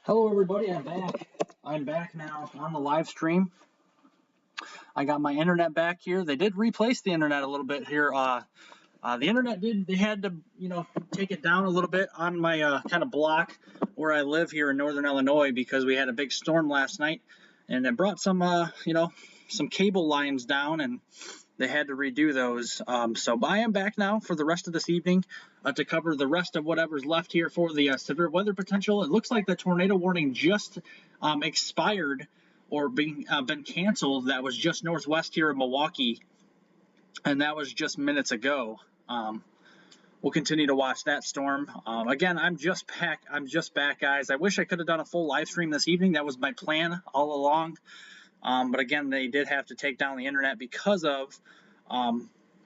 Hello everybody, I'm back. I'm back now on the live stream. I got my internet back here. They did replace the internet a little bit here. The internet they had to, take it down a little bit on my kind of block where I live here in northern Illinois because we had a big storm last night and it brought some, some cable lines down and they had to redo those. So I am back now for the rest of this evening to cover the rest of whatever's left here for the severe weather potential. It looks like the tornado warning just expired or been canceled. That was just northwest here of Milwaukee, and that was just minutes ago. We'll continue to watch that storm. Again, I'm just back, guys. I wish I could have done a full live stream this evening. That was my plan all along. But again, they did have to take down the internet because of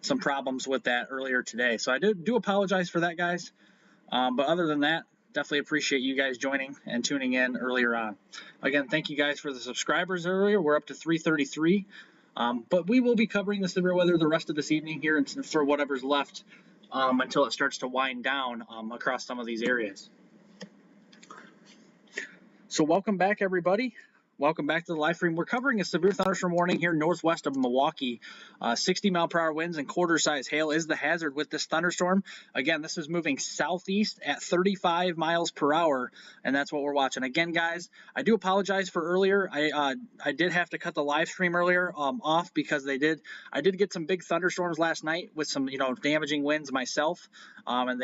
some problems with that earlier today. So I do apologize for that, guys. But other than that, definitely appreciate you guys joining and tuning in earlier on. Again, thank you guys for the subscribers earlier. We're up to 333. But we will be covering the severe weather the rest of this evening here and for whatever's left until it starts to wind down across some of these areas. So welcome back, everybody. Welcome back to the live stream. We're covering a severe thunderstorm warning here northwest of Milwaukee. 60-mile-per-hour winds and quarter-size hail is the hazard with this thunderstorm. Again, this is moving southeast at 35 miles per hour, and that's what we're watching. Again, guys, I do apologize for earlier. I did have to cut the live stream earlier off because I did get some big thunderstorms last night with some damaging winds myself, and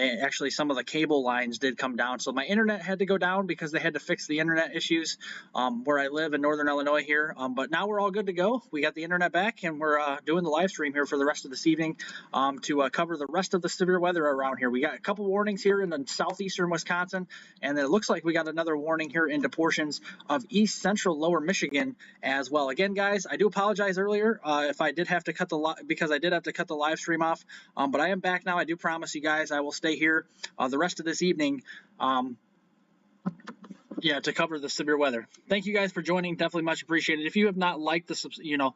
some of the cable lines did come down. So my internet had to go down because they had to fix the internet issues where I live in northern Illinois here, but now we're all good to go. We got the internet back and we're doing the live stream here for the rest of this evening to cover the rest of the severe weather around here. We got a couple warnings here in the southeastern Wisconsin, and then it looks like we got another warning here into portions of east central lower Michigan as well. Again, guys, I do apologize earlier if I did have to cut the live stream off, but I am back now. I do promise you guys I will stay here the rest of this evening to cover the severe weather. Thank you guys for joining. Definitely much appreciated. If you have not liked the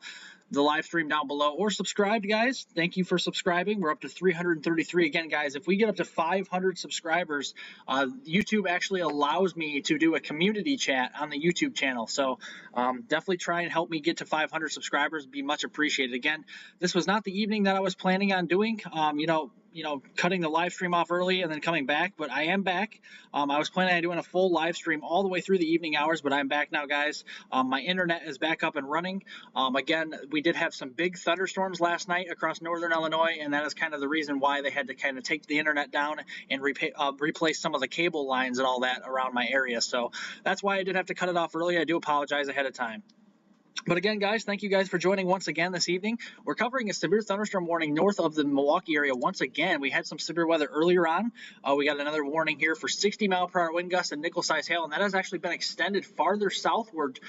live stream down below or subscribed, guys, thank you for subscribing. We're up to 333. Again, guys, if we get up to 500 subscribers, YouTube actually allows me to do a community chat on the YouTube channel. So definitely try and help me get to 500 subscribers. It'd be much appreciated. Again, this was not the evening that I was planning on doing. Cutting the live stream off early and then coming back, but I am back. I was planning on doing a full live stream all the way through the evening hours, but I'm back now, guys. My internet is back up and running. Again, we did have some big thunderstorms last night across northern Illinois, and that is kind of the reason why they had to kind of take the internet down and replace some of the cable lines and all that around my area. So that's why I did have to cut it off early. I do apologize ahead of time. But again, guys, thank you guys for joining once again this evening. We're covering a severe thunderstorm warning north of the Milwaukee area once again. We had some severe weather earlier on. We got another warning here for 60-mile-per-hour wind gusts and nickel-size hail, and that has actually been extended farther southward,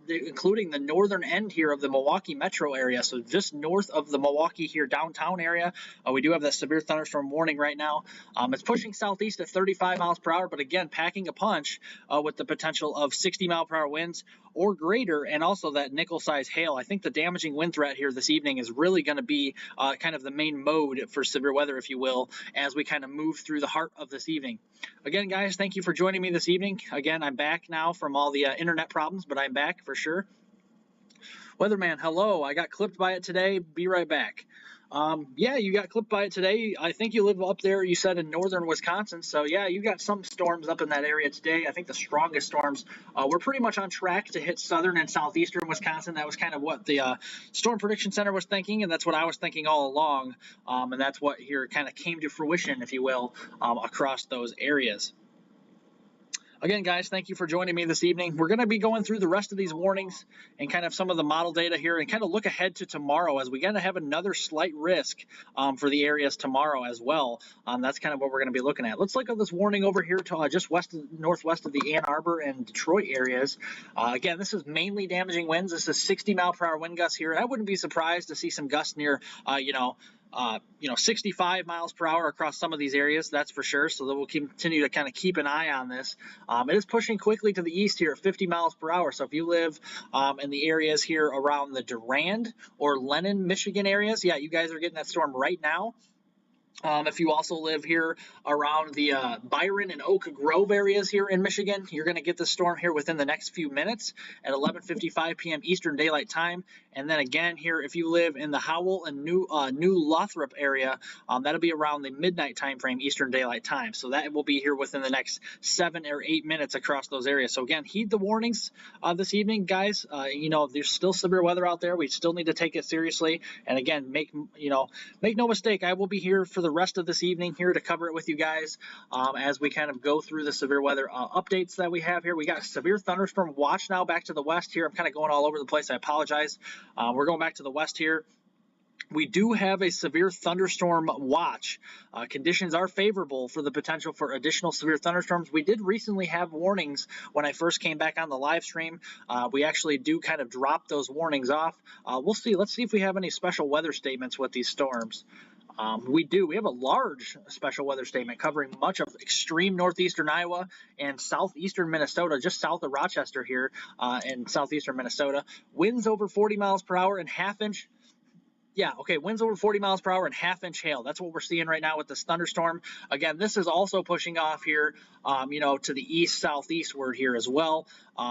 including the northern end here of the Milwaukee metro area. So just north of the Milwaukee here downtown area, we do have that severe thunderstorm warning right now. It's pushing southeast at 35 miles per hour, but again, packing a punch with the potential of 60-mile-per-hour winds or greater, and also that nickel-size hail. I think the damaging wind threat here this evening is really going to be kind of the main mode for severe weather, if you will, as we kind of move through the heart of this evening. Again, guys, thank you for joining me this evening. Again, I'm back now from all the internet problems, but I'm back for sure. Weatherman, hello. I got clipped by it today. Be right back. Yeah, you got clipped by it today. I think you live up there, you said, in northern Wisconsin. So, yeah, you got some storms up in that area today. I think the strongest storms were pretty much on track to hit southern and southeastern Wisconsin. That was kind of what the Storm Prediction Center was thinking, and that's what I was thinking all along. And that's what here kind of came to fruition, if you will, across those areas. Again, guys, thank you for joining me this evening. We're going to be going through the rest of these warnings and kind of some of the model data here and kind of look ahead to tomorrow as we're going to have another slight risk for the areas tomorrow as well. That's kind of what we're going to be looking at. Let's look at this warning over here to just northwest of the Ann Arbor and Detroit areas. Again, this is mainly damaging winds. This is 60-mile-per-hour wind gusts here. And I wouldn't be surprised to see some gusts near, 65 miles per hour across some of these areas, that's for sure. So that we'll continue to kind of keep an eye on this. It is pushing quickly to the east here at 50 miles per hour. So if you live in the areas here around the Durand or Lennon, Michigan areas, yeah, you guys are getting that storm right now. If you also live here around the Byron and Oak Grove areas here in Michigan, you're going to get the storm here within the next few minutes at 11:55 p.m. Eastern Daylight Time. And then again here, if you live in the Howell and New Lothrop area, that'll be around the midnight time frame Eastern Daylight Time. So that will be here within the next 7 or 8 minutes across those areas. So again, heed the warnings this evening, guys. There's still severe weather out there. We still need to take it seriously. And again, make no mistake, I will be here for the rest of this evening here to cover it with you guys as we kind of go through the severe weather updates that we have here. We got severe thunderstorm watch now back to the west here. I'm kind of going all over the place. I apologize. We're going back to the west here. We do have a severe thunderstorm watch. Conditions are favorable for the potential for additional severe thunderstorms. We did recently have warnings when I first came back on the live stream. We actually do kind of drop those warnings off. We'll see. Let's see if we have any special weather statements with these storms. We do. We have a large special weather statement covering much of extreme northeastern Iowa and southeastern Minnesota, just south of Rochester here in southeastern Minnesota. Winds over 40 miles per hour and half-inch. Yeah, okay, winds over 40 miles per hour and half-inch hail. That's what we're seeing right now with this thunderstorm. Again, this is also pushing off here, to the east-southeastward here as well.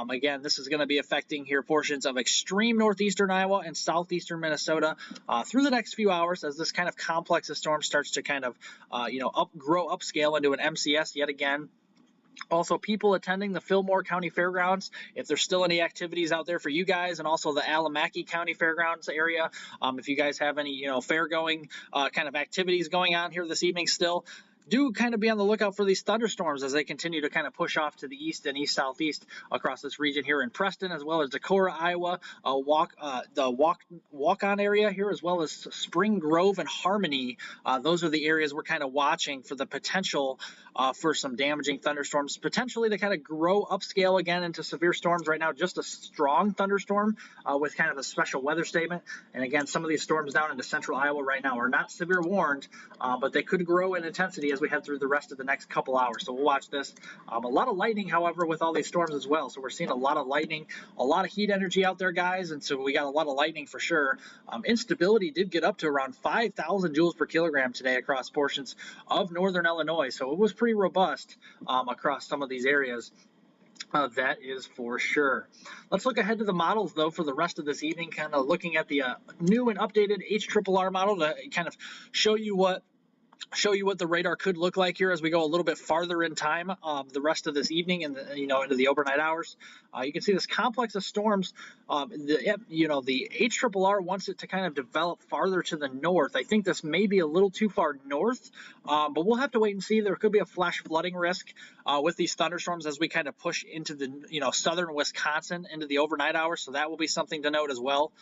Again, this is going to be affecting here portions of extreme northeastern Iowa and southeastern Minnesota through the next few hours as this kind of complex of storms starts to kind of, grow upscale into an MCS yet again. Also, people attending the Fillmore County Fairgrounds, if there's still any activities out there for you guys, and also the Alamaki County Fairgrounds area, if you guys have any, fair-going kind of activities going on here this evening still, do kind of be on the lookout for these thunderstorms as they continue to kind of push off to the east and east-southeast across this region here in Preston, as well as Decorah, Iowa, the walk-on area here, as well as Spring Grove and Harmony. Those are the areas we're kind of watching for the potential for some damaging thunderstorms, potentially to kind of grow upscale again into severe storms. Right now, just a strong thunderstorm with kind of a special weather statement. And again, some of these storms down into central Iowa right now are not severe warned, but they could grow in intensity as we head through the rest of the next couple hours. So we'll watch this. A lot of lightning, however, with all these storms as well. So we're seeing a lot of lightning, a lot of heat energy out there, guys. And so we got a lot of lightning for sure. Instability did get up to around 5,000 joules per kilogram today across portions of northern Illinois. So it was pretty robust across some of these areas. That is for sure. Let's look ahead to the models, though, for the rest of this evening, kind of looking at the new and updated HRRR model to kind of show you what the radar could look like here as we go a little bit farther in time the rest of this evening and into the overnight hours. You can see this complex of storms. The HRRR wants it to kind of develop farther to the north. I think this may be a little too far north, but we'll have to wait and see. There could be a flash flooding risk with these thunderstorms as we kind of push into the southern Wisconsin into the overnight hours. So that will be something to note as well.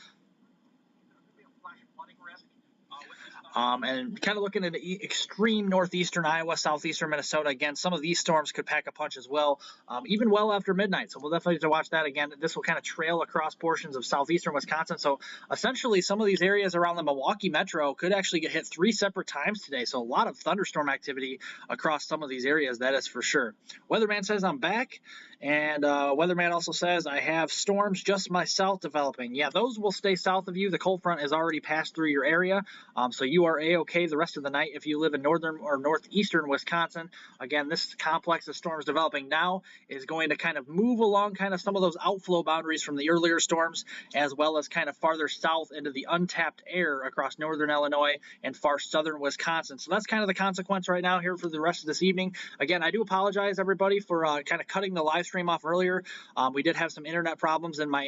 And kind of looking into extreme northeastern Iowa, southeastern Minnesota. Again, some of these storms could pack a punch as well, even well after midnight. So we'll definitely have to watch that again. This will kind of trail across portions of southeastern Wisconsin. So essentially, some of these areas around the Milwaukee metro could actually get hit 3 separate times today. So a lot of thunderstorm activity across some of these areas, that is for sure. Weatherman says I'm back. And Weatherman also says, I have storms just myself developing. Yeah, those will stay south of you. The cold front has already passed through your area. So you are A-OK the rest of the night if you live in northern or northeastern Wisconsin. Again, this complex of storms developing now is going to kind of move along kind of some of those outflow boundaries from the earlier storms, as well as kind of farther south into the untapped air across northern Illinois and far southern Wisconsin. So that's kind of the consequence right now here for the rest of this evening. Again, I do apologize, everybody, for kind of cutting the live stream off earlier. We did have some internet problems in my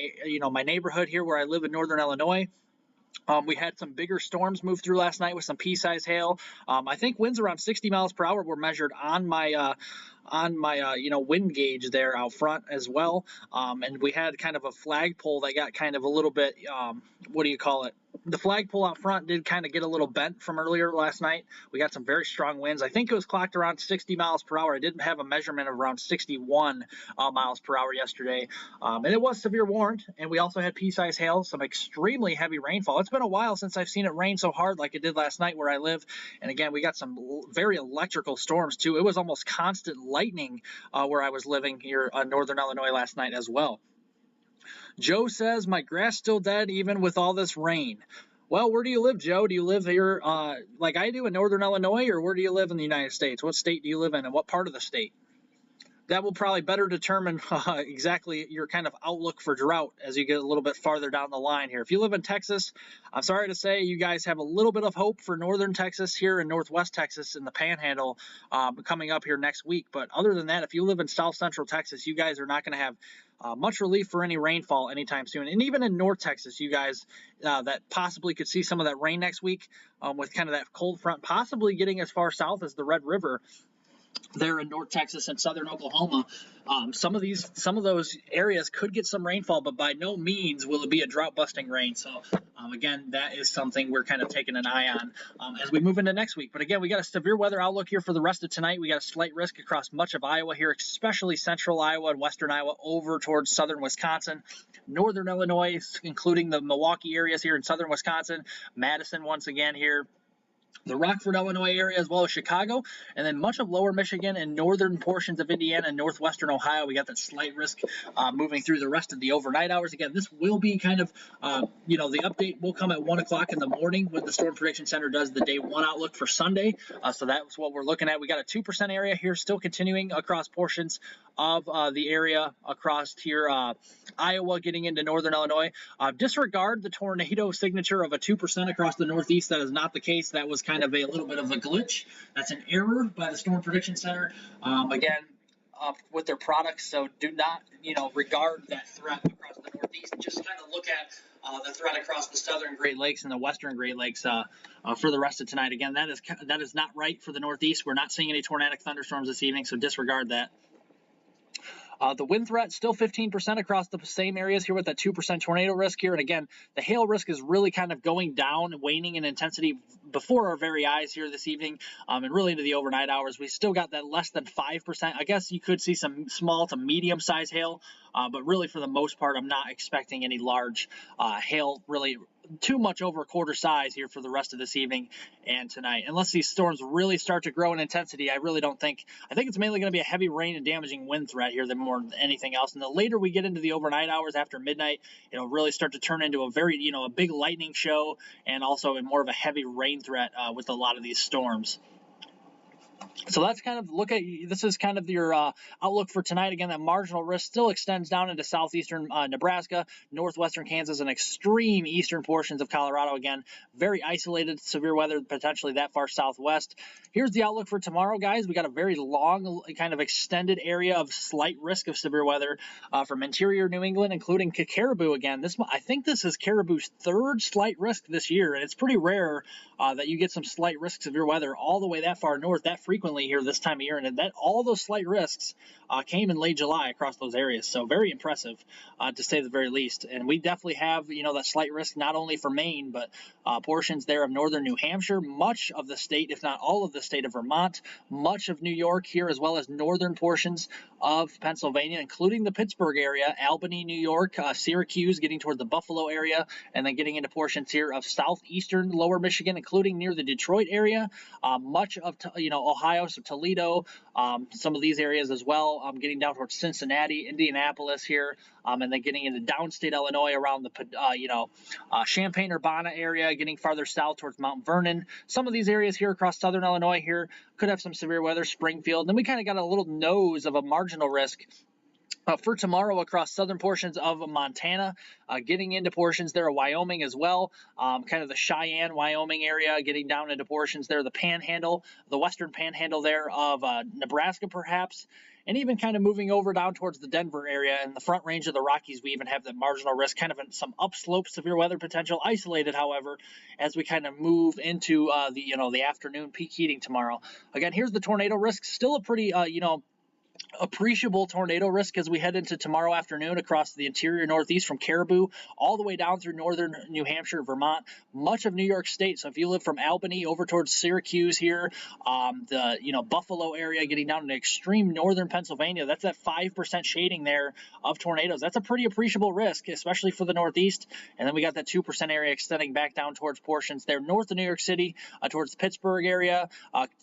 neighborhood here where I live in northern Illinois. We had some bigger storms move through last night with some pea-sized hail. I think winds around 60 miles per hour were measured on my wind gauge there out front as well. And we had kind of a flagpole that got kind of a little bit, the flagpole out front did kind of get a little bent from earlier last night. We got some very strong winds. I think it was clocked around 60 miles per hour. I didn't have a measurement of around 61 miles per hour yesterday. And it was severe warned. And we also had pea-sized hail, some extremely heavy rainfall. It's been a while since I've seen it rain so hard like it did last night where I live. And again, we got some very electrical storms too. It was almost constant lightning where I was living here in northern Illinois last night as well. Joe says, my grass still dead even with all this rain. Well, where do you live, Joe? Do you live here like I do in northern Illinois, or where do you live in the United States? What state do you live in, and what part of the state? That will probably better determine exactly your kind of outlook for drought as you get a little bit farther down the line here. If you live in Texas, I'm sorry to say you guys have a little bit of hope for northern Texas here and northwest Texas in the Panhandle coming up here next week. But other than that, if you live in south central Texas, you guys are not going to have much relief for any rainfall anytime soon. And even in North Texas, you guys that possibly could see some of that rain next week with kind of that cold front possibly getting as far south as the Red River there in North Texas and southern Oklahoma. Some of those areas could get some rainfall, but by no means will it be a drought-busting rain. So again, that is something we're kind of taking an eye on as we move into next week. But again, we got a severe weather outlook here for the rest of tonight. We got a slight risk across much of Iowa here, especially central Iowa and western Iowa over towards southern Wisconsin, northern Illinois, including the Milwaukee areas here in southern Wisconsin, Madison once again here, the Rockford, Illinois area, as well as Chicago, and then much of lower Michigan and northern portions of Indiana and northwestern Ohio. We got that slight risk moving through the rest of the overnight hours. Again, this will be kind of, the update will come at 1 o'clock in the morning when the Storm Prediction Center does the day one outlook for Sunday. So that's what we're looking at. We got a 2% area here still continuing across portions of the area across here, Iowa getting into northern Illinois. Disregard the tornado signature of a 2% across the northeast. That is not the case. That was kind of a little bit of a glitch. That's an error by the Storm Prediction Center. Again, with their products, so do not, regard that threat across the northeast. Just kind of look at the threat across the southern Great Lakes and the western Great Lakes for the rest of tonight. Again, that is not right for the northeast. We're not seeing any tornadic thunderstorms this evening, so disregard that. The wind threat still 15% across the same areas here with that 2% tornado risk here. And again, the hail risk is really kind of going down, waning in intensity before our very eyes here this evening and really into the overnight hours. We still got that less than 5%. I guess you could see some small to medium size hail, but really for the most part, I'm not expecting any large hail really too much over a quarter size here for the rest of this evening and tonight. Unless these storms really start to grow in intensity, I think it's mainly going to be a heavy rain and damaging wind threat here than more than anything else. And the later we get into the overnight hours after midnight, it'll really start to turn into a very, a big lightning show and also more of a heavy rain threat with a lot of these storms. So that's kind of this is kind of your outlook for tonight. Again, that marginal risk still extends down into southeastern Nebraska, northwestern Kansas, and extreme eastern portions of Colorado. Again, very isolated severe weather, potentially that far southwest. Here's the outlook for tomorrow, guys. We got a very long, kind of extended area of slight risk of severe weather from interior New England, including Caribou again. I think this is Caribou's third slight risk this year, and it's pretty rare that you get some slight risk severe weather all the way that far north that frequently here this time of year, and that all those slight risks came in late July across those areas. So very impressive to say the very least. And we definitely have that slight risk not only for Maine but portions there of northern New Hampshire, much of the state, if not all of the state of Vermont, much of New York here, as well as northern portions of Pennsylvania, including the Pittsburgh area, Albany, New York, Syracuse, getting toward the Buffalo area, and then getting into portions here of southeastern lower Michigan, including near the Detroit area, much of Ohio, so Toledo, some of these areas as well, getting down towards Cincinnati, Indianapolis here, and then getting into downstate Illinois around the Champaign-Urbana area, getting farther south towards Mount Vernon. Some of these areas here across southern Illinois here could have some severe weather, Springfield. Then we kind of got a little nose of a marginal risk for tomorrow across southern portions of Montana, getting into portions there of Wyoming as well, kind of the Cheyenne, Wyoming area, getting down into portions there, the Panhandle, the western Panhandle there of Nebraska perhaps, and even kind of moving over down towards the Denver area and the front range of the Rockies. We even have that marginal risk, kind of some upslope severe weather potential, isolated, however, as we kind of move into the afternoon peak heating tomorrow. Again, here's the tornado risk, still a pretty appreciable tornado risk as we head into tomorrow afternoon across the interior northeast from Caribou all the way down through northern New Hampshire, Vermont, much of New York State. So if you live from Albany over towards Syracuse here, the Buffalo area, getting down into extreme northern Pennsylvania, that's that 5% shading there of tornadoes. That's a pretty appreciable risk, especially for the northeast. And then we got that 2% area extending back down towards portions there north of New York City, towards the Pittsburgh area,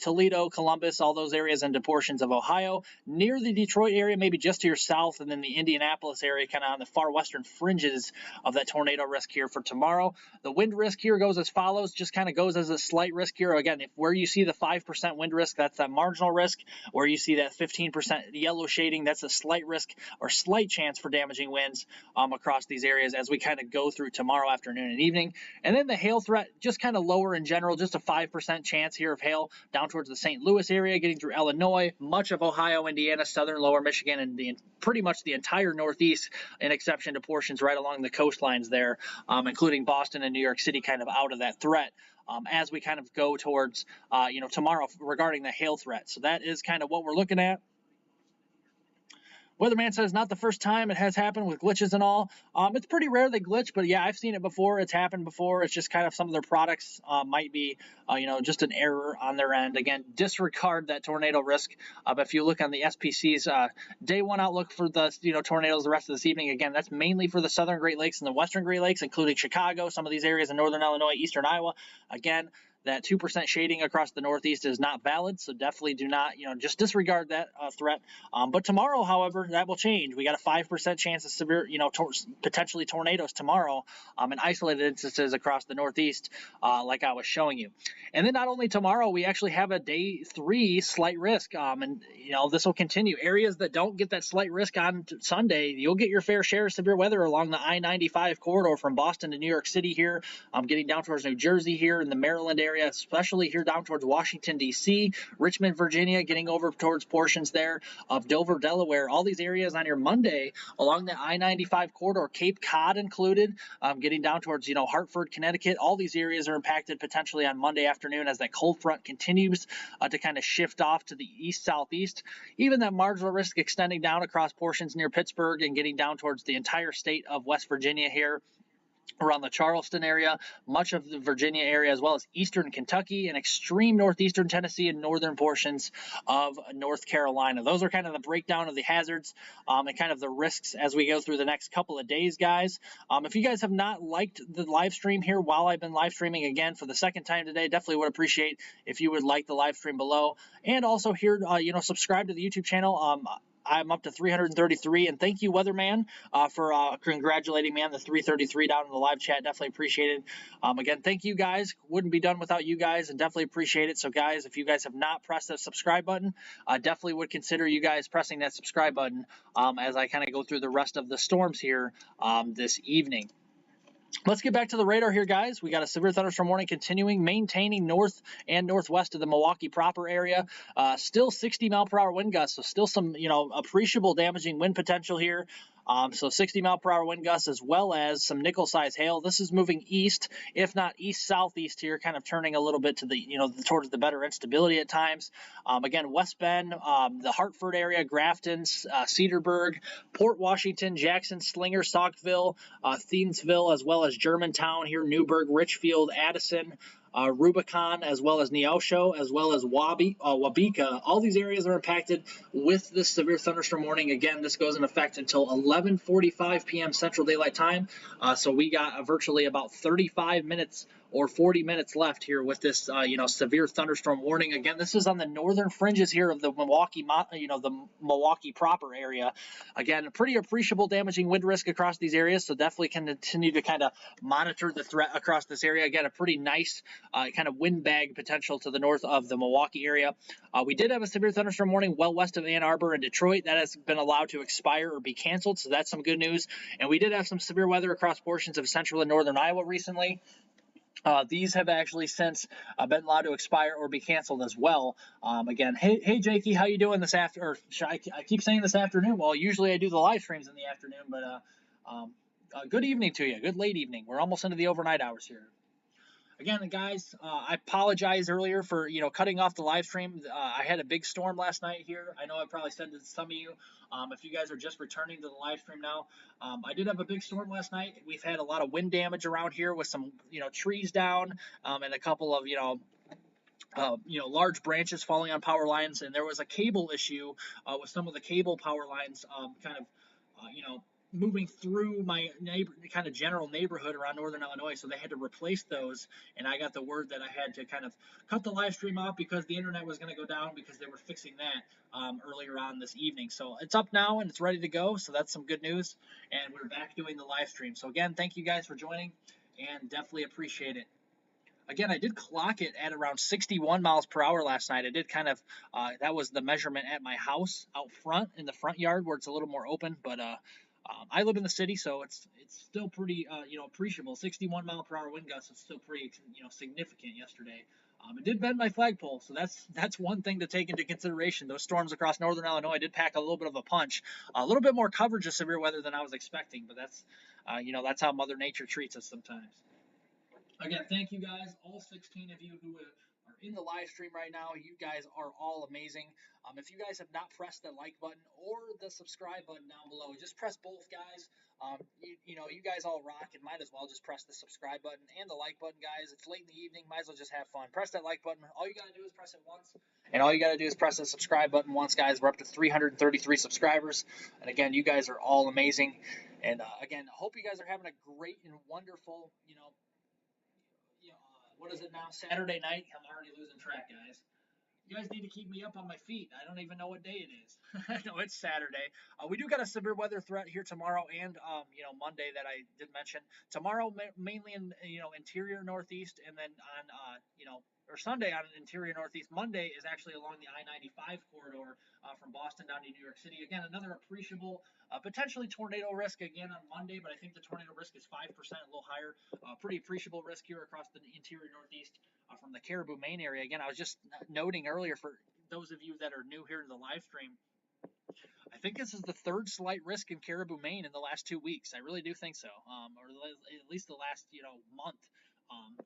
Toledo, Columbus, all those areas into portions of Ohio, near near the Detroit area, maybe just to your south, and then the Indianapolis area, kind of on the far western fringes of that tornado risk here for tomorrow. The wind risk here goes as follows, just kind of goes as a slight risk here. Again, if where you see the 5% wind risk, that's that marginal risk. Where you see that 15% yellow shading, that's a slight risk or slight chance for damaging winds across these areas as we kind of go through tomorrow afternoon and evening. And then the hail threat, just kind of lower in general, just a 5% chance here of hail down towards the St. Louis area, getting through Illinois, much of Ohio, Indiana, southern lower Michigan, and pretty much the entire Northeast, an exception to portions right along the coastlines there, including Boston and New York City, kind of out of that threat. As we kind of go towards, tomorrow regarding the hail threat. So that is kind of what we're looking at. Weatherman says not the first time it has happened with glitches and all. It's pretty rare they glitch, but yeah, I've seen it before. It's happened before. It's just kind of some of their products might be, just an error on their end. Again, disregard that tornado risk. But if you look on the SPC's day one outlook for the tornadoes the rest of this evening, again, that's mainly for the southern Great Lakes and the western Great Lakes, including Chicago, some of these areas in northern Illinois, eastern Iowa. Again, that 2% shading across the Northeast is not valid, so definitely do not, just disregard that threat. But tomorrow, however, that will change. We got a 5% chance of severe, potentially tornadoes tomorrow in isolated instances across the Northeast, like I was showing you. And then not only tomorrow, we actually have a day 3 slight risk, and this will continue. Areas that don't get that slight risk on Sunday, you'll get your fair share of severe weather along the I-95 corridor from Boston to New York City here, getting down towards New Jersey here in the Maryland area, especially here down towards Washington, D.C., Richmond, Virginia, getting over towards portions there of Dover, Delaware. All these areas on your Monday along the I-95 corridor, Cape Cod included, getting down towards, Hartford, Connecticut. All these areas are impacted potentially on Monday afternoon as that cold front continues to kind of shift off to the east-southeast. Even that marginal risk extending down across portions near Pittsburgh and getting down towards the entire state of West Virginia here, around the Charleston area, much of the Virginia area, as well as eastern Kentucky and extreme northeastern Tennessee and northern portions of North Carolina. Those are kind of the breakdown of the hazards and kind of the risks as we go through the next couple of days, guys. If you guys have not liked the live stream here while I've been live streaming again for the second time today, definitely would appreciate if you would like the live stream below. And also here, subscribe to the YouTube channel. I'm up to 333, and thank you, Weatherman, for congratulating me on the 333 down in the live chat. Definitely appreciate it. Again, thank you guys. Wouldn't be done without you guys, and definitely appreciate it. So, guys, if you guys have not pressed that subscribe button, definitely would consider you guys pressing that subscribe button as I kind of go through the rest of the storms here this evening. Let's get back to the radar here, guys. We got a severe thunderstorm warning continuing, maintaining north and northwest of the Milwaukee proper area. Still 60-mile-per-hour wind gusts, so still some, appreciable damaging wind potential here. So 60-mile-per-hour wind gusts as well as some nickel-size hail. This is moving east, if not east-southeast here, kind of turning a little bit to the, towards the better instability at times. Again, West Bend, the Hartford area, Grafton, Cedarburg, Port Washington, Jackson, Slinger, Saukville, Thiensville, as well as Germantown here, Newburgh, Richfield, Addison, Rubicon, as well as Neosho, as well as Wabika. All these areas are impacted with this severe thunderstorm warning. Again, this goes in effect until 11:45 p.m. Central Daylight Time. So we got virtually about 35 minutes or 40 minutes left here with this, severe thunderstorm warning. Again, this is on the northern fringes here of the Milwaukee proper area. Again, pretty appreciable damaging wind risk across these areas, so definitely can continue to kind of monitor the threat across this area. Again, a pretty nice kind of wind bag potential to the north of the Milwaukee area. We did have a severe thunderstorm warning well west of Ann Arbor and Detroit. That has been allowed to expire or be canceled, so that's some good news. And we did have some severe weather across portions of central and northern Iowa recently. These have actually since been allowed to expire or be canceled as well. Again, hey Jakey, how you doing this afternoon? I keep saying this afternoon. Well, usually I do the live streams in the afternoon, but good evening to you. Good late evening. We're almost into the overnight hours here. Again, guys, I apologize earlier for, cutting off the live stream. I had a big storm last night here. I know I probably said to some of you, if you guys are just returning to the live stream now, I did have a big storm last night. We've had a lot of wind damage around here with some, trees down and a couple of, large branches falling on power lines. And there was a cable issue with some of the cable power lines moving through my kind of general neighborhood around northern Illinois, so they had to replace those. And I got the word that I had to kind of cut the live stream off because the internet was going to go down because they were fixing that earlier on this evening. So it's up now and it's ready to go. So that's some good news. And we're back doing the live stream. So again, thank you guys for joining and definitely appreciate it. Again, I did clock it at around 61 miles per hour last night. I did kind of, that was the measurement at my house out front in the front yard where it's a little more open. But I live in the city, so it's still pretty, appreciable. 61 mile per hour wind gusts is still pretty, significant yesterday. It did bend my flagpole, so that's one thing to take into consideration. Those storms across northern Illinois did pack a little bit of a punch, a little bit more coverage of severe weather than I was expecting. But that's how Mother Nature treats us sometimes. Again, thank you guys, all 16 of you who are in the live stream right now. You guys are all amazing. If you guys have not pressed the like button or the subscribe button down below, just press both, guys. You guys all rock and might as well just press the subscribe button and the like button, guys. It's late in the evening, might as well just have fun. Press that like button. All you got to do is press it once. And all you got to do is press the subscribe button once, guys. We're up to 333 subscribers. And again, you guys are all amazing. And again, I hope you guys are having a great and wonderful, what is it now? Saturday night. I'm already losing track, guys. You guys need to keep me up on my feet. I don't even know what day it is. No, it's Saturday. We do got a severe weather threat here tomorrow and Monday that I did mention. Tomorrow mainly in interior northeast, and then on or Sunday on interior northeast. Monday is actually along the I-95 corridor from Boston down to New York City. Again, another appreciable potentially tornado risk again on Monday, but I think the tornado risk is 5%, a little higher. Pretty appreciable risk here across the interior northeast from the Caribou, Maine area. Again, I was just noting earlier for those of you that are new here to the live stream, I think this is the third slight risk in Caribou, Maine in the last 2 weeks. I really do think so, or at least the last month.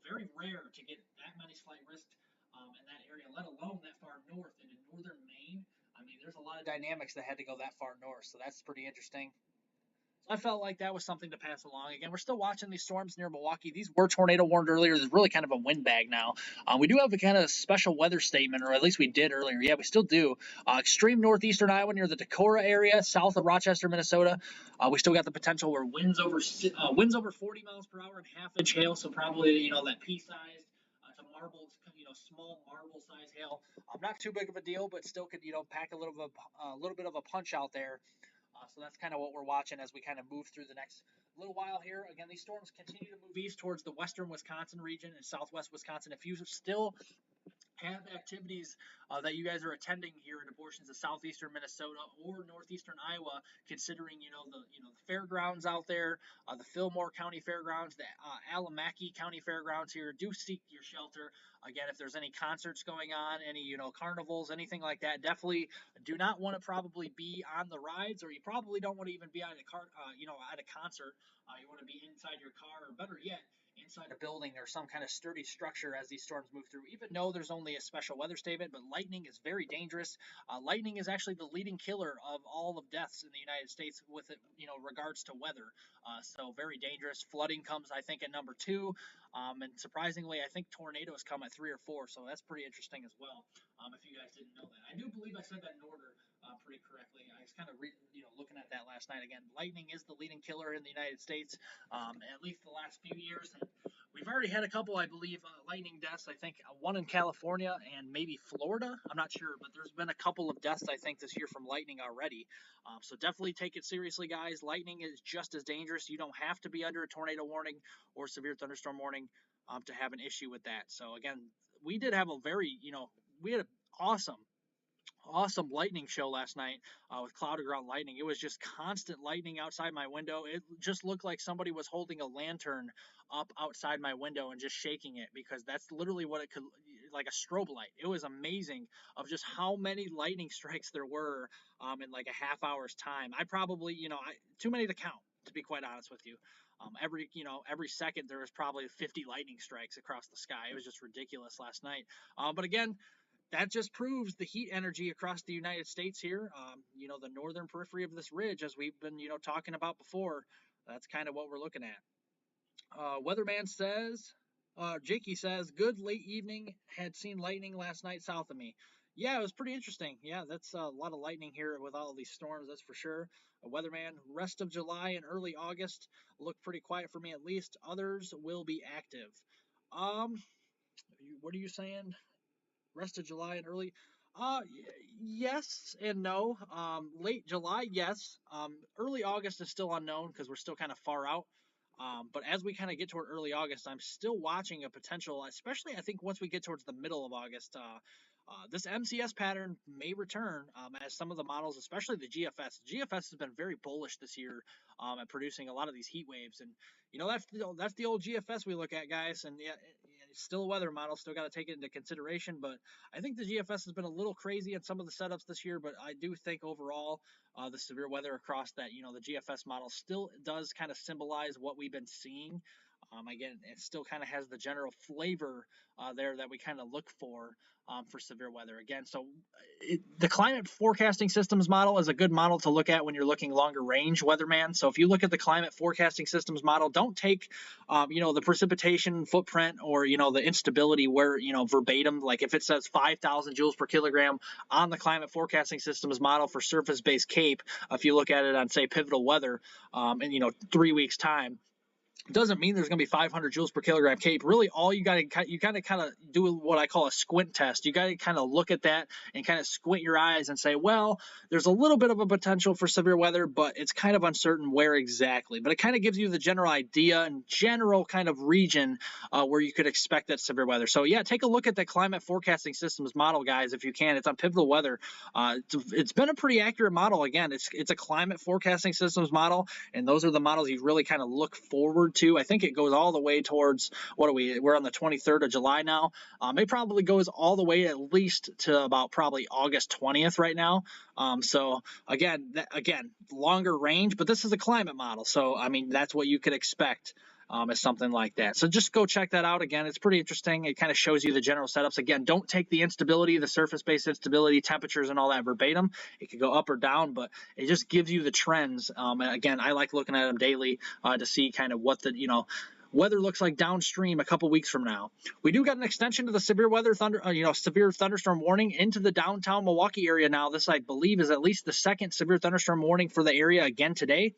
Very rare to get that many slight risks in that area, let alone that far north into northern Maine. I mean, there's a lot of dynamics that had to go that far north, so that's pretty interesting. I felt like that was something to pass along. Again, we're still watching these storms near Milwaukee. These were tornado warned earlier. There's really kind of a windbag now. We do have a kind of special weather statement, or at least we did earlier. Yeah, we still do. Extreme northeastern Iowa near the Decorah area, south of Rochester, Minnesota. We still got the potential where winds over 40 miles per hour and half-inch hail. So probably that pea-sized to marble, small marble-sized hail. Not too big of a deal, but still could pack a little bit of a punch out there. So that's kind of what we're watching as we kind of move through the next little while here. Again, these storms continue to move east towards the western Wisconsin region and southwest Wisconsin. If you still have activities that you guys are attending here in portions of southeastern Minnesota or northeastern Iowa, considering the fairgrounds out there, the Fillmore County Fairgrounds, the Alamaki County Fairgrounds here, do seek your shelter. Again, if there's any concerts going on, any carnivals, anything like that, definitely do not want to probably be on the rides, or you probably don't want to even be at at a concert. You want to be inside your car, or better yet, inside a building or some kind of sturdy structure as these storms move through. Even though there's only a special weather statement, but lightning is very dangerous. Lightning is actually the leading killer of all of deaths in the United States with it, regards to weather. So very dangerous. Flooding comes, I think, at number 2. And surprisingly, I think tornadoes come at 3 or 4. So that's pretty interesting as well. If you guys didn't know that, I do believe I said that in order pretty correctly. I was kind of looking at that last night again. Lightning is the leading killer in the United States, at least the last few years. And we've already had a couple, I believe, lightning deaths. I think one in California and maybe Florida. I'm not sure, but there's been a couple of deaths, I think, this year from lightning already. So definitely take it seriously, guys. Lightning is just as dangerous. You don't have to be under a tornado warning or severe thunderstorm warning to have an issue with that. So again, we did have we had an awesome lightning show last night with cloud to ground lightning. It was just constant lightning outside my window. It just looked like somebody was holding a lantern up outside my window and just shaking it, because that's literally what it could, like a strobe light. It was amazing of just how many lightning strikes there were in like a half hour's time. I probably, too many to count, to be quite honest with you. Every second there was probably 50 lightning strikes across the sky. It was just ridiculous last night. But again, that just proves the heat energy across the United States here. The northern periphery of this ridge, as we've been, talking about before. That's kind of what we're looking at. Weatherman says, Jakey says, good late evening. Had seen lightning last night south of me. Yeah, it was pretty interesting. Yeah, that's a lot of lightning here with all of these storms, that's for sure. A weatherman, rest of July and early August look pretty quiet for me at least. Others will be active. Um, what are you saying? Rest of July and early. Yes and no. Late July, yes. Early August is still unknown because we're still kind of far out. But as we kind of get toward early August, I'm still watching a potential, especially I think once we get towards the middle of August, this MCS pattern may return as some of the models, especially the GFS. GFS has been very bullish this year at producing a lot of these heat waves, and that's the old GFS we look at, guys. And yeah, it's still a weather model, still got to take it into consideration. But I think the GFS has been a little crazy in some of the setups this year, but I do think overall the severe weather across that, the GFS model still does kind of symbolize what we've been seeing. Again, it still kind of has the general flavor there that we kind of look for severe weather. Again, so the climate forecasting systems model is a good model to look at when you're looking longer range weatherman. So if you look at the climate forecasting systems model, don't take, the precipitation footprint or, the instability where, verbatim, like if it says 5,000 joules per kilogram on the climate forecasting systems model for surface-based CAPE, if you look at it on, say, pivotal weather in, 3 weeks' time, doesn't mean there's going to be 500 joules per kilogram CAPE. Really, all you got to kind of do what I call a squint test. You got to kind of look at that and kind of squint your eyes and say, well, there's a little bit of a potential for severe weather, but it's kind of uncertain where exactly. But it kind of gives you the general idea and general kind of region where you could expect that severe weather. So yeah, take a look at the climate forecasting systems model, guys, if you can. It's on Pivotal Weather. It's been a pretty accurate model. Again, it's a climate forecasting systems model, and those are the models you really kind of look forward to. I think it goes all the way towards, we're on the 23rd of July now. It probably goes all the way at least to about probably August 20th right now. So again, longer range, but this is a climate model. So, I mean, that's what you could expect. As something like that. So just go check that out. Again, it's pretty interesting. It kind of shows you the general setups. Again, don't take the instability, the surface-based instability, temperatures, and all that verbatim. It could go up or down, but it just gives you the trends. And again, I like looking at them daily to see kind of what the, weather looks like downstream a couple weeks from now. We do got an extension to the severe weather severe thunderstorm warning into the downtown Milwaukee area now. This, I believe, is at least the second severe thunderstorm warning for the area again today.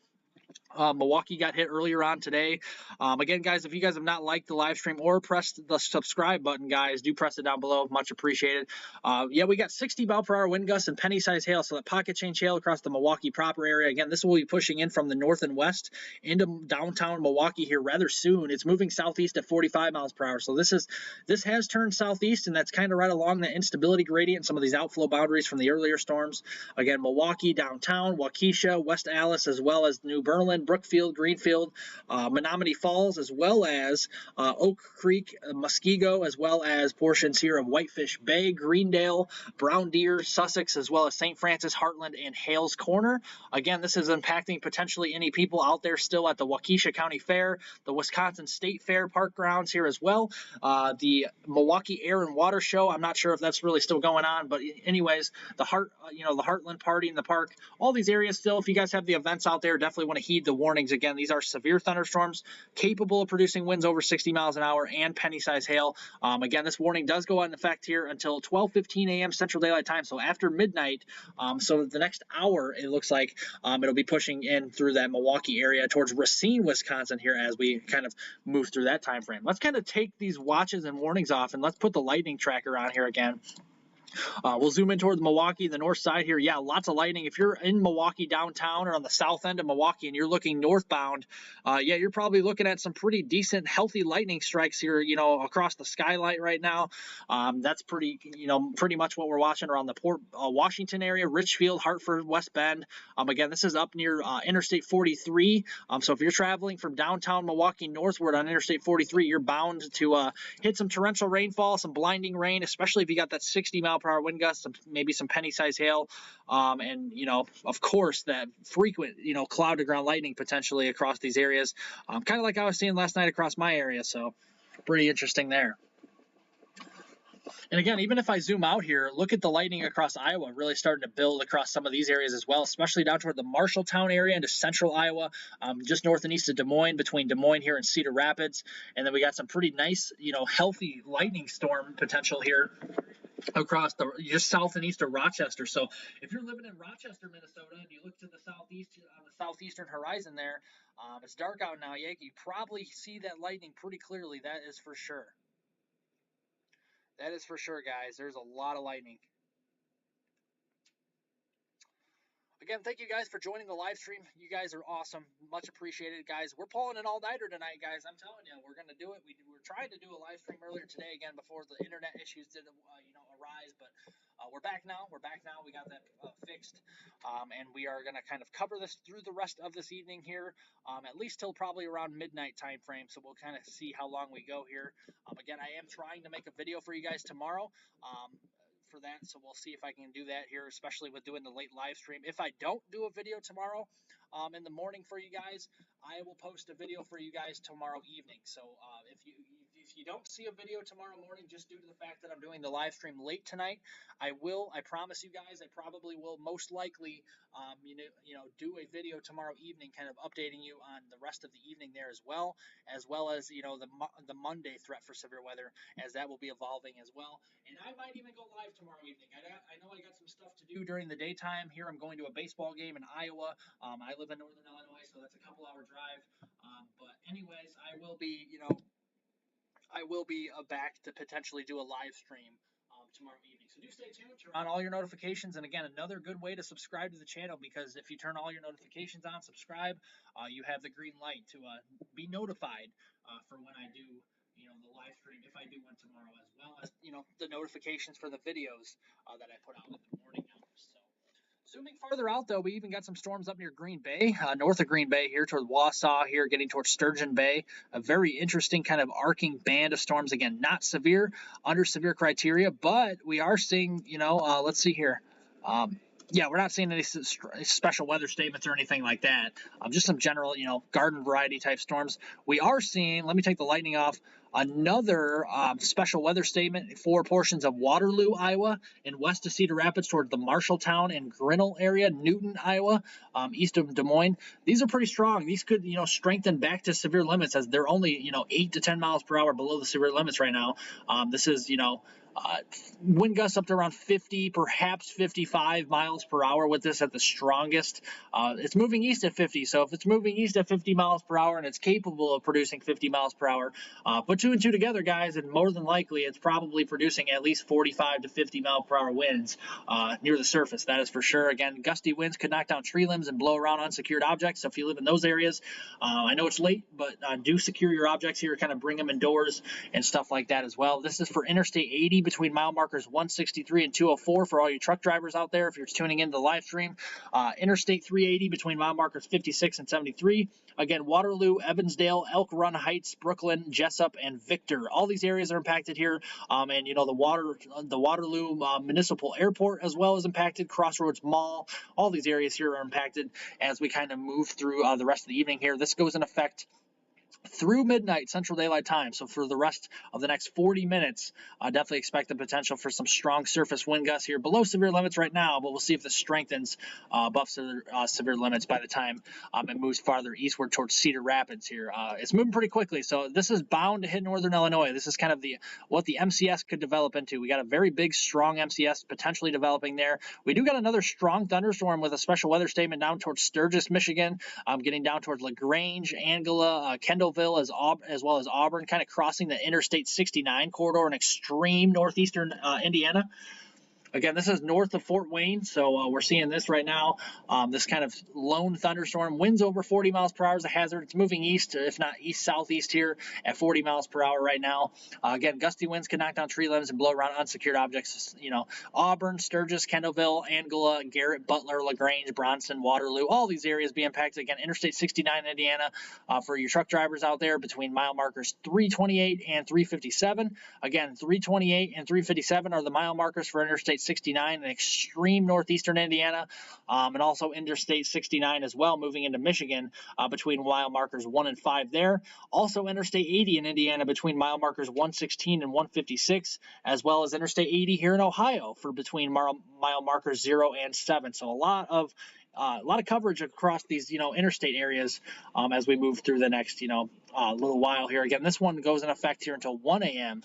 Milwaukee got hit earlier on today. Again, guys, if you guys have not liked the live stream or pressed the subscribe button, guys, do press it down below. Much appreciated. Yeah, we got 60 mile per hour wind gusts and penny-sized hail, so that pocket change hail across the Milwaukee proper area. Again, this will be pushing in from the north and west into downtown Milwaukee here rather soon. It's moving southeast at 45 miles per hour, so this has turned southeast, and that's kind of right along the instability gradient, some of these outflow boundaries from the earlier storms. Again, Milwaukee, downtown, Waukesha, West Allis, as well as New Berlin, Brookfield, Greenfield, Menominee Falls, as well as Oak Creek, Muskego, as well as portions here of Whitefish Bay, Greendale, Brown Deer, Sussex, as well as St. Francis, Heartland, and Hales Corner. Again, this is impacting potentially any people out there still at the Waukesha County Fair, the Wisconsin State Fair park grounds here as well, the Milwaukee Air and Water Show. I'm not sure if that's really still going on, but anyways, the Heartland Party in the park, all these areas still. If you guys have the events out there, definitely want to heed the warnings. Again, these are severe thunderstorms capable of producing winds over 60 miles an hour and penny-sized hail. Again, this warning does go on effect here until 12:15 a.m. Central Daylight Time, so after midnight. So the next hour, it looks like it'll be pushing in through that Milwaukee area towards Racine, Wisconsin here as we kind of move through that time frame. Let's kind of take these watches and warnings off, and let's put the lightning tracker on here again. We'll zoom in toward Milwaukee, the north side here. Yeah, lots of lightning. If you're in Milwaukee downtown or on the south end of Milwaukee and you're looking northbound, yeah, you're probably looking at some pretty decent, healthy lightning strikes here, across the skylight right now. That's pretty much what we're watching around the Port Washington area, Richfield, Hartford, West Bend. Again, this is up near Interstate 43. So if you're traveling from downtown Milwaukee northward on Interstate 43, you're bound to hit some torrential rainfall, some blinding rain, especially if you got that 60 mile per hour wind gusts, maybe some penny-sized hail, and of course that frequent cloud to ground lightning potentially across these areas, kind of like I was seeing last night across my area. So pretty interesting there. And again, even if I zoom out here, look at the lightning across Iowa really starting to build across some of these areas as well, especially down toward the Marshalltown area into central Iowa, just north and east of Des Moines, between Des Moines here and Cedar Rapids. And then we got some pretty nice, healthy lightning storm potential here across just south and east of Rochester. So if you're living in Rochester, Minnesota, and you look to the southeast on the southeastern horizon there, it's dark out now. You probably see that lightning pretty clearly. That is for sure. That is for sure, guys. There's a lot of lightning. Again, thank you guys for joining the live stream. You guys are awesome. Much appreciated, guys. We're pulling an all-nighter tonight, guys. I'm telling you, we're going to do it. We were trying to do a live stream earlier today, again, before the internet issues did, arise. But we're back now. We got that fixed. And we are going to kind of cover this through the rest of this evening here, at least till probably around midnight time frame. So we'll kind of see how long we go here. Again, I am trying to make a video for you guys tomorrow. For that, so we'll see if I can do that here, especially with doing the late live stream. If I don't do a video tomorrow in the morning for you guys, I will post a video for you guys tomorrow evening. So if you don't see a video tomorrow morning, just due to the fact that I'm doing the live stream late tonight, I promise you guys, I probably will most likely do a video tomorrow evening, kind of updating you on the rest of the evening there as well as the Monday threat for severe weather, as that will be evolving as well. And I might even go live tomorrow evening. I know I got some stuff to do during the daytime. Here I'm going to a baseball game in Iowa. I live in northern Illinois, so that's a couple-hour drive. But anyways, I will be back to potentially do a live stream tomorrow evening. So do stay tuned, turn on all your notifications. And again, another good way to subscribe to the channel, because if you turn all your notifications on, subscribe, you have the green light to be notified for when I do the live stream, if I do one tomorrow, as well as the notifications for the videos that I put out in the morning hours. So zooming farther out, though, we even got some storms up near Green Bay, north of Green Bay here toward Wausau, here getting towards Sturgeon Bay. A very interesting kind of arcing band of storms. Again, not severe, under severe criteria, but we are seeing, let's see here. Yeah, we're not seeing any special weather statements or anything like that. Just some general, garden variety type storms. We are seeing, let me take the lightning off, another special weather statement for portions of Waterloo, Iowa, and west of Cedar Rapids toward the Marshalltown and Grinnell area, Newton, Iowa, east of Des Moines. These are pretty strong. These could, strengthen back to severe limits, as they're only, 8 to 10 miles per hour below the severe limits right now. This is, wind gusts up to around 50, perhaps 55 miles per hour with this at the strongest. It's moving east at 50, so if it's moving east at 50 miles per hour and it's capable of producing 50 miles per hour, put two and two together, guys, and more than likely it's probably producing at least 45 to 50 mile per hour winds near the surface. That is for sure. Again, gusty winds could knock down tree limbs and blow around unsecured objects. So if you live in those areas, I know it's late, but do secure your objects here, kind of bring them indoors and stuff like that as well. This is for Interstate 80 between mile markers 163 and 204 for all you truck drivers out there if you're tuning into the live stream. Interstate 380 between mile markers 56 and 73. Again, Waterloo, Evansdale, Elk Run Heights, Brooklyn, Jessup, and Victor. All these areas are impacted here. And the Waterloo Municipal Airport as well is impacted. Crossroads Mall. All these areas here are impacted as we kind of move through the rest of the evening here. This goes in effect through midnight Central Daylight Time. So for the rest of the next 40 minutes, definitely expect the potential for some strong surface wind gusts here below severe limits right now, but we'll see if this strengthens above severe limits by the time it moves farther eastward towards Cedar Rapids here. It's moving pretty quickly, so this is bound to hit northern Illinois. This is kind of what the MCS could develop into. We got a very big, strong MCS potentially developing there. We do got another strong thunderstorm with a special weather statement down towards Sturgis, Michigan, getting down towards LaGrange, Angela, Kendallville, as well as Auburn, kind of crossing the Interstate 69 corridor in extreme northeastern Indiana. Again, this is north of Fort Wayne, so we're seeing this right now. This kind of lone thunderstorm. Winds over 40 miles per hour is a hazard. It's moving east, if not east-southeast here at 40 miles per hour right now. Again, gusty winds can knock down tree limbs and blow around unsecured objects. Auburn, Sturgis, Kendallville, Angela, Garrett, Butler, LaGrange, Bronson, Waterloo, all these areas be impacted. Again, Interstate 69 in Indiana for your truck drivers out there between mile markers 328 and 357. Again, 328 and 357 are the mile markers for Interstate 69 in extreme northeastern Indiana, and also Interstate 69 as well, moving into Michigan between mile markers 1 and 5 there. Also Interstate 80 in Indiana between mile markers 116 and 156, as well as Interstate 80 here in Ohio for between mile markers 0 and 7. So a lot of a lot of coverage across these, interstate areas as we move through the next, little while here. Again, this one goes in effect here until 1 a.m.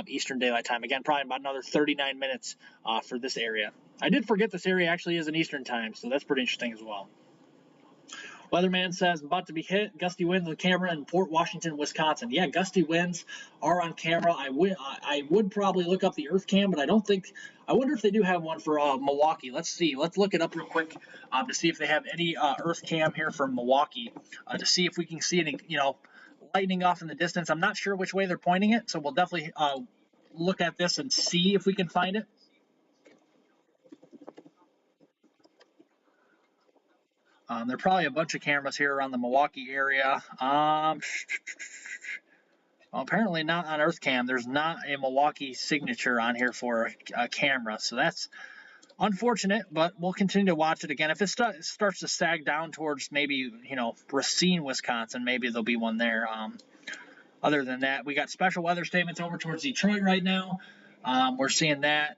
Eastern Daylight Time. Again, probably about another 39 minutes for this area. I did forget this area actually is in Eastern Time, so that's pretty interesting as well. Weatherman says about to be hit. Gusty winds on camera in Port Washington, Wisconsin. Yeah, gusty winds are on camera. I would probably look up the Earth Cam, but I don't think. I wonder if they do have one for Milwaukee. Let's see. Let's look it up real quick to see if they have any Earth Cam here for Milwaukee to see if we can see any lightning off in the distance. I'm not sure which way they're pointing it, so we'll definitely look at this and see if we can find it. There are probably a bunch of cameras here around the Milwaukee area. Well, apparently not on EarthCam. There's not a Milwaukee signature on here for a camera, so that's unfortunate. But we'll continue to watch it again. If it starts to sag down towards maybe Racine, Wisconsin, maybe there'll be one there. Other than that, we got special weather statements over towards Detroit right now. We're seeing that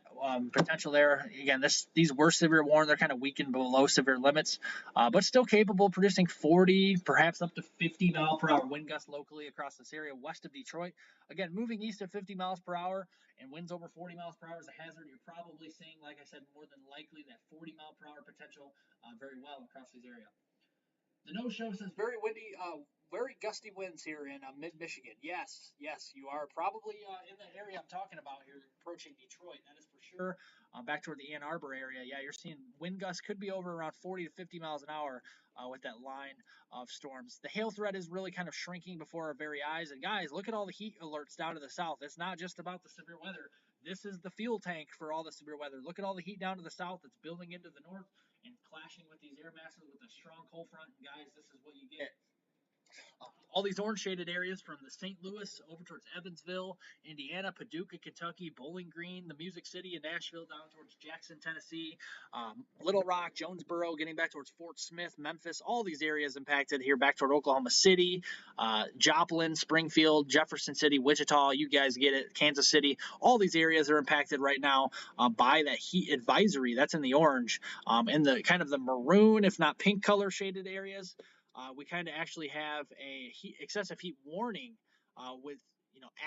potential there. Again, these were severe warned. They're kind of weakened below severe limits, but still capable of producing 40, perhaps up to 50 mile per hour wind gusts locally across this area west of Detroit. Again, moving east at 50 miles per hour and winds over 40 miles per hour is a hazard. You're probably seeing, like I said, more than likely that 40 mile per hour potential very well across this area. The no-show says very windy, very gusty winds here in mid-Michigan. Yes, you are probably in the area I'm talking about here, approaching Detroit. That is for sure. Back toward the Ann Arbor area, yeah, you're seeing wind gusts could be over around 40 to 50 miles an hour with that line of storms. The hail threat is really kind of shrinking before our very eyes. And guys, look at all the heat alerts down to the south. It's not just about the severe weather. This is the fuel tank for all the severe weather. Look at all the heat down to the south that's building into the north and clashing with these air masses with a strong cold front. And guys, this is what you get. All these orange shaded areas from the St. Louis over towards Evansville, Indiana, Paducah, Kentucky, Bowling Green, the Music City, and Nashville down towards Jackson, Tennessee, Little Rock, Jonesboro, getting back towards Fort Smith, Memphis, all these areas impacted here back toward Oklahoma City, Joplin, Springfield, Jefferson City, Wichita, you guys get it, Kansas City, all these areas are impacted right now by that heat advisory. That's in the orange. In the kind of the maroon, if not pink color shaded areas, we kind of actually have a excessive heat warning with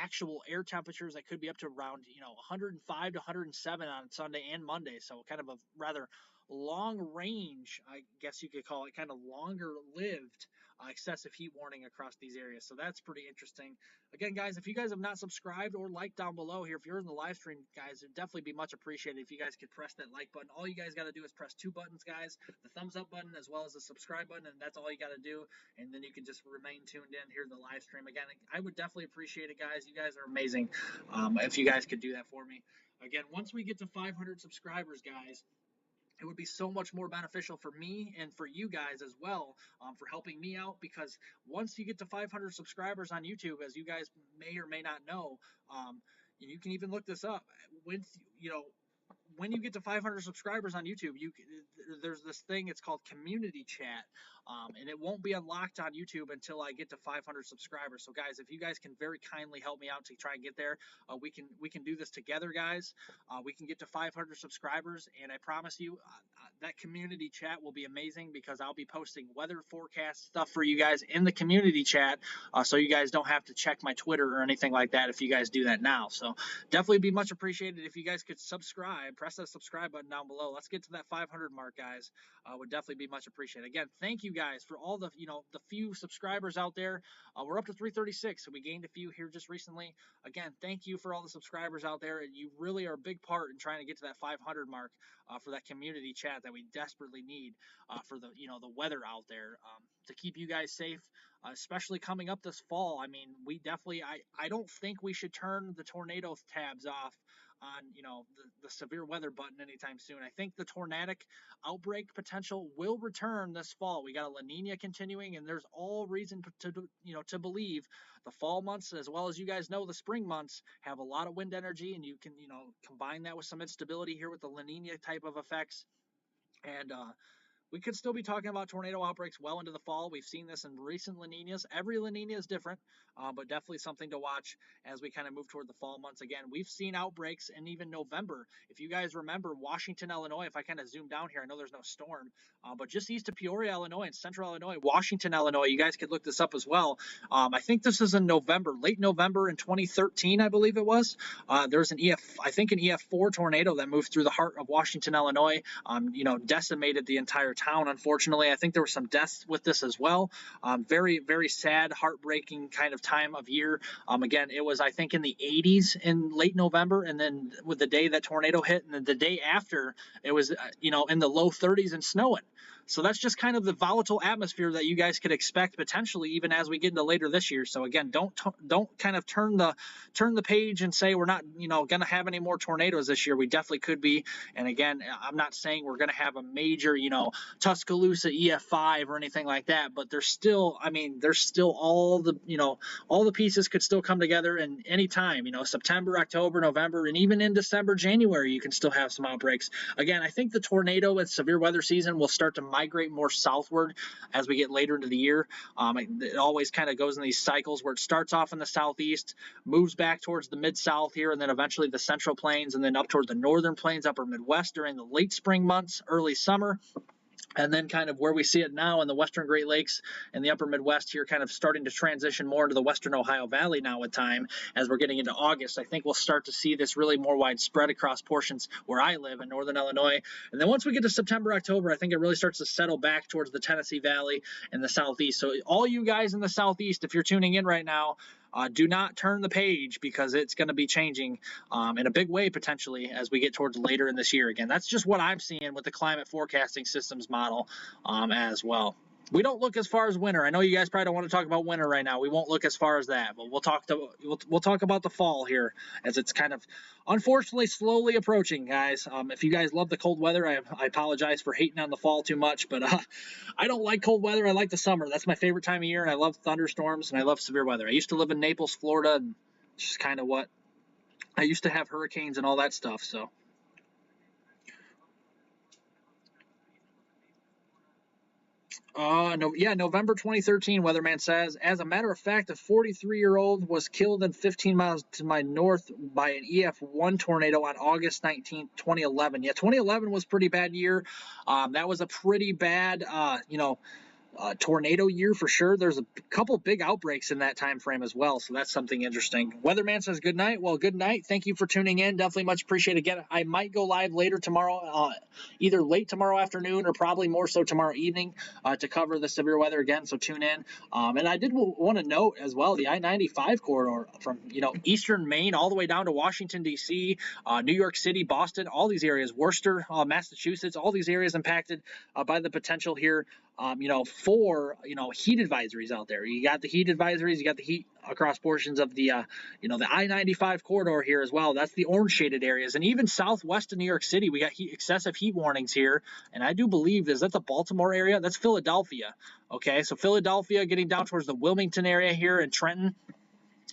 actual air temperatures that could be up to around 105 to 107 on Sunday and Monday. So kind of a rather long range, I guess you could call it, kind of longer lived excessive heat warning across these areas. So that's pretty interesting. Again, guys, if you guys have not subscribed or liked down below here, if you're in the live stream, guys, it'd definitely be much appreciated if you guys could press that like button. All you guys got to do is press two buttons, guys, the thumbs up button as well as the subscribe button, and that's all you got to do. And then you can just remain tuned in here to the live stream. Again, I would definitely appreciate it, guys. You guys are amazing. If you guys could do that for me. Again, once we get to 500 subscribers, guys, it would be so much more beneficial for me and for you guys as well for helping me out, because once you get to 500 subscribers on YouTube, as you guys may or may not know, you can even look this up. When you get to 500 subscribers on YouTube, there's this thing. It's called community chat, and it won't be unlocked on YouTube until I get to 500 subscribers. So, guys, if you guys can very kindly help me out to try and get there, we can do this together, guys. We can get to 500 subscribers, and I promise you, that community chat will be amazing, because I'll be posting weather forecast stuff for you guys in the community chat, so you guys don't have to check my Twitter or anything like that if you guys do that now. So definitely be much appreciated if you guys could subscribe. Press that subscribe button down below. Let's get to that 500 mark, guys. Would definitely be much appreciated. Again, thank you guys for all the the few subscribers out there. We're up to 336, so we gained a few here just recently. Again, thank you for all the subscribers out there. You really are a big part in trying to get to that 500 mark for that community chat that we desperately need for the the weather out there to keep you guys safe, especially coming up this fall. I mean, we definitely I don't think we should turn the tornado tabs off on the severe weather button anytime soon. I think the tornadic outbreak potential will return this fall. We got a La Nina continuing, and there's all reason to believe the fall months, as well as you guys know the spring months, have a lot of wind energy, and you can combine that with some instability here with the La Nina type of effects, and we could still be talking about tornado outbreaks well into the fall. We've seen this in recent La Ninas. Every La Nina is different, but definitely something to watch as we kind of move toward the fall months. Again, we've seen outbreaks in even November. If you guys remember Washington, Illinois, if I kind of zoom down here, I know there's no storm, but just east of Peoria, Illinois, and central Illinois, Washington, Illinois, you guys could look this up as well. I think this is in November, late November in 2013, I believe it was. There's an I think an EF4 tornado that moved through the heart of Washington, Illinois, decimated the entire town, unfortunately. I think there were some deaths with this as well. Very, very sad, heartbreaking kind of time of year. Again, it was, I think, in the 80s in late November, and then with the day that tornado hit, and then the day after, it was, in the low 30s and snowing. So that's just kind of the volatile atmosphere that you guys could expect potentially even as we get into later this year. So again, don't kind of turn the page and say we're not going to have any more tornadoes this year. We definitely could be. And again, I'm not saying we're going to have a major Tuscaloosa EF5 or anything like that, but there's still all the pieces could still come together, and anytime September, October, November, and even in December, January, you can still have some outbreaks. Again, I think the tornado and severe weather season will start to migrate more southward as we get later into the year. It always kind of goes in these cycles where it starts off in the southeast, moves back towards the mid-south here, and then eventually the central plains, and then up toward the northern plains, upper Midwest during the late spring months, early summer. And then kind of where we see it now in the western Great Lakes and the upper Midwest here, kind of starting to transition more into the western Ohio Valley now with time as we're getting into August. I think we'll start to see this really more widespread across portions where I live in northern Illinois. And then once we get to September, October, I think it really starts to settle back towards the Tennessee Valley and the southeast. So all you guys in the southeast, if you're tuning in right now, do not turn the page, because it's going to be changing in a big way potentially as we get towards later in this year. Again, that's just what I'm seeing with the climate forecasting systems model as well. We don't look as far as winter. I know you guys probably don't want to talk about winter right now. We won't look as far as that, but we'll talk about the fall here as it's kind of unfortunately slowly approaching, guys. If you guys love the cold weather, I apologize for hating on the fall too much, but I don't like cold weather. I like the summer. That's my favorite time of year, and I love thunderstorms and I love severe weather. I used to live in Naples, Florida, and it's just kind of what I used to have hurricanes and all that stuff. So. No, yeah, November 2013, Weatherman says. As a matter of fact, a 43-year-old was killed in 15 miles to my north by an EF1 tornado on August 19th, 2011. Yeah, 2011 was a pretty bad year. That was a pretty bad, tornado year for sure. There's a couple big outbreaks in that time frame as well, so that's something interesting. Weatherman says good night. Well, good night. Thank you for tuning in. Definitely much appreciated. Again, I might go live later tomorrow, either late tomorrow afternoon or probably more so tomorrow evening to cover the severe weather again, so tune in. And I did want to note as well the I-95 corridor from eastern Maine all the way down to Washington, D.C., New York City, Boston, all these areas, Worcester, Massachusetts, all these areas impacted by the potential here for heat advisories out there. You got the heat advisories, you got the heat across portions of the the I-95 corridor here as well. That's the orange shaded areas, and even southwest of New York City, we got excessive heat warnings here. And I do believe, is that the Baltimore area? That's Philadelphia. Okay, so Philadelphia getting down towards the Wilmington area here in Trenton.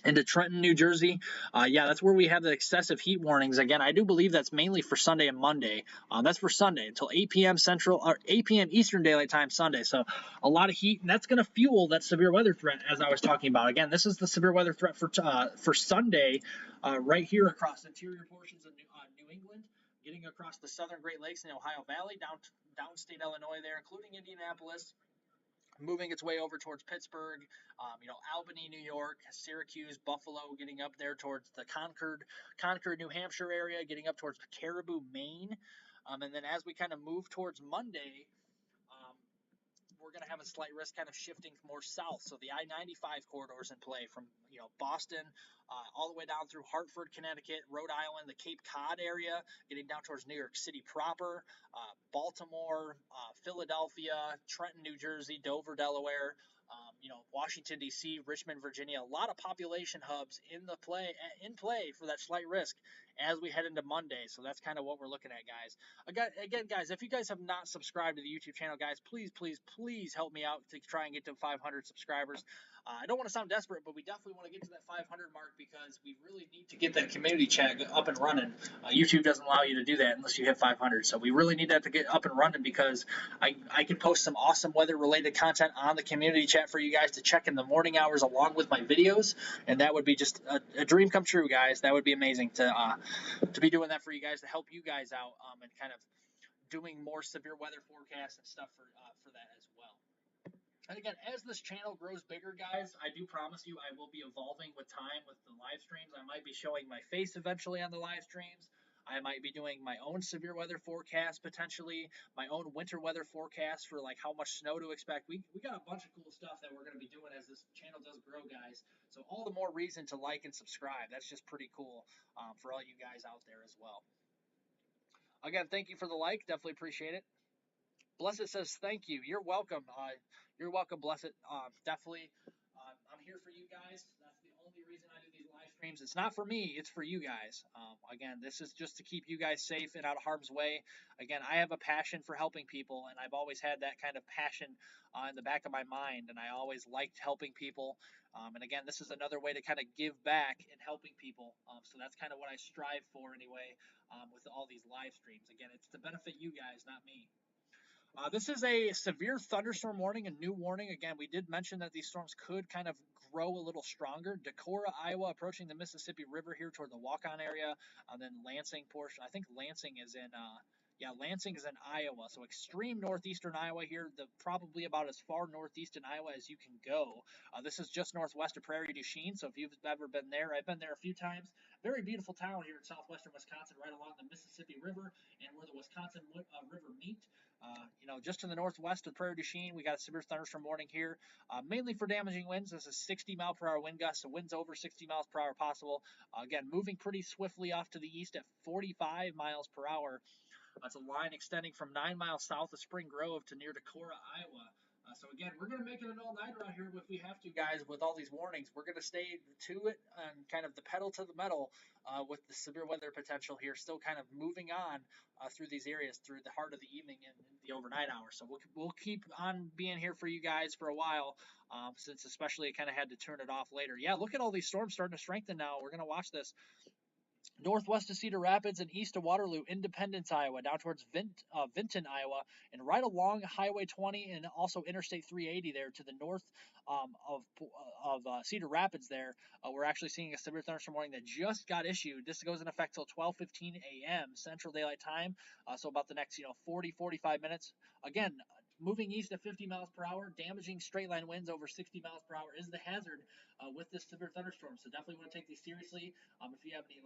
Into Trenton, New Jersey. Yeah, that's where we have the excessive heat warnings. Again, I do believe that's mainly for Sunday and Monday. That's for Sunday until 8 p.m. Central or 8 p.m. Eastern Daylight Time Sunday. So a lot of heat, and that's going to fuel that severe weather threat as I was talking about. Again, this is the severe weather threat for Sunday right here across interior portions of New England, getting across the southern Great Lakes and Ohio Valley, downstate Illinois there, including Indianapolis, moving its way over towards Pittsburgh, Albany, New York, Syracuse, Buffalo, getting up there towards the Concord, New Hampshire area, getting up towards Caribou, Maine. And then as we kind of move towards Monday, we're going to have a slight risk kind of shifting more south. So the I-95 corridor is in play from Boston all the way down through Hartford, Connecticut, Rhode Island, the Cape Cod area, getting down towards New York City proper, Baltimore, Philadelphia, Trenton, New Jersey, Dover, Delaware, Washington, D.C., Richmond, Virginia. A lot of population hubs in play for that slight risk. as we head into Monday. So that's kind of what we're looking at, guys. Again, guys, if you guys have not subscribed to the YouTube channel, guys, please help me out to try and get to 500 subscribers. I don't want to sound desperate, but we definitely want to get to that 500 mark because we really need to get that community chat up and running. YouTube doesn't allow you to do that unless you hit 500. So we really need that to get up and running because I can post some awesome weather-related content on the community chat for you guys to check in the morning hours along with my videos, and that would be just a dream come true, guys. That would be amazing to be doing that for you guys, to help you guys out, and kind of doing more severe weather forecasts and stuff for that as well. And again, as this channel grows bigger, guys, I do promise you I will be evolving with time with the live streams. I might be showing my face eventually on the live streams. I might be doing my own severe weather forecast potentially, my own winter weather forecast for like how much snow to expect. We got a bunch of cool stuff that we're going to be doing as this channel does grow, guys. So all the more reason to like and subscribe. That's just pretty cool for all you guys out there as well. Again, thank you for the like. Definitely appreciate it. Blessed says thank you. You're welcome. You're welcome, Blessed. Definitely. I'm here for you guys. That's the only reason I do these live streams. It's not for me. It's for you guys. Again, this is just to keep you guys safe and out of harm's way. Again, I have a passion for helping people, and I've always had that kind of passion in the back of my mind, and I always liked helping people. And again, this is another way to kind of give back and helping people. So that's kind of what I strive for anyway with all these live streams. Again, it's to benefit you guys, not me. This is a severe thunderstorm warning, a new warning. Again, we did mention that these storms could kind of grow a little stronger. Decorah, Iowa, approaching the Mississippi River here toward the Walk-On area. Then Lansing portion. I think Lansing is in Lansing is in Iowa, so extreme northeastern Iowa here, probably about as far northeast in Iowa as you can go. This is just northwest of Prairie du Chien, so if you've ever been there, I've been there a few times. Very beautiful town here in southwestern Wisconsin, right along the Mississippi River and where the Wisconsin River meet. Just to the northwest of Prairie du Chien, we got a severe thunderstorm warning here, mainly for damaging winds. This is 60-mile-per-hour wind gusts, so winds over 60 miles per hour possible. Again, moving pretty swiftly off to the east at 45 miles per hour. That's a line extending from 9 miles south of Spring Grove to near Decorah, Iowa. So again, we're going to make it an all-nighter out here if we have to, guys, with all these warnings. We're going to stay to it and kind of the pedal to the metal with the severe weather potential here, still kind of moving on through these areas through the heart of the evening and the overnight hours. So we'll keep on being here for you guys for a while, since especially I kind of had to turn it off later. Yeah, look at all these storms starting to strengthen now. We're going to watch this. Northwest of Cedar Rapids and east of Waterloo, Independence, Iowa, down towards Vinton, Iowa, and right along Highway 20 and also Interstate 380 there to the north of Cedar Rapids there. We're actually seeing a severe thunderstorm warning that just got issued. This goes in effect till 12:15 a.m. Central Daylight Time, so about the next 40-45 minutes. Again, moving east at 50 miles per hour, damaging straight line winds over 60 miles per hour is the hazard with this severe thunderstorm. So definitely want to take these seriously. If you have any,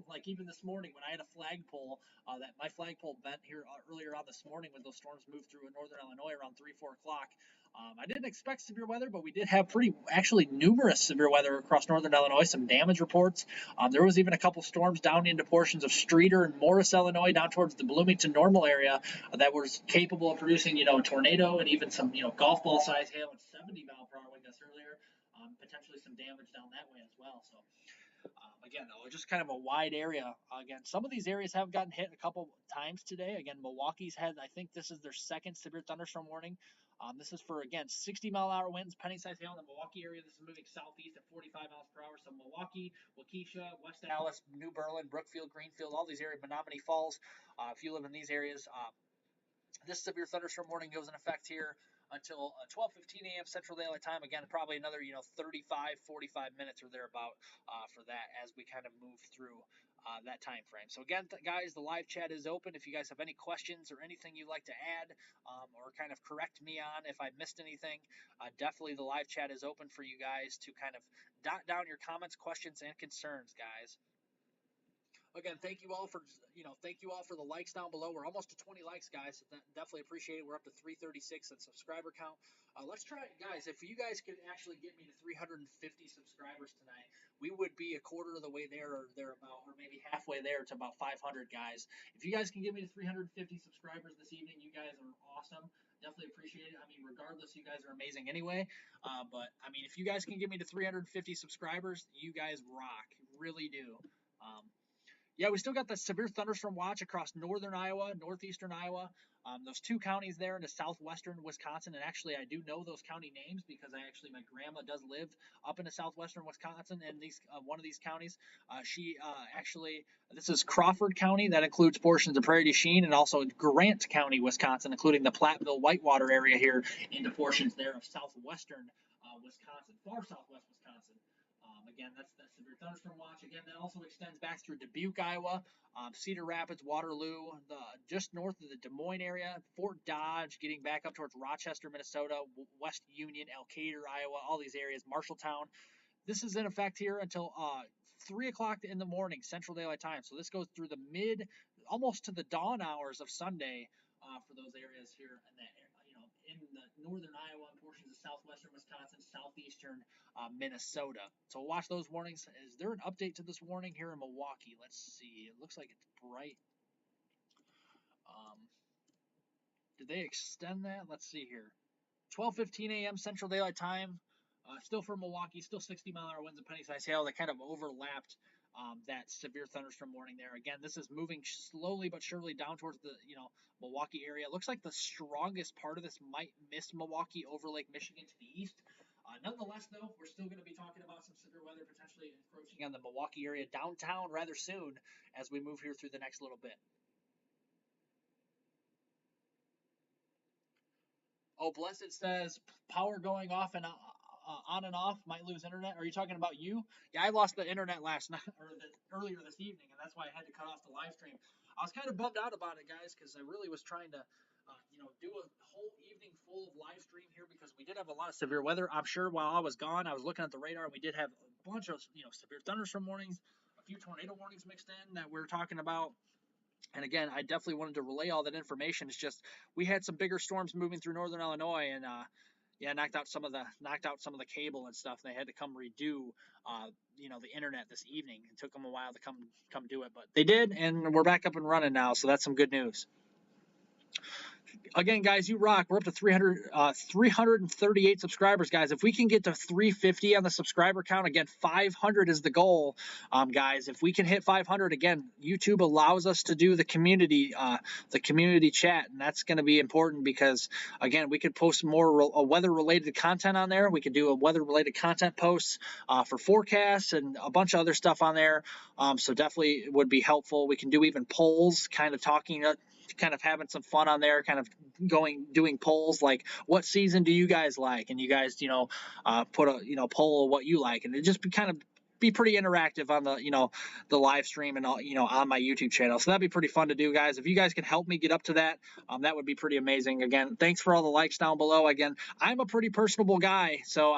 like even this morning when I had a flagpole, that my flagpole bent here earlier on this morning when those storms moved through northern Illinois around 3-4 o'clock. I didn't expect severe weather, but we did have actually numerous severe weather across northern Illinois, some damage reports. There was even a couple storms down into portions of Streeter and Morris, Illinois, down towards the Bloomington Normal area that was capable of producing, a tornado and even some, golf ball size hail and 70-mile-per-hour wind gusts earlier. Potentially some damage down that way as well. So again, though, just kind of a wide area. Again, some of these areas have gotten hit a couple times today. Again, Milwaukee's had, I think this is their second severe thunderstorm warning. This is for, again, 60-mile-an-hour winds, penny-sized hail in the Milwaukee area. This is moving southeast at 45 miles per hour. So Milwaukee, Waukesha, West Allis, New Berlin, Brookfield, Greenfield, all these areas, Menominee Falls. If you live in these areas, this severe thunderstorm warning goes in effect here until 12:15 a.m. Central Daylight Time. Again, probably another 35, 45 minutes or thereabout for that as we kind of move through that time frame. So again, guys, the live chat is open. If you guys have any questions or anything you'd like to add or kind of correct me on if I missed anything, definitely the live chat is open for you guys to kind of dot down your comments, questions, and concerns, guys. Again, thank you all for the likes down below. We're almost to 20 likes, guys. So definitely appreciate it. We're up to 336 in subscriber count. Let's try it, guys. If you guys could actually get me to 350 subscribers tonight, we would be a quarter of the way there or thereabout, or maybe halfway there to about 500, guys. If you guys can get me to 350 subscribers this evening, you guys are awesome. Definitely appreciate it. I mean, regardless, you guys are amazing anyway. But I mean, if you guys can get me to 350 subscribers, you guys rock. Really do. Yeah, we still got the severe thunderstorm watch across northern Iowa, northeastern Iowa. Those two counties there into southwestern Wisconsin, and actually I do know those county names because my grandma does live up into southwestern Wisconsin, and these one of these counties. She actually This is Crawford County, that includes portions of Prairie du Chien, and also Grant County, Wisconsin, including the Platteville Whitewater area here into portions there of southwestern Wisconsin, far southwest Wisconsin. Again, that's severe thunderstorm watch. Again, that also extends back through Dubuque, Iowa, Cedar Rapids, Waterloo, just north of the Des Moines area, Fort Dodge, getting back up towards Rochester, Minnesota, West Union, Elkader, Iowa, all these areas, Marshalltown. This is in effect here until 3 o'clock in the morning, Central Daylight Time. So this goes through the almost to the dawn hours of Sunday for those areas here in that in the northern Iowa and portions of southwestern Wisconsin, southeastern Minnesota. So we'll watch those warnings. Is there an update to this warning here in Milwaukee? Let's see. It looks like it's bright. Did they extend that? Let's see here. 12:15 a.m. Central Daylight Time. Still for Milwaukee, still 60-mile-an-hour winds and penny-sized hail. That kind of overlapped that severe thunderstorm warning there. Again, this is moving slowly but surely down towards the Milwaukee area. It looks like the strongest part of this might miss Milwaukee over Lake Michigan to the east. Nonetheless, though, we're still going to be talking about some severe weather potentially encroaching on the Milwaukee area downtown rather soon as we move here through the next little bit. Oh, Blessed says power going off and on and off, might lose internet. Are you talking about you? Yeah, I lost the internet last night or earlier this evening, and that's why I had to cut off the live stream. I was kind of bummed out about it, guys, because I really was trying to, do a whole evening full of live stream here because we did have a lot of severe weather. I'm sure while I was gone, I was looking at the radar, and we did have a bunch of severe thunderstorm warnings, a few tornado warnings mixed in that we were talking about. And again, I definitely wanted to relay all that information. It's just we had some bigger storms moving through northern Illinois, and knocked out some of the cable and stuff. They had to come redo the internet this evening. It took them a while to come do it, but they did, and we're back up and running now. So that's some good news. Again, guys, you rock. We're up to 338 subscribers, guys. If we can get to 350 on the subscriber count, again, 500 is the goal, guys. If we can hit 500, again, YouTube allows us to do the community chat, and that's going to be important because, again, we could post more weather-related content on there. We could do a weather-related content posts for forecasts and a bunch of other stuff on there. So definitely would be helpful. We can do even polls, kind of having some fun on there, kind of doing polls like what season do you guys like, and you guys put a poll of what you like, and it just be pretty interactive on the live stream and all on my YouTube channel. So that'd be pretty fun to do, guys. If you guys can help me get up to that, that would be pretty amazing. Again, thanks for all the likes down below. Again, I'm a pretty personable guy, so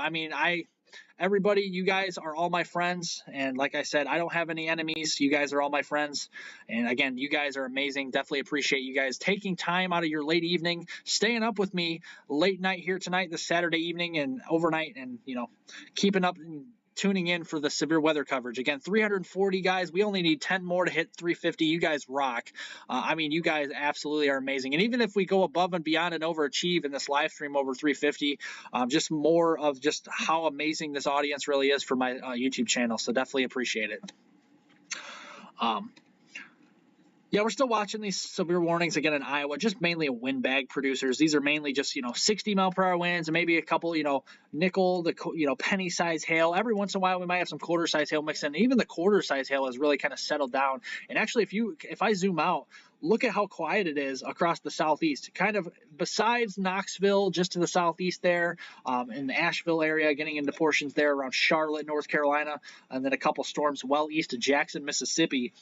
everybody, you guys are all my friends, and like I said, I don't have any enemies. You guys are all my friends, and again, you guys are amazing. Definitely appreciate you guys taking time out of your late evening, staying up with me late night here tonight, this Saturday evening and overnight, and keeping up and tuning in for the severe weather coverage. Again, 340 guys. We only need 10 more to hit 350. You guys rock. You guys absolutely are amazing. And even if we go above and beyond and overachieve in this live stream over 350, just more of just how amazing this audience really is for my YouTube channel. So definitely appreciate it. Yeah, we're still watching these severe warnings again in Iowa, just mainly windbag producers. These are mainly just, 60-mile-per-hour winds and maybe a couple, nickel, penny-size hail. Every once in a while, we might have some quarter-size hail mixed in. Even the quarter-size hail has really kind of settled down. And actually, if I zoom out, look at how quiet it is across the southeast. Kind of besides Knoxville, just to the southeast there, in the Asheville area, getting into portions there around Charlotte, North Carolina, and then a couple storms well east of Jackson, Mississippi.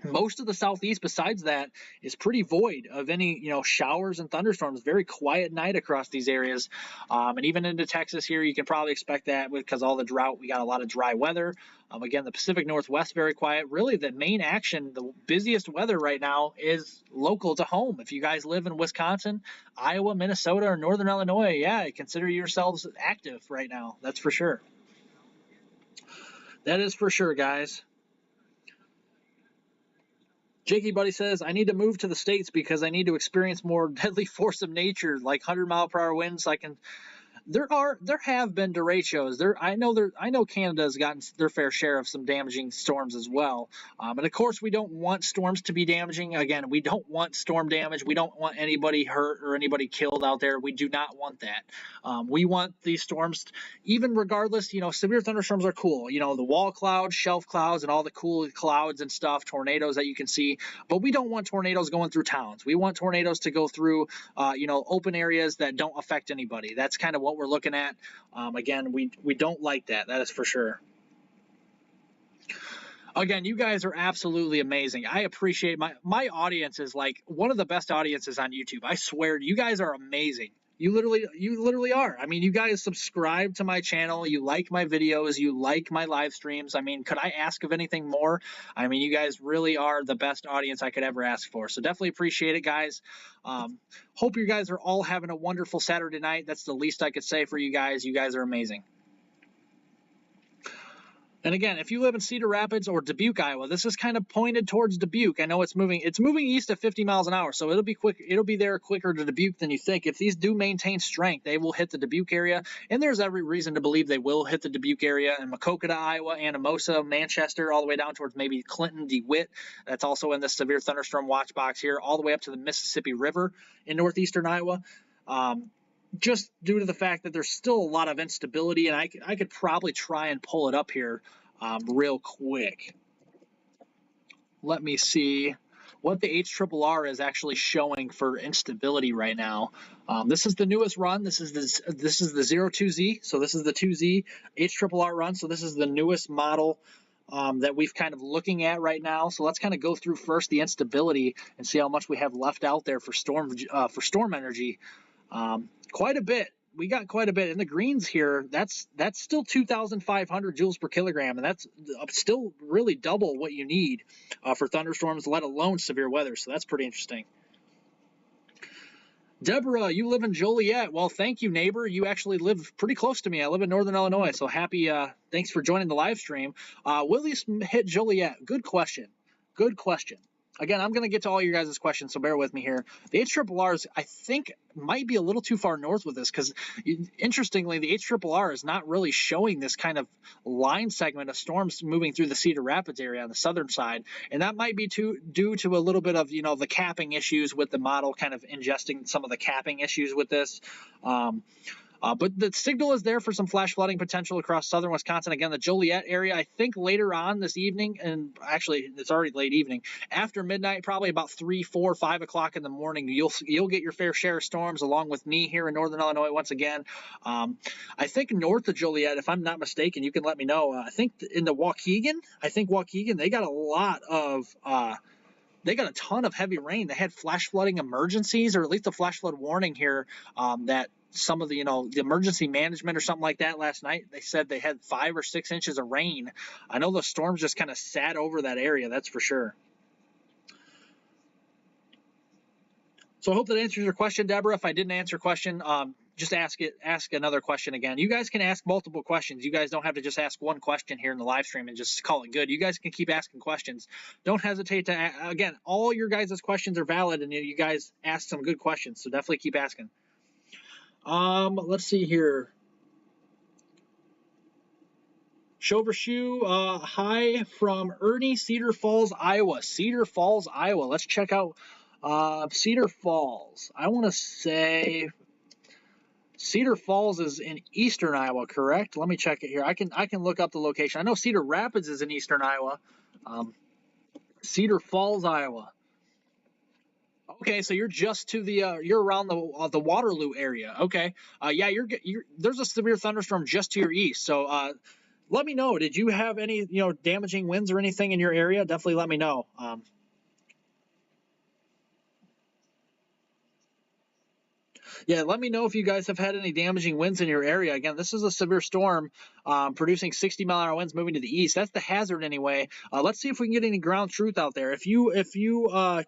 Most of the southeast, besides that, is pretty void of any, showers and thunderstorms. Very quiet night across these areas, and even into Texas here, you can probably expect that because all the drought. We got a lot of dry weather. Again, the Pacific Northwest very quiet. Really, the main action, the busiest weather right now is local to home. If you guys live in Wisconsin, Iowa, Minnesota, or Northern Illinois, yeah, consider yourselves active right now. That's for sure. That is for sure, guys. Jakey Buddy says, I need to move to the States because I need to experience more deadly force of nature, like 100-mile-per-hour winds. There have been derechos. I know Canada's gotten their fair share of some damaging storms as well. And of course, we don't want storms to be damaging. Again, we don't want storm damage. We don't want anybody hurt or anybody killed out there. We do not want that. We want these storms, even regardless. Severe thunderstorms are cool. The wall clouds, shelf clouds, and all the cool clouds and stuff, tornadoes that you can see. But we don't want tornadoes going through towns. We want tornadoes to go through, open areas that don't affect anybody. That's kind of what we're looking at. Again, we don't like that. That is for sure. Again, you guys are absolutely amazing. I appreciate my audience is like one of the best audiences on YouTube. I swear, you guys are amazing. You literally are. I mean, you guys subscribe to my channel. You like my videos. You like my live streams. I mean, could I ask of anything more? I mean, you guys really are the best audience I could ever ask for. So definitely appreciate it, guys. Hope you guys are all having a wonderful Saturday night. That's the least I could say for you guys. You guys are amazing. And again, if you live in Cedar Rapids or Dubuque, Iowa, this is kind of pointed towards Dubuque. I know it's moving east at 50 miles an hour, so it'll be quick. It'll be there quicker to Dubuque than you think. If these do maintain strength, they will hit the Dubuque area, and there's every reason to believe they will hit the Dubuque area and Maquoketa, Iowa, Anamosa, Manchester, all the way down towards maybe Clinton, DeWitt. That's also in the severe thunderstorm watch box here, all the way up to the Mississippi River in northeastern Iowa. Just due to the fact that there's still a lot of instability, and I could probably try and pull it up here real quick. Let me see what the HRRR is actually showing for instability right now. This is the newest run. This is the 02Z, so this is the 2Z HRRR run. So this is the newest model that we've kind of looking at right now. So let's kind of go through first the instability and see how much we have left out there for storm energy. Quite a bit. We got quite a bit in the greens here. That's still 2,500 joules per kilogram, and that's still really double what you need for thunderstorms, let alone severe weather. So that's pretty interesting. Deborah, you live in Joliet. Well, thank you, neighbor. You actually live pretty close to me. I live in Northern Illinois, so happy. Thanks for joining the live stream. Will these hit Joliet? Good question. Good question. Again, I'm going to get to all your guys' questions, so bear with me here. The HRRRs, I think, might be a little too far north with this because, interestingly, the HRRR is not really showing this kind of line segment of storms moving through the Cedar Rapids area on the southern side, and that might be due to a little bit of, the capping issues with the model, kind of ingesting some of the capping issues with this. But the signal is there for some flash flooding potential across southern Wisconsin. Again, the Joliet area, I think later on this evening, and actually it's already late evening, after midnight, probably about 3, 4, 5 o'clock in the morning, you'll get your fair share of storms along with me here in Northern Illinois once again. I think north of Joliet, if I'm not mistaken, you can let me know. I think in the Waukegan, they got a lot of they got a ton of heavy rain. They had flash flooding emergencies, or at least a flash flood warning here that some of the, the emergency management or something like that last night, they said they had 5 or 6 inches of rain. I know the storms just kind of sat over that area, that's for sure. So I hope that answers your question, Deborah. If I didn't answer your question, just ask another question again. You guys can ask multiple questions. You guys don't have to just ask one question here in the live stream and just call it good. You guys can keep asking questions. Don't hesitate to, again, all your guys' questions are valid, and you guys ask some good questions, so definitely keep asking. Let's see here. Shovershoe, hi from Ernie, Cedar Falls, Iowa. Cedar Falls, Iowa. Let's check out Cedar Falls. I want to say Cedar Falls is in eastern Iowa, correct? Let me check it here. I can look up the location. I know Cedar Rapids is in eastern Iowa. Cedar Falls, Iowa. Okay, so you're just to the you're around the Waterloo area. Okay, yeah, there's a severe thunderstorm just to your east. So let me know. Did you have any damaging winds or anything in your area? Definitely let me know. Yeah, let me know if you guys have had any damaging winds in your area. Again, this is a severe storm producing 60-mile-an-hour winds moving to the east. That's the hazard anyway. Let's see if we can get any ground truth out there. If you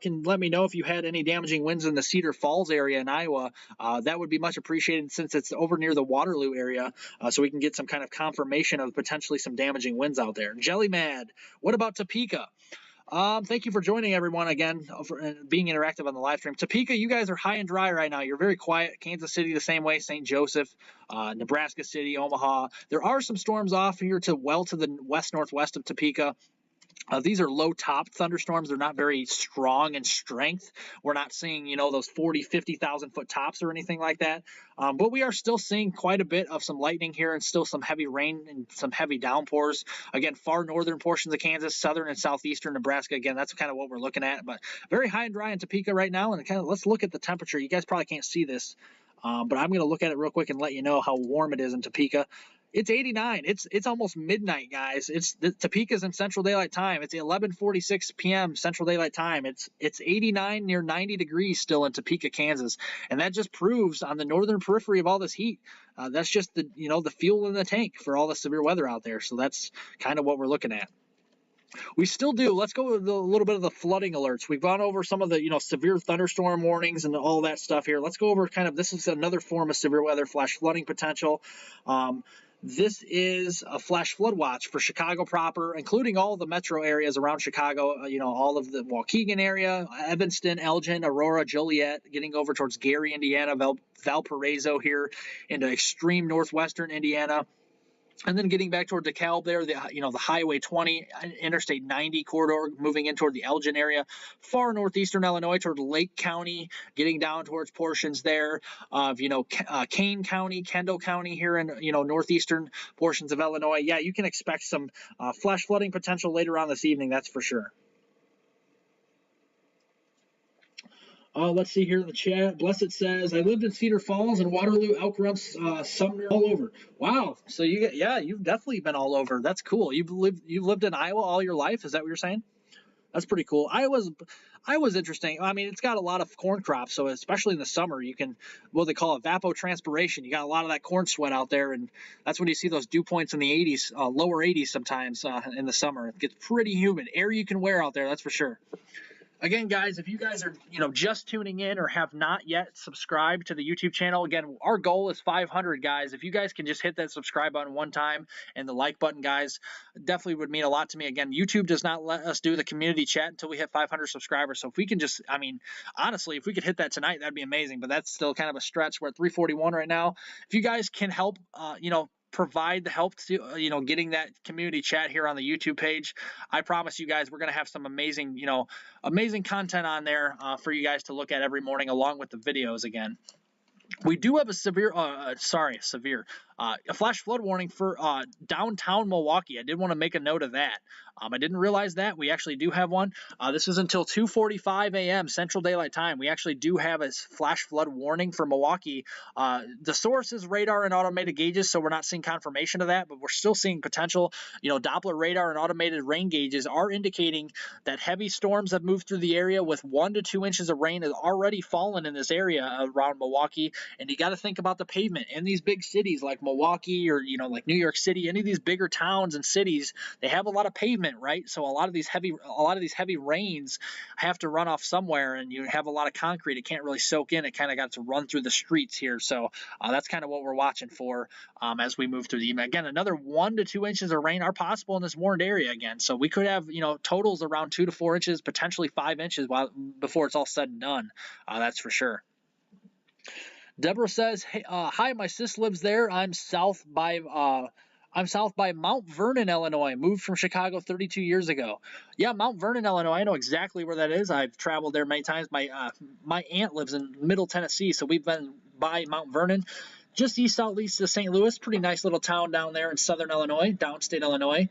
can let me know if you had any damaging winds in the Cedar Falls area in Iowa, that would be much appreciated since it's over near the Waterloo area, so we can get some kind of confirmation of potentially some damaging winds out there. Jelly Mad, what about Topeka? Thank you for joining everyone again for being interactive on the live stream. Topeka, you guys are high and dry right now. You're very quiet. Kansas City the same way. St. Joseph, Nebraska City, Omaha. There are some storms off here to the west northwest of Topeka. These are low top thunderstorms. They're not very strong in strength. We're not seeing, those 40, 50,000 foot tops or anything like that. But we are still seeing quite a bit of some lightning here and still some heavy rain and some heavy downpours. Again, far northern portions of Kansas, southern and southeastern Nebraska. Again, that's kind of what we're looking at. But very high and dry in Topeka right now. And let's look at the temperature. You guys probably can't see this, but I'm going to look at it real quick and let you know how warm it is in Topeka. It's 89. It's almost midnight, guys. Topeka's in Central Daylight Time. It's 11:46 p.m. Central Daylight Time. It's 89, near 90 degrees still in Topeka, Kansas, and that just proves on the northern periphery of all this heat. That's just the fuel in the tank for all the severe weather out there. So that's kind of what we're looking at. We still do. Let's go with a little bit of the flooding alerts. We've gone over some of the severe thunderstorm warnings and all that stuff here. Let's go over this is another form of severe weather, flash flooding potential. This is a flash flood watch for Chicago proper, including all the metro areas around Chicago, all of the Waukegan area, Evanston, Elgin, Aurora, Joliet, getting over towards Gary, Indiana, Valparaiso here into extreme northwestern Indiana. And then getting back toward DeKalb there, the Highway 20, Interstate 90 corridor, moving in toward the Elgin area, far northeastern Illinois toward Lake County, getting down towards portions there of, Kane County, Kendall County here in, northeastern portions of Illinois. Yeah, you can expect some flash flooding potential later on this evening, that's for sure. Let's see here in the chat. Blessed says, I lived in Cedar Falls and Waterloo, Elk Run, Sumner, all over. Wow. So you've definitely been all over. That's cool. You've lived in Iowa all your life. Is that what you're saying? That's pretty cool. Iowa's interesting. I mean, it's got a lot of corn crops, so especially in the summer, you can what they call evapotranspiration. You got a lot of that corn sweat out there, and that's when you see those dew points in the 80s, lower 80s sometimes in the summer. It gets pretty humid. Air you can wear out there, that's for sure. Again, guys, if you guys are just tuning in or have not yet subscribed to the YouTube channel, again, our goal is 500, guys. If you guys can just hit that subscribe button one time and the like button, guys, definitely would mean a lot to me. Again, YouTube does not let us do the community chat until we hit 500 subscribers. So if we can just, honestly, if we could hit that tonight, that'd be amazing. But that's still kind of a stretch. We're at 341 right now. If you guys can help, provide the help to getting that community chat here on the YouTube page, I promise you guys we're going to have some amazing content on there for you guys to look at every morning along with the videos. Again, we do have a a flash flood warning for downtown Milwaukee. I did want to make a note of that. I didn't realize that. We actually do have one. This is until 2:45 a.m. Central Daylight Time. We actually do have a flash flood warning for Milwaukee. The source is radar and automated gauges, so we're not seeing confirmation of that, but we're still seeing potential. Doppler radar and automated rain gauges are indicating that heavy storms have moved through the area with 1 to 2 inches of rain has already fallen in this area around Milwaukee. And you got to think about the pavement in these big cities like Milwaukee or, like New York City, any of these bigger towns and cities, they have a lot of pavement, right? So a lot of these heavy rains have to run off somewhere, and you have a lot of concrete. It can't really soak in. It kind of got to run through the streets here. So that's kind of what we're watching for as we move through the evening. Again, another 1 to 2 inches of rain are possible in this warned area again. So we could have, totals around 2 to 4 inches, potentially 5 inches before it's all said and done. That's for sure. Deborah says, hey, hi, my sis lives there. I'm south by Mount Vernon, Illinois. Moved from Chicago 32 years ago. Yeah, Mount Vernon, Illinois. I know exactly where that is. I've traveled there many times. My aunt lives in Middle Tennessee, so we've been by Mount Vernon. Just southeast of St. Louis. Pretty nice little town down there in southern Illinois, downstate Illinois.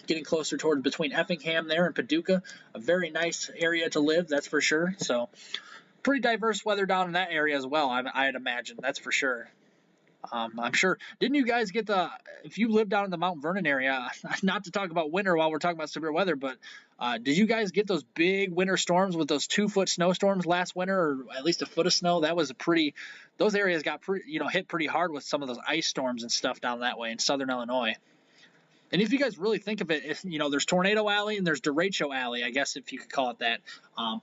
Getting closer towards between Effingham there and Paducah. A very nice area to live, that's for sure. So pretty diverse weather down in that area as well, I'd imagine. That's for sure. I'm sure. Didn't you guys get if you live down in the Mount Vernon area, not to talk about winter while we're talking about severe weather, but did you guys get those big winter storms with those 2-foot snowstorms last winter, or at least a foot of snow? That was those areas got hit pretty hard with some of those ice storms and stuff down that way in southern Illinois. And if you guys really think of it, if there's Tornado Alley and there's Derecho Alley, I guess if you could call it that. Um,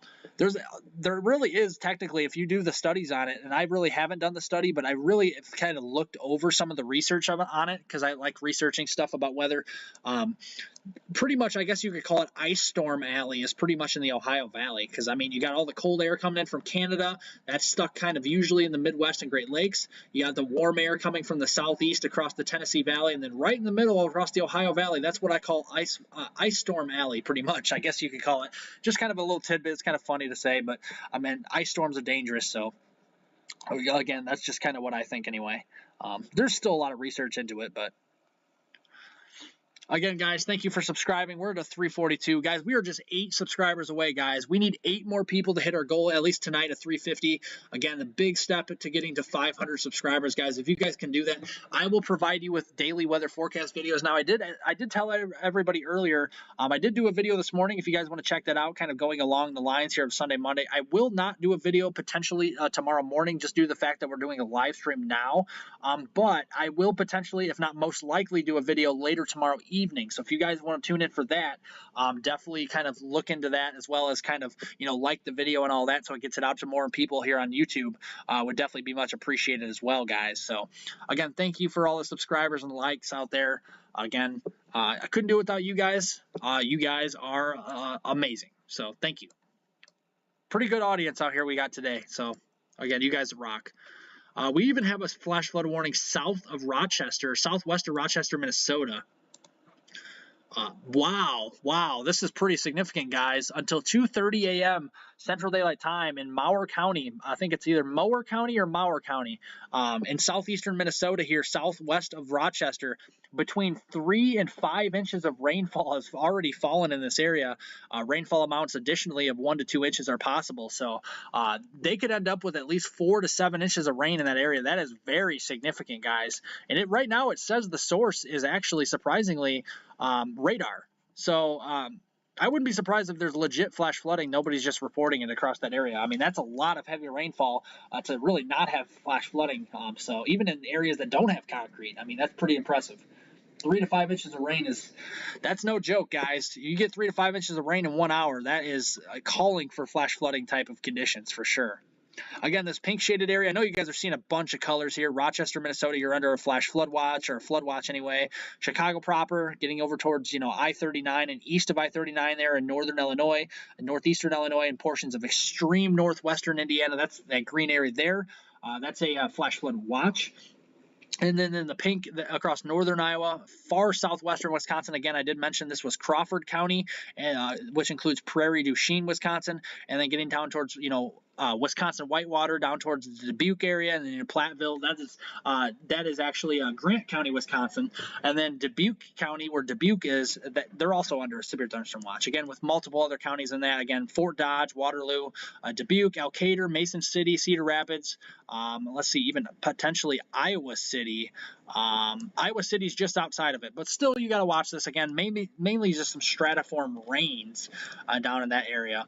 there really is technically, if you do the studies on it, and I really haven't done the study, but I really have kind of looked over some of the research on it because I like researching stuff about weather. Um, Pretty much, I guess you could call it ice storm alley is pretty much in the Ohio Valley because I mean you got all the cold air coming in from Canada that's stuck kind of usually in the Midwest and Great Lakes. You got the warm air coming from the southeast across the Tennessee Valley, and then right in the middle across the Ohio Valley. That's what I call ice storm alley, pretty much. I guess you could call it. Just kind of a little tidbit. It's kind of funny to say, but I mean ice storms are dangerous. So again, that's just kind of what I think anyway. There's still a lot of research into it, but again, guys, thank you for subscribing. We're at a 342. Guys, we are just 8 subscribers away, guys. We need 8 more people to hit our goal, at least tonight at 350. Again, the big step to getting to 500 subscribers, guys. If you guys can do that, I will provide you with daily weather forecast videos. Now, I did tell everybody earlier, I did do a video this morning. If you guys want to check that out, kind of going along the lines here of Sunday, Monday. I will not do a video potentially tomorrow morning, just due to the fact that we're doing a live stream now. But I will potentially, if not most likely, do a video later tomorrow evening. So if you guys want to tune in for that, definitely kind of look into that, as well as kind of like the video and all that, so it gets it out to more people here on YouTube. Would definitely be much appreciated as well, guys. So again, thank you for all the subscribers and likes out there. Again, I couldn't do it without you guys. You guys are amazing. So thank you. Pretty good audience out here we got today. So again, you guys rock. We even have a flash flood warning south of Rochester, southwest of Rochester, Minnesota. Wow, this is pretty significant, guys. Until 2:30 a.m. Central Daylight Time in Mower County. I think it's either Mower County or Mower County, in southeastern Minnesota here, southwest of Rochester. Between 3 and 5 inches of rainfall has already fallen in this area. Rainfall amounts additionally of 1 to 2 inches are possible. So they could end up with at least 4 to 7 inches of rain in that area. That is very significant, guys. And right now it says the source is actually surprisingly radar. So I wouldn't be surprised if there's legit flash flooding. Nobody's just reporting it across that area. I mean, that's a lot of heavy rainfall to really not have flash flooding. So even in areas that don't have concrete, I mean, that's pretty impressive. 3 to 5 inches of rain that's no joke, guys. You get 3 to 5 inches of rain in 1 hour. That is calling for flash flooding type of conditions for sure. Again, this pink shaded area, I know you guys are seeing a bunch of colors here. Rochester, Minnesota, you're under a flash flood watch, or a flood watch anyway. Chicago proper, getting over towards, I-39 and east of I-39 there in northern Illinois, and northeastern Illinois, and portions of extreme northwestern Indiana. That's that green area there. That's a flash flood watch. And then in the pink across northern Iowa, far southwestern Wisconsin. Again, I did mention this was Crawford County, which includes Prairie du Chien, Wisconsin, and then getting down towards, Wisconsin Whitewater, down towards the Dubuque area, and then Platteville. That is actually Grant County, Wisconsin, and then Dubuque County, where Dubuque is, they're also under a severe thunderstorm watch. Again, with multiple other counties in that. Again, Fort Dodge, Waterloo, Dubuque, Elkader, Mason City, Cedar Rapids. Let's see, even potentially Iowa City. Iowa City's just outside of it, but still, you got to watch this again. Mainly just some stratiform rains down in that area.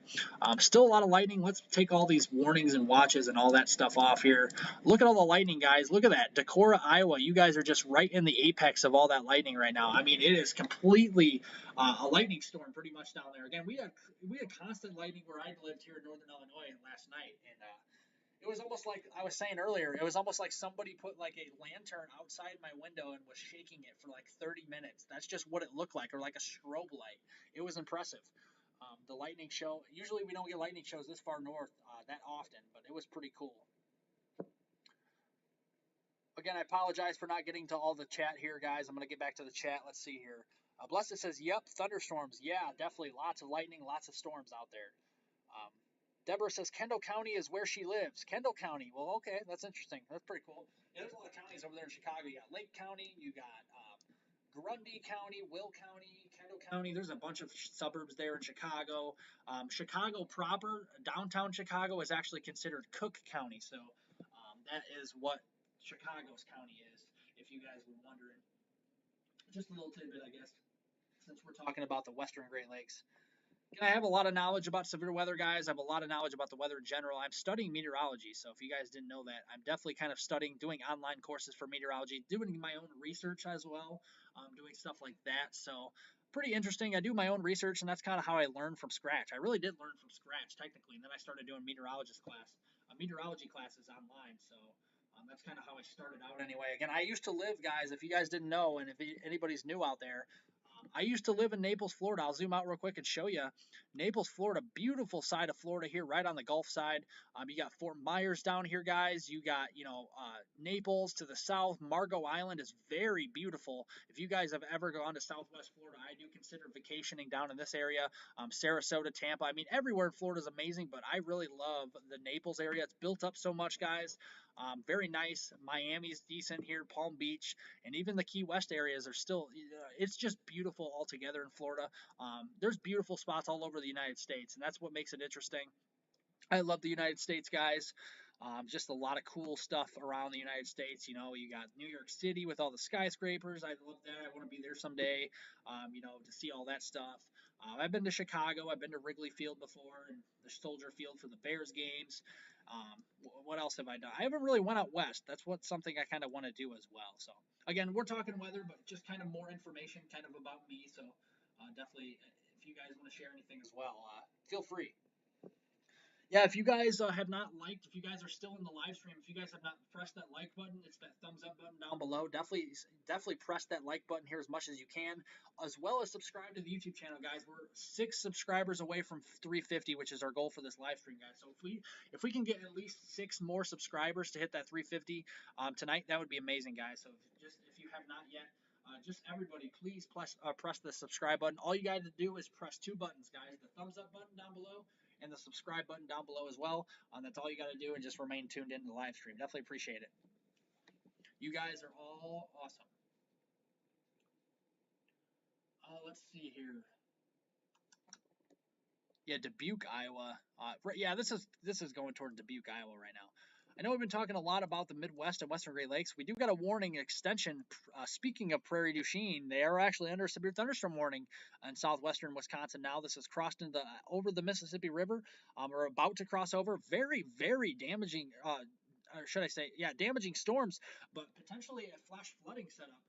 Still a lot of lightning. Let's take all these warnings and watches and all that stuff off here. Look at all the lightning, guys. Look at that. Decorah, Iowa. You guys are just right in the apex of all that lightning right now. I mean, it is completely a lightning storm pretty much down there. Again, we had constant lightning where I lived here in northern Illinois last night, and it was almost like I was saying earlier. It was almost like somebody put like a lantern outside my window and was shaking it for like 30 minutes. That's just what it looked like, or like a strobe light. It was impressive. The lightning show. Usually we don't get lightning shows this far north that often, but it was pretty cool. Again, I apologize for not getting to all the chat here, guys. I'm going to get back to the chat. Let's see here. Blessed says, yep, thunderstorms. Yeah, definitely. Lots of lightning, lots of storms out there. Deborah says Kendall County is where she lives. Kendall County. Well, okay, that's interesting. That's pretty cool. Yeah, there's a lot of counties over there in Chicago. You got Lake County. You got Grundy County, Will County, Kendall County. There's a bunch of suburbs there in Chicago. Chicago proper, downtown Chicago, is actually considered Cook County. So that is what Chicago's county is, if you guys were wondering. Just a little tidbit, I guess, since we're talking about the Western Great Lakes. I have a lot of knowledge about severe weather, guys. I have a lot of knowledge about the weather in general. I'm studying meteorology, so if you guys didn't know that, I'm definitely kind of studying, doing online courses for meteorology, doing my own research as well, doing stuff like that. So pretty interesting. I do my own research, and that's kind of how I learned from scratch. I really did learn from scratch, technically, and then I started doing meteorology classes online. So that's kind of how I started out anyway. Again, I used to live, guys, if you guys didn't know, and if anybody's new out there, I used to live in Naples, Florida. I'll zoom out real quick and show you. Naples, Florida, beautiful side of Florida here, right on the Gulf side. You got Fort Myers down here, guys. You got, Naples to the south. Margot Island is very beautiful. If you guys have ever gone to Southwest Florida, I do consider vacationing down in this area. Sarasota, Tampa. I mean, everywhere in Florida is amazing, but I really love the Naples area. It's built up so much, guys. Very nice. Miami's decent here. Palm Beach, and even the Key West areas are still. It's just beautiful altogether in Florida. There's beautiful spots all over the United States, and that's what makes it interesting. I love the United States, guys. Just a lot of cool stuff around the United States. You got New York City with all the skyscrapers. I love that. I want to be there someday, to see all that stuff. I've been to Chicago. I've been to Wrigley Field before and the Soldier Field for the Bears games. What else have I done? I haven't really went out west. That's something I kind of want to do as well. So again, we're talking weather, but just kind of more information kind of about me. So definitely, if you guys want to share anything as well, feel free. Yeah, if you guys have not liked, if you guys are still in the live stream, if you guys have not pressed that like button, it's that thumbs up button down below. Definitely press that like button here as much as you can, as well as subscribe to the YouTube channel, guys. We're 6 subscribers away from 350, which is our goal for this live stream, guys. So if we can get at least 6 more subscribers to hit that 350 tonight, that would be amazing, guys. So if you have not yet. Just everybody, please press the subscribe button. All you got to do is press 2 buttons, guys. The thumbs up button down below and the subscribe button down below as well. That's all you got to do, and just remain tuned into the live stream. Definitely appreciate it. You guys are all awesome. Let's see here. Yeah, Dubuque, Iowa. Yeah, this is going toward Dubuque, Iowa right now. I know we've been talking a lot about the Midwest and Western Great Lakes. We do got a warning extension. Speaking of Prairie du Chien, they are actually under a severe thunderstorm warning in southwestern Wisconsin now. This has crossed over the Mississippi River. We're about to cross over. Very, very damaging. Or should I say, yeah, damaging storms, but potentially a flash flooding setup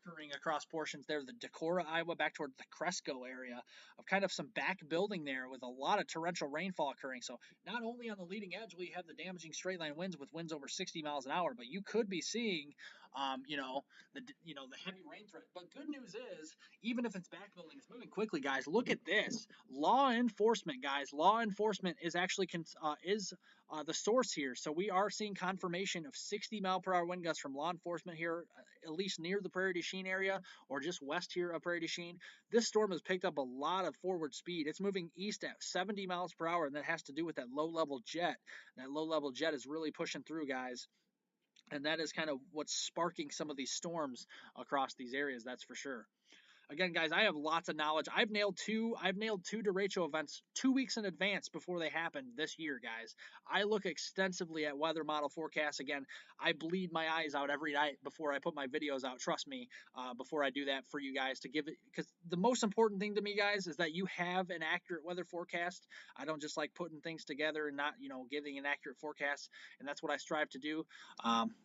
occurring across portions there, the Decorah, Iowa, back toward the Cresco area, of kind of some back building there with a lot of torrential rainfall occurring. So not only on the leading edge will you have the damaging straight line winds with winds over 60 miles an hour, but you could be seeing, the heavy rain threat. But good news is, even if it's back building, it's moving quickly, guys. Look at this. Law enforcement, guys. Law enforcement is actually the source here. So we are seeing confirmation of 60-mile-per-hour wind gusts from law enforcement here, at least near the Prairie du Chien area or just west here of Prairie du Chien. This storm has picked up a lot of forward speed. It's moving east at 70 miles per hour, and that has to do with that low-level jet. That low-level jet is really pushing through, guys. And that is kind of what's sparking some of these storms across these areas, that's for sure. Again, guys, I have lots of knowledge. I've nailed two derecho events 2 weeks in advance before they happened this year, guys. I look extensively at weather model forecasts. Again, I bleed my eyes out every night before I put my videos out. Trust me, before I do that for you guys to give it, because the most important thing to me, guys, is that you have an accurate weather forecast. I don't just like putting things together and not, giving an accurate forecast, and that's what I strive to do.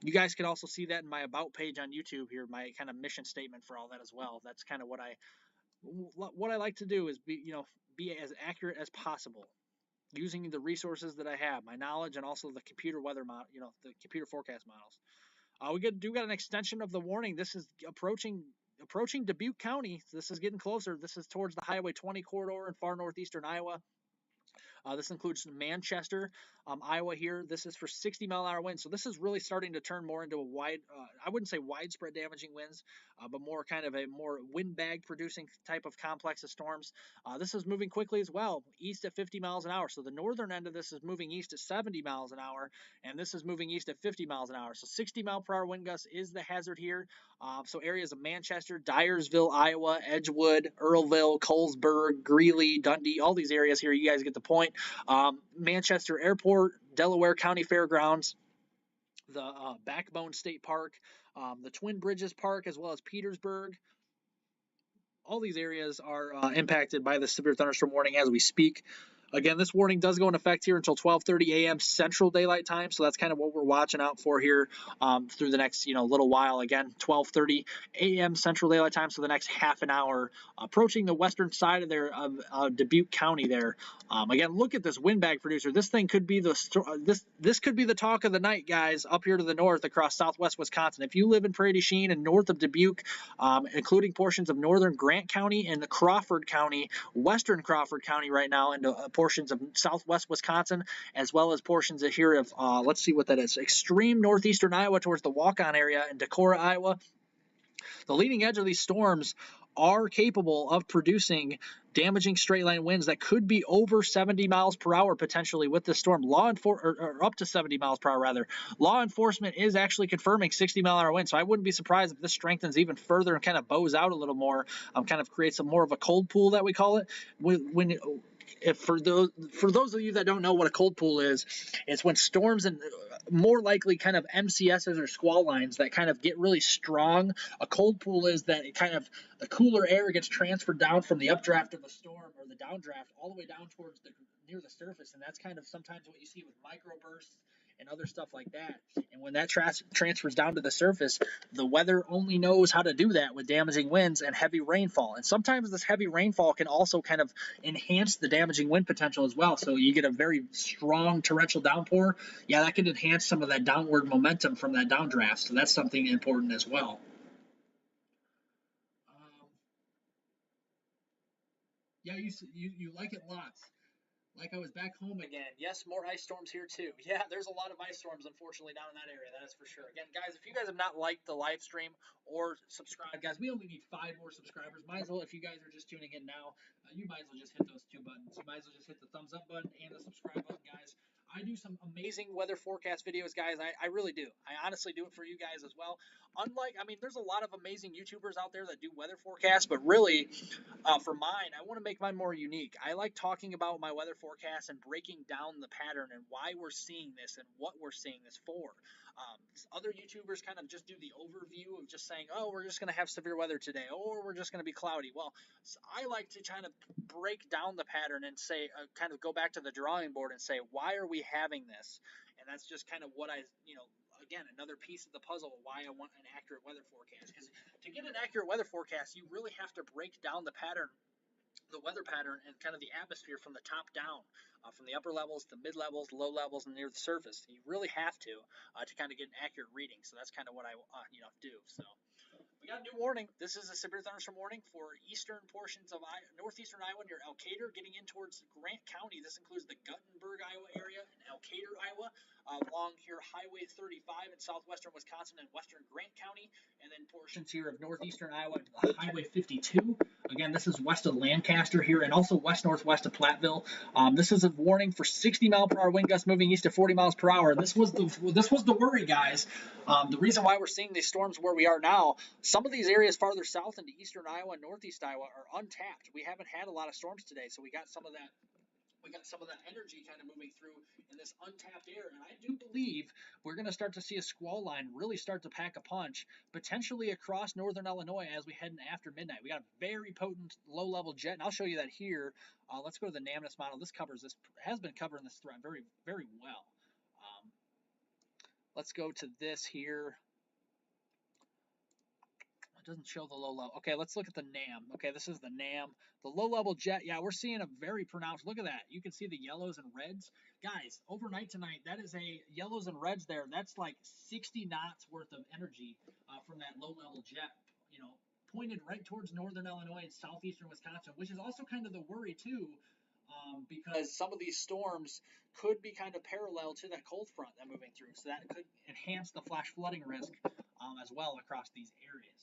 You guys can also see that in my about page on YouTube here, my kind of mission statement for all that as well. That's kind of what I like to do is be as accurate as possible using the resources that I have, my knowledge, and also the computer weather model, the computer forecast models. We got an extension of the warning. This is approaching Dubuque County. This is getting closer. This is towards the Highway 20 corridor in far northeastern Iowa. This includes Manchester, Iowa here. This is for 60-mile-an-hour winds. So this is really starting to turn more into I wouldn't say widespread damaging winds, but more kind of a more windbag producing type of complex of storms. This is moving quickly as well, east at 50 miles an hour. So the northern end of this is moving east at 70 miles an hour, and this is moving east at 50 miles an hour. So 60-mile-per-hour wind gusts is the hazard here. So areas of Manchester, Dyersville, Iowa, Edgewood, Earlville, Colesburg, Greeley, Dundee, all these areas here, you guys get the point. Manchester Airport, Delaware County Fairgrounds, the Backbone State Park, the Twin Bridges Park, as well as Petersburg. all these areas are impacted by the severe thunderstorm warning as we speak. Again, this warning does go in effect here until 12:30 a.m. Central Daylight Time, so that's kind of what we're watching out for here through the next little while. Again, 12:30 a.m. Central Daylight Time, so the next half an hour, approaching the western side of there of Dubuque County there. Again, look at this windbag producer. This thing could be this could be the talk of the night, guys, up here to the north across southwest Wisconsin. If you live in Prairie du Chien and north of Dubuque, including portions of northern Grant County and the Crawford County, western Crawford County right now, and portions of southwest Wisconsin, as well as portions of here of, let's see what that is, extreme northeastern Iowa towards the Walk-On area and Decorah, Iowa. The leading edge of these storms are capable of producing damaging straight line winds that could be over 70 miles per hour potentially with this storm. Or up to 70 miles per hour rather. Law enforcement is actually confirming 60-mile-an-hour winds, so I wouldn't be surprised if this strengthens even further and kind of bows out a little more, kind of creates some more of a cold pool that we call it. For those of you that don't know what a cold pool is, it's when storms and more likely kind of MCSs or squall lines that kind of get really strong. A cold pool is that it kind of the cooler air gets transferred down from the updraft of the storm or the downdraft all the way down towards near the surface, and that's kind of sometimes what you see with microbursts and other stuff like that. And when that transfers down to the surface, the weather only knows how to do that with damaging winds and heavy rainfall. And sometimes this heavy rainfall can also kind of enhance the damaging wind potential as well. So you get a very strong torrential downpour. Yeah, that can enhance some of that downward momentum from that downdraft. So that's something important as well. Yeah, you like it lots. Like I was back home again. Yes, more ice storms here too. Yeah, there's a lot of ice storms, unfortunately, down in that area. That is for sure. Again, guys, if you guys have not liked the live stream or subscribed, guys, we only need 5 more subscribers. Might as well, if you guys are just tuning in now, you might as well just hit those 2 buttons. You might as well just hit the thumbs up button and the subscribe button, guys. I do some amazing weather forecast videos, guys. I really do. I honestly do it for you guys as well. There's a lot of amazing YouTubers out there that do weather forecasts, but really, for mine, I want to make mine more unique. I like talking about my weather forecast and breaking down the pattern and why we're seeing this and what we're seeing this for. Other YouTubers kind of just do the overview of just saying, oh, we're just going to have severe weather today, or we're just going to be cloudy. Well, I like to kind of break down the pattern and say, kind of go back to the drawing board and say, why are we having this? And that's just kind of what again, another piece of the puzzle why I want an accurate weather forecast. Because to get an accurate weather forecast, you really have to break down the pattern, the weather pattern, and kind of the atmosphere from the top down, from the upper levels, the mid levels, low levels, and near the surface. You really have to kind of get an accurate reading. So that's kind of what I do. So we got a new warning. This is a severe thunderstorm warning for eastern portions of northeastern Iowa near Elkader, getting in towards Grant County. This includes the Guttenberg, Iowa area and Elkader, Iowa, along here Highway 35 in southwestern Wisconsin and western Grant County, and then portions here of northeastern Iowa, Highway 52. Again, this is west of Lancaster here and also west-northwest of Platteville. This is a warning for 60-mile-per-hour wind gusts moving east to 40 miles per hour. This was the worry, guys. The reason why we're seeing these storms where we are now, some of these areas farther south into eastern Iowa and northeast Iowa are untapped. We haven't had a lot of storms today, so we got some of that energy kind of moving through in this untapped air. And I do believe we're going to start to see a squall line really start to pack a punch, potentially across northern Illinois as we head in after midnight. We got a very potent low-level jet, and I'll show you that here. Let's go to the NamNIS model. This has been covering this threat very, very well. Let's go to this here. It doesn't show the low level. Okay, let's look at the NAM. Okay, this is the NAM. The low level jet, yeah, we're seeing a very pronounced, look at that. You can see the yellows and reds. Guys, overnight tonight, that is a yellows and reds there. That's like 60 knots worth of energy from that low level jet, pointed right towards northern Illinois and southeastern Wisconsin, which is also kind of the worry too, because some of these storms could be kind of parallel to that cold front that's moving through. So that could enhance the flash flooding risk as well across these areas.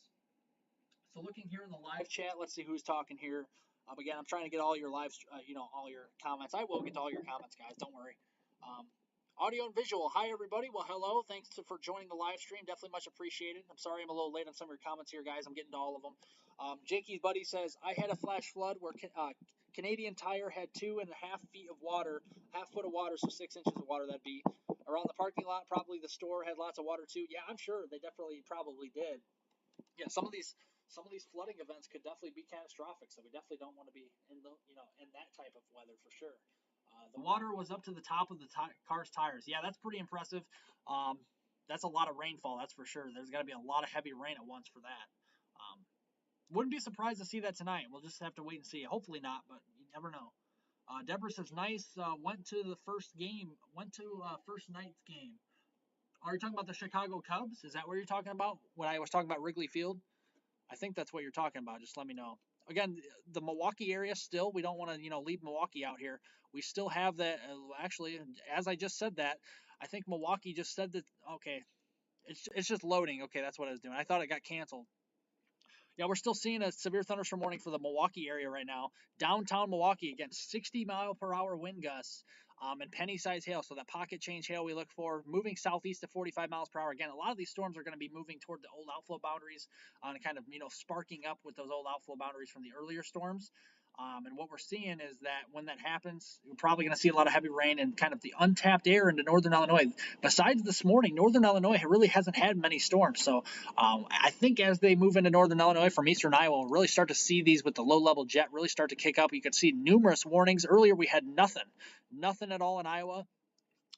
So looking here in the live chat, let's see who's talking here. Again, I'm trying to get all your all your comments. I will get to all your comments, guys. Don't worry. Audio and visual. Hi, everybody. Well, hello. Thanks for joining the live stream. Definitely much appreciated. I'm sorry I'm a little late on some of your comments here, guys. I'm getting to all of them. Jakey's buddy says, I had a flash flood where Canadian Tire had 2.5 feet of water, half foot of water, so 6 inches of water that'd be. Around the parking lot, probably the store had lots of water too. Yeah, I'm sure they definitely probably did. Yeah, some of these some of these flooding events could definitely be catastrophic. So we definitely don't want to be in the in that type of weather for sure. The water was up to the top of the car's tires. Yeah, that's pretty impressive. That's a lot of rainfall, that's for sure. There's got to be a lot of heavy rain at once for that. Wouldn't be surprised to see that tonight. We'll just have to wait and see. Hopefully not, but you never know. Deborah says, nice. Went to the first game. Went to first night's game. Are you talking about the Chicago Cubs? Is that what you're talking about? When I was talking about Wrigley Field? I think that's what you're talking about. Just let me know. Again, the Milwaukee area still, we don't want to, leave Milwaukee out here. We still have that. Actually, as I just said that, I think Milwaukee just said that. Okay, it's just loading. Okay, that's what I was doing. I thought it got canceled. Yeah, we're still seeing a severe thunderstorm warning for the Milwaukee area right now. Downtown Milwaukee, again, 60-mile-per-hour wind gusts and penny-sized hail. So that pocket change hail we look for, moving southeast to 45 miles per hour. Again, a lot of these storms are going to be moving toward the old outflow boundaries and kind of, sparking up with those old outflow boundaries from the earlier storms. And what we're seeing is that when that happens, we're probably going to see a lot of heavy rain and kind of the untapped air into northern Illinois. Besides this morning, northern Illinois really hasn't had many storms. So I think as they move into northern Illinois from eastern Iowa, we'll really start to see these with the low-level jet really start to kick up. You can see numerous warnings. Earlier we had nothing at all in Iowa.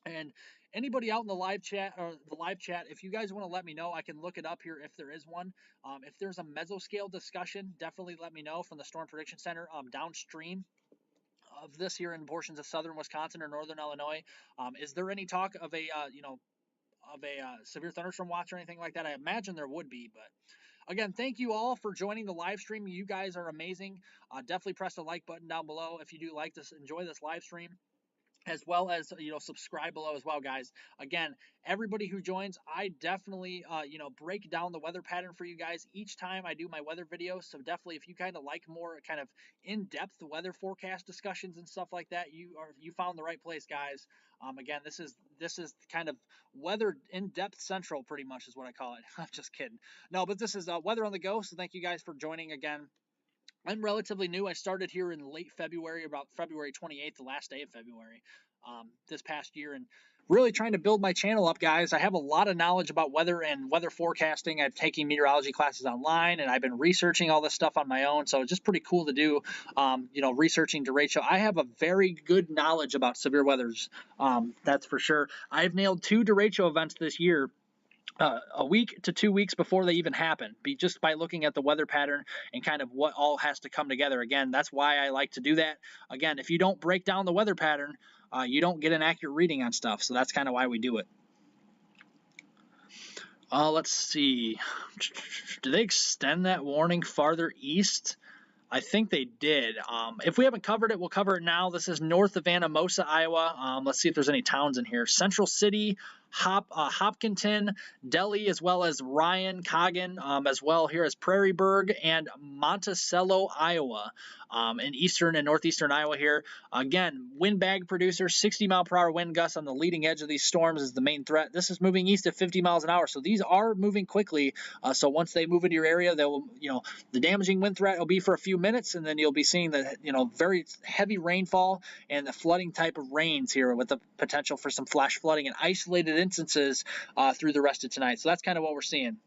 And anybody out in the live chat, if you guys want to let me know, I can look it up here if there is one. If there's a mesoscale discussion, definitely let me know from the Storm Prediction Center downstream of this here in portions of southern Wisconsin or northern Illinois. Is there any talk of a severe thunderstorm watch or anything like that? I imagine there would be, but again, thank you all for joining the live stream. You guys are amazing. Definitely press the like button down below if you do like this, enjoy this live stream, as well as subscribe below as well, guys. Again, everybody who joins, I definitely break down the weather pattern for you guys each time I do my weather videos. So definitely, if you kind of like more kind of in-depth weather forecast discussions and stuff like that, you found the right place, guys. Again, this is kind of weather in-depth central, pretty much is what I call it. I'm just kidding. No, but this is weather on the go. So thank you guys for joining again. I'm relatively new. I started here in late February, about February 28th, the last day of February, this past year, and really trying to build my channel up, guys. I have a lot of knowledge about weather and weather forecasting. I've taken meteorology classes online, and I've been researching all this stuff on my own, so it's just pretty cool to do, researching derecho. I have a very good knowledge about severe weathers, that's for sure. I've nailed 2 derecho events this year, a week to 2 weeks before they even happen, just by looking at the weather pattern and kind of what all has to come together. Again, that's why I like to do that. Again, if you don't break down the weather pattern, you don't get an accurate reading on stuff. So that's kind of why we do it. Let's see. Do they extend that warning farther east? I think they did. If we haven't covered it, we'll cover it now. This is north of Anamosa, Iowa. Let's see if there's any towns in here. Central City, Hopkinton, Delhi, as well as Ryan, Coggin, as well here as Prairieburg and Monticello, Iowa, in eastern and northeastern Iowa here. Again, windbag producer, 60-mile-per-hour wind gusts on the leading edge of these storms is the main threat. This is moving east at 50 miles an hour, so these are moving quickly. So once they move into your area, they will, the damaging wind threat will be for a few minutes, and then you'll be seeing the, very heavy rainfall and the flooding type of rains here with the potential for some flash flooding and isolated instances through the rest of tonight. So that's kind of what we're seeing.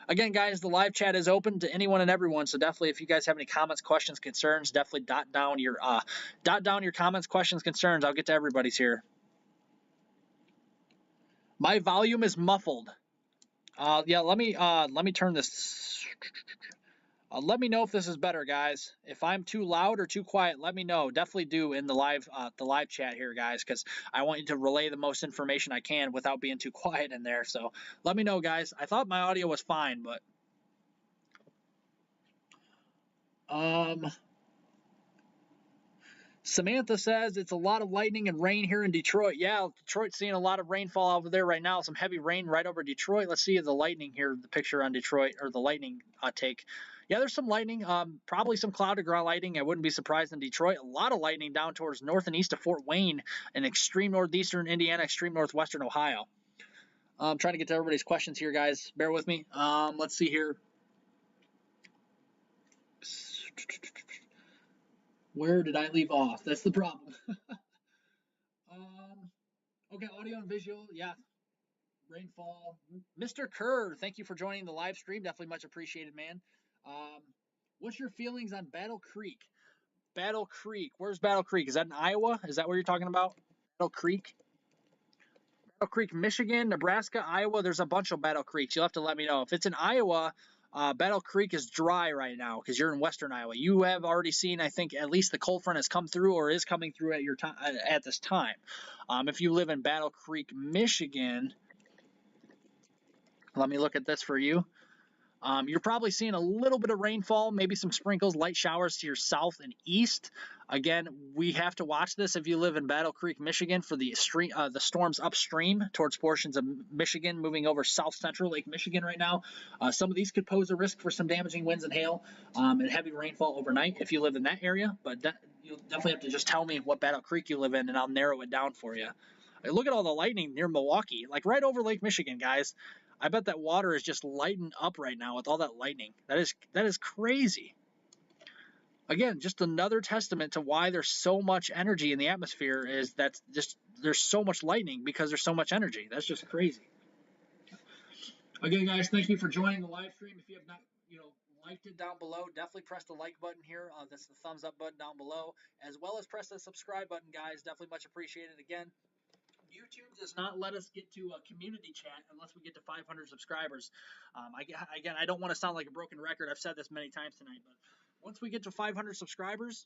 Again, guys, the live chat is open to anyone and everyone. So definitely, if you guys have any comments, questions, concerns, definitely dot down your comments, questions, concerns. I'll get to everybody's here. My volume is muffled. Yeah, let me turn this. Let me know if this is better, guys. If I'm too loud or too quiet, let me know. Definitely do in the live chat here, guys, because I want you to relay the most information I can without being too quiet in there. So let me know, guys. I thought my audio was fine, but Samantha says it's a lot of lightning and rain here in Detroit. Yeah, Detroit's seeing a lot of rainfall over there right now. Some heavy rain right over Detroit. Let's see the lightning here, the picture on Detroit, or the lightning take. Yeah, there's some lightning, probably some cloud to ground lightning. I wouldn't be surprised in Detroit. A lot of lightning down towards north and east of Fort Wayne and extreme northeastern Indiana, extreme northwestern Ohio. I'm trying to get to everybody's questions here, guys. Bear with me. Let's see here. Where did I leave off? That's the problem. Okay, audio and visual, yeah. Rainfall. Mr. Kerr, thank you for joining the live stream. Definitely much appreciated, man. What's your feelings on Battle Creek? Battle Creek. Where's Battle Creek? Is that in Iowa? Is that what you're talking about? Battle Creek? Battle Creek, Michigan, Nebraska, Iowa. There's a bunch of Battle Creeks. You'll have to let me know. If it's in Iowa, Battle Creek is dry right now because you're in western Iowa. You have already seen, I think, at least the cold front has come through or is coming through at your time at this time. If you live in Battle Creek, Michigan, let me look at this for you. You're probably seeing a little bit of rainfall, maybe some sprinkles, light showers to your south and east. Again, we have to watch this if you live in Battle Creek, Michigan, for the storms upstream towards portions of Michigan, moving over south central Lake Michigan right now. Some of these could pose a risk for some damaging winds and hail and heavy rainfall overnight if you live in that area. But you'll definitely have to just tell me what Battle Creek you live in, and I'll narrow it down for you. Look at all the lightning near Milwaukee, like right over Lake Michigan, guys. I bet that water is just lighting up right now with all that lightning. That is crazy. Again, just another testament to why there's so much energy in the atmosphere is that just there's so much lightning because there's so much energy. That's just crazy. Again, guys, thank you for joining the live stream. If you have not, liked it down below, definitely press the like button here. That's the thumbs up button down below, as well as press the subscribe button, guys. Definitely much appreciated. Again, YouTube does not let us get to a community chat unless we get to 500 subscribers. Again, I don't want to sound like a broken record. I've said this many times tonight, but once we get to 500 subscribers,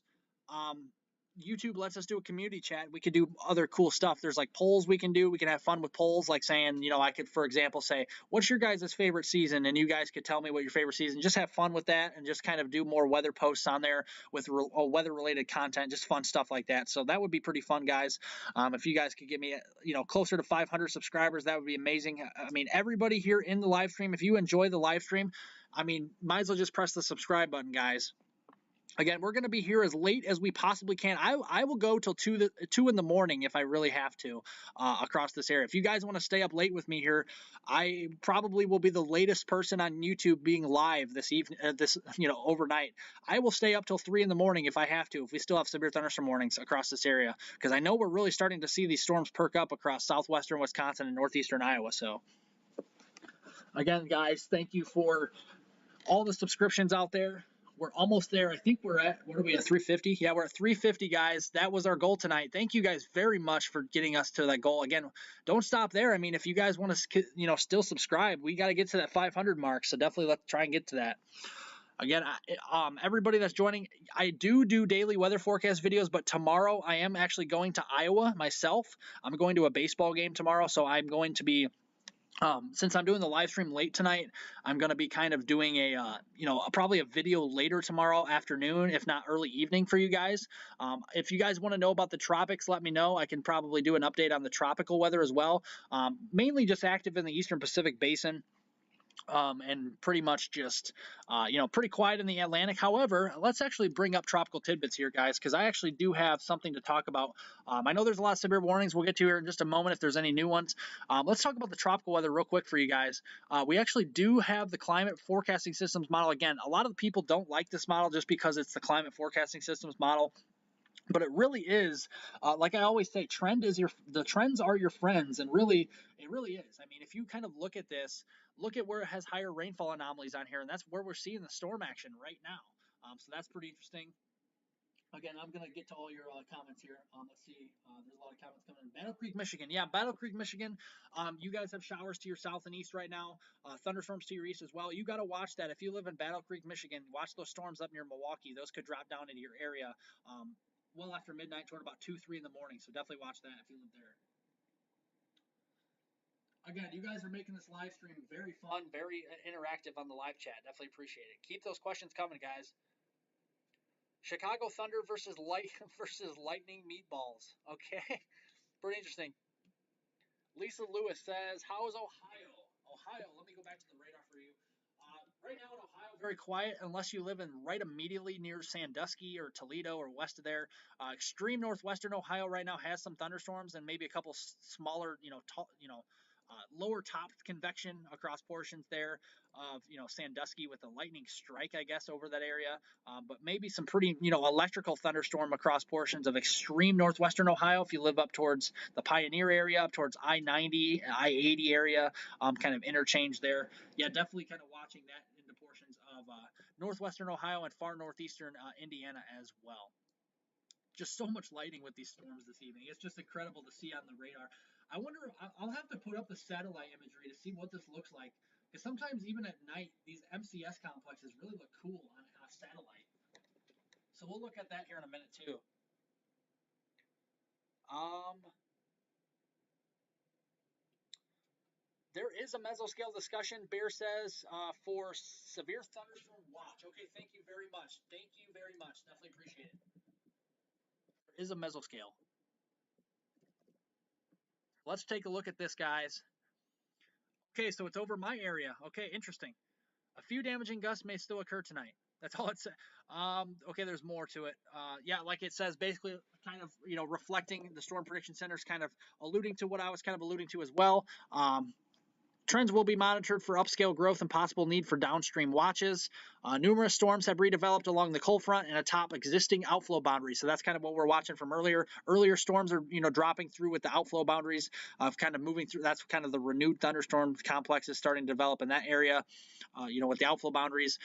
YouTube lets us do a community chat. We could do other cool stuff. There's like polls we can do. We can have fun with polls, like saying, I could, for example, say, what's your guys' favorite season? And you guys could tell me what your favorite season. Just have fun with that and just kind of do more weather posts on there with weather-related content, just fun stuff like that. So that would be pretty fun, guys. If you guys could get me, closer to 500 subscribers, that would be amazing. I mean, everybody here in the live stream, if you enjoy the live stream, might as well just press the subscribe button, guys. Again, we're going to be here as late as we possibly can. I will go till 2 in the morning if I really have to across this area. If you guys want to stay up late with me here, I probably will be the latest person on YouTube being live this evening, overnight. I will stay up till 3 in the morning if I have to, if we still have severe thunderstorm warnings across this area, because I know we're really starting to see these storms perk up across southwestern Wisconsin and northeastern Iowa. So, again, guys, thank you for all the subscriptions out there. We're almost there. I think we're at, what are we at, 350? Yeah, we're at 350, guys. That was our goal tonight. Thank you guys very much for getting us to that goal. Again, don't stop there. If you guys want to, still subscribe, we got to get to that 500 mark. So definitely let's try and get to that. Again, everybody that's joining, I do daily weather forecast videos, but tomorrow I am actually going to Iowa myself. I'm going to a baseball game tomorrow, so I'm going to be since I'm doing the live stream late tonight, I'm going to be kind of doing probably a video later tomorrow afternoon, if not early evening for you guys. If you guys want to know about the tropics, let me know. I can probably do an update on the tropical weather as well. Mainly just active in the Eastern Pacific Basin. And pretty much just, pretty quiet in the Atlantic. However, let's actually bring up tropical tidbits here, guys, because I actually do have something to talk about. I know there's a lot of severe warnings we'll get to here in just a moment if there's any new ones. Let's talk about the tropical weather real quick for you guys. We actually do have the climate forecasting systems model. Again, a lot of the people don't like this model just because it's the climate forecasting systems model. But it really is, like I always say, the trends are your friends, and really, it really is. If you kind of look at this, look at where it has higher rainfall anomalies on here, and that's where we're seeing the storm action right now. So that's pretty interesting. Again, I'm going to get to all your comments here. Let's see. There's a lot of comments coming in. Battle Creek, Michigan. Yeah, Battle Creek, Michigan. You guys have showers to your south and east right now. Thunderstorms to your east as well. You got to watch that. If you live in Battle Creek, Michigan, watch those storms up near Milwaukee. Those could drop down into your area well after midnight toward about 2, 3 in the morning. So definitely watch that if you live there. Again, you guys are making this live stream very fun, very interactive on the live chat. Definitely appreciate it. Keep those questions coming, guys. Chicago Thunder versus Lightning Meatballs. Okay, pretty interesting. Lisa Lewis says, "How is Ohio? Ohio. Let me go back to the radar for you. Right now in Ohio, very quiet unless you live in right immediately near Sandusky or Toledo or west of there. Extreme northwestern Ohio right now has some thunderstorms and maybe a couple smaller, lower topped convection across portions there of Sandusky with a lightning strike, I guess, over that area. But maybe some pretty electrical thunderstorm across portions of extreme northwestern Ohio if you live up towards the Pioneer area, up towards I-90, I-80 area, kind of interchange there. Yeah, definitely kind of watching that into portions of northwestern Ohio and far northeastern Indiana as well. Just so much lighting with these storms this evening. It's just incredible to see on the radar. I wonder, I'll have to put up the satellite imagery to see what this looks like. Because sometimes even at night, these MCS complexes really look cool on a satellite. So we'll look at that here in a minute too. There is a mesoscale discussion, Bear says, for severe thunderstorm watch. Okay, thank you very much. Thank you very much. Definitely appreciate it. There is a mesoscale. Let's take a look at this, guys. Okay, so it's over my area. Okay, interesting. A few damaging gusts may still occur tonight. That's all it says. Okay, there's more to it. Yeah, like it says, basically kind of, reflecting the Storm Prediction Center's kind of alluding to what I was kind of alluding to as well. Trends will be monitored for upscale growth and possible need for downstream watches. Numerous storms have redeveloped along the cold front and atop existing outflow boundaries. So that's kind of what we're watching from earlier. Earlier storms are, dropping through with the outflow boundaries of kind of moving through. That's kind of the renewed thunderstorm complex is starting to develop in that area, with the outflow boundaries.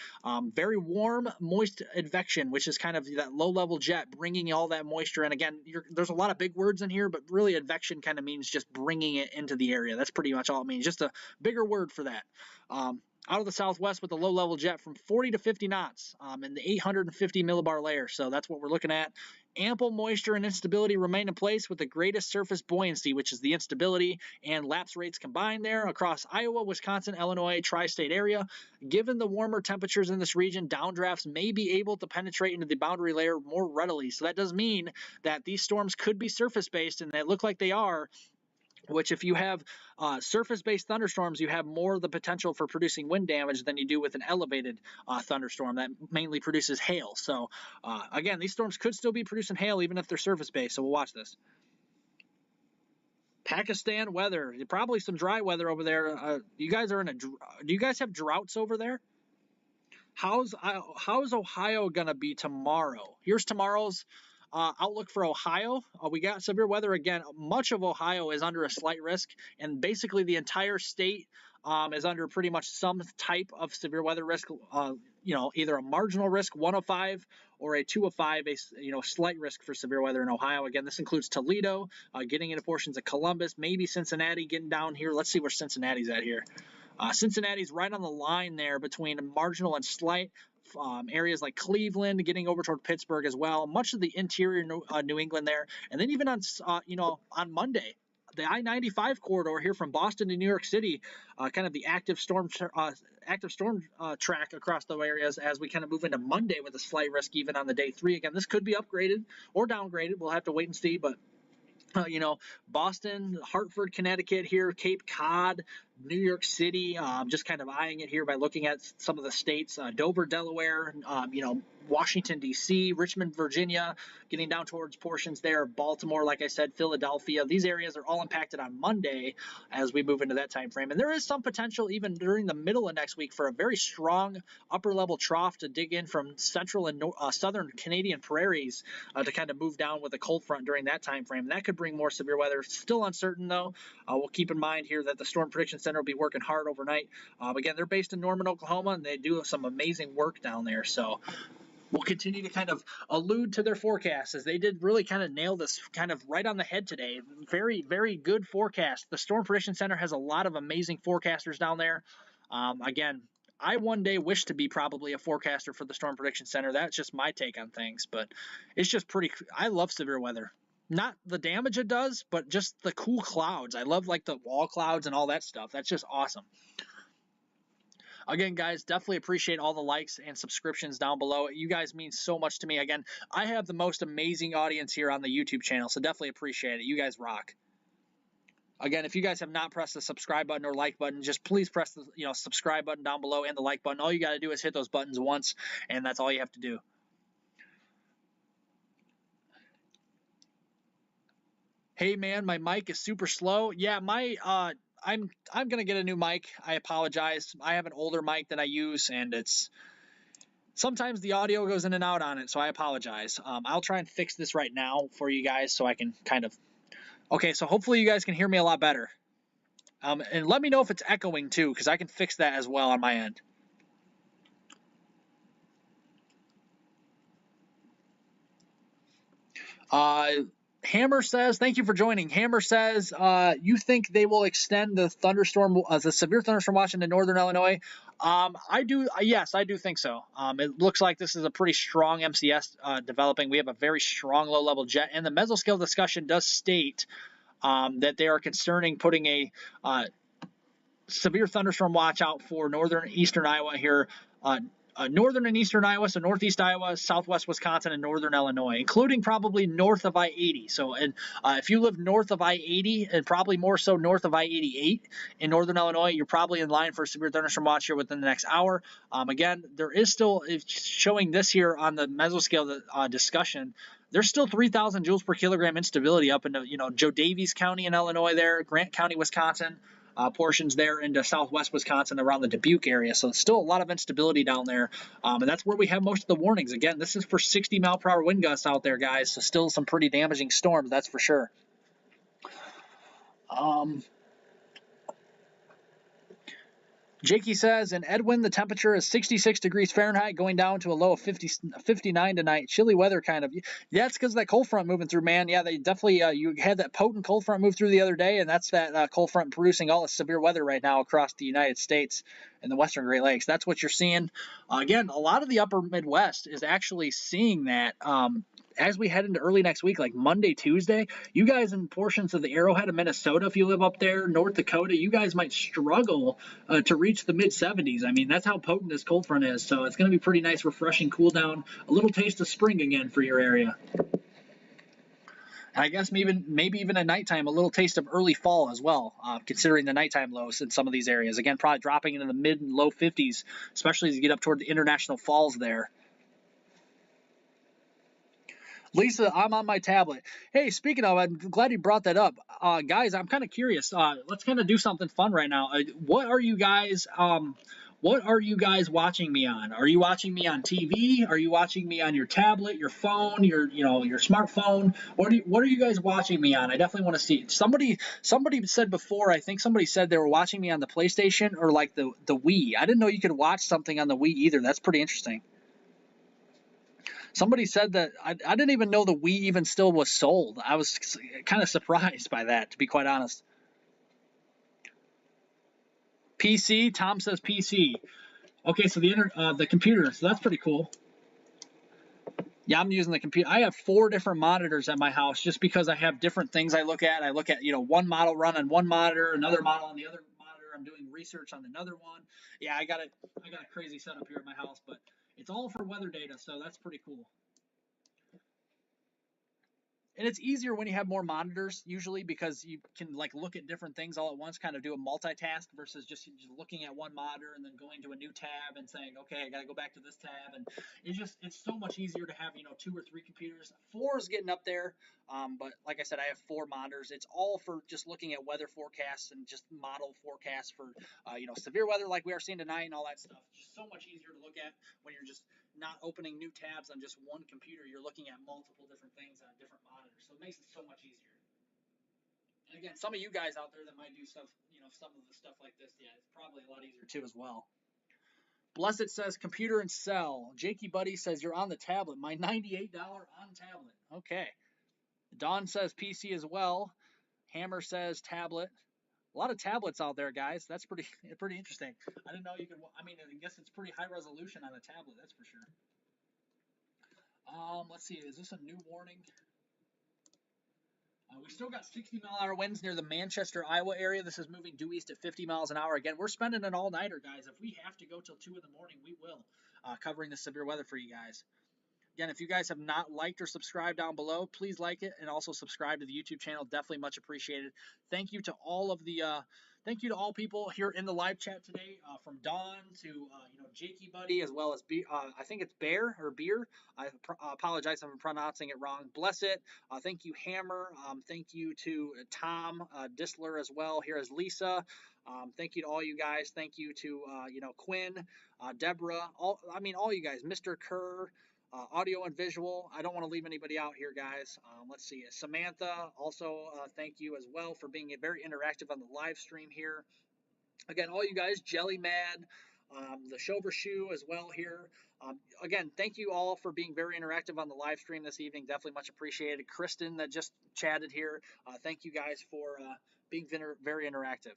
Very warm, moist advection, which is kind of that low-level jet bringing all that moisture in. Again, there's a lot of big words in here, but really advection kind of means just bringing it into the area. That's pretty much all it means. Just a bigger word for that. Out of the southwest with a low-level jet from 40 to 50 knots in the 850 millibar layer. So that's what we're looking at. Ample moisture and instability remain in place with the greatest surface buoyancy, which is the instability and lapse rates combined there across Iowa, Wisconsin, Illinois, tri-state area. Given the warmer temperatures in this region, downdrafts may be able to penetrate into the boundary layer more readily. So that does mean that these storms could be surface-based, and they look like they are, which if you have surface-based thunderstorms, you have more of the potential for producing wind damage than you do with an elevated thunderstorm that mainly produces hail. So again, these storms could still be producing hail even if they're surface-based, so we'll watch this. Pakistan weather, probably some dry weather over there. You guys are do you guys have droughts over there? How's Ohio gonna be tomorrow? Here's tomorrow's outlook for Ohio. We got severe weather again. Much of Ohio is under a slight risk, and basically the entire state is under pretty much some type of severe weather risk. Either a marginal risk, 1 of 5, or a 2 of 5, a slight risk for severe weather in Ohio. Again, this includes Toledo, getting into portions of Columbus, maybe Cincinnati, getting down here. Let's see where Cincinnati's at here. Cincinnati's right on the line there between marginal and slight. Areas like Cleveland, getting over toward Pittsburgh as well. Much of the interior New England there, and then even on Monday, the I-95 corridor here from Boston to New York City, kind of the active storm track across the areas as we kind of move into Monday with a slight risk even on the day 3. Again, this could be upgraded or downgraded. We'll have to wait and see, but Boston, Hartford, Connecticut here, Cape Cod, New York City, just kind of eyeing it here by looking at some of the states, Dover, Delaware, Washington, D.C., Richmond, Virginia, getting down towards portions there, Baltimore, like I said, Philadelphia. These areas are all impacted on Monday as we move into that time frame. And there is some potential even during the middle of next week for a very strong upper-level trough to dig in from central and southern Canadian prairies to kind of move down with a cold front during that time frame. And that could bring more severe weather. Still uncertain, though. We'll keep in mind here that the Storm Prediction Center will be working hard overnight. Again, they're based in Norman, Oklahoma, and they do some amazing work down there. So we'll continue to kind of allude to their forecasts as they did really kind of nail this kind of right on the head today. Very, very good forecast. The Storm Prediction Center has a lot of amazing forecasters down there. Again, I one day wish to be probably a forecaster for the Storm Prediction Center. That's just my take on things, but it's just pretty. I love severe weather. Not the damage it does, but just the cool clouds. I love like the wall clouds and all that stuff. That's just awesome. Again, guys, definitely appreciate all the likes and subscriptions down below. You guys mean so much to me. Again, I have the most amazing audience here on the YouTube channel, so definitely appreciate it. You guys rock. Again, if you guys have not pressed the subscribe button or like button, just please press the subscribe button down below and the like button. All you got to do is hit those buttons once, and that's all you have to do. Hey man, my mic is super slow. Yeah, I'm gonna get a new mic. I apologize. I have an older mic that I use, and it's sometimes the audio goes in and out on it, so I apologize. I'll try and fix this right now for you guys so I can kind of. Okay, so hopefully you guys can hear me a lot better. And let me know if it's echoing too, because I can fix that as well on my end. Hammer says, thank you for joining. Hammer says, you think they will extend the thunderstorm, the severe thunderstorm watch into northern Illinois? I do. Yes, I do think so. It looks like this is a pretty strong MCS developing. We have a very strong low-level jet, and the mesoscale discussion does state that they are concerning putting a severe thunderstorm watch out for northern eastern Iowa here, northern and eastern Iowa, so northeast Iowa, southwest Wisconsin, and northern Illinois, including probably north of I-80. So, and if you live north of I-80, and probably more so north of I-88 in northern Illinois, you're probably in line for a severe thunderstorm watch here within the next hour. Again, there is still, showing this here on the mesoscale discussion, there's still 3,000 joules per kilogram instability up into, Joe Daviess County in Illinois there, Grant County, Wisconsin. Portions there into southwest Wisconsin around the Dubuque area. So it's still a lot of instability down there. And that's where we have most of the warnings. Again, this is for 60-mile-per-hour wind gusts out there, guys. So still some pretty damaging storms, that's for sure. Jakey says, in Edwin, the temperature is 66 degrees Fahrenheit, going down to a low of 59 tonight. Chilly weather, kind of. Yeah, it's because of that cold front moving through, man. Yeah, they definitely, you had that potent cold front move through the other day, and that's that cold front producing all the severe weather right now across the United States and the western Great Lakes. That's what you're seeing. Again, a lot of the upper Midwest is actually seeing that. As we head into early next week, like Monday, Tuesday, you guys in portions of the Arrowhead of Minnesota, if you live up there, North Dakota, you guys might struggle to reach the mid-70s. I mean, that's how potent this cold front is. So it's going to be pretty nice, refreshing, cool down, a little taste of spring again for your area. And I guess maybe even at nighttime, a little taste of early fall as well, considering the nighttime lows in some of these areas. Again, probably dropping into the mid and low 50s, especially as you get up toward the International Falls there. Lisa, I'm on my tablet. Hey, speaking of, I'm glad you brought that up. Guys, I'm kind of curious. Let's kind of do something fun right now. What are you guys watching me on? Are you watching me on TV? Are you watching me on your tablet, your phone, your smartphone? What are you guys watching me on? I definitely want to see. Somebody said before, I think somebody said they were watching me on the PlayStation or like the Wii. I didn't know you could watch something on the Wii either. That's pretty interesting. Somebody said that I didn't even know the Wii even still was sold. I was kind of surprised by that, to be quite honest. PC, Tom says PC. Okay, so the computer, so that's pretty cool. Yeah, I'm using the computer. I have 4 different monitors at my house just because I have different things I look at. I look at, one model run on one monitor, another model on the other monitor. I'm doing research on another one. Yeah, I got a crazy setup here at my house, but it's all for weather data, so that's pretty cool. And it's easier when you have more monitors usually because you can like look at different things all at once, kind of do a multitask versus just looking at one monitor and then going to a new tab and saying, okay, I got to go back to this tab. And it's so much easier to have, 2 or 3 computers. 4 is getting up there. But like I said, I have 4 monitors. It's all for just looking at weather forecasts and just model forecasts for, severe weather like we are seeing tonight and all that stuff. It's just so much easier to look at when you're just not opening new tabs on just one computer. You're looking at multiple different things on different monitors. So it makes it so much easier. And again, some of you guys out there that might do stuff, some of the stuff like this, yeah, it's probably a lot easier too as well. Blessed says computer and cell. Jakey Buddy says you're on the tablet. My $98 on tablet. Okay. Don says PC as well. Hammer says tablet. A lot of tablets out there, guys. That's pretty interesting. I didn't know you could. I mean, I guess it's pretty high resolution on a tablet. That's for sure. Let's see. Is this a new warning? We still got 60-mile-an-hour winds near the Manchester, Iowa area. This is moving due east at 50 miles an hour. Again, we're spending an all-nighter, guys. If we have to go till 2 in the morning, we will, covering the severe weather for you guys. Again, if you guys have not liked or subscribed down below, please like it and also subscribe to the YouTube channel. Definitely much appreciated. Thank you to all people here in the live chat today, from Dawn to Jakey Buddy, as well as I think it's Bear or Beer. I apologize if I'm pronouncing it wrong. Bless it. Thank you, Hammer. Thank you to Tom Disler as well. Here is Lisa. Thank you to all you guys. Thank you to Quinn, Deborah. All you guys. Mr. Kerr. Audio and visual. I don't want to leave anybody out here, guys. Let's see. Samantha, also thank you as well for being very interactive on the live stream here. Again, all you guys, Jelly Mad, the Shover Shoe as well here. Again, thank you all for being very interactive on the live stream this evening. Definitely much appreciated. Kristen that just chatted here. Thank you guys for being very interactive.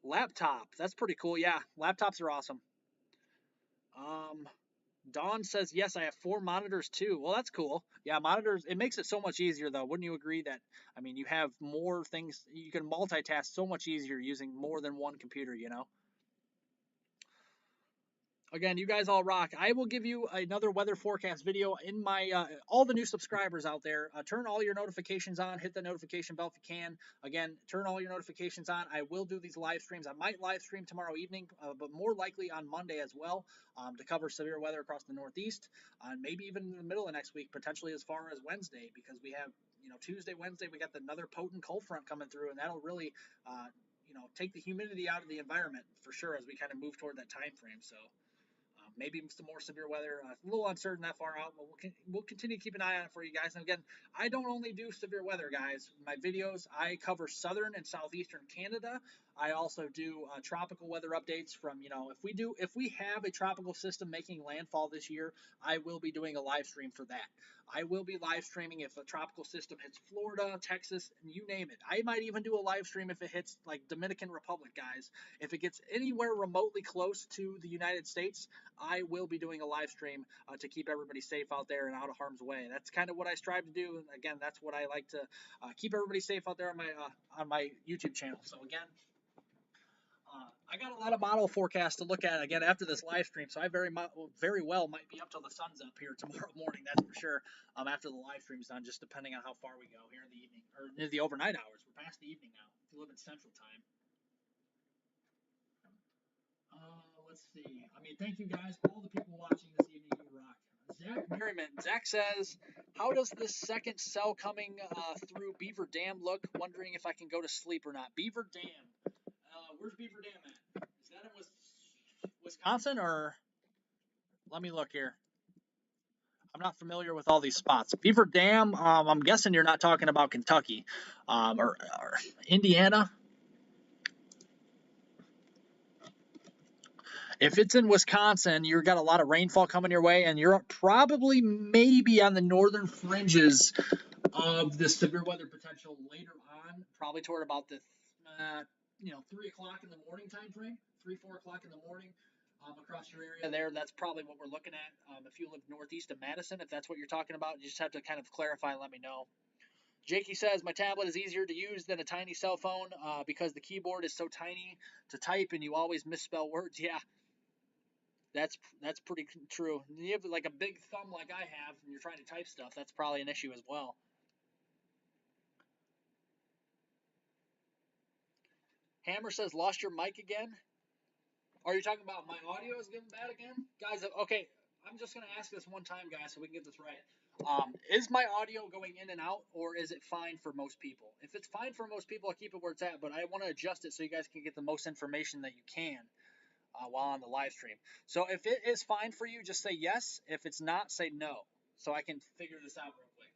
Laptop, that's pretty cool. Yeah, laptops are awesome. Dawn says, yes, I have 4 monitors too. Well, that's cool. Yeah, monitors, it makes it so much easier though. Wouldn't you agree that, I mean, you have more things, you can multitask so much easier using more than one computer, you know? Again, you guys all rock. I will give you another weather forecast video in my all the new subscribers out there. Turn all your notifications on. Hit the notification bell if you can. Again, turn all your notifications on. I will do these live streams. I might live stream tomorrow evening, but more likely on Monday as well, to cover severe weather across the Northeast. Maybe even in the middle of next week, potentially as far as Wednesday, because we have, Tuesday, Wednesday, we got another potent cold front coming through, and that'll really, take the humidity out of the environment for sure as we kind of move toward that time frame. So. Maybe some more severe weather. A little uncertain that far out, but we'll continue to keep an eye on it for you guys. And again, I don't only do severe weather, guys. My videos, I cover southern and southeastern Canada. I also do tropical weather updates from, if we have a tropical system making landfall this year, I will be doing a live stream for that. I will be live streaming if a tropical system hits Florida, Texas, and you name it. I might even do a live stream if it hits like Dominican Republic, guys. If it gets anywhere remotely close to the United States, I will be doing a live stream to keep everybody safe out there and out of harm's way. That's kind of what I strive to do. And again, that's what I like to keep everybody safe out there on my YouTube channel. So again, I got a lot of model forecasts to look at again after this live stream, so I very well might be up till the sun's up here tomorrow morning. That's for sure. After the live stream's done, just depending on how far we go here in the evening or in the overnight hours. We're past the evening now. If you live in Central Time. Let's see. I mean, thank you guys, all the people watching this evening. You rock. Zach Merriman. Zach says, how does this second cell coming through Beaver Dam look? Wondering if I can go to sleep or not. Beaver Dam. Where's Beaver Dam at? Is that in Wisconsin or? Let me look here. I'm not familiar with all these spots. Beaver Dam. I'm guessing you're not talking about Kentucky, or Indiana. If it's in Wisconsin, you've got a lot of rainfall coming your way, and you're probably maybe on the northern fringes of the severe weather potential later on, probably toward about the 3 o'clock in the morning time frame, 4 o'clock in the morning across your area there. That's probably what we're looking at. If you live northeast of Madison, if that's what you're talking about, you just have to kind of clarify and let me know. Jakey says, my tablet is easier to use than a tiny cell phone because the keyboard is so tiny to type and you always misspell words. Yeah, that's pretty true. You have like a big thumb like I have and you're trying to type stuff, that's probably an issue as well. Hammer says, lost your mic again? Are you talking about my audio is getting bad again? Guys, okay, I'm just going to ask this one time, guys, so we can get this right. Is my audio going in and out, or is it fine for most people? If it's fine for most people, I'll keep it where it's at, but I want to adjust it so you guys can get the most information that you can while on the live stream. So if it is fine for you, just say yes. If it's not, say no, so I can figure this out real quick.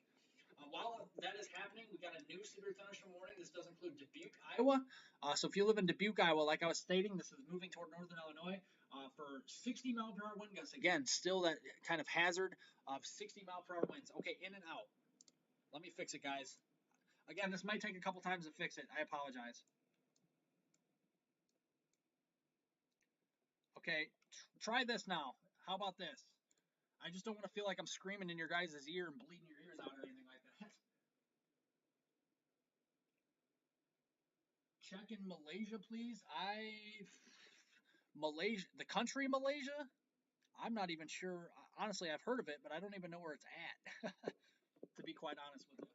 While that is happening, we got a new severe thunderstorm warning. This does include Dubuque, Iowa. So if you live in Dubuque, Iowa, like I was stating, this is moving toward northern Illinois for 60 mile per hour wind gusts. Again, still that kind of hazard of 60 mile per hour winds. Okay, in and out. Let me fix it, guys. Again, this might take a couple times to fix it. I apologize. Okay, try this now. How about this? I just don't want to feel like I'm screaming in your guys' ear and bleeding your ears out or anything like that. Check in Malaysia, please. Malaysia, the country Malaysia? I'm not even sure. Honestly, I've heard of it, but I don't even know where it's at, to be quite honest with you.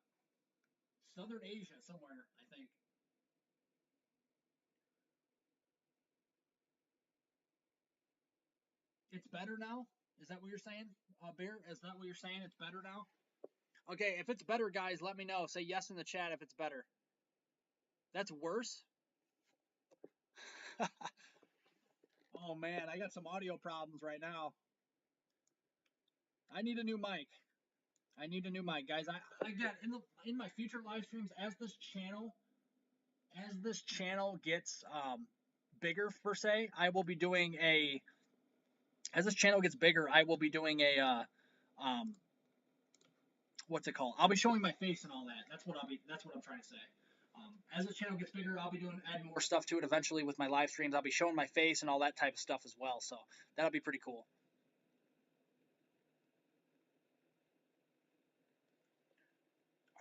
Southern Asia, somewhere, I think. It's better now? Is that what you're saying, Bear? Is that what you're saying? It's better now? Okay, if it's better, guys, let me know. Say yes in the chat if it's better. That's worse? Oh, man, I got some audio problems right now. I need a new mic. I need a new mic, guys. Again, in my future live streams, as this channel gets bigger per se, I will be doing a. As this channel gets bigger, I will be doing a. What's it called? I'll be showing my face and all that. That's what I'm trying to say. As the channel gets bigger, I'll be adding more stuff to it eventually with my live streams. I'll be showing my face and all that type of stuff as well. So that'll be pretty cool.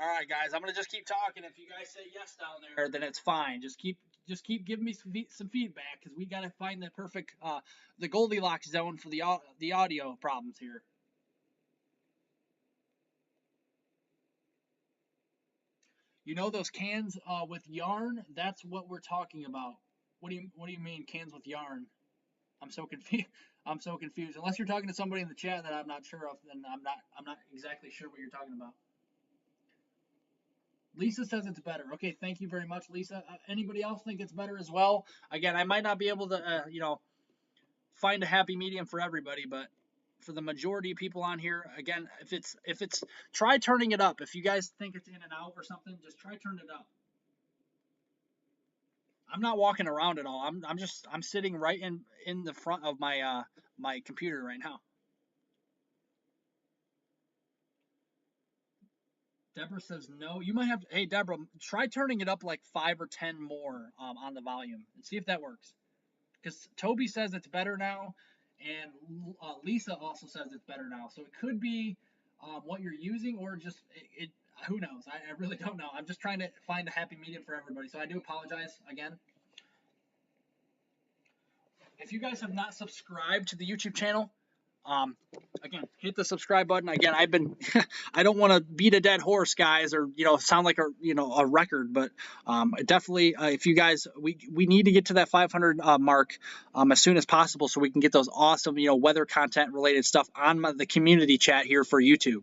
All right, guys, I'm gonna just keep talking. If you guys say yes down there, then it's fine. Just keep giving me some feedback because we gotta find the perfect the Goldilocks zone for the audio problems here. You know those cans with yarn? That's what we're talking about. What do you mean cans with yarn? I'm so confused. I'm so confused. Unless you're talking to somebody in the chat that I'm not sure of, then I'm not exactly sure what you're talking about. Lisa says it's better. Okay, thank you very much, Lisa. Anybody else think it's better as well? Again, I might not be able to, find a happy medium for everybody, but for the majority of people on here, again, if it's, try turning it up. If you guys think it's in and out or something, just try turning it up. I'm not walking around at all. I'm sitting right in the front of my my computer right now. Deborah says no. You might have to, hey Deborah, try turning it up like 5 or 10 more on the volume and see if that works. Because Toby says it's better now, and Lisa also says it's better now. So it could be what you're using, or just it. Who knows? I really don't know. I'm just trying to find a happy medium for everybody. So I do apologize again. If you guys have not subscribed to the YouTube channel, again, hit the subscribe button. Again, I've been, I don't want to beat a dead horse, guys, or sound like a record, but definitely, if you guys, we need to get to that 500 mark as soon as possible, so we can get those awesome weather content related stuff on the community chat here for YouTube.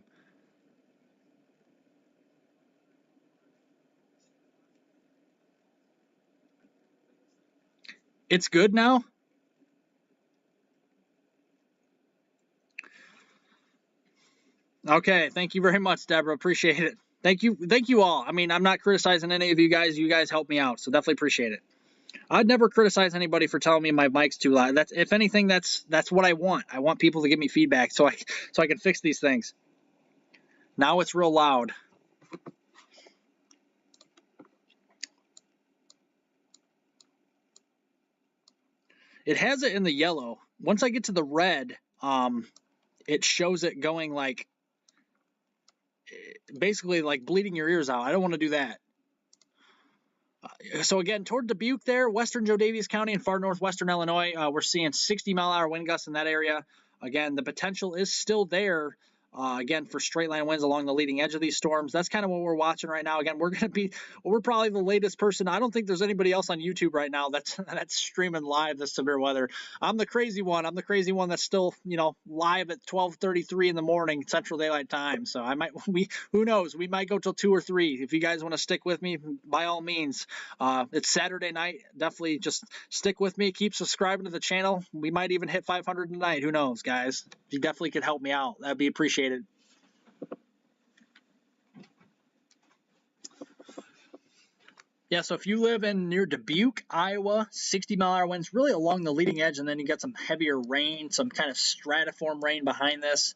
It's good now. Okay, thank you very much, Deborah. Appreciate it. Thank you all. I mean, I'm not criticizing any of you guys. You guys help me out, so definitely appreciate it. I'd never criticize anybody for telling me my mic's too loud. That's, if anything, that's what I want. I want people to give me feedback so I can fix these things. Now it's real loud. It has it in the yellow. Once I get to the red, it shows it going like basically like bleeding your ears out. I don't want to do that. So again, toward Dubuque there, western Joe Daviess County and far northwestern Illinois, we're seeing 60-mile-an-hour wind gusts in that area. Again, the potential is still there. Again, for straight line winds along the leading edge of these storms. That's kind of what we're watching right now. Again, we're probably the latest person. I don't think there's anybody else on YouTube right now that's streaming live this severe weather. I'm the crazy one. I'm the crazy one that's still, live at 12:33 in the morning Central Daylight Time. So who knows? We might go till 2 or 3. If you guys want to stick with me, by all means. It's Saturday night. Definitely just stick with me. Keep subscribing to the channel. We might even hit 500 tonight. Who knows, guys? You definitely could help me out. That'd be appreciated. Yeah, so if you live near Dubuque, Iowa, 60-mile-an-hour winds really along the leading edge, and then you got some heavier rain, some kind of stratiform rain behind this.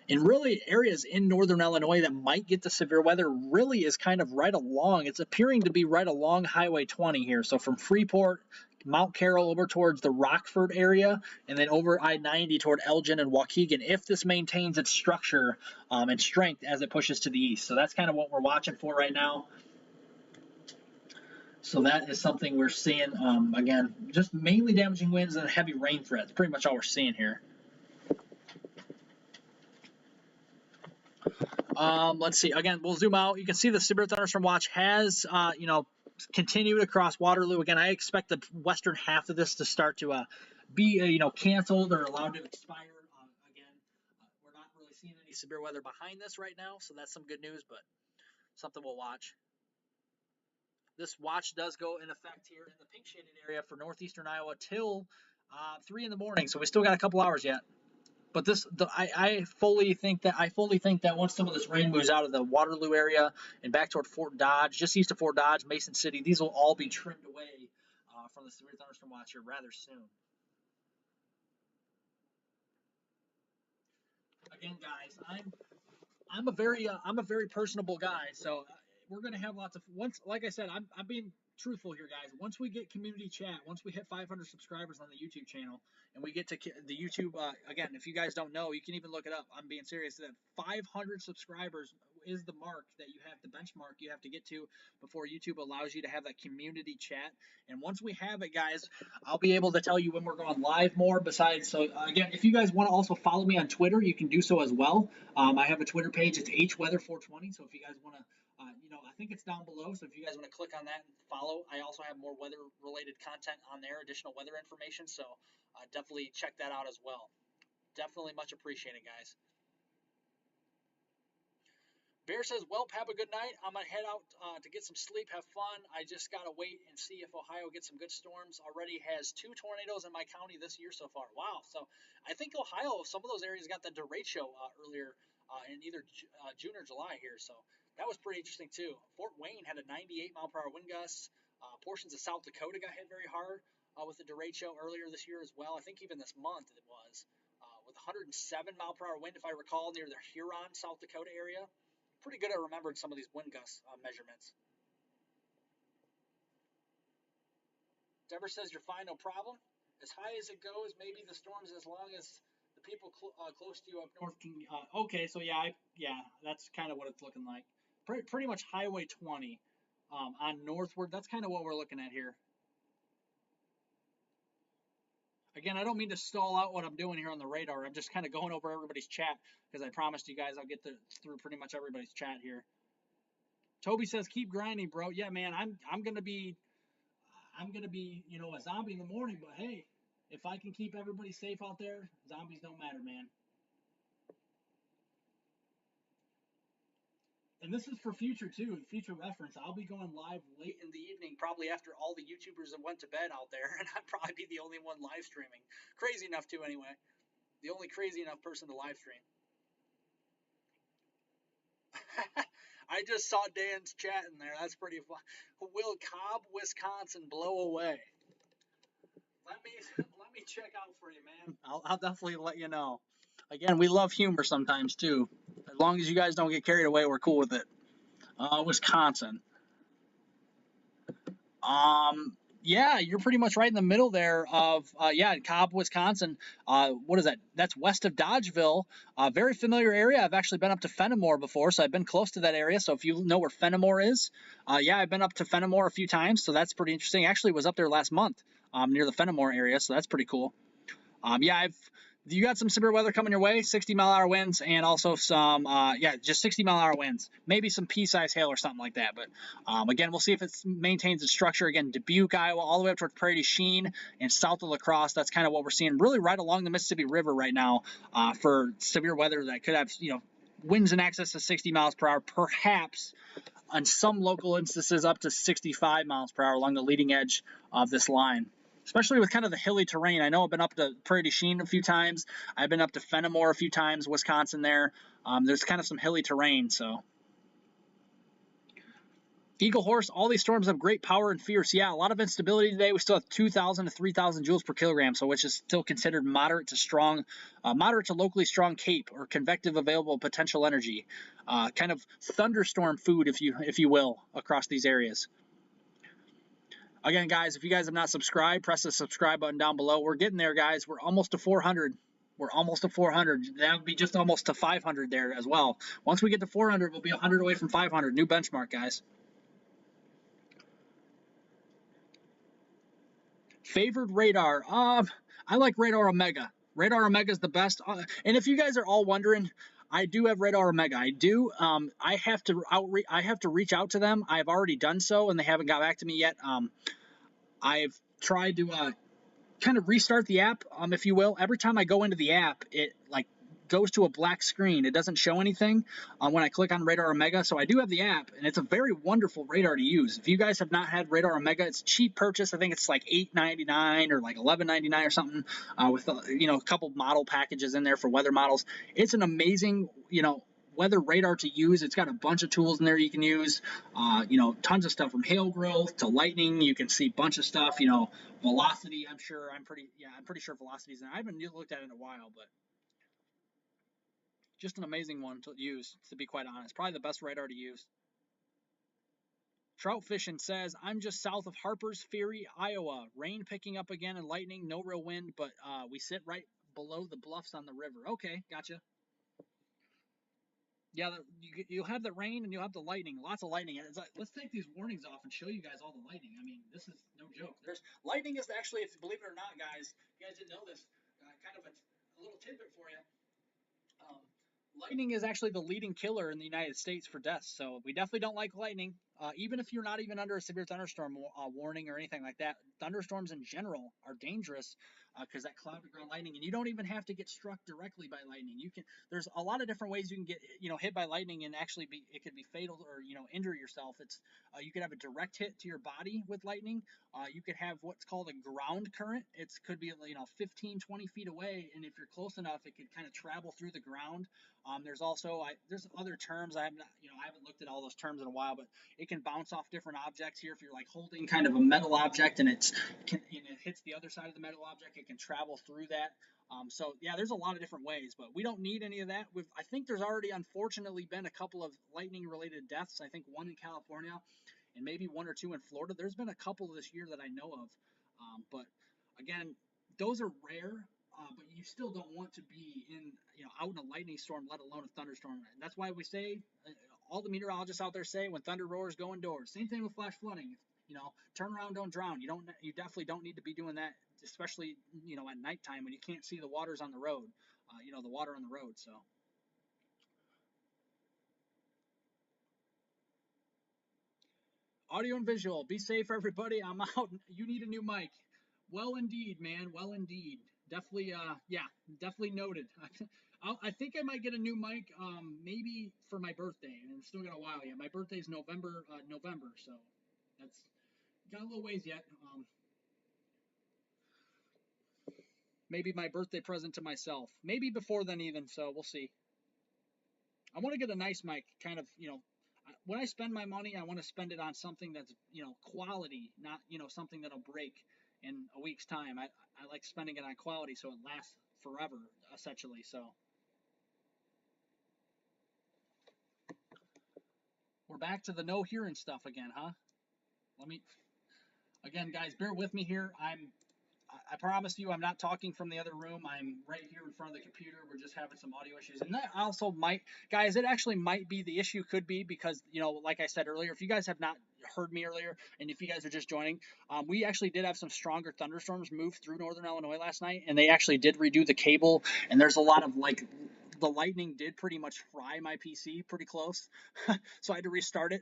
In really areas in northern Illinois that might get the severe weather really is kind of right along. It's appearing to be right along Highway 20 here. So from Freeport, Mount Carroll over towards the Rockford area, and then over I-90 toward Elgin and Waukegan, if this maintains its structure and strength as it pushes to the east. So that's kind of what we're watching for right now. So that is something we're seeing, again, just mainly damaging winds and heavy rain threats. Pretty much all we're seeing here. Let's see. Again, we'll zoom out. You can see the severe thunderstorm watch has, continued across Waterloo. Again, I expect the western half of this to start to be, canceled or allowed to expire. Again, we're not really seeing any severe weather behind this right now, so that's some good news, but something we'll watch. This watch does go in effect here in the pink shaded area for northeastern Iowa till 3 in the morning, so we still got a couple hours yet. But I fully think that once some of this rain moves out of the Waterloo area and back toward Fort Dodge, just east of Fort Dodge, Mason City, these will all be trimmed away from the severe thunderstorm watch here rather soon. Again, guys, I'm a very personable guy, so we're gonna have lots of like I said, I'm being truthful here, guys. Once we get community chat, once we hit 500 subscribers on the YouTube channel, and we get to the YouTube, again, if you guys don't know, you can even look it up. I'm being serious. That 500 subscribers is the mark that you have, the benchmark you have to get to before YouTube allows you to have that community chat. And once we have it, guys, I'll be able to tell you when we're going live more. Besides, so again, if you guys want to also follow me on Twitter, you can do so as well. I have a Twitter page. It's hweather420. So if you guys want to, I think it's down below. So if you guys want to click on that and follow, I also have more weather-related content on there, additional weather information. So definitely check that out as well. Definitely much appreciated, guys. Bear says, well, have a good night. I'm going to head out to get some sleep, have fun. I just got to wait and see if Ohio gets some good storms. Already has 2 tornadoes in my county this year so far. Wow. So I think Ohio, some of those areas got the derecho earlier in either June or July here. So that was pretty interesting, too. Fort Wayne had a 98-mile-per-hour wind gust. Portions of South Dakota got hit very hard with the derecho earlier this year as well. I think even this month it was with 107-mile-per-hour wind, if I recall, near the Huron, South Dakota area. Pretty good at remembering some of these wind gust measurements. Deborah says you're fine, no problem. As high as it goes, maybe the storms as long as the people close to you up north can. Okay, so yeah, that's kind of what it's looking like. Pretty much Highway 20 on northward. That's kind of what we're looking at here. Again, I don't mean to stall out what I'm doing here on the radar. I'm just kind of going over everybody's chat because I promised you guys I'll get through pretty much everybody's chat here. Toby says, "Keep grinding, bro." Yeah, man, I'm gonna be a zombie in the morning. But hey, if I can keep everybody safe out there, zombies don't matter, man. And this is for future too, future reference. I'll be going live late in the evening, probably after all the YouTubers have went to bed out there, and I'd probably be the only one live streaming. Crazy enough to, anyway. The only crazy enough person to live stream. I just saw Dan's chat in there. That's pretty fun. Will Cobb, Wisconsin blow away? Let me check out for you, man. I'll definitely let you know. Again, we love humor sometimes too. As long as you guys don't get carried away, we're cool with it. Wisconsin. Yeah, you're pretty much right in the middle there of, Cobb, Wisconsin. What is that? That's west of Dodgeville. Very familiar area. I've actually been up to Fenimore before, so I've been close to that area. So if you know where Fenimore is, I've been up to Fenimore a few times, so that's pretty interesting. Actually, was up there last month near the Fenimore area, so that's pretty cool. You got some severe weather coming your way, 60-mile-an-hour winds, and also some, just 60-mile-an-hour winds. Maybe some pea-sized hail or something like that. But, again, we'll see if it maintains its structure. Again, Dubuque, Iowa, all the way up towards Prairie du Chien and south of La Crosse. That's kind of what we're seeing really right along the Mississippi River right now for severe weather that could have, winds in excess of 60 miles per hour, perhaps on some local instances up to 65 miles per hour along the leading edge of this line. Especially with kind of the hilly terrain. I know I've been up to Prairie du Chien a few times. I've been up to Fenimore a few times, Wisconsin there. There's kind of some hilly terrain, so. Eagle Horse, all these storms have great power and fierce. Yeah, a lot of instability today. We still have 2,000 to 3,000 joules per kilogram, so which is still considered moderate to locally strong CAPE or convective available potential energy. Kind of thunderstorm food, if you will, across these areas. Again, guys, if you guys have not subscribed, press the subscribe button down below. We're getting there, guys. We're almost to 400. We're almost to 400. That would be just almost to 500 there as well. Once we get to 400, we'll be 100 away from 500. New benchmark, guys. Favored radar. I like Radar Omega. Radar Omega is the best. And if you guys are all wondering, I do have Radar Omega. I do. I have to reach out to them. I've already done so, and they haven't got back to me yet. I've tried to kind of restart the app, if you will. Every time I go into the app, it goes to a black screen. It doesn't show anything when I click on Radar Omega. So I do have the app, and it's a very wonderful radar to use. If you guys have not had Radar Omega, it's a cheap purchase. I think it's like $8.99 or like $11.99 or something with a couple model packages in there for weather models. It's an amazing weather radar to use. It's got a bunch of tools in there you can use. Tons of stuff from hail growth to lightning. You can see a bunch of stuff. Velocity. I'm pretty sure velocity's in. I haven't looked at it in a while, but just an amazing one to use. To be quite honest, probably the best radar to use. Trout fishing says, I'm just south of Harper's Ferry, Iowa. Rain picking up again and lightning, no real wind, but we sit right below the bluffs on the river. Okay, gotcha. Yeah, you'll have the rain and you'll have the lightning. Lots of lightning. It's like, let's take these warnings off and show you guys all the lightning. I mean, this is no joke. There's lightning is actually, if you believe it or not, guys, you guys didn't know this, kind of a little tidbit for you. Lightning is actually the leading killer in the United States for deaths, so we definitely don't like lightning. Even if you're not even under a severe thunderstorm warning or anything like that, thunderstorms in general are dangerous because that cloud to ground lightning, and you don't even have to get struck directly by lightning. There's a lot of different ways you can get hit by lightning and actually it could be fatal or injure yourself. You could have a direct hit to your body with lightning. You could have what's called a ground current. It could be 15, 20 feet away, and if you're close enough, it could kind of travel through the ground. There's also there's other terms. I haven't looked at all those terms in a while, but it can bounce off different objects here. If you're like holding kind of a metal object and it hits the other side of the metal object, it can travel through that. So yeah, there's a lot of different ways, but we don't need any of that. I think there's already unfortunately been a couple of lightning related deaths. I think one in California and maybe one or two in Florida. There's been a couple this year that I know of. But again, those are rare. But you still don't want to be out in a lightning storm, let alone a thunderstorm. And that's why we say, all the meteorologists out there say, when thunder roars, go indoors. Same thing with flash flooding. Turn around, don't drown. You definitely don't need to be doing that, especially at nighttime when you can't see the waters on the road. The water on the road. So. Audio and visual. Be safe, everybody. I'm out. You need a new mic. Well, indeed, man. Well, indeed. Definitely, definitely noted. I think I might get a new mic, maybe for my birthday, and it's still got a while yet. My birthday's November, so that's got a little ways yet. Maybe my birthday present to myself. Maybe before then even, so we'll see. I want to get a nice mic, kind of, when I spend my money, I want to spend it on something that's, quality, not, something that'll break in a week's time. I like spending it on quality so it lasts forever, essentially. So we're back to the no hearing stuff again, huh? Again, guys, bear with me here. I promise you I'm not talking from the other room. I'm right here in front of the computer. We're just having some audio issues. And that also guys, it actually might be the issue could be because, like I said earlier, if you guys have not heard me earlier, and if you guys are just joining, we actually did have some stronger thunderstorms move through northern Illinois last night, and they actually did redo the cable, and there's a lot of the lightning did pretty much fry my PC pretty close, so I had to restart it.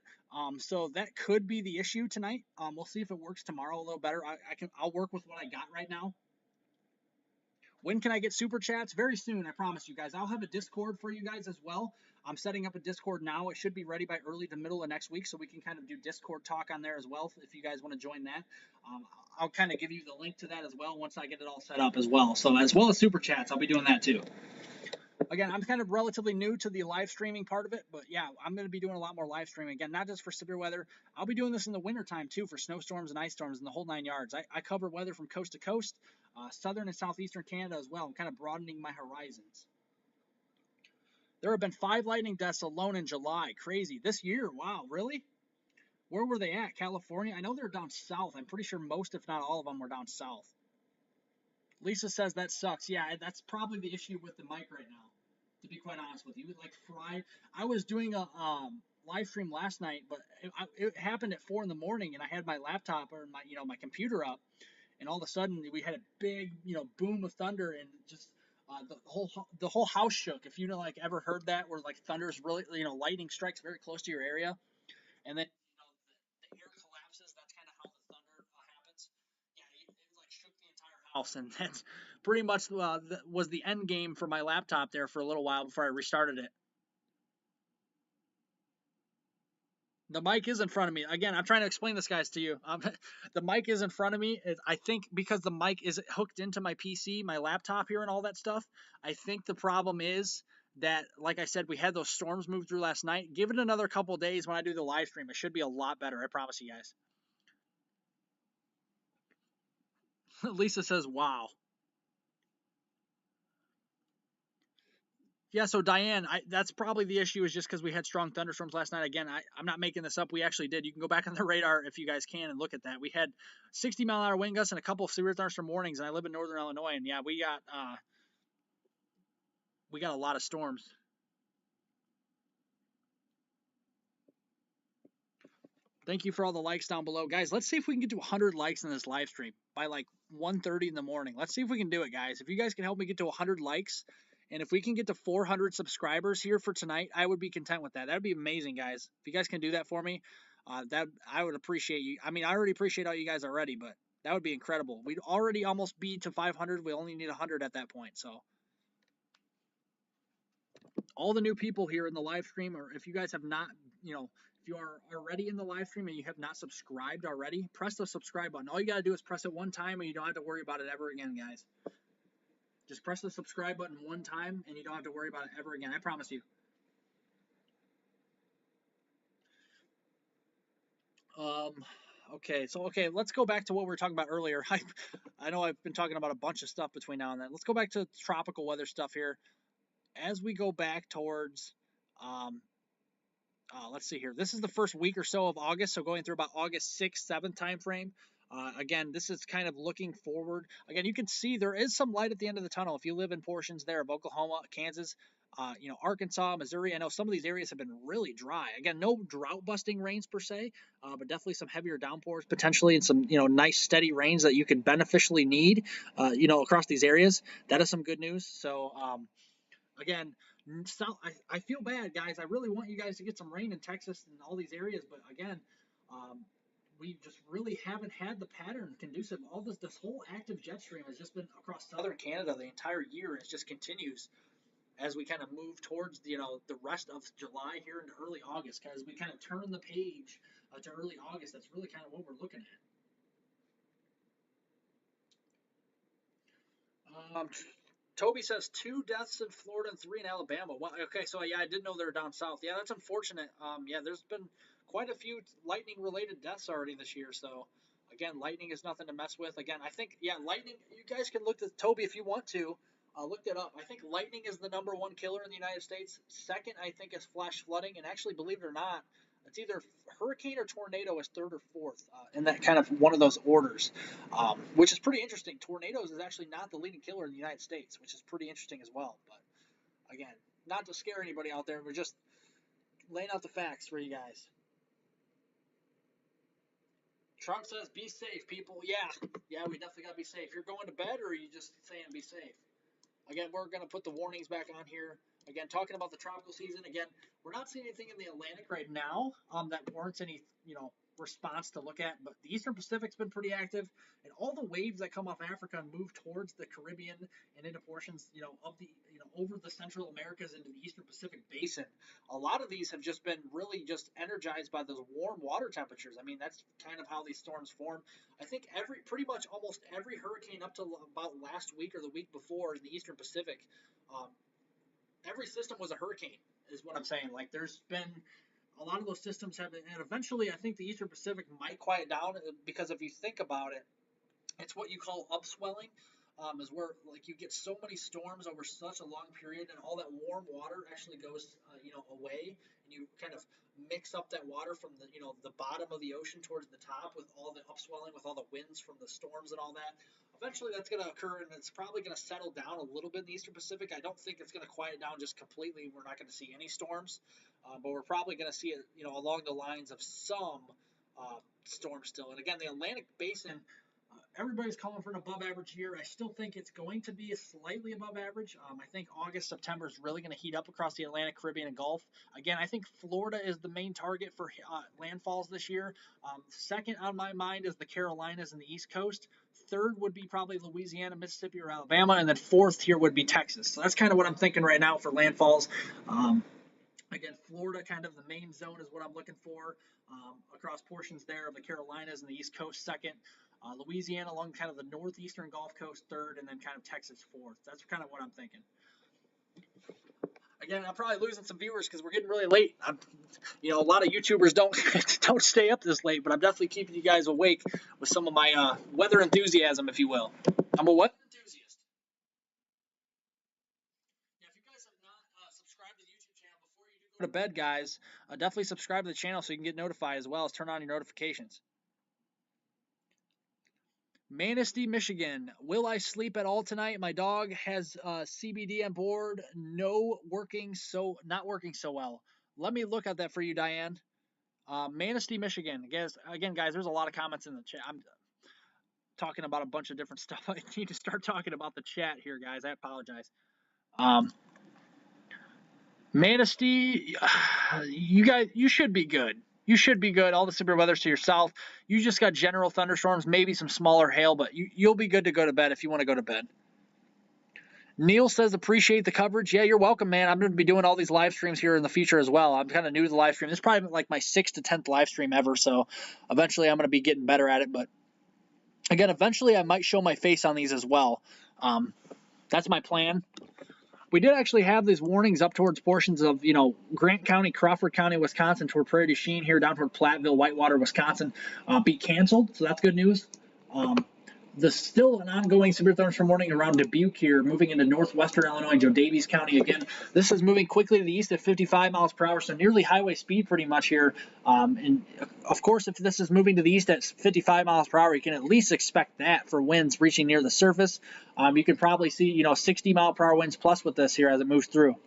So that could be the issue tonight. We'll see if it works tomorrow a little better. I'll work with what I got right now. When can I get super chats? Very soon, I promise you guys. I'll have a Discord for you guys as well. I'm setting up a Discord now. It should be ready by early to middle of next week, so we can kind of do Discord talk on there as well if you guys want to join that. I'll kind of give you the link to that as well once I get it all set up as well. So as well as super chats, I'll be doing that too. Again, I'm kind of relatively new to the live streaming part of it, but yeah, I'm going to be doing a lot more live streaming. Again, not just for severe weather. I'll be doing this in the wintertime too for snowstorms and ice storms and the whole 9 yards. I cover weather from coast to coast, southern and southeastern Canada as well. I'm kind of broadening my horizons. There have been 5 lightning deaths alone in July. Crazy. This year, wow, really? Where were they at? California? I know they're down south. I'm pretty sure most, if not all of them, were down south. Lisa says that sucks. Yeah, that's probably the issue with the mic right now, to be quite honest with you. Like fried. I was doing a live stream last night, but it happened at 4 in the morning, and I had my laptop or my computer up, and all of a sudden we had a big boom of thunder, and just the whole house shook. If you ever heard that, where like thunder's really lightning strikes very close to your area, and then the air collapses. That's kind of how the thunder happens. Yeah, it like shook the entire house, and that's pretty much was the end game for my laptop there for a little while before I restarted it. The mic is in front of me. Again, I'm trying to explain this, guys, to you. The mic is in front of me. I think because the mic is hooked into my PC, my laptop here, and all that stuff. I think the problem is that, like I said, we had those storms move through last night. Give it another couple days when I do the live stream. It should be a lot better. I promise you guys. Lisa says, wow. Yeah, so Diane, that's probably the issue, is just because we had strong thunderstorms last night. Again, I'm not making this up. We actually did. You can go back on the radar if you guys can and look at that. We had 60-mile-an-hour wind gusts and a couple of severe thunderstorm warnings, and I live in northern Illinois, and yeah, we got a lot of storms. Thank you for all the likes down below. Guys, let's see if we can get to 100 likes in this live stream by like 1:30 in the morning. Let's see if we can do it, guys. If you guys can help me get to 100 likes, and if we can get to 400 subscribers here for tonight, I would be content with that. That would be amazing, guys. If you guys can do that for me, that I would appreciate you. I mean, I already appreciate all you guys already, but that would be incredible. We'd already almost be to 500. We only need 100 at that point, so all the new people here in the live stream, or if you guys have not, if you are already in the live stream and you have not subscribed already, press the subscribe button. All you got to do is press it one time and you don't have to worry about it ever again, guys. Just press the subscribe button one time and you don't have to worry about it ever again. I promise you. Okay, let's go back to what we were talking about earlier. I know I've been talking about a bunch of stuff between now and then. Let's go back to tropical weather stuff here. As we go back towards let's see here. This is the first week or so of August, so going through about August 6th, 7th time frame. Again, this is kind of looking forward. Again, you can see there is some light at the end of the tunnel if you live in portions there of Oklahoma, Kansas, Arkansas, Missouri. I know some of these areas have been really dry. Again, no drought-busting rains per se, but definitely some heavier downpours potentially, and some nice steady rains that you could beneficially need, across these areas. That is some good news. So. Again, I feel bad, guys. I really want you guys to get some rain in Texas and all these areas, but again, we just really haven't had the pattern conducive. All this whole active jet stream has just been across southern Canada the entire year, and it just continues as we kind of move towards the rest of July here into early August. As we kind of turn the page to early August, that's really kind of what we're looking at. Toby says 2 deaths in Florida and 3 in Alabama. Well, okay, so yeah, I did know they're down south. Yeah, that's unfortunate. Yeah, there's been quite a few lightning-related deaths already this year. So, again, lightning is nothing to mess with. Again, I think, yeah, lightning, you guys can look at Toby if you want to. Look it up. I think lightning is the #1 killer in the United States. Second, I think, is flash flooding. And actually, believe it or not, it's either hurricane or tornado is third or fourth in that kind of one of those orders, which is pretty interesting. Tornadoes is actually not the leading killer in the United States, which is pretty interesting as well. But again, not to scare anybody out there, we're just laying out the facts for you guys. Trump says, be safe, people. Yeah, we definitely got to be safe. You're going to bed, or are you just saying be safe? Again, we're going to put the warnings back on here. Again, talking about the tropical season. Again, we're not seeing anything in the Atlantic right now that warrants any, response to look at. But the Eastern Pacific's been pretty active, and all the waves that come off Africa and move towards the Caribbean and into portions, of the, over the Central Americas into the Eastern Pacific basin. A lot of these have just been really just energized by those warm water temperatures. I mean, that's kind of how these storms form. I think pretty much almost every hurricane up to about last week or the week before in the Eastern Pacific, every system was a hurricane, is what I'm saying. Like, there's been a lot of those systems have been, and eventually I think the Eastern Pacific might quiet down, because if you think about it, it's what you call upswelling, is where like you get so many storms over such a long period, and all that warm water actually goes, away, and you kind of mix up that water from the bottom of the ocean towards the top with all the upswelling, with all the winds from the storms and all that. Eventually, that's going to occur, and it's probably going to settle down a little bit in the Eastern Pacific. I don't think it's going to quiet down just completely. We're not going to see any storms, but we're probably going to see it, along the lines of some storms still. And again, the Atlantic Basin, everybody's calling for an above average year. I still think it's going to be a slightly above average. I think August, September is really going to heat up across the Atlantic, Caribbean, and Gulf. Again, I think Florida is the main target for landfalls this year. Second on my mind is the Carolinas and the East Coast. Third would be probably Louisiana, Mississippi, or Alabama. And then fourth here would be Texas. So that's kind of what I'm thinking right now for landfalls. Again, Florida, kind of the main zone is what I'm looking for, across portions there of the Carolinas and the East Coast second. Louisiana along kind of the northeastern Gulf Coast third, and then kind of Texas fourth. That's kind of what I'm thinking. Again, I'm probably losing some viewers because we're getting really late. A lot of YouTubers don't don't stay up this late, but I'm definitely keeping you guys awake with some of my weather enthusiasm, if you will. I'm a weather enthusiast. Yeah, if you guys have not subscribed to the YouTube channel before you do go to bed, guys, definitely subscribe to the channel so you can get notified, as well as turn on your notifications. Manistee, Michigan. Will I sleep at all tonight? My dog has CBD on board. Not working so well. Let me look at that for you, Diane. Manistee, Michigan. Again, guys, there's a lot of comments in the chat. I'm talking about a bunch of different stuff. I need to start talking about the chat here, guys. I apologize. Manistee, you should be good. You should be good. All the severe weather's to your south. You just got general thunderstorms, maybe some smaller hail, but you'll be good to go to bed if you want to go to bed. Neil says, appreciate the coverage. Yeah, you're welcome, man. I'm going to be doing all these live streams here in the future as well. I'm kind of new to the live stream. This is probably like my 6th to 10th live stream ever, so eventually I'm going to be getting better at it. But again, eventually I might show my face on these as well. That's my plan. We did actually have these warnings up towards portions of, Grant County, Crawford County, Wisconsin, toward Prairie du Chien here, down toward Platteville, Whitewater, Wisconsin, be canceled. So that's good news. There's still an ongoing severe thunderstorm warning around Dubuque here, moving into northwestern Illinois, Joe Daviess County. Again, this is moving quickly to the east at 55 miles per hour, so nearly highway speed pretty much here. And of course, if this is moving to the east at 55 miles per hour, you can at least expect that for winds reaching near the surface. You could probably see, 60 mile per hour winds plus with this here as it moves through.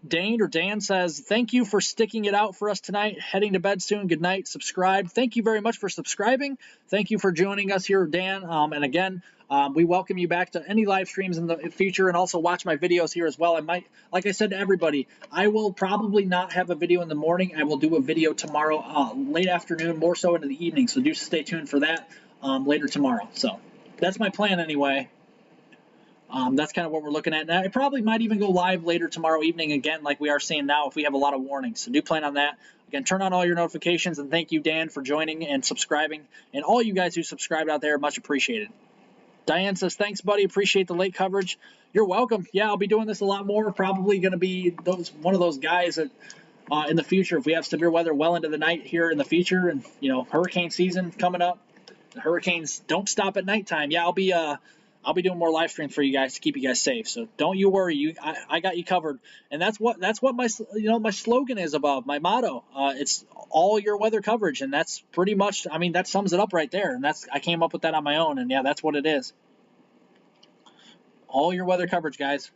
Dan says, thank you for sticking it out for us tonight. Heading to bed soon. Good night. Subscribe. Thank you very much for subscribing. Thank you for joining us here, Dan. And again, we welcome you back to any live streams in the future, and also watch my videos here as well. Like I said to everybody, I will probably not have a video in the morning. I will do a video tomorrow, late afternoon, more so into the evening. So do stay tuned for that later tomorrow. So that's my plan anyway. That's kind of what we're looking at. Now, I probably might even go live later tomorrow evening again, like we are seeing now, if we have a lot of warnings. So do plan on that. Again, turn on all your notifications, and thank you, Dan, for joining and subscribing. And all you guys who subscribed out there, much appreciated. Diane says, thanks, buddy. Appreciate the late coverage. You're welcome. Yeah, I'll be doing this a lot more. Probably going to be one of those guys that in the future, if we have severe weather well into the night here in the future, and, hurricane season coming up, the hurricanes don't stop at nighttime. Yeah, I'll be doing more live streams for you guys to keep you guys safe. So don't you worry. I got you covered. And that's what my my slogan is above, my motto. It's all your weather coverage, and that's pretty much, that sums it up right there. And I came up with that on my own, and yeah, that's what it is. All your weather coverage, guys.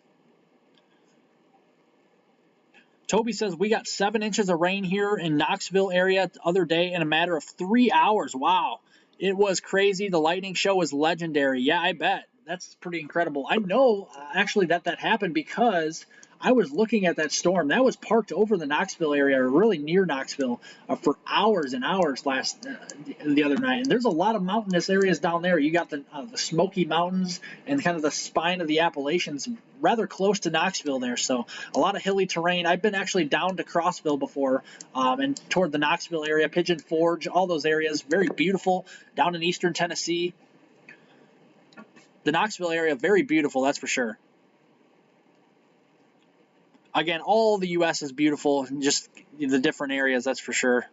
Toby says, we got 7 inches of rain here in Knoxville area the other day in a matter of 3 hours. Wow. It was crazy. The lightning show was legendary. Yeah, I bet. That's pretty incredible. I know actually that happened because I was looking at that storm. That was parked over the Knoxville area, or really near Knoxville, for hours and hours the other night. And there's a lot of mountainous areas down there. You got the Smoky Mountains and kind of the spine of the Appalachians, rather close to Knoxville there. So a lot of hilly terrain. I've been actually down to Crossville before, and toward the Knoxville area, Pigeon Forge, all those areas, very beautiful. Down in eastern Tennessee. The Knoxville area, very beautiful, that's for sure. Again, all the U.S. is beautiful, just the different areas, that's for sure.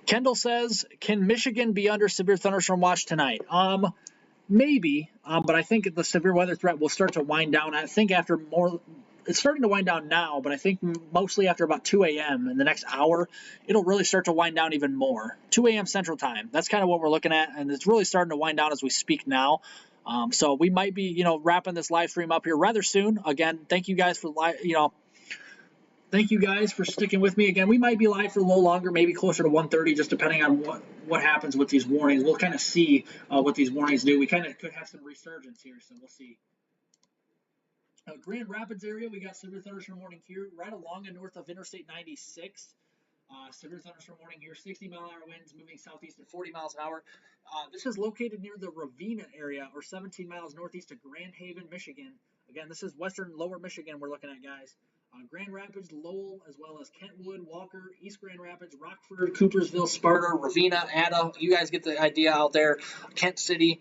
Kendall says, can Michigan be under severe thunderstorm watch tonight? Maybe, but I think the severe weather threat will start to wind down. I think it's starting to wind down now, but I think mostly after about 2 a.m. in the next hour, it'll really start to wind down even more. 2 a.m. Central Time. That's kind of what we're looking at, and it's really starting to wind down as we speak now. So we might be, wrapping this live stream up here rather soon. Again, thank you guys for thank you guys for sticking with me. Again, we might be live for a little longer, maybe closer to 1:30, just depending on what happens with these warnings. We'll kind of see what these warnings do. We kind of could have some resurgence here, so we'll see. Grand Rapids area, we got severe thunderstorm warning here, right along and north of Interstate 96. Severe thunderstorm warning here, 60-mile-an-hour winds moving southeast at 40 miles an hour. This is located near the Ravenna area, or 17 miles northeast of Grand Haven, Michigan. Again, this is western lower Michigan we're looking at, guys. Grand Rapids, Lowell, as well as Kentwood, Walker, East Grand Rapids, Rockford, Coopersville, Sparta, Ravenna, Ada. You guys get the idea out there. Kent City,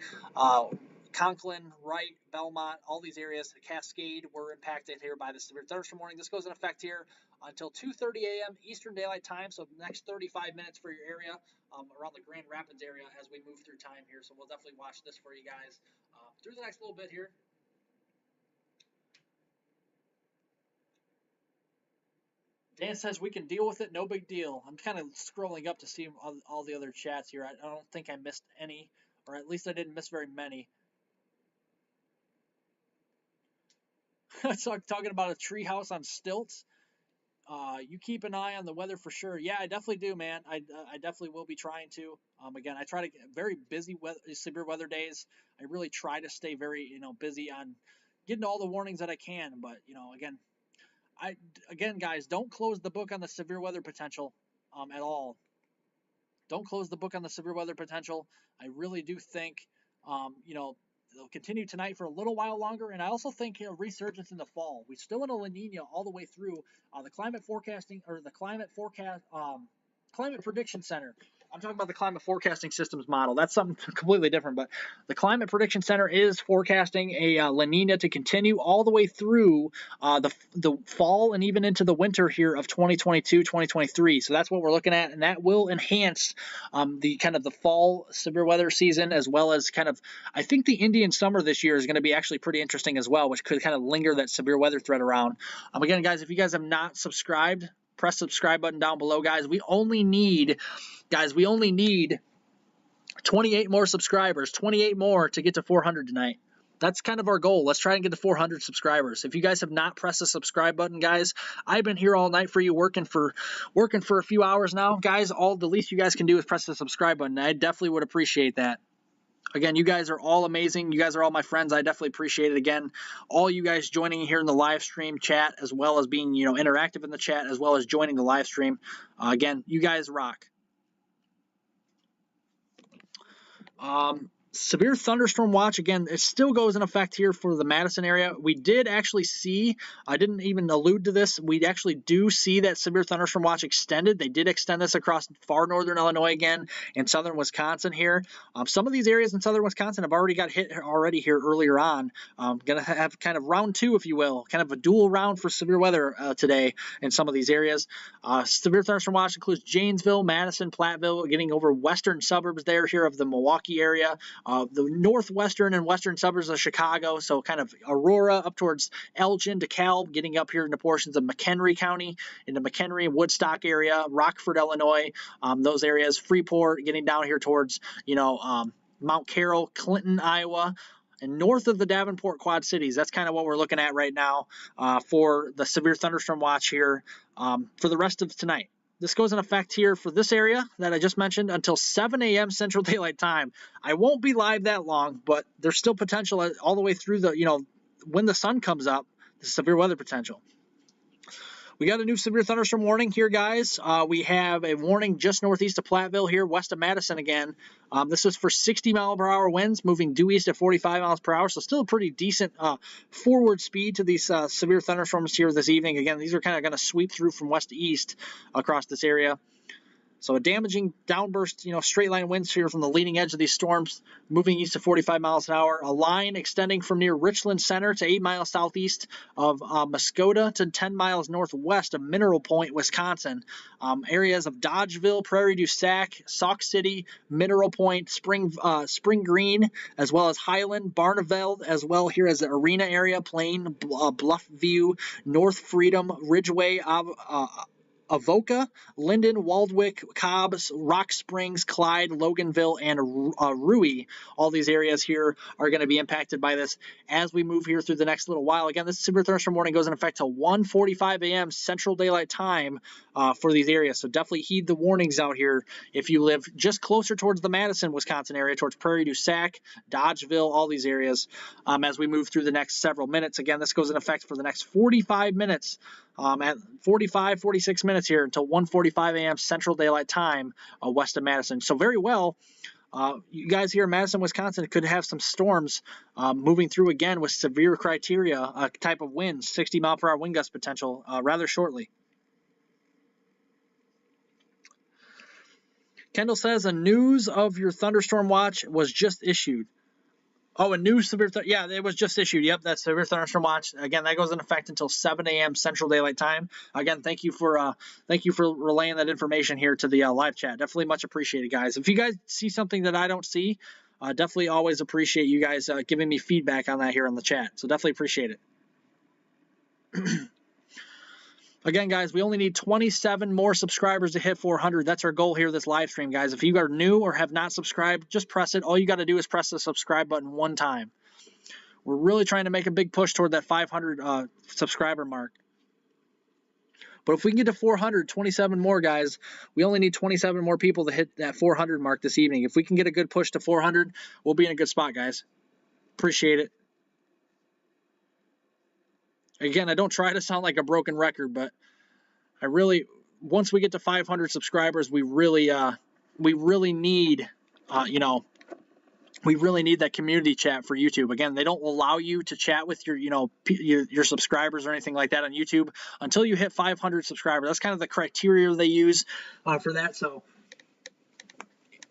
Conklin, Wright, Belmont, all these areas, Cascade, were impacted here by the severe thunderstorm warning. This goes in effect here until 2:30 a.m. Eastern Daylight Time, so the next 35 minutes for your area around the Grand Rapids area as we move through time here. So we'll definitely watch this for you guys through the next little bit here. Dan says we can deal with it, no big deal. I'm kind of scrolling up to see all the other chats here. I don't think I missed any, or at least I didn't miss very many. So talking about a treehouse on stilts. You keep an eye on the weather for sure. Yeah, I definitely do, man. I definitely will be trying to. Again, I try to get very busy severe weather days. I really try to stay very busy on getting all the warnings that I can. But again, guys, don't close the book on the severe weather potential at all. Don't close the book on the severe weather potential. I really do think they'll continue tonight for a little while longer, and I also think a resurgence in the fall. We're still in a La Nina all the way through. The climate prediction center. I'm talking about the climate forecasting systems model. That's something completely different, but the climate prediction center is forecasting a La Nina to continue all the way through the fall and even into the winter here of 2022, 2023. So that's what we're looking at, and that will enhance the kind of the fall severe weather season, as well as kind of, I think the Indian summer this year is going to be actually pretty interesting as well, which could kind of linger that severe weather threat around. Again, guys, if you guys have not subscribed, press subscribe button down below, guys. We only need 28 more subscribers, 28 more to get to 400 tonight. That's kind of our goal. Let's try and get to 400 subscribers. If you guys have not pressed the subscribe button, guys, I've been here all night for you, working for a few hours now, guys. The least you guys can do is press the subscribe button. I definitely would appreciate that. Again, you guys are all amazing. You guys are all my friends. I definitely appreciate it. Again, all you guys joining here in the live stream chat, as well as being interactive in the chat, as well as joining the live stream. Again, you guys rock. Severe thunderstorm watch, again, it still goes in effect here for the Madison area. We did actually see, I didn't even allude to this, we actually do see that severe thunderstorm watch extended. They did extend this across far northern Illinois again and southern Wisconsin here. Some of these areas in southern Wisconsin have already got hit already here earlier on. Going to have kind of round two, if you will, kind of a dual round for severe weather today in some of these areas. Severe thunderstorm watch includes Janesville, Madison, Platteville, getting over western suburbs here of the Milwaukee area. The northwestern and western suburbs of Chicago, so kind of Aurora up towards Elgin, DeKalb, getting up here into portions of McHenry County, into McHenry, Woodstock area, Rockford, Illinois, those areas, Freeport, getting down here towards, Mount Carroll, Clinton, Iowa, and north of the Davenport Quad Cities. That's kind of what we're looking at right now for the severe thunderstorm watch here for the rest of tonight. This goes in effect here for this area that I just mentioned until 7 a.m. Central Daylight Time. I won't be live that long, but there's still potential all the way through when the sun comes up, the severe weather potential. We got a new severe thunderstorm warning here, guys. We have a warning just northeast of Platteville here, west of Madison again. This is for 60-mile-per-hour winds, moving due east at 45 miles per hour, so still a pretty decent forward speed to these severe thunderstorms here this evening. Again, these are kind of going to sweep through from west to east across this area. So a damaging downburst, straight line winds here from the leading edge of these storms, moving east to 45 miles an hour. A line extending from near Richland Center to 8 miles southeast of Muskota to 10 miles northwest of Mineral Point, Wisconsin. Areas of Dodgeville, Prairie du Sac, Sauk City, Mineral Point, Spring Green, as well as Highland, Barneveld, as well here as the Arena area, Plain, Bluffview, North Freedom, Ridgeway, Avoca, Linden, Waldwick, Cobb, Rock Springs, Clyde, Loganville, and Rui. All these areas here are going to be impacted by this as we move here through the next little while. Again, this severe thunderstorm warning goes in effect till 1:45 a.m. Central Daylight Time for these areas. So definitely heed the warnings out here if you live just closer towards the Madison, Wisconsin area, towards Prairie du Sac, Dodgeville, all these areas as we move through the next several minutes. Again, this goes in effect for the next 45 minutes. At 46 minutes here until 1:45 a.m. Central Daylight Time west of Madison. So very well, you guys here in Madison, Wisconsin could have some storms moving through again with severe criteria type of winds, 60-mile-per-hour wind gust potential rather shortly. Kendall says a news of your thunderstorm watch was just issued. Oh, a new severe yeah, it was just issued. Yep, that's severe thunderstorm watch. Again, that goes in effect until 7 a.m. Central Daylight Time. Again, thank you for relaying that information here to the live chat. Definitely much appreciated, guys. If you guys see something that I don't see, definitely always appreciate you guys giving me feedback on that here on the chat. So definitely appreciate it. Again, guys, we only need 27 more subscribers to hit 400. That's our goal here, this live stream, guys. If you are new or have not subscribed, just press it. All you got to do is press the subscribe button one time. We're really trying to make a big push toward that 500 subscriber mark. But if we can get to 400, 27 more, guys, we only need 27 more people to hit that 400 mark this evening. If we can get a good push to 400, we'll be in a good spot, guys. Appreciate it. Again, I don't try to sound like a broken record, but I really, once we get to 500 subscribers, we really need, we really need that community chat for YouTube. Again, they don't allow you to chat with your subscribers or anything like that on YouTube until you hit 500 subscribers. That's kind of the criteria they use for that. So,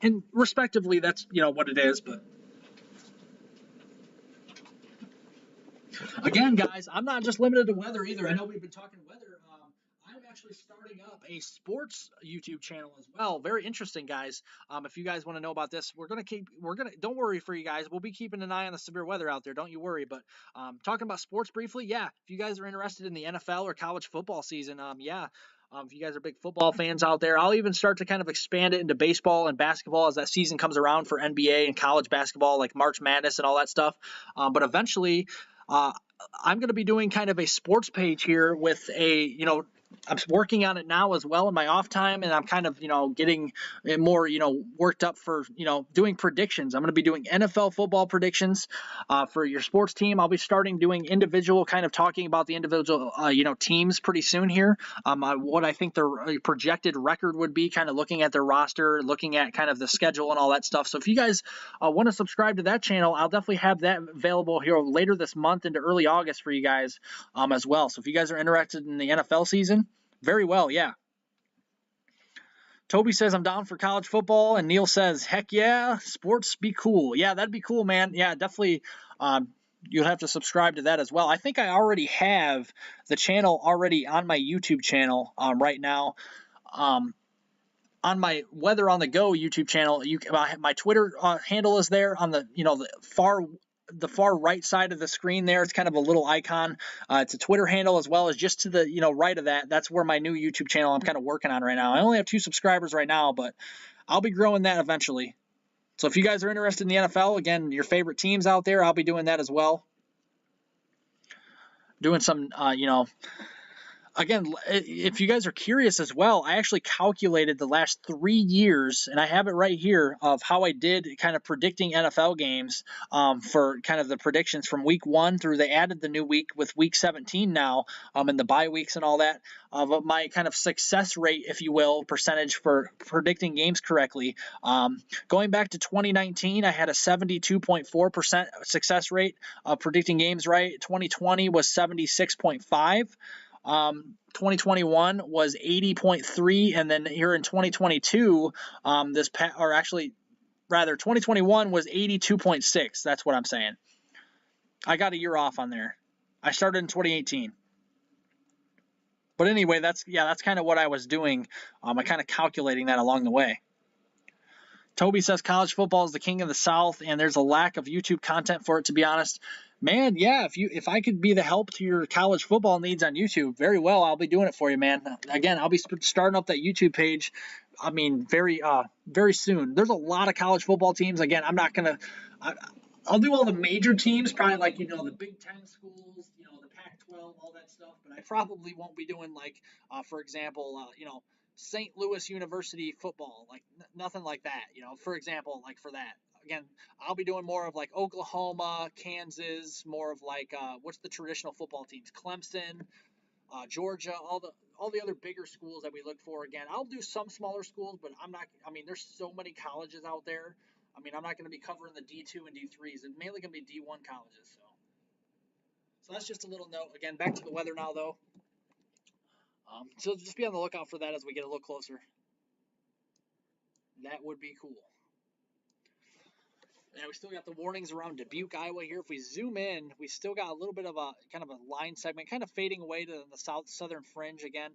and respectively, that's what it is. But again, guys, I'm not just limited to weather either. I know we've been talking weather. I'm actually starting up a sports YouTube channel as well. Very interesting, guys. If you guys want to know about this, don't worry for you guys. We'll be keeping an eye on the severe weather out there. Don't you worry. But talking about sports briefly, yeah, if you guys are interested in the NFL or college football season, if you guys are big football fans out there, I'll even start to kind of expand it into baseball and basketball as that season comes around for NBA and college basketball, like March Madness and all that stuff. But eventually, I'm going to be doing kind of a sports page here with I'm working on it now as well in my off time, and I'm kind of, getting more, worked up for, doing predictions. I'm going to be doing NFL football predictions for your sports team. I'll be starting doing individual, kind of talking about the individual, teams pretty soon here. What I think their projected record would be, kind of looking at their roster, looking at kind of the schedule and all that stuff. So if you guys want to subscribe to that channel, I'll definitely have that available here later this month into early August for you guys as well. So if you guys are interested in the NFL season, very well, yeah. Toby says, I'm down for college football, and Neil says, heck yeah, sports be cool. Yeah, that'd be cool, man. Yeah, definitely. You'll have to subscribe to that as well. I think I already have the channel already on my YouTube channel right now. On my Weather on the Go YouTube channel, my Twitter handle is there on the the far right side of the screen there. It's kind of a little icon. It's a Twitter handle, as well as just to the right of that. That's where my new YouTube channel I'm kind of working on right now. I only have 2 subscribers right now, but I'll be growing that eventually. So if you guys are interested in the NFL, again, your favorite teams out there, I'll be doing that as well. Doing some, again, if you guys are curious as well, I actually calculated the last 3 years, and I have it right here, of how I did kind of predicting NFL games for kind of the predictions from week 1 through, they added the new week with week 17 now, and the bye weeks and all that, of my kind of success rate, if you will, percentage for predicting games correctly. Going back to 2019, I had a 72.4% success rate of predicting games right. 2020 was 76.5%. 2021 was 80.3, and then here in 2022, 2021 was 82.6. That's what I'm saying. I got a year off on there. I started in 2018. But anyway, that's kind of what I was doing. I kind of calculating that along the way. Toby says college football is the king of the South, and there's a lack of YouTube content for it, to be honest. Man, yeah, if I could be the help to your college football needs on YouTube, very well, I'll be doing it for you, man. Again, I'll be starting up that YouTube page, very soon. There's a lot of college football teams. Again, I'll do all the major teams, probably like, the Big Ten schools, the Pac-12, all that stuff, but I probably won't be doing for example, St. Louis University football, like nothing like that, for example, like for that. Again, I'll be doing more of like Oklahoma, Kansas, more of like what's the traditional football teams? Clemson, Georgia, all the other bigger schools that we look for. Again, I'll do some smaller schools, but I'm not. There's so many colleges out there. I'm not going to be covering the D2 and D3s. It's mainly going to be D1 colleges. So that's just a little note. Again, back to the weather now, though. So just be on the lookout for that as we get a little closer. That would be cool. Yeah, we still got the warnings around Dubuque, Iowa here. If we zoom in, we still got a little bit of a kind of a line segment, kind of fading away to the southern fringe again.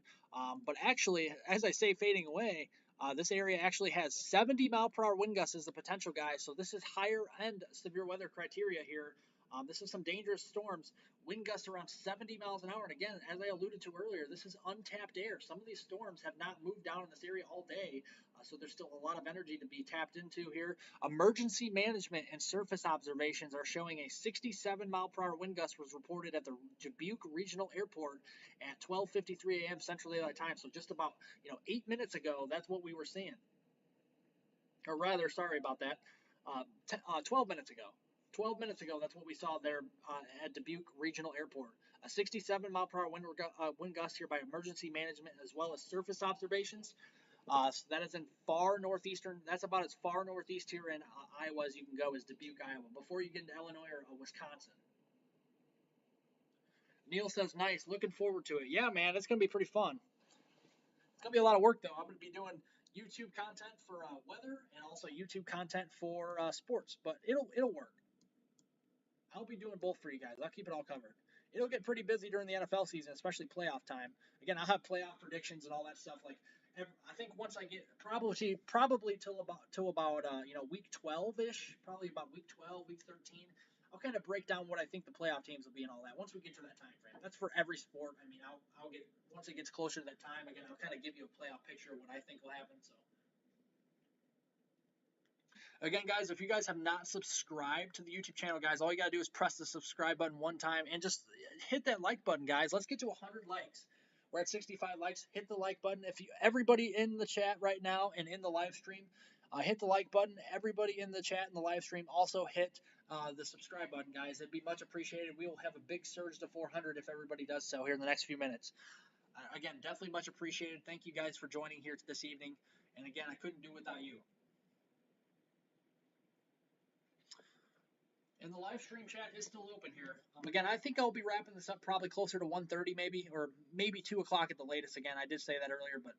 But actually, as I say, fading away, this area actually has 70-mile-per-hour wind gusts as the potential, guys. So this is higher end severe weather criteria here. This is some dangerous storms. Wind gusts around 70 miles an hour. And again, as I alluded to earlier, this is untapped air. Some of these storms have not moved down in this area all day. So there's still a lot of energy to be tapped into here. Emergency management and surface observations are showing a 67-mile-per-hour wind gust was reported at the Dubuque Regional Airport at 12:53 a.m. Central Daylight Time. So just about 8 minutes ago, that's what we were seeing. Or rather, sorry about that, 12 minutes ago. 12 minutes ago, that's what we saw there at Dubuque Regional Airport. A 67-mile-per-hour wind gust here by emergency management as well as surface observations. So that is in far northeastern. That's about as far northeast here in Iowa as you can go, is Dubuque, Iowa, before you get into Illinois or Wisconsin. Neil says, nice. Looking forward to it. Yeah, man, it's going to be pretty fun. It's going to be a lot of work, though. I'm going to be doing YouTube content for weather and also YouTube content for sports, but it'll work. I'll be doing both for you guys. I'll keep it all covered. It'll get pretty busy during the NFL season, especially playoff time. Again, I'll have playoff predictions and all that stuff. Like, I think once I get probably till about week 12-ish, probably about week 12, week 13, I'll kind of break down what I think the playoff teams will be and all that. Once we get to that time frame, that's for every sport. I mean, I'll get once it gets closer to that time again. I'll kind of give you a playoff picture of what I think will happen. So. Again, guys, if you guys have not subscribed to the YouTube channel, guys, all you got to do is press the subscribe button one time and just hit that like button, guys. Let's get to 100 likes. We're at 65 likes. Hit the like button. If you everybody in the chat right now and in the live stream, hit the like button. Everybody in the chat and the live stream also hit the subscribe button, guys. It'd be much appreciated. We will have a big surge to 400 if everybody does so here in the next few minutes. Again, definitely much appreciated. Thank you guys for joining here this evening. And again, I couldn't do without you. And the live stream chat is still open here. Again, I think I'll be wrapping this up probably closer to 1:30 maybe, or maybe 2 o'clock at the latest. Again, I did say that earlier, but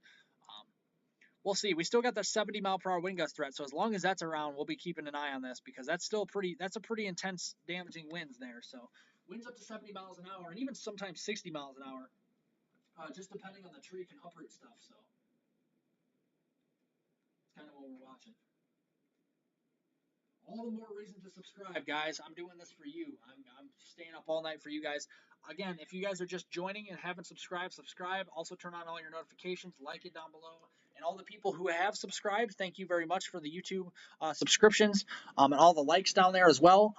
we'll see. We still got that 70-mile-per-hour wind gust threat, so as long as that's around, we'll be keeping an eye on this because that's still that's a pretty intense, damaging winds there. So winds up to 70 miles an hour and even sometimes 60 miles an hour, just depending on the tree can uproot stuff. So it's kind of what we're watching. All the more reason to subscribe, guys. I'm doing this for you. I'm staying up all night for you guys. Again, if you guys are just joining and haven't subscribed, subscribe. Also turn on all your notifications. Like it down below. And all the people who have subscribed, thank you very much for the YouTube subscriptions and all the likes down there as well.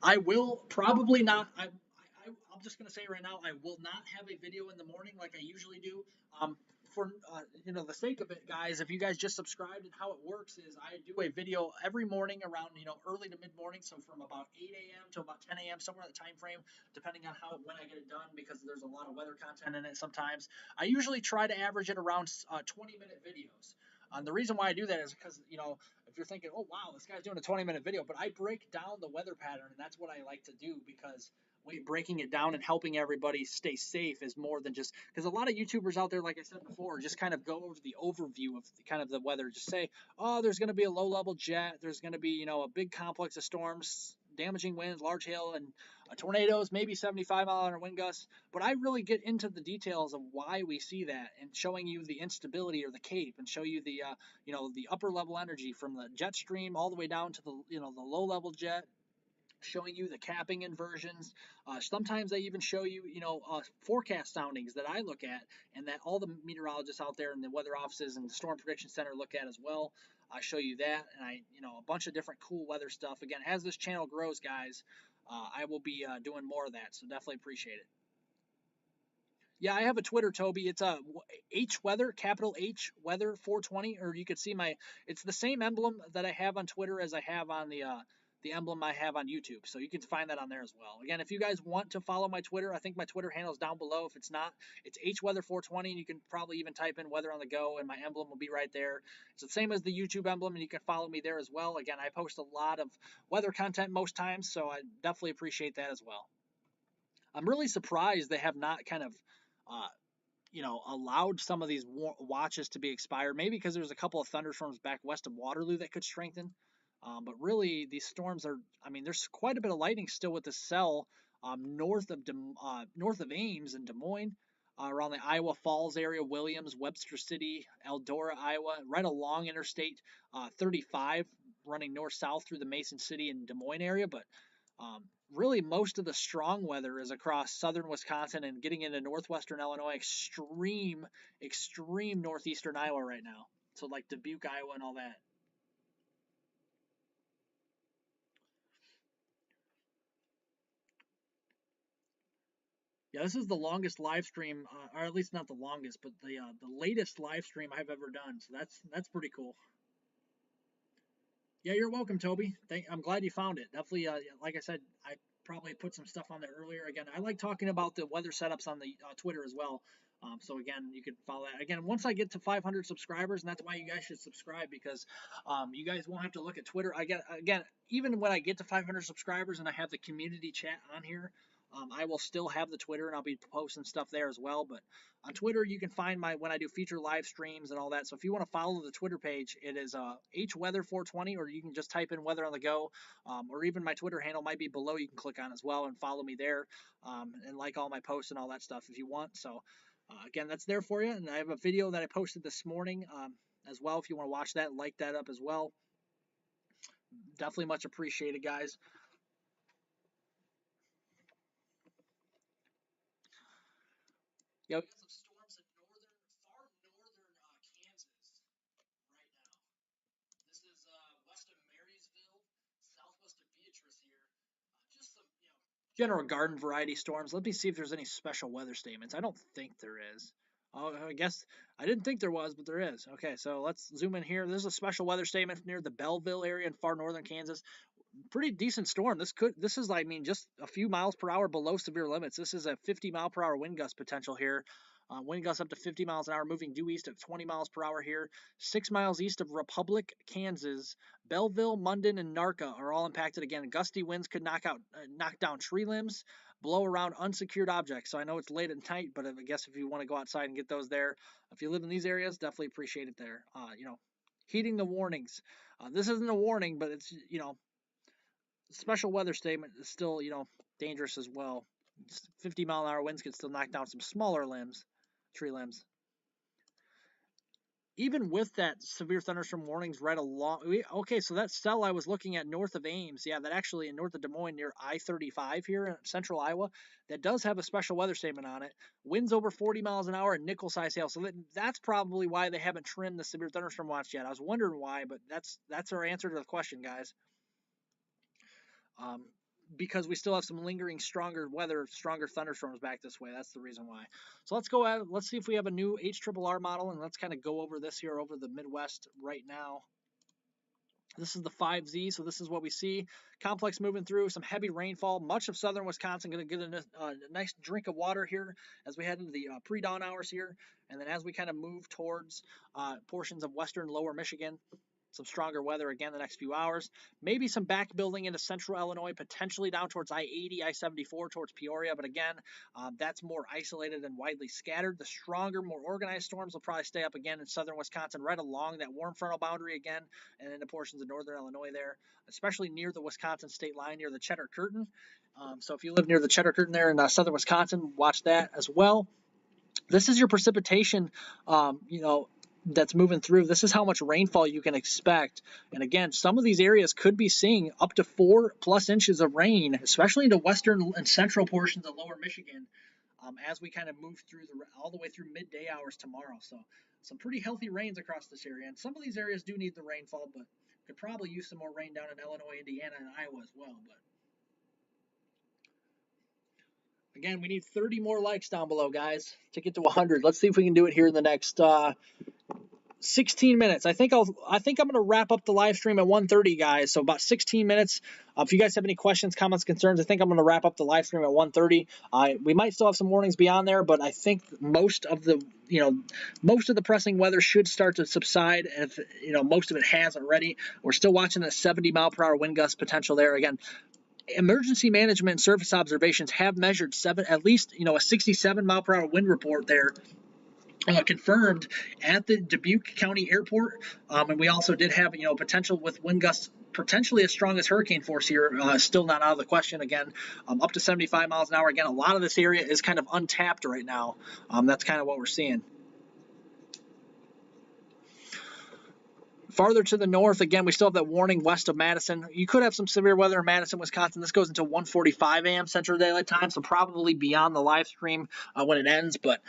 I will probably not. I'm just going to say right now, I will not have a video in the morning like I usually do. For the sake of it, guys, if you guys just subscribed, and how it works is I do a video every morning around early to mid morning, so from about 8 a.m. to about 10 a.m. somewhere in the time frame, depending on when I get it done, because there's a lot of weather content in it. Sometimes I usually try to average it around 20-minute videos. The reason why I do that is because if you're thinking, oh wow, this guy's doing a 20-minute video, but I break down the weather pattern, and that's what I like to do because breaking it down and helping everybody stay safe is more than just because a lot of YouTubers out there, like I said before, just kind of go over the overview of kind of the weather. Just say, oh, there's going to be a low-level jet. There's going to be, a big complex of storms, damaging winds, large hail, and tornadoes, maybe 75-mile-an-hour wind gusts. But I really get into the details of why we see that and showing you the instability or the cape and show you the, the upper-level energy from the jet stream all the way down to the, the low-level jet, showing you the capping inversions. Sometimes they even show you, forecast soundings that I look at and that all the meteorologists out there in the weather offices and the Storm Prediction Center look at as well. I show you that and a bunch of different cool weather stuff. Again, as this channel grows, guys, I will be doing more of that, so definitely appreciate it. Yeah, I have a Twitter, Toby. It's H Weather, capital H Weather 420, or you could see it's the same emblem that I have on Twitter as I have on the emblem I have on YouTube. So you can find that on there as well. Again, if you guys want to follow my Twitter, I think my Twitter handle is down below. If it's not, it's HWeather420, and you can probably even type in Weather on the Go, and my emblem will be right there. It's the same as the YouTube emblem, and you can follow me there as well. Again, I post a lot of weather content most times, so I definitely appreciate that as well. I'm really surprised they have not kind of allowed some of these watches to be expired. Maybe because there's a couple of thunderstorms back west of Waterloo that could strengthen. But really, these storms are, I mean, there's quite a bit of lightning still with the cell north of Ames and Des Moines, around the Iowa Falls area, Williams, Webster City, Eldora, Iowa, right along Interstate 35, running north-south through the Mason City and Des Moines area. But really, most of the strong weather is across southern Wisconsin and getting into northwestern Illinois, extreme northeastern Iowa right now. So like Dubuque, Iowa, and all that. Yeah, this is the longest live stream, or at least not the longest, but the latest live stream I've ever done. So that's pretty cool. Yeah, you're welcome, Toby. I'm glad you found it. Definitely, like I said, I probably put some stuff on there earlier. Again, I like talking about the weather setups on the Twitter as well. So again, you can follow that. Again, once I get to 500 subscribers, and that's why you guys should subscribe, because you guys won't have to look at Twitter. Again, even when I get to 500 subscribers and I have the community chat on here, I will still have the Twitter, and I'll be posting stuff there as well. But on Twitter, you can find when I do feature live streams and all that. So if you want to follow the Twitter page, it is hweather420, or you can just type in weather on the go, or even my Twitter handle might be below. You can click on as well and follow me there, and like all my posts and all that stuff if you want. So again, that's there for you. And I have a video that I posted this morning as well. If you want to watch that, like that up as well. Definitely much appreciated, guys. Yeah, we got some storms in far northern Kansas right now. This is west of Marysville, southwest of Beatrice here. Just some, general garden variety storms. Let me see if there's any special weather statements. I don't think there is. Oh, I guess I didn't think there was, but there is. Okay, so let's zoom in here. This is a special weather statement near the Belleville area in far northern Kansas. Pretty decent storm. This is, I mean, just a few miles per hour below severe limits. This is a 50-mile-per-hour wind gust potential here. Wind gusts up to 50 miles an hour, moving due east at 20 miles per hour here. 6 miles east of Republic, Kansas. Belleville, Munden, and Narca are all impacted again. Gusty winds could knock down tree limbs, blow around unsecured objects. So I know it's late at night, but I guess if you want to go outside and get those there, if you live in these areas, definitely appreciate it there. Heeding the warnings. This isn't a warning, but it's, special weather statement is still, dangerous as well. 50-mile-an-hour winds can still knock down some smaller tree limbs. Even with that severe thunderstorm warnings right along. Okay, so that cell I was looking at north of Ames, yeah, that actually in north of Des Moines near I-35 here in central Iowa, that does have a special weather statement on it. Winds over 40 miles an hour and nickel-sized hail. So that's probably why they haven't trimmed the severe thunderstorm watch yet. I was wondering why, but that's our answer to the question, guys. Because we still have some lingering stronger thunderstorms back this way. That's the reason why. So let's see if we have a new HRRR model, and let's kind of go over this here over the Midwest right now. This is the 5Z, so this is what we see. Complex moving through, some heavy rainfall. Much of southern Wisconsin going to get a nice drink of water here as we head into the pre-dawn hours here. And then as we kind of move towards portions of western lower Michigan, some stronger weather again the next few hours. Maybe some back building into central Illinois, potentially down towards I-80, I-74 towards Peoria. But again, that's more isolated and widely scattered. The stronger, more organized storms will probably stay up again in southern Wisconsin, right along that warm frontal boundary again, and into portions of northern Illinois there, especially near the Wisconsin state line, near the Cheddar Curtain. So if you live near the Cheddar Curtain there in southern Wisconsin, watch that as well. This is your precipitation, that's moving through. This is how much rainfall you can expect. And again, some of these areas could be seeing up to 4+ inches of rain, especially into western and central portions of lower Michigan, as we kind of move through all the way through midday hours tomorrow. So some pretty healthy rains across this area. And some of these areas do need the rainfall, but could probably use some more rain down in Illinois, Indiana, and Iowa as well. But again, we need 30 more likes down below, guys, to get to 100. Let's see if we can do it here in the next 16 minutes. I think I'm going to wrap up the live stream at 1:30, guys. So about 16 minutes. If you guys have any questions, comments, concerns, I think I'm going to wrap up the live stream at 1:30. We might still have some warnings beyond there, but I think most of the pressing weather should start to subside. And if most of it has already, we're still watching a 70-mile-per-hour wind gust potential there. Again, emergency management and surface observations have measured at least a 67-mile-per-hour wind report there. Confirmed at the Dubuque County Airport, and we also did have potential with wind gusts potentially as strong as hurricane force here, still not out of the question. Again, up to 75 miles an hour. Again, a lot of this area is kind of untapped right now. That's kind of what we're seeing. Farther to the north, again, we still have that warning west of Madison. You could have some severe weather in Madison, Wisconsin. This goes into 1:45 a.m. Central Daylight Time, so probably beyond the live stream when it ends. But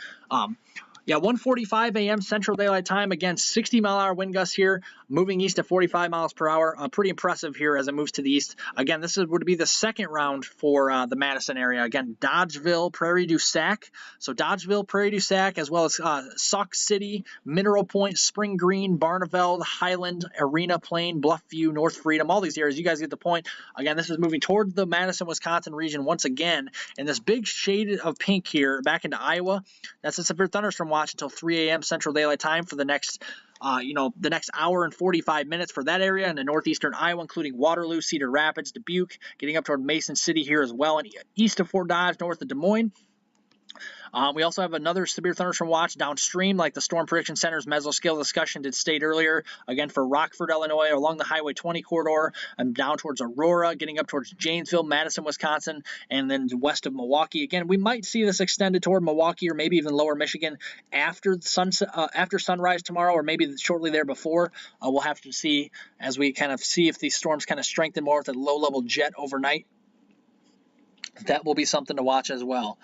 yeah, 1:45 a.m. Central Daylight Time. Again, 60-mile-an-hour wind gusts here, moving east at 45 miles per hour. Pretty impressive here as it moves to the east. Again, this would be the second round for the Madison area. Again, Dodgeville, Prairie du Sac. So Dodgeville, Prairie du Sac, as well as Sauk City, Mineral Point, Spring Green, Barneveld, Highland, Arena Plain, Bluffview, North Freedom. All these areas, you guys get the point. Again, this is moving toward the Madison, Wisconsin region once again. And this big shade of pink here back into Iowa, that's a severe thunderstorm watch until 3 a.m. Central Daylight Time for the next, the next hour and 45 minutes for that area in the northeastern Iowa, including Waterloo, Cedar Rapids, Dubuque, getting up toward Mason City here as well, and east of Fort Dodge, north of Des Moines. We also have another severe thunderstorm watch downstream, like the Storm Prediction Center's mesoscale discussion did state earlier, again for Rockford, Illinois, along the Highway 20 corridor, and down towards Aurora, getting up towards Janesville, Madison, Wisconsin, and then west of Milwaukee. Again, we might see this extended toward Milwaukee or maybe even lower Michigan after after sunrise tomorrow, or maybe shortly there before. We'll have to see as we kind of see if these storms kind of strengthen more with a low-level jet overnight. That will be something to watch as well.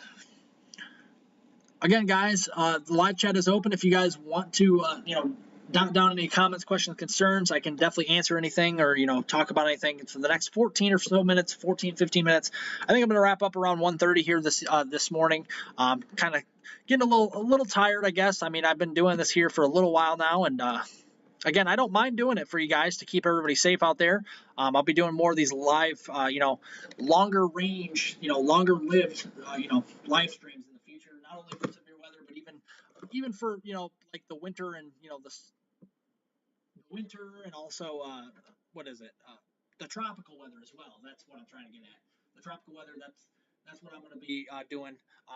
Again, guys, the live chat is open. If you guys want to, down any comments, questions, concerns, I can definitely answer anything or, talk about anything. For the next 14 or so minutes, 14, 15 minutes, I think I'm going to wrap up around 1:30 here this morning. Kind of getting a little tired, I guess. I mean, I've been doing this here for a little while now, and again, I don't mind doing it for you guys to keep everybody safe out there. I'll be doing more of these live, longer range, longer lived, live streams in the future, not only for severe weather, but even for, like the winter and, the winter and also, what is it? The tropical weather as well. That's what I'm trying to get at. The tropical weather, that's what I'm going to be doing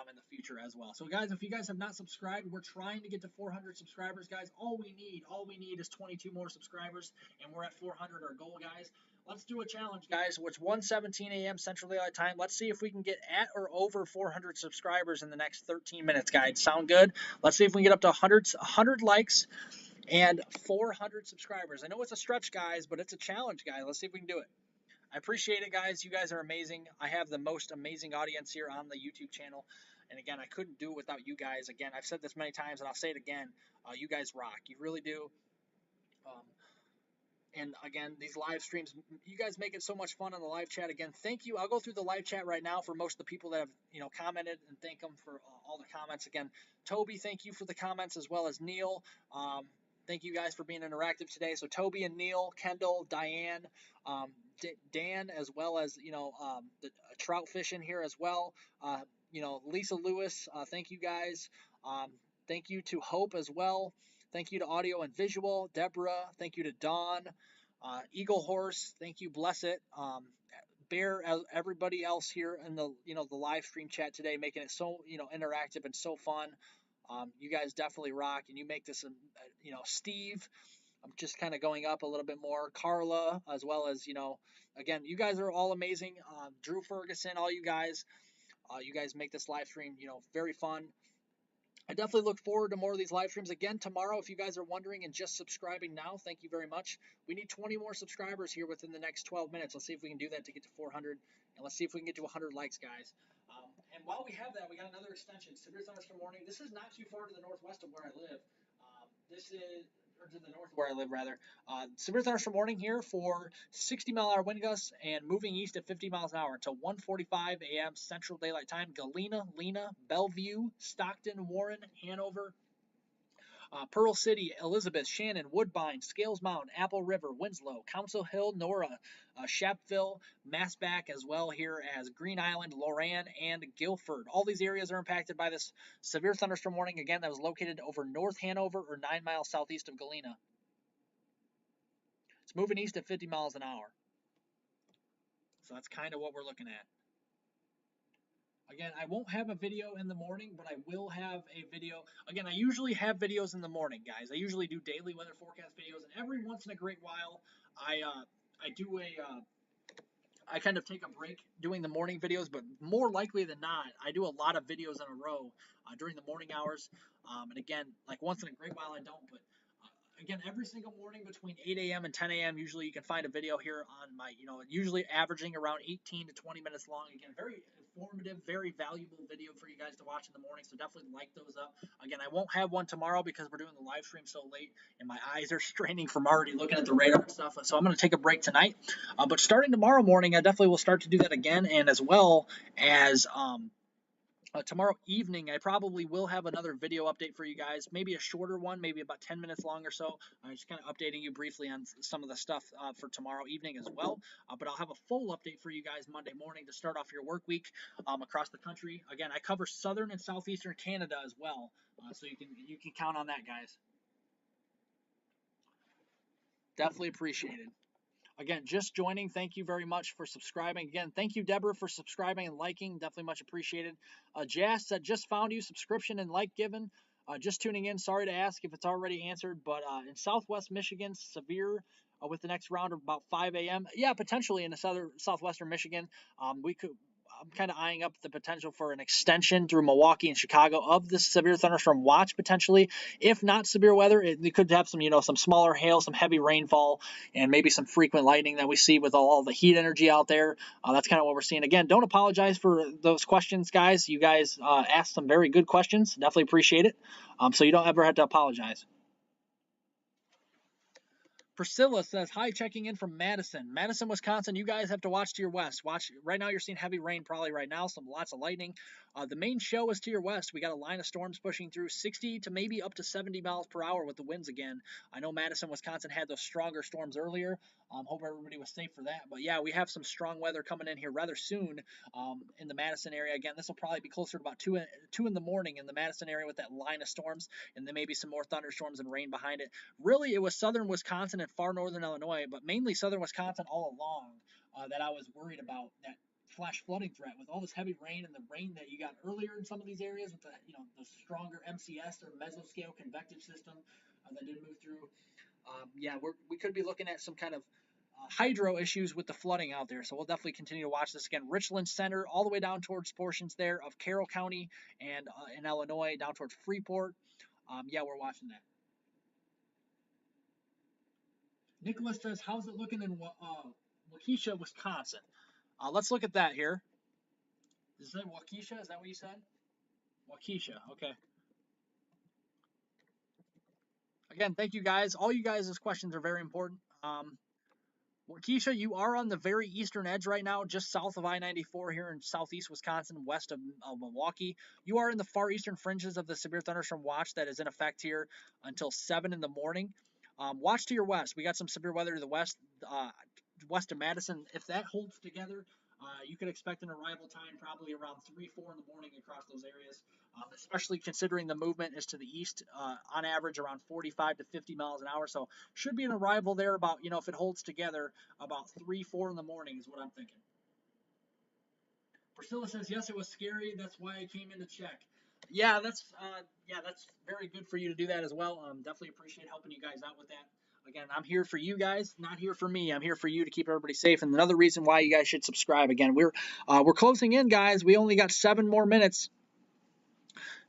in the future as well. So guys, if you guys have not subscribed, we're trying to get to 400 subscribers, guys. All we need is 22 more subscribers, and we're at 400, our goal, guys. Let's do a challenge, guys. It's 1:17 a.m. Central Daylight Time. Let's see if we can get at or over 400 subscribers in the next 13 minutes, guys. Sound good? Let's see if we can get up to 100 likes and 400 subscribers. I know it's a stretch, guys, but it's a challenge, guys. Let's see if we can do it. I appreciate it, guys. You guys are amazing. I have the most amazing audience here on the YouTube channel. And again, I couldn't do it without you guys. Again, I've said this many times, and I'll say it again. You guys rock. You really do. And again, these live streams, you guys make it so much fun on the live chat. Again, thank you. I'll go through the live chat right now for most of the people that have, commented, and thank them for all the comments. Again, Toby, thank you for the comments, as well as Neil. Thank you guys for being interactive today. So Toby and Neil, Kendall, Diane, Dan, as well as, the trout fishing here as well. Lisa Lewis, thank you guys. Thank you to Hope as well. Thank you to Audio and Visual, Deborah. Thank you to Dawn, Eagle Horse. Thank you, Bless It, Bear, everybody else here in the the live stream chat today, making it so interactive and so fun. You guys definitely rock, and you make this. Steve, I'm just kind of going up a little bit more. Carla, as well as again, you guys are all amazing. Drew Ferguson, all you guys make this live stream very fun. I definitely look forward to more of these live streams again tomorrow. If you guys are wondering and just subscribing now, thank you very much. We need 20 more subscribers here within the next 12 minutes. Let's see if we can do that to get to 400, and let's see if we can get to 100 likes, guys. And while we have that, we got another extension, Severe Thunderstorm Warning. This is not too far to the northwest of where I live. Or to the north where I live, rather. Severe thunderstorm warning here for 60-mile-an-hour wind gusts and moving east at 50 miles an hour until 1:45 a.m. Central Daylight Time. Galena, Lena, Bellevue, Stockton, Warren, Hanover, Pearl City, Elizabeth, Shannon, Woodbine, Scales Mountain, Apple River, Winslow, Council Hill, Nora, Shepville, Massback, as well here as Green Island, Loran, and Guilford. All these areas are impacted by this severe thunderstorm warning, again, that was located over North Hanover or 9 miles southeast of Galena. It's moving east at 50 miles an hour. So that's kind of what we're looking at. Again, I won't have a video in the morning, but I will have a video. Again, I usually have videos in the morning, guys. I usually do daily weather forecast videos, and every once in a great while, I kind of take a break doing the morning videos, but more likely than not, I do a lot of videos in a row during the morning hours. And again, like once in a great while I don't, but again, every single morning between 8 a.m. and 10 a.m., usually you can find a video here on my, usually averaging around 18 to 20 minutes long. Again, very informative, very valuable video for you guys to watch in the morning, so definitely like those up. Again, I won't have one tomorrow because we're doing the live stream so late, and my eyes are straining from already looking at the radar and stuff, so I'm going to take a break tonight. But starting tomorrow morning, I definitely will start to do that again, and as well as tomorrow evening, I probably will have another video update for you guys, maybe a shorter one, maybe about 10 minutes long or so. I'm just kind of updating you briefly on some of the stuff for tomorrow evening as well. But I'll have a full update for you guys Monday morning to start off your work week across the country. Again, I cover southern and southeastern Canada as well, so you can count on that, guys. Definitely appreciated. Again, just joining, thank you very much for subscribing. Again, thank you, Deborah, for subscribing and liking. Definitely much appreciated. Jazz said, just found you, subscription and like given. Just tuning in, sorry to ask if it's already answered, but in Southwest Michigan, severe with the next round of about 5 a.m. Yeah, potentially in the southwestern Michigan. I'm kind of eyeing up the potential for an extension through Milwaukee and Chicago of this severe thunderstorm watch potentially. If not severe weather, it could have some smaller hail, some heavy rainfall, and maybe some frequent lightning that we see with all the heat energy out there. That's kind of what we're seeing. Again, don't apologize for those questions, guys. You guys asked some very good questions. Definitely appreciate it. So you don't ever have to apologize. Priscilla says, hi, checking in from Madison. Madison, Wisconsin, you guys have to watch to your west. Right now, you're seeing heavy rain probably right now, lots of lightning. The main show is to your west. We got a line of storms pushing through 60 to maybe up to 70 miles per hour with the winds again. I know Madison, Wisconsin had those stronger storms earlier. Hope everybody was safe for that. But yeah, we have some strong weather coming in here rather soon in the Madison area. Again, this will probably be closer to about 2 in the morning in the Madison area with that line of storms, and then maybe some more thunderstorms and rain behind it. Really, it was southern Wisconsin and far northern Illinois, but mainly southern Wisconsin all along that I was worried about that flash flooding threat with all this heavy rain and the rain that you got earlier in some of these areas with the stronger MCS or mesoscale convective system that did move through. Yeah, we could be looking at some kind of hydro issues with the flooding out there, so we'll definitely continue to watch this. Again, Richland Center all the way down towards portions there of Carroll County and in Illinois down towards Freeport. Yeah, we're watching that. Nicholas says, how's it looking in Waukesha, Wisconsin? Let's look at that here. Is that Waukesha? Is that what you said? Waukesha, okay. Again, thank you guys. All you guys' questions are very important. Waukesha, you are on the very eastern edge right now, just south of I-94 here in southeast Wisconsin, west of Milwaukee. You are in the far eastern fringes of the severe thunderstorm watch that is in effect here until 7 in the morning. Watch to your west. We got some severe weather to the west, west of Madison. If that holds together, you could expect an arrival time probably around 3, 4 in the morning across those areas, especially considering the movement is to the east, on average around 45 to 50 miles an hour. So should be an arrival there about, if it holds together, about 3, 4 in the morning is what I'm thinking. Priscilla says, yes, it was scary. That's why I came in to check. Yeah, that's very good for you to do that as well. Definitely appreciate helping you guys out with that. Again, I'm here for you guys, not here for me. I'm here for you to keep everybody safe. And another reason why you guys should subscribe. Again, we're closing in, guys. We only got 7 more minutes.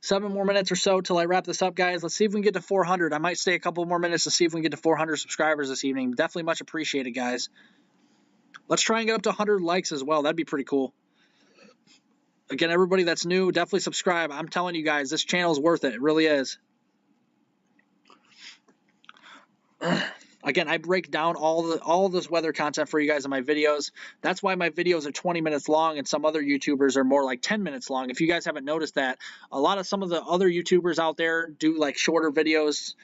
7 more minutes or so till I wrap this up, guys. Let's see if we can get to 400. I might stay a couple more minutes to see if we can get to 400 subscribers this evening. Definitely much appreciated, guys. Let's try and get up to 100 likes as well. That'd be pretty cool. Again, everybody that's new, definitely subscribe. I'm telling you guys, this channel is worth it. It really is. Again, I break down all this weather content for you guys in my videos. That's why my videos are 20 minutes long and some other YouTubers are more like 10 minutes long. If you guys haven't noticed that, some of the other YouTubers out there do like shorter videos,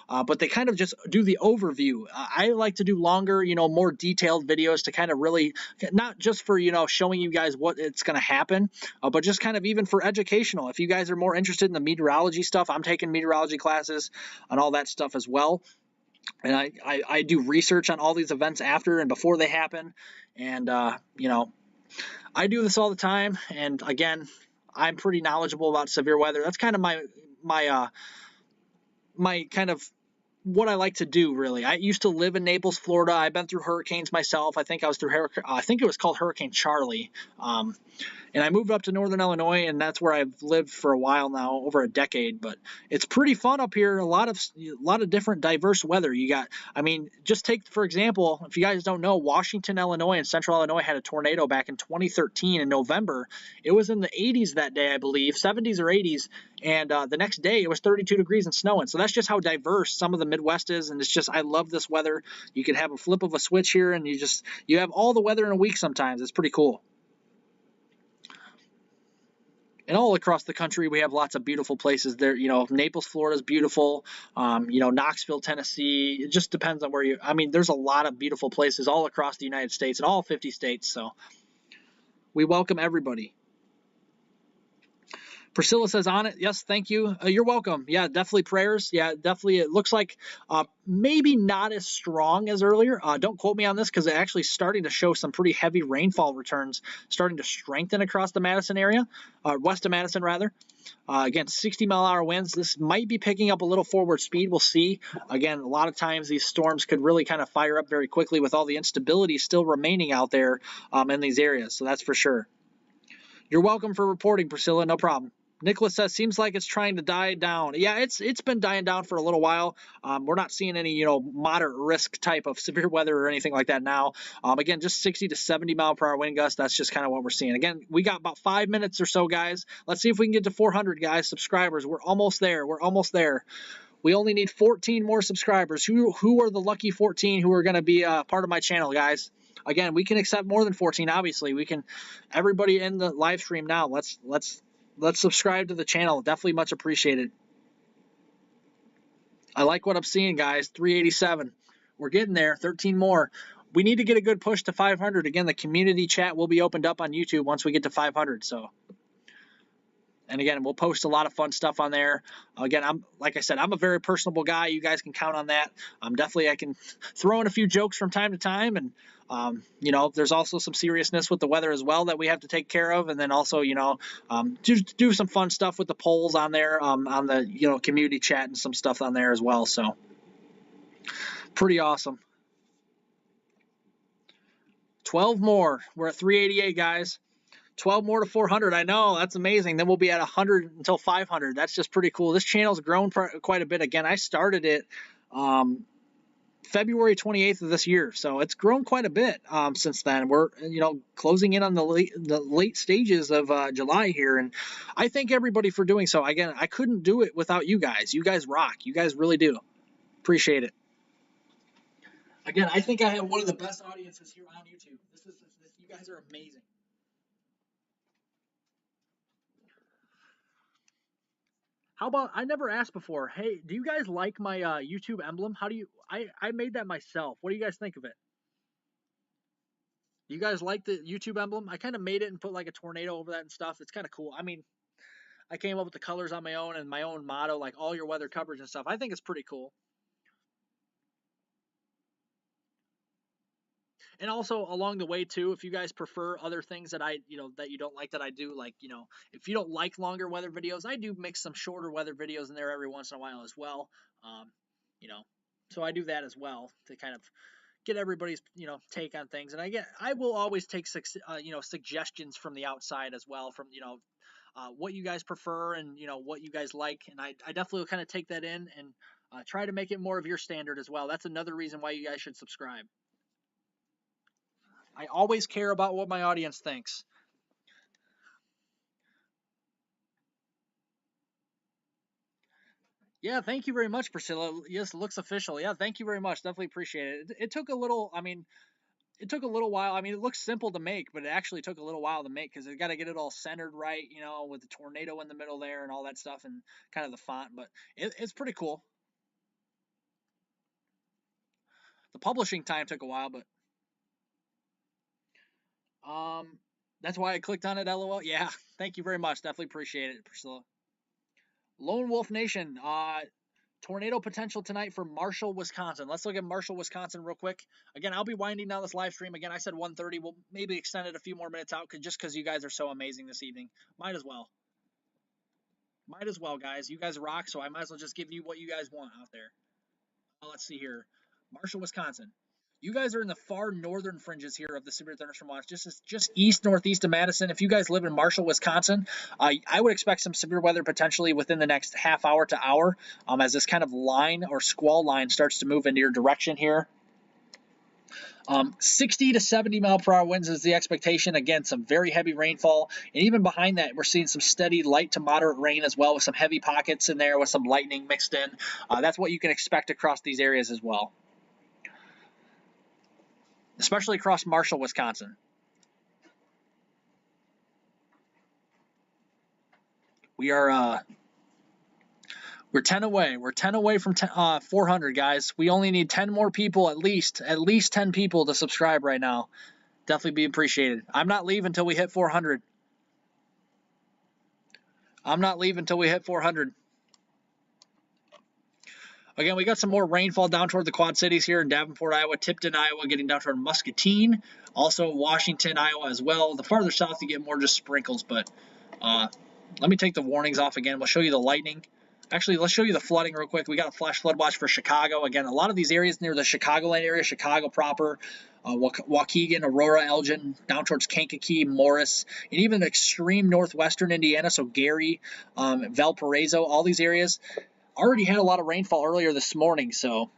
but they kind of just do the overview. I like to do longer, more detailed videos to kind of really, not just for, showing you guys what it's going to happen, but just kind of even for educational. If you guys are more interested in the meteorology stuff, I'm taking meteorology classes and all that stuff as well. And I do research on all these events after and before they happen. And, I do this all the time. And again, I'm pretty knowledgeable about severe weather. That's kind of my kind of what I like to do, really. I used to live in Naples, Florida. I've been through hurricanes myself. I think I was through I think it was called Hurricane Charlie. And I moved up to Northern Illinois, and that's where I've lived for a while now, over a decade. But it's pretty fun up here. A lot of different diverse weather. You got, I mean, just take for example, if you guys don't know, Washington, Illinois, and Central Illinois had a tornado back in 2013 in November. It was in the 80s that day, I believe, 70s or 80s, and the next day it was 32 degrees and snowing. So that's just how diverse some of the Midwest is, and it's just I love this weather. You can have a flip of a switch here, and you have all the weather in a week. Sometimes it's pretty cool. And all across the country, we have lots of beautiful places there. Naples, Florida is beautiful. Knoxville, Tennessee. It just depends on where you. I mean, there's a lot of beautiful places all across the United States and all 50 states. So we welcome everybody. Priscilla says on it. Yes, thank you. You're welcome. Yeah, definitely prayers. Yeah, definitely. It looks like maybe not as strong as earlier. Don't quote me on this because it's actually starting to show some pretty heavy rainfall returns, starting to strengthen across the Madison area, west of Madison rather. Again, 60-mile-an-hour winds. This might be picking up a little forward speed. We'll see. Again, a lot of times these storms could really kind of fire up very quickly with all the instability still remaining out there in these areas. So that's for sure. You're welcome for reporting, Priscilla. No problem. Nicholas says, seems like it's trying to die down. Yeah, it's been dying down for a little while. We're not seeing any, moderate risk type of severe weather or anything like that now. Again, just 60 to 70 mile per hour wind gusts. That's just kind of what we're seeing. Again, we got about 5 minutes or so, guys. Let's see if we can get to 400, guys, subscribers. We're almost there. We're almost there. We only need 14 more subscribers. Who are the lucky 14 who are going to be part of my channel, guys? Again, we can accept more than 14, obviously. We can, everybody in the live stream now, let's subscribe to the channel. Definitely much appreciated. I like what I'm seeing, guys. 387. We're getting there. 13 more. We need to get a good push to 500. Again, the community chat will be opened up on YouTube once we get to 500. And again, we'll post a lot of fun stuff on there. Again, like I said, I'm a very personable guy. You guys can count on that. Definitely, I can throw in a few jokes from time to time, and there's also some seriousness with the weather as well that we have to take care of, and then also, do some fun stuff with the polls on there, on the community chat and some stuff on there as well. So, pretty awesome. 12 more. We're at 388, guys. 12 more to 400. I know, that's amazing. Then we'll be at 100 until 500. That's just pretty cool. This channel's grown quite a bit. Again, I started it February 28th of this year, so it's grown quite a bit since then. We're closing in on the late stages of July here, and I thank everybody for doing so. Again, I couldn't do it without you guys. You guys rock. You guys really do. Appreciate it. Again, I think I have one of the best audiences here on YouTube. You guys are amazing. How about, I never asked before, hey, do you guys like my YouTube emblem? I made that myself. What do you guys think of it? You guys like the YouTube emblem? I kind of made it and put like a tornado over that and stuff. It's kind of cool. I mean, I came up with the colors on my own and my own motto, like all your weather coverage and stuff. I think it's pretty cool. And also along the way too, if you guys prefer other things that that you don't like that I do, like, if you don't like longer weather videos, I do mix some shorter weather videos in there every once in a while as well. So I do that as well to kind of get everybody's, take on things. And I will always take, suggestions from the outside as well, from, what you guys prefer and, what you guys like. And I definitely will kind of take that in and try to make it more of your standard as well. That's another reason why you guys should subscribe. I always care about what my audience thinks. Yeah, thank you very much, Priscilla. Yes, it looks official. Yeah, thank you very much. Definitely appreciate it. It took a little, it took a little while. I mean, it looks simple to make, but it actually took a little while to make because they got to get it all centered right, with the tornado in the middle there and all that stuff and kind of the font. But it's pretty cool. The publishing time took a while, but that's why I clicked on it. LOL. Yeah, thank you very much. Definitely appreciate it, Priscilla. Lone Wolf Nation. Tornado potential tonight for Marshall, Wisconsin. Let's look at Marshall, Wisconsin real quick. Again, I'll be winding down this live stream. Again, I said 1:30. We'll maybe extend it a few more minutes out just because you guys are so amazing this evening. Might as well. Might as well, guys. You guys rock, so I might as well just give you what you guys want out there. Let's see here. Marshall, Wisconsin. You guys are in the far northern fringes here of the severe thunderstorm watch, just east northeast of Madison. If you guys live in Marshall, Wisconsin, I would expect some severe weather potentially within the next half hour to hour, as this kind of line or squall line starts to move into your direction here. 60 to 70 mile per hour winds is the expectation. Again, some very heavy rainfall. And even behind that, we're seeing some steady light to moderate rain as well, with some heavy pockets in there with some lightning mixed in. That's what you can expect across these areas as well, especially across Marshall, Wisconsin. We're 10 away. We're 10 away from 400, guys. We only need 10 more people, at least 10 people to subscribe right now. Definitely be appreciated. I'm not leaving until we hit 400. I'm not leaving until we hit 400. Again, we got some more rainfall down toward the Quad Cities here in Davenport, Iowa, Tipton, Iowa, getting down toward Muscatine, also Washington, Iowa as well. The farther south, you get more just sprinkles, but let me take the warnings off again. We'll show you the lightning. Actually, let's show you the flooding real quick. We got a flash flood watch for Chicago. Again, a lot of these areas near the Chicagoland area, Chicago proper, Waukegan, Aurora, Elgin, down towards Kankakee, Morris, and even extreme northwestern Indiana, so Gary, Valparaiso, all these areas already had a lot of rainfall earlier this morning, so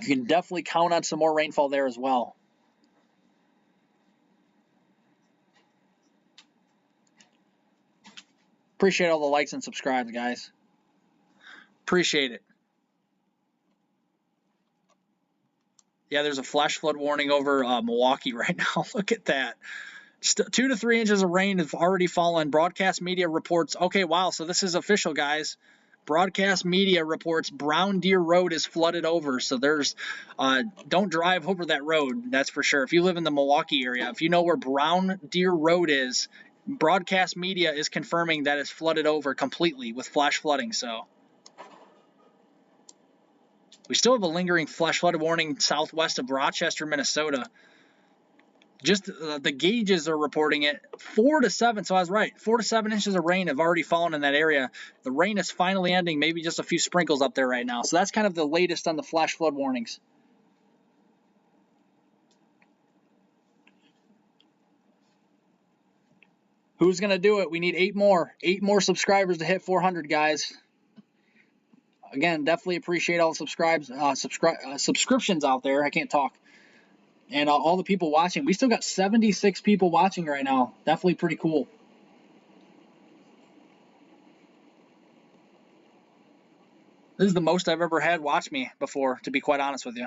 you can definitely count on some more rainfall there as well. Appreciate all the likes and subscribes, guys. Appreciate it. Yeah, there's a flash flood warning over Milwaukee right now. Look at that. 2 to 3 inches of rain have already fallen. Broadcast media reports. Okay, wow, so this is official, guys. Broadcast media reports Brown Deer Road is flooded over. So there's, don't drive over that road, that's for sure. If you live in the Milwaukee area, if you know where Brown Deer Road is, broadcast media is confirming that it's flooded over completely with flash flooding. So we still have a lingering flash flood warning southwest of Rochester, Minnesota. Just the gauges are reporting it 4 to 7. So I was right. 4 to 7 inches of rain have already fallen in that area. The rain is finally ending. Maybe just a few sprinkles up there right now. So that's kind of the latest on the flash flood warnings. Who's going to do it? We need 8 more. 8 more subscribers to hit 400, guys. Again, definitely appreciate all the subscriptions out there. I can't talk. And all the people watching. We still got 76 people watching right now. Definitely pretty cool. This is the most I've ever had watch me before, to be quite honest with you.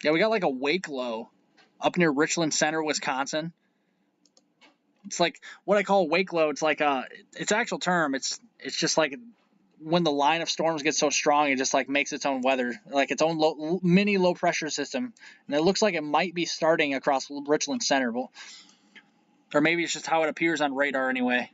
Yeah, we got like a wake low up near Richland Center, Wisconsin. It's like what I call a wake low. It's like its actual term. It's just like when the line of storms gets so strong, it just like makes its own weather, like its own mini low pressure system. And it looks like it might be starting across Richland Center, or maybe it's just how it appears on radar anyway.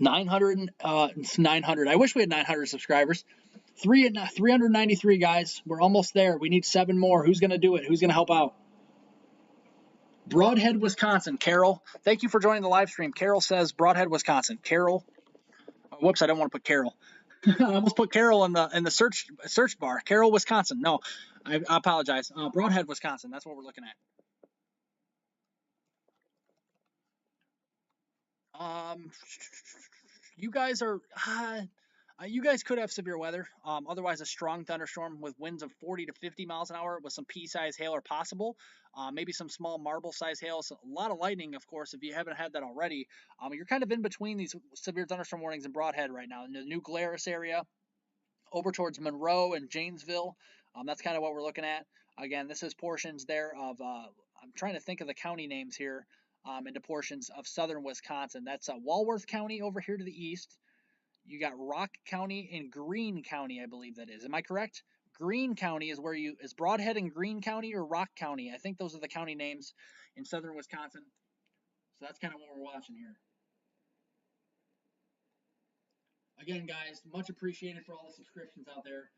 It's 900. I wish we had 900 subscribers. 393 guys. We're almost there. We need 7 more. Who's gonna do it? Who's gonna help out? Broadhead, Wisconsin. Carol, thank you for joining the live stream. Carol says Broadhead, Wisconsin. Carol, whoops, I don't want to put Carol. I almost put Carol in the search bar. Carol, Wisconsin. No, I apologize. Broadhead, Wisconsin. That's what we're looking at. You guys are. You guys could have severe weather. Otherwise, a strong thunderstorm with winds of 40 to 50 miles an hour with some pea-sized hail are possible. Maybe some small marble-sized hail. So a lot of lightning, of course, if you haven't had that already. You're kind of in between these severe thunderstorm warnings in Broadhead right now, in the New Glarus area, over towards Monroe and Janesville. That's kind of what we're looking at. Again, this is portions there of, I'm trying to think of the county names here, into portions of southern Wisconsin. That's Walworth County over here to the east. You got Rock County and Greene County, I believe that is. Am I correct? Greene County is is Broadhead in Greene County or Rock County? I think those are the county names in southern Wisconsin. So that's kind of what we're watching here. Again, guys, much appreciated for all the subscriptions out there.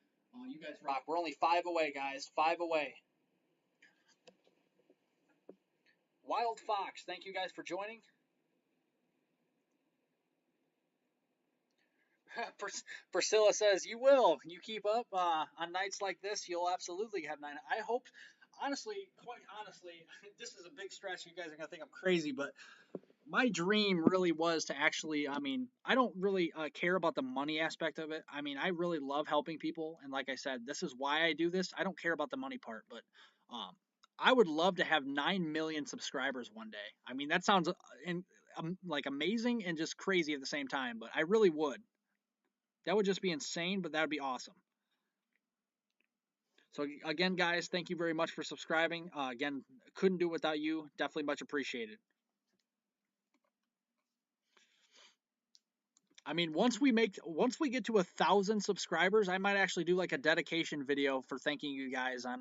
You guys rock. We're only 5 away, guys. 5 away. Wild Fox, thank you guys for joining. Priscilla says, you will. You keep up on nights like this, you'll absolutely have 9. I hope, honestly, quite honestly, this is a big stretch. You guys are going to think I'm crazy, but my dream really was to actually, I mean, I don't really care about the money aspect of it. I mean, I really love helping people. And like I said, this is why I do this. I don't care about the money part, but um, I would love to have 9 million subscribers one day. I mean, that sounds like amazing and just crazy at the same time, but I really would. That would just be insane, but that would be awesome. So again, guys, thank you very much for subscribing. Again, couldn't do it without you. Definitely much appreciated. I mean, once we get to 1,000 subscribers, I might actually do like a dedication video for thanking you guys on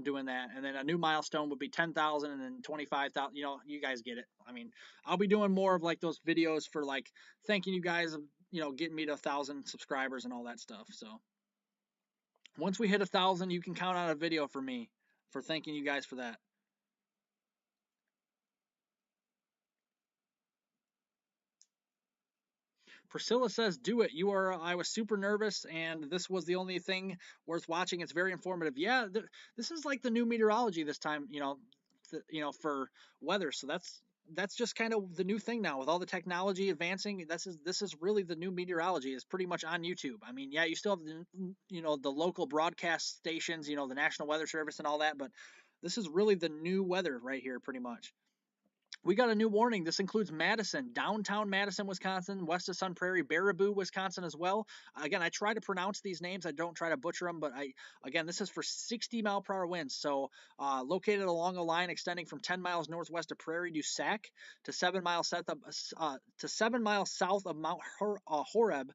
doing that. And then a new milestone would be 10,000 and then 25,000. You know, you guys get it. I mean, I'll be doing more of like those videos for like thanking you guys, getting me to 1,000 subscribers and all that stuff. So once we hit 1,000, you can count on a video for me for thanking you guys for that. Priscilla says, "Do it. I was super nervous, and this was the only thing worth watching. It's very informative. Yeah, this is like the new meteorology this time. For weather. So that's just kind of the new thing now with all the technology advancing. This is really the new meteorology. It's pretty much on YouTube. I mean, yeah, you still have the local broadcast stations, the National Weather Service and all that, but this is really the new weather right here, pretty much." We got a new warning. This includes Madison, downtown Madison, Wisconsin, west of Sun Prairie, Baraboo, Wisconsin as well. Again, I try to pronounce these names. I don't try to butcher them, but this is for 60-mile-per-hour winds. So, located along a line extending from 10 miles northwest of Prairie du Sac to 7 miles south of Mount Horeb,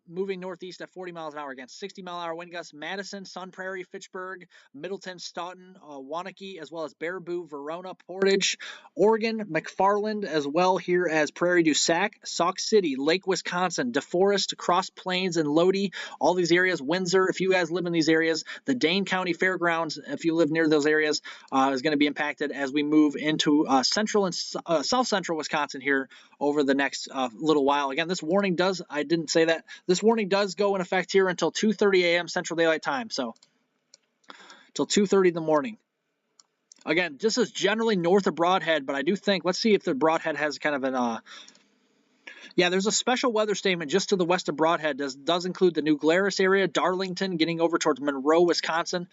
moving northeast at 40 miles an hour. Again, 60-mile-an-hour wind gusts. Madison, Sun Prairie, Fitchburg, Middleton, Stoughton, Waunakee, as well as Baraboo, Verona, Portage, Oregon, McFarland, as well here as Prairie du Sac, Sauk City, Lake Wisconsin, DeForest, Cross Plains, and Lodi. All these areas, Windsor, if you guys live in these areas, the Dane County Fairgrounds, if you live near those areas, is going to be impacted as we move into central and south central Wisconsin here over the next little while. Again, I didn't say that, this warning does go in effect here until 2:30 a.m. Central Daylight Time, so till 2:30 in the morning. Again, this is generally north of Broadhead, but I do think, let's see if the Broadhead has kind of an, yeah, there's a special weather statement just to the west of Broadhead. Does include the New Glarus area, Darlington, getting over towards Monroe, Wisconsin.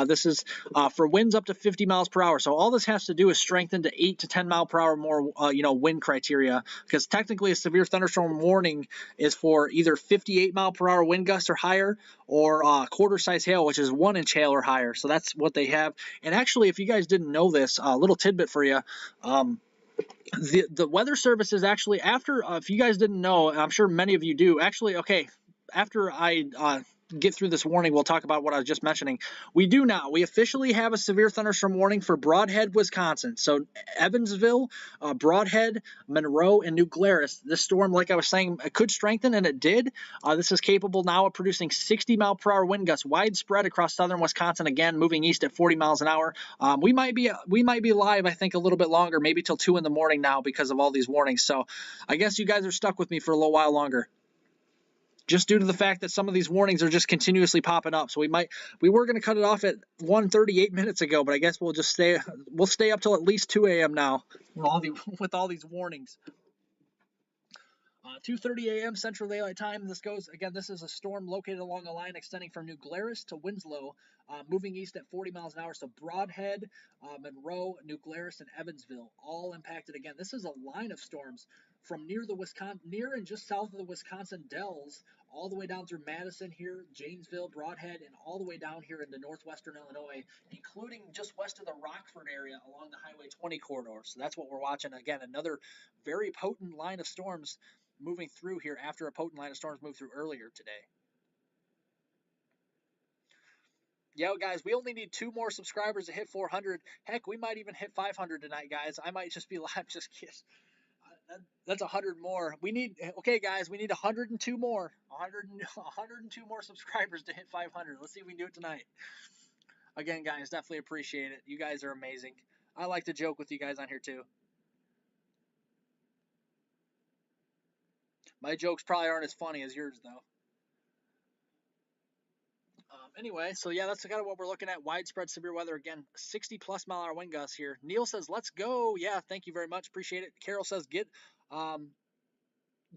This is for winds up to 50 miles per hour. So all this has to do is strengthen to 8 to 10 mile per hour more, wind criteria, because technically a severe thunderstorm warning is for either 58 mile per hour wind gusts or higher, or quarter-size hail, which is 1-inch hail or higher. So that's what they have. And actually, if you guys didn't know this, a little tidbit for you. The Weather Service is actually, after, if you guys didn't know, and I'm sure many of you do, actually, okay, after I get through this warning, we'll talk about what I was just mentioning. We officially have a severe thunderstorm warning for Broadhead, Wisconsin. So Evansville, Broadhead, Monroe, and New Glarus. This storm, like I was saying, it could strengthen, and it did. This is capable now of producing 60-mile-per-hour wind gusts widespread across southern Wisconsin, again, moving east at 40 miles an hour. We might be live, I think, a little bit longer, maybe till 2 in the morning now because of all these warnings. So I guess you guys are stuck with me for a little while longer, just due to the fact that some of these warnings are just continuously popping up. So we were going to cut it off at 1:38 minutes ago, but I guess we'll stay up till at least 2 a.m. now with all these warnings. 2:30 a.m. Central Daylight Time. This is a storm located along a line extending from New Glarus to Winslow, moving east at 40 miles an hour. So Broadhead, Monroe, New Glarus, and Evansville all impacted. Again, this is a line of storms from near and just south of the Wisconsin Dells, all the way down through Madison here, Janesville, Broadhead, and all the way down here into northwestern Illinois, including just west of the Rockford area along the Highway 20 corridor. So that's what we're watching. Again, another very potent line of storms moving through here after a potent line of storms moved through earlier today. Yeah, guys, we only need 2 more subscribers to hit 400. Heck, we might even hit 500 tonight, guys. I might just be live. Just kidding. That's 100 more. Okay, guys, we need 102 more. 102 more subscribers to hit 500. Let's see if we can do it tonight. Again, guys, definitely appreciate it. You guys are amazing. I like to joke with you guys on here too. My jokes probably aren't as funny as yours, though. Anyway, so yeah, that's kind of what we're looking at. Widespread severe weather again, 60+ mile-an-hour wind gusts here. Neil says, "Let's go." Yeah, thank you very much, appreciate it. Carol says,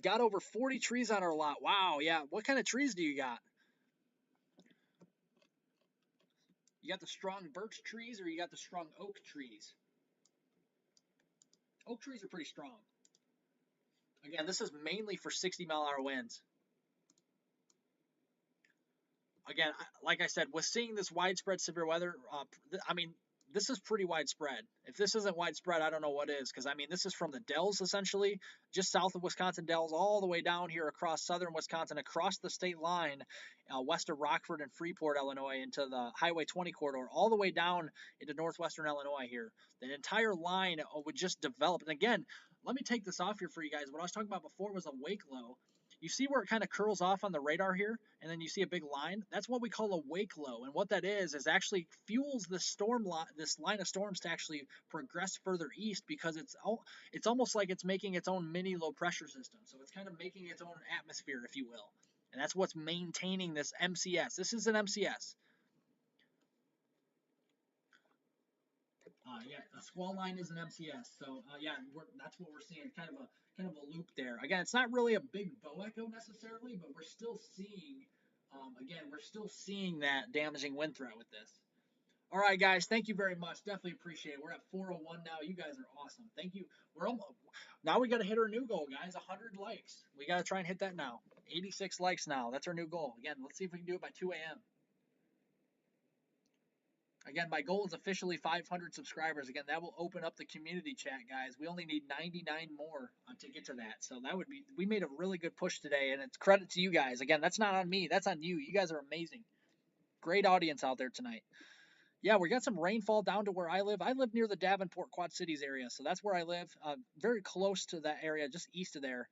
got over 40 trees on our lot. Wow, yeah. What kind of trees do you got? You got the strong birch trees, or you got the strong oak trees? Oak trees are pretty strong. Again, this is mainly for 60-mile-an-hour winds. Again, like I said, with seeing this widespread severe weather, I mean, this is pretty widespread. If this isn't widespread, I don't know what is, because I mean, this is from the Dells, essentially, just south of Wisconsin Dells, all the way down here across southern Wisconsin, across the state line, west of Rockford and Freeport, Illinois, into the Highway 20 corridor, all the way down into northwestern Illinois here. The entire line would just develop. And again, let me take this off here for you guys. What I was talking about before was a wake low. You see where it kind of curls off on the radar here, and then you see a big line? That's what we call a wake low. And what that is actually fuels this line of storms to actually progress further east, because it's almost like it's making its own mini low pressure system. So it's kind of making its own atmosphere, if you will. And that's what's maintaining this MCS. This is an MCS. Yeah, a squall line is an MCS. So yeah, that's what we're seeing. Kind of a loop there. Again, it's not really a big bow echo necessarily, but we're still seeing. We're still seeing that damaging wind threat with this. All right, guys, thank you very much. Definitely appreciate it. We're at 401 now. You guys are awesome. Thank you. Now we got to hit our new goal, guys. 100 likes. We got to try and hit that now. 86 likes now. That's our new goal. Again, let's see if we can do it by 2 a.m. Again, my goal is officially 500 subscribers. Again, that will open up the community chat, guys. We only need 99 more to get to that. So we made a really good push today, and it's credit to you guys. Again, that's not on me. That's on you. You guys are amazing. Great audience out there tonight. Yeah, we got some rainfall down to where I live. I live near the Davenport Quad Cities area, so that's where I live. Very close to that area, just east of there,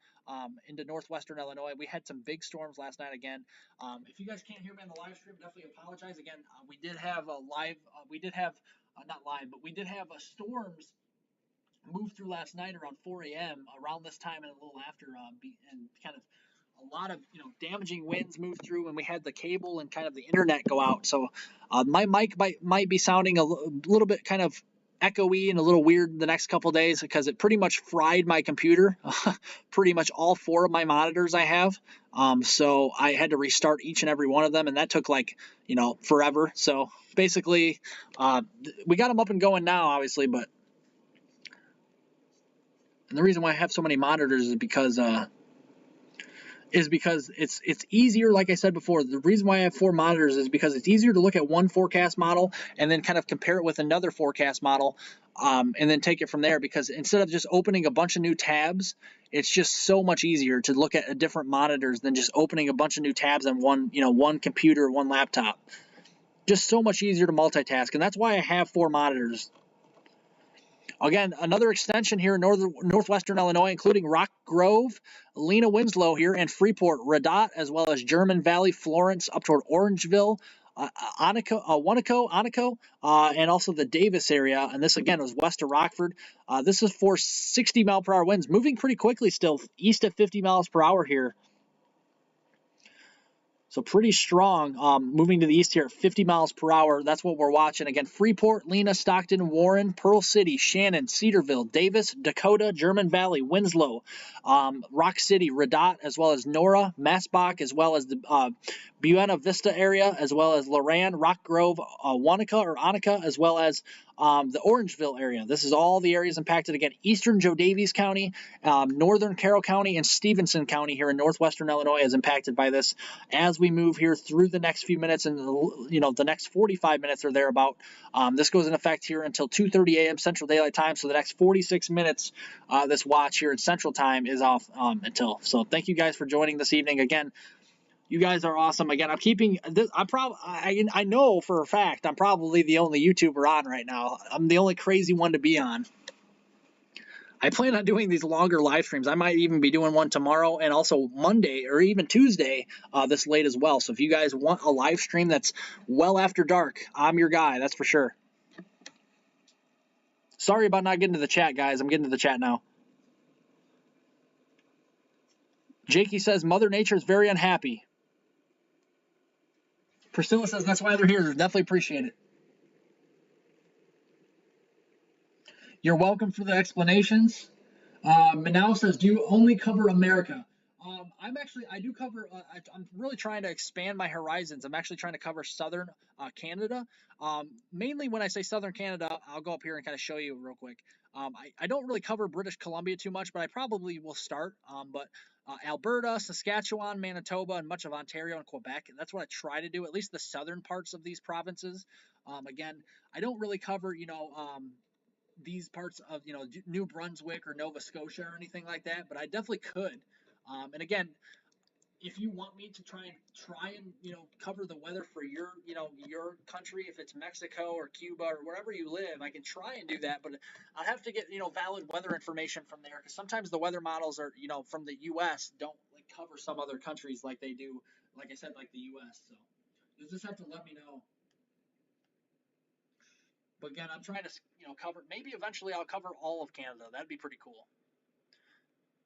into northwestern Illinois. We had some big storms last night again. If you guys can't hear me on the live stream, definitely apologize. Again, we did have not live, but we did have storms move through last night around 4 a.m. around this time and a little after, and kind of a lot of damaging winds moved through, and we had the cable and kind of the internet go out. So my mic might be sounding a little bit kind of echoey and a little weird the next couple days, because it pretty much fried my computer. Pretty much all 4 of my monitors I have. So I had to restart each and every one of them, and that took forever. So basically, we got them up and going now, obviously, but and the reason why I have so many monitors is because it's easier. Like I said before, the reason why I have 4 monitors is because it's easier to look at one forecast model and then kind of compare it with another forecast model, and then take it from there. Because instead of just opening a bunch of new tabs, it's just so much easier to look at different monitors than just opening a bunch of new tabs on one computer, one laptop. Just so much easier to multitask, and that's why I have 4 monitors. Again, another extension here in northwestern Illinois, including Rock Grove, Lena Winslow here, and Freeport, Radat, as well as German Valley, Florence, up toward Orangeville, Wanaco, and also the Davis area. And this, again, was west of Rockford. This is for 60-mile-per-hour winds, moving pretty quickly still, east of 50 miles per hour here. So pretty strong, moving to the east here at 50 miles per hour. That's what we're watching. Again, Freeport, Lena, Stockton, Warren, Pearl City, Shannon, Cedarville, Davis, Dakota, German Valley, Winslow, Rock City, Radat, as well as Nora, Massbach, as well as the Buena Vista area, as well as Loran, Rock Grove, Annika, as well as the Orangeville area. This is all the areas impacted. Again, eastern Joe Davies County, northern Carroll County, and Stevenson County here in northwestern Illinois is impacted by this. As we move here through the next few minutes, and the next 45 minutes or thereabout, this goes in effect here until 2:30 a.m. Central Daylight Time. So the next 46 minutes, this watch here at Central Time is off until. So thank you guys for joining this evening. Again, you guys are awesome. Again, I'm keeping this. I know for a fact I'm probably the only YouTuber on right now. I'm the only crazy one to be on. I plan on doing these longer live streams. I might even be doing one tomorrow and also Monday or even Tuesday this late as well. So if you guys want a live stream that's well after dark, I'm your guy. That's for sure. Sorry about not getting to the chat, guys. I'm getting to the chat now. Jakey says Mother Nature is very unhappy. Priscilla says that's why they're here. Definitely appreciate it. You're welcome for the explanations. Manal says, do you only cover America? I do cover, I'm really trying to expand my horizons. I'm actually trying to cover southern Canada. Mainly when I say southern Canada, I'll go up here and kind of show you real quick. I don't really cover British Columbia too much, but I probably will start. But Alberta, Saskatchewan, Manitoba, and much of Ontario and Quebec. That's what I try to do, at least the southern parts of these provinces. Again, I don't really cover, these parts of New Brunswick or Nova Scotia or anything like that, but I definitely could. And again, if you want me to try and cover the weather for your country, if it's Mexico or Cuba or wherever you live, I can try and do that, but I have to get valid weather information from there, because sometimes the weather models are from the U.S. don't like cover some other countries like they do, like I said, like the U.S. So you'll just have to let me know. But again, I'm trying to cover. Maybe eventually I'll cover all of Canada. That'd be pretty cool.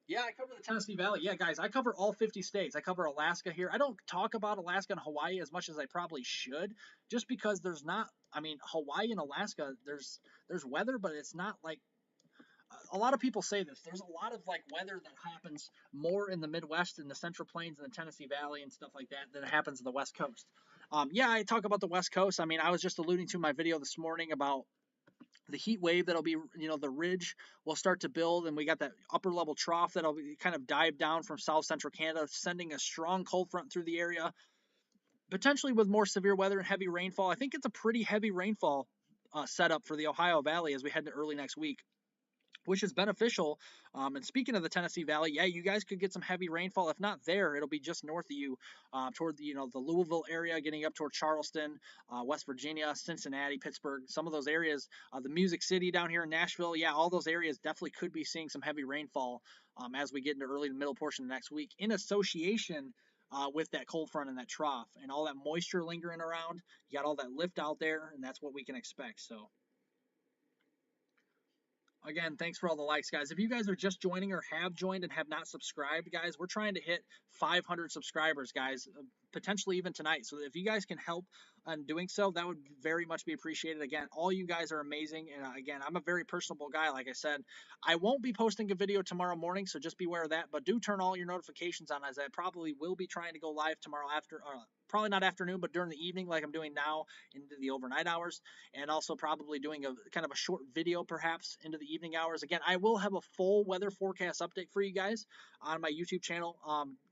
Yeah, I cover the Tennessee Valley. Yeah, guys, I cover all 50 states. I cover Alaska here. I don't talk about Alaska and Hawaii as much as I probably should, just because there's not. I mean, Hawaii and Alaska, there's weather, but it's not like a lot of people say this. There's a lot of like weather that happens more in the Midwest and the Central Plains and the Tennessee Valley and stuff like that than it happens in the West Coast. Yeah, I talk about the West Coast. I mean, I was just alluding to my video this morning about the heat wave that'll be, the ridge will start to build, and we got that upper level trough that'll be kind of dive down from south central Canada, sending a strong cold front through the area, potentially with more severe weather and heavy rainfall. I think it's a pretty heavy rainfall setup for the Ohio Valley as we head into early next week, which is beneficial. And speaking of the Tennessee Valley, yeah, you guys could get some heavy rainfall. If not there, it'll be just north of you, toward the Louisville area, getting up toward Charleston, West Virginia, Cincinnati, Pittsburgh, some of those areas. The Music City down here in Nashville, yeah, all those areas definitely could be seeing some heavy rainfall as we get into early to middle portion of next week, in association with that cold front and that trough and all that moisture lingering around. You got all that lift out there, and that's what we can expect. So again, thanks for all the likes, guys. If you guys are just joining or have joined and have not subscribed, guys, we're trying to hit 500 subscribers, guys, potentially even tonight. So if you guys can help on doing so, that would very much be appreciated. Again, all you guys are amazing. And again, I'm a very personable guy. Like I said, I won't be posting a video tomorrow morning, so just be aware of that. But do turn all your notifications on, as I probably will be trying to go live tomorrow after, probably not afternoon, but during the evening, like I'm doing now into the overnight hours, and also probably doing a kind of a short video perhaps into the evening hours. Again, I will have a full weather forecast update for you guys on my YouTube channel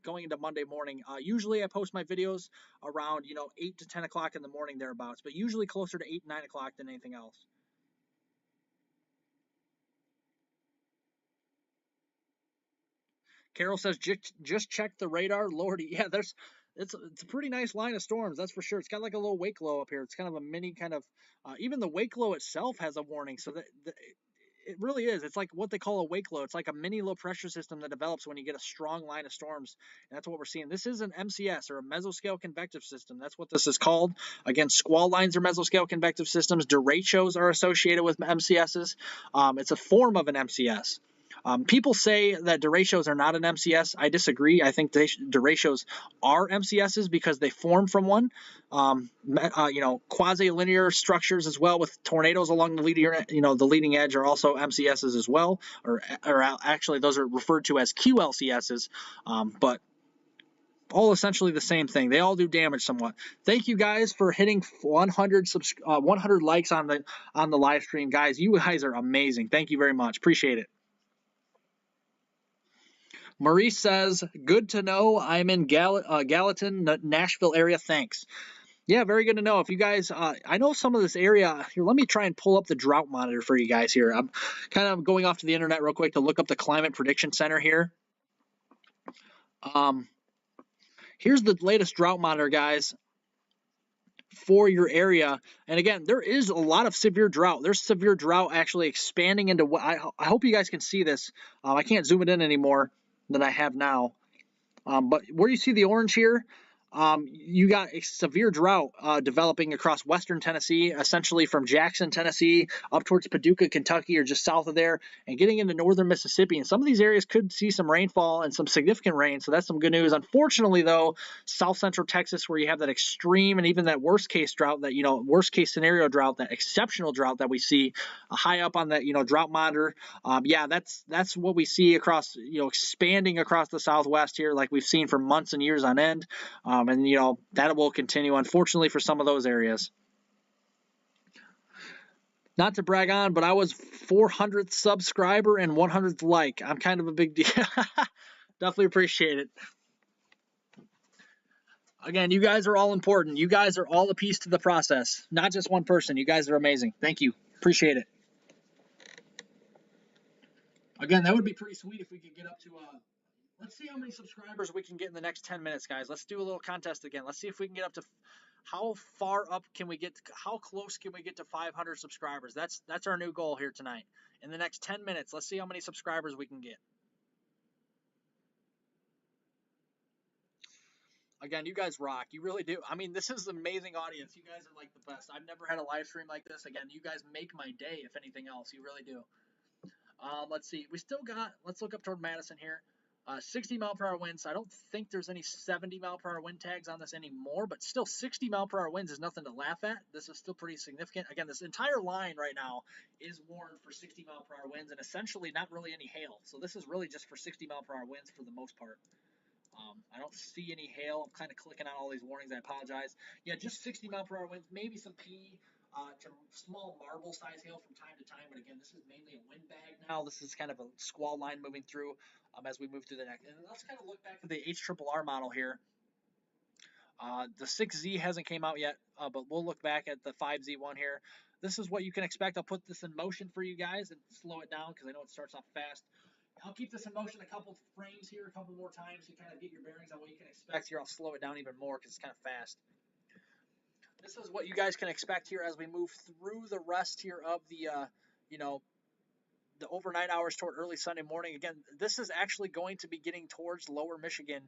going into Monday morning. Usually I post my videos around 8 to 10 o'clock in the morning thereabouts, but usually closer to 8, 9 o'clock than anything else. Carol says, just check the radar. Lordy, yeah, it's a pretty nice line of storms, that's for sure. It's got like a little wake low up here. It's kind of a mini kind of, even the wake low itself has a warning. So that it really is. It's like what they call a wake low. It's like a mini low pressure system that develops when you get a strong line of storms. And that's what we're seeing. This is an MCS, or a mesoscale convective system. That's what this is called. Again, squall lines are mesoscale convective systems. Derechos are associated with MCSs. It's a form of an MCS. People say that derechos are not an MCS. I disagree. I think derechos are MCSs because they form from one. Quasi-linear structures as well, with tornadoes along the leading edge, are also MCSs as well, or actually those are referred to as QLCSs, but all essentially the same thing. They all do damage somewhat. Thank you guys for hitting 100 likes on the live stream, guys. You guys are amazing. Thank you very much. Appreciate it. Maurice says, good to know. I'm in Gallatin, Nashville area. Thanks. Yeah, very good to know. If you guys, I know some of this area here. Let me try and pull up the drought monitor for you guys here. I'm kind of going off to the internet real quick to look up the Climate Prediction Center here. Here's the latest drought monitor, guys, for your area. And again, there is a lot of severe drought. There's severe drought actually expanding into what I hope you guys can see this. I can't zoom it in anymore than I have now. But where you see the orange here, You got a severe drought developing across western Tennessee, essentially from Jackson, Tennessee, up towards Paducah, Kentucky, or just south of there, and getting into northern Mississippi. And some of these areas could see some rainfall and some significant rain, so that's some good news. Unfortunately, though, south central Texas, where you have that extreme and even that worst case drought, that worst case scenario drought, that exceptional drought that we see high up on that drought monitor. Yeah, that's what we see across expanding across the Southwest here, like we've seen for months and years on end. And that will continue, unfortunately, for some of those areas. Not to brag on, but I was 400th subscriber and 100th like. I'm kind of a big deal. Definitely appreciate it. Again, you guys are all important. You guys are all a piece to the process, not just one person. You guys are amazing. Thank you. Appreciate it. Again, that would be pretty sweet if we could get up to let's see how many subscribers we can get in the next 10 minutes, guys. Let's do a little contest again. Let's see if we can get up to how far up can we get, how close can we get to 500 subscribers. That's our new goal here tonight. In the next 10 minutes, let's see how many subscribers we can get. Again, you guys rock. You really do. I mean, this is an amazing audience. You guys are like the best. I've never had a live stream like this. Again, you guys make my day, if anything else. You really do. Let's see. We still got, let's look up toward Madison here. 60-mile-per-hour winds. I don't think there's any 70-mile-per-hour wind tags on this anymore, but still 60-mile-per-hour winds is nothing to laugh at. This is still pretty significant. Again, this entire line right now is warned for 60-mile-per-hour winds and essentially not really any hail. So this is really just for 60-mile-per-hour winds for the most part. I don't see any hail. I'm kind of clicking on all these warnings. I apologize. Yeah, just 60-mile-per-hour winds, maybe some to small marble size hail from time to time, but again, this is mainly a wind bag now. This is kind of a squall line moving through as we move through the next. And let's kind of look back at the HRRR model here. The 6Z hasn't came out yet, but we'll look back at the 5Z one here. This is what you can expect. I'll put this in motion for you guys and slow it down because I know it starts off fast. I'll keep this in motion a couple frames here, a couple more times to kind of get your bearings on what you can expect here. I'll slow it down even more because it's kind of fast. This is what you guys can expect here as we move through the rest here of the, the overnight hours toward early Sunday morning. Again, this is actually going to be getting towards lower Michigan.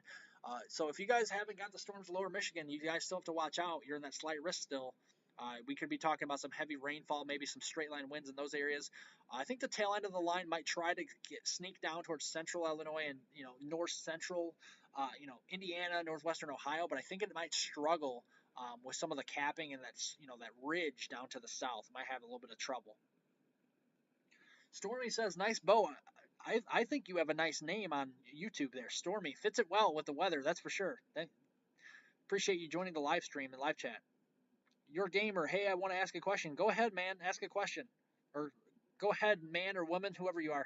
So if you guys haven't got the storms lower Michigan, you guys still have to watch out. You're in that slight risk still. We could be talking about some heavy rainfall, maybe some straight line winds in those areas. I think the tail end of the line might try to sneak down towards central Illinois and north central, Indiana, northwestern Ohio, but I think it might struggle with some of the capping and that ridge down to the south. Might have a little bit of trouble. Stormy says, nice bow. I think you have a nice name on YouTube there. Stormy fits it well with the weather, that's for sure. Appreciate you joining the live stream and live chat. Your gamer, hey, I want to ask a question. Go ahead, man, ask a question. Or go ahead, man or woman, whoever you are.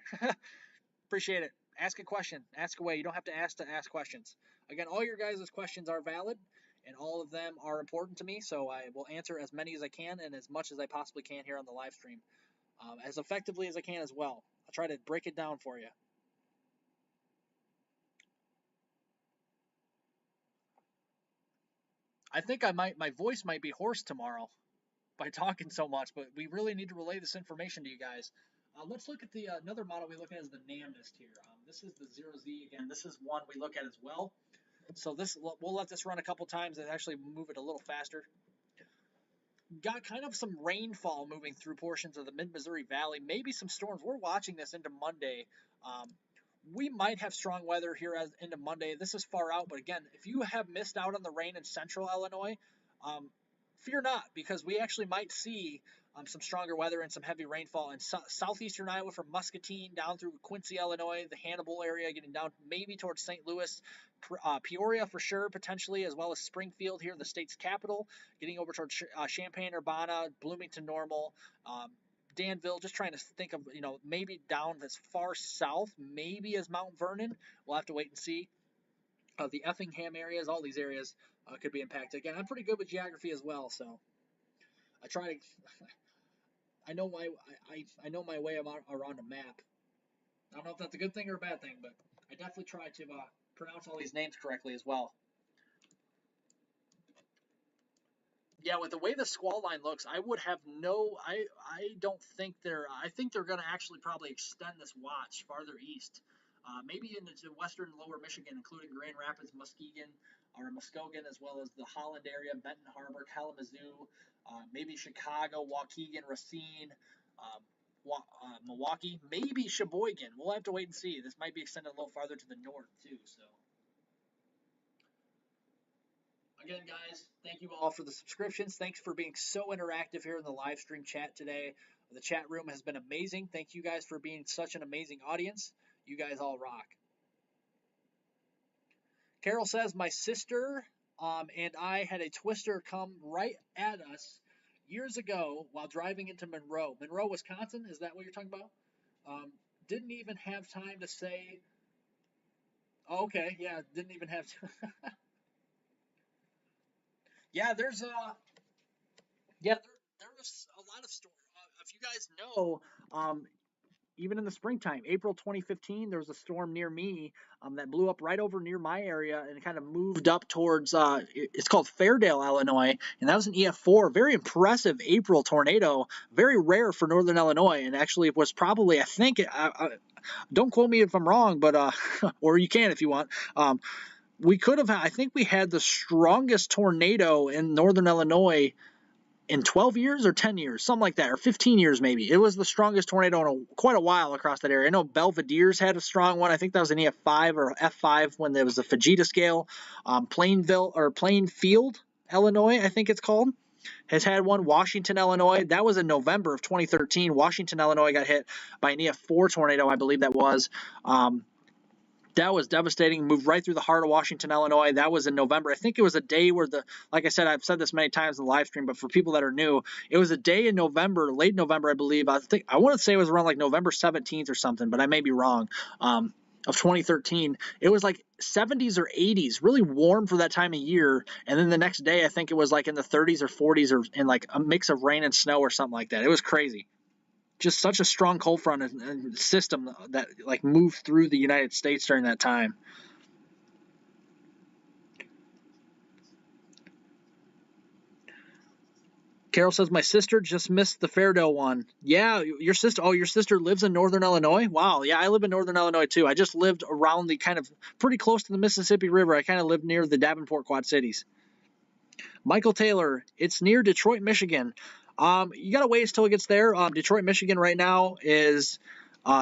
Appreciate it. Ask a question. Ask away. You don't have to ask questions. Again, all your guys' questions are valid, and all of them are important to me, so I will answer as many as I can and as much as I possibly can here on the live stream. As effectively as I can as well. I'll try to break it down for you. I think my voice might be hoarse tomorrow by talking so much, but we really need to relay this information to you guys. Let's look at the another model we look at is the NAMNIST here. This is the 0Z. Again, this is one we look at as well. So we'll let this run a couple times and actually move it a little faster. Got kind of some rainfall moving through portions of the mid-Missouri Valley, maybe some storms. We're watching this into Monday. We might have strong weather here into Monday. This is far out, but again, if you have missed out on the rain in central Illinois, fear not, because we actually might see some stronger weather and some heavy rainfall in southeastern Iowa from Muscatine down through Quincy, Illinois, the Hannibal area, getting down maybe towards St. Louis, Peoria for sure, potentially, as well as Springfield here, the state's capital, getting over towards Champaign, Urbana, Bloomington, Normal, Danville, just trying to think of, maybe down as far south, maybe as Mount Vernon. We'll have to wait and see. The Effingham areas, all these areas could be impacted. Again, I'm pretty good with geography as well, so I try to. I know my way around a map. I don't know if that's a good thing or a bad thing, but I definitely try to pronounce all these names correctly as well. Yeah, with the way the squall line looks, I would have I don't think I think they're going to actually probably extend this watch farther east. Maybe into western lower Michigan, including Grand Rapids, Muskegon, or Muskogee, as well as the Holland area, Benton Harbor, Kalamazoo, maybe Chicago, Waukegan, Racine, Milwaukee, maybe Sheboygan. We'll have to wait and see. This might be extended a little farther to the north, too. So, again, guys, thank you all for the subscriptions. Thanks for being so interactive here in the live stream chat today. The chat room has been amazing. Thank you guys for being such an amazing audience. You guys all rock. Carol says, my sister and I had a twister come right at us years ago while driving into Monroe. Monroe, Wisconsin? Is that what you're talking about? Didn't even have time to say. Oh, okay, yeah, didn't even have to. Yeah, there's there was a lot of storm. If you guys know, even in the springtime, April 2015, there was a storm near me that blew up right over near my area and kind of moved up towards, it's called Fairdale, Illinois, and that was an EF4. Very impressive April tornado, very rare for northern Illinois, and actually it was probably, I think, don't quote me if I'm wrong, but, or you can if you want. We could have, I think we had the strongest tornado in northern Illinois in 12 years or 10 years, something like that, or 15 years maybe. It was the strongest tornado in quite a while across that area. I know Belvedere's had a strong one. I think that was an EF5 or F5 when there was the Fujita scale. Plainfield, Illinois, I think it's called, has had one. Washington, Illinois, that was in November of 2013. Washington, Illinois got hit by an EF4 tornado, I believe that was. That was devastating. Moved right through the heart of Washington, Illinois. That was in November. I think it was a day where like I said, I've said this many times in the live stream, but for people that are new, it was a day in November, late November, I believe. I want to say it was around like November 17th or something, but I may be wrong. Of 2013, it was like 70s or 80s, really warm for that time of year. And then the next day, I think it was like in the 30s or 40s or in like a mix of rain and snow or something like that. It was crazy. Just such a strong cold front and system that like moved through the United States during that time. Carol says, my sister just missed the Fairdale one. Yeah, your sister. Oh, your sister lives in northern Illinois? Wow. Yeah, I live in northern Illinois too. I just lived around the kind of pretty close to the Mississippi River. I kind of lived near the Davenport Quad Cities. Michael Taylor, it's near Detroit, Michigan. You got to wait till it gets there. Detroit, Michigan right now is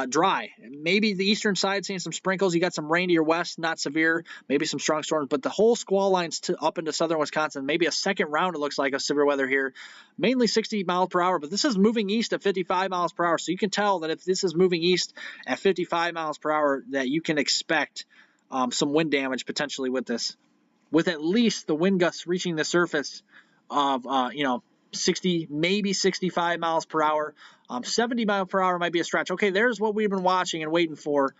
dry. Maybe the eastern side seeing some sprinkles. You got some rain to your west, not severe. Maybe some strong storms, but the whole squall lines up into southern Wisconsin. Maybe a second round, it looks like, of severe weather here. Mainly 60 miles per hour, but this is moving east at 55 miles per hour. So you can tell that if this is moving east at 55 miles per hour, that you can expect some wind damage potentially with this. With at least the wind gusts reaching the surface of, 60, maybe 65 miles per hour. 70 miles per hour might be a stretch. Okay, there's what we've been watching and waiting for.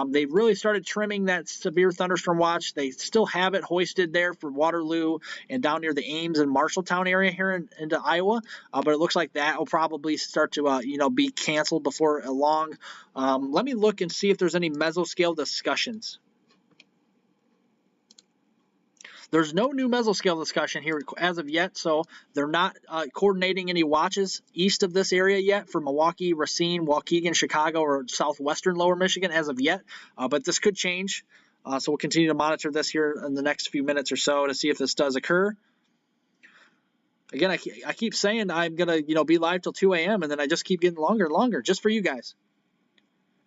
They really started trimming that severe thunderstorm watch. They still have it hoisted there for Waterloo and down near the Ames and Marshalltown area here into Iowa. But it looks like that will probably start to, be canceled before long. Let me look and see if there's any mesoscale discussions. There's no new mesoscale discussion here as of yet, so they're not coordinating any watches east of this area yet for Milwaukee, Racine, Waukegan, Chicago, or southwestern lower Michigan as of yet, but this could change. So we'll continue to monitor this here in the next few minutes or so to see if this does occur. Again, I keep saying I'm going to be live till 2 a.m., and then I just keep getting longer and longer just for you guys.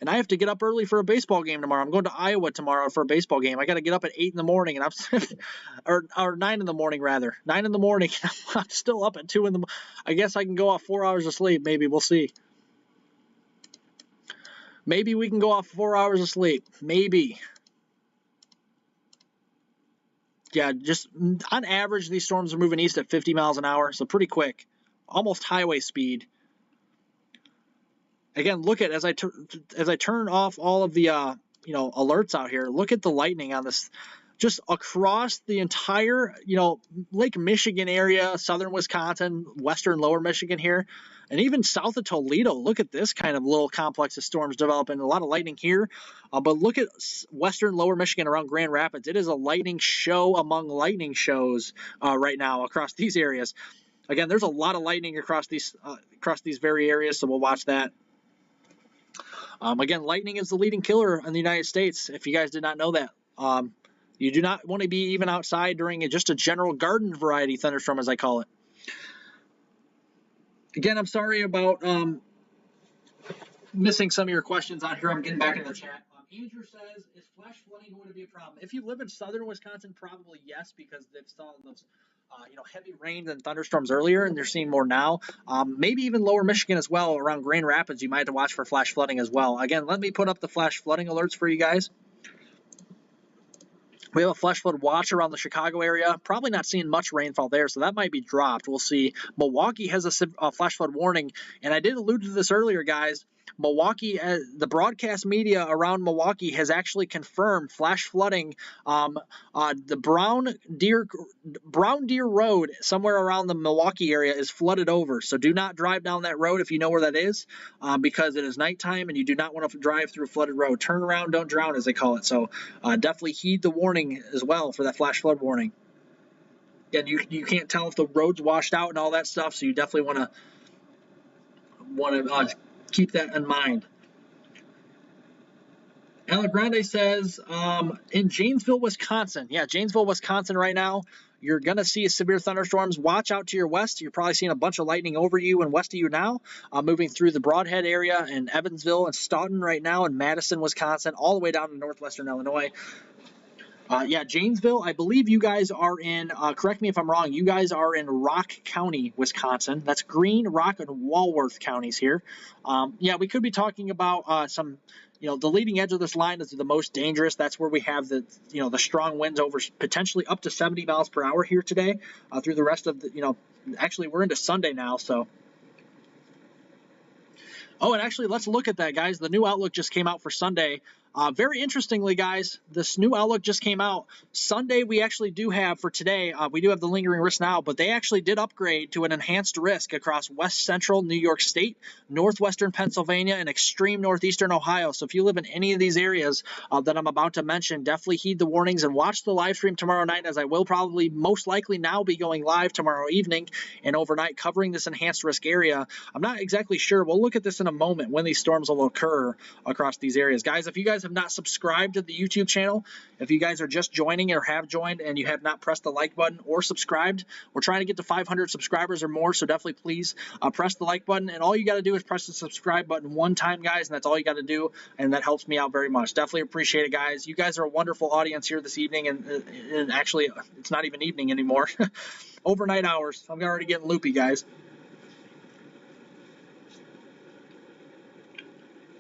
And I have to get up early for a baseball game tomorrow. I'm going to Iowa tomorrow for a baseball game. I got to get up at 8 in the morning, and or 9 in the morning rather. 9 in the morning. I'm still up at 2 in the. I guess I can go off 4 hours of sleep. Maybe we'll see. Maybe we can go off 4 hours of sleep. Maybe. Yeah, just on average, these storms are moving east at 50 miles an hour, so pretty quick, almost highway speed. Again, look at as I turn off all of the alerts out here. Look at the lightning on this, just across the entire Lake Michigan area, southern Wisconsin, western lower Michigan here, and even south of Toledo. Look at this kind of little complex of storms developing. A lot of lightning here, but look at western lower Michigan around Grand Rapids. It is a lightning show among lightning shows right now across these areas. Again, there's a lot of lightning across these very areas, so we'll watch that. Again, lightning is the leading killer in the United States, if you guys did not know that. You do not want to be even outside during just a general garden variety thunderstorm, as I call it. Again, I'm sorry about missing some of your questions on here. I'm getting back into the chat. Andrew says, is flash flooding going to be a problem? If you live in southern Wisconsin, probably yes, because they've saw those heavy rains and thunderstorms earlier, and they're seeing more now. Maybe even lower Michigan as well, around Grand Rapids, you might have to watch for flash flooding as well. Again, let me put up the flash flooding alerts for you guys. We have a flash flood watch around the Chicago area. Probably not seeing much rainfall there, so that might be dropped. We'll see. Milwaukee has a flash flood warning, and I did allude to this earlier, guys. Milwaukee, the broadcast media around Milwaukee has actually confirmed flash flooding. The Brown Deer Road, somewhere around the Milwaukee area, is flooded over. So do not drive down that road if you know where that is, because it is nighttime and you do not want to drive through a flooded road. Turn around, don't drown, as they call it. So definitely heed the warning as well for that flash flood warning. Again, you can't tell if the road's washed out and all that stuff, so you definitely want to keep that in mind. Ella Grande says, in Janesville, Wisconsin. Yeah, Janesville, Wisconsin right now, you're going to see severe thunderstorms. Watch out to your west. You're probably seeing a bunch of lightning over you and west of you now, moving through the Broadhead area and Evansville and Stoughton right now, and Madison, Wisconsin, all the way down to northwestern Illinois. Yeah, Janesville, I believe you guys are in, correct me if I'm wrong, you guys are in Rock County, Wisconsin. That's Green, Rock, and Walworth counties here. Yeah, we could be talking about some, the leading edge of this line is the most dangerous. That's where we have the strong winds over potentially up to 70 miles per hour here today through the rest of the, actually we're into Sunday now, so. Oh, and actually, let's look at that, guys. The new outlook just came out for Sunday. Very interestingly, guys, this new outlook just came out. Sunday, we actually do have, for today, we do have the lingering risk now, but they actually did upgrade to an enhanced risk across west central New York State, northwestern Pennsylvania, and extreme northeastern Ohio. So if you live in any of these areas that I'm about to mention, definitely heed the warnings and watch the live stream tomorrow night, as I will probably most likely now be going live tomorrow evening and overnight covering this enhanced risk area. I'm not exactly sure. We'll look at this in a moment when these storms will occur across these areas. Guys, if you guys have not subscribed to the YouTube channel, if you guys are just joining or have joined and you have not pressed the like button or subscribed, we're trying to get to 500 subscribers or more, so definitely please press the like button, and all you got to do is press the subscribe button one time, guys, and that's all you got to do, and that helps me out very much. Definitely appreciate it, guys. You guys are a wonderful audience here this evening, and actually it's not even evening anymore. Overnight hours. I'm already getting loopy, guys.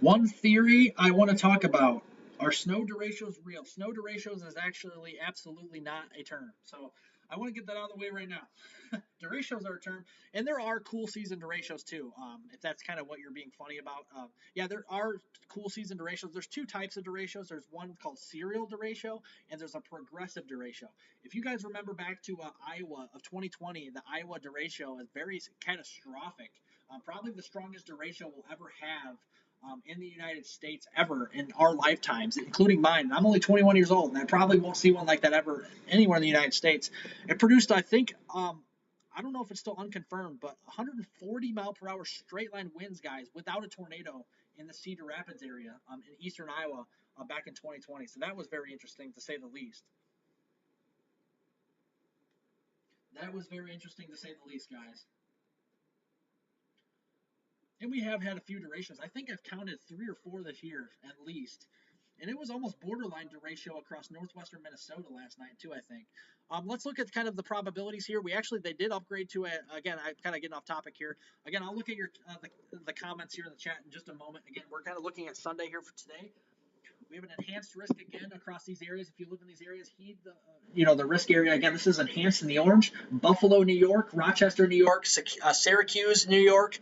One theory I want to talk about, are snow derechos real? Snow derechos is actually absolutely not a term. So I want to get that out of the way right now. Derechos are a term, and there are cool season derechos too, if that's kind of what you're being funny about. Yeah, there are cool season derechos. There's two types of derechos. There's one called serial derecho, and there's a progressive derecho. If you guys remember back to Iowa of 2020, the Iowa derecho is very catastrophic. Probably the strongest derecho we'll ever have in the United States ever in our lifetimes, including mine. And I'm only 21 years old, and I probably won't see one like that ever anywhere in the United States. It produced, I think, I don't know if it's still unconfirmed, but 140 mile per hour straight line winds, guys, without a tornado in the Cedar Rapids area in eastern Iowa back in 2020. So that was very interesting, to say the least. That was very interesting, to say the least, guys. And we have had a few durations. I think I've counted 3 or 4 this year at least. And it was almost borderline derecho across northwestern Minnesota last night too, I think. Let's look at kind of the probabilities here. They did upgrade to again, I'm kind of getting off topic here. Again, I'll look at your the comments here in the chat in just a moment. Again, we're kind of looking at Sunday here for today. We have an enhanced risk again across these areas. If you live in these areas, heed the risk area. Again, this is enhanced in the orange. Buffalo, New York, Rochester, New York, Syracuse, New York,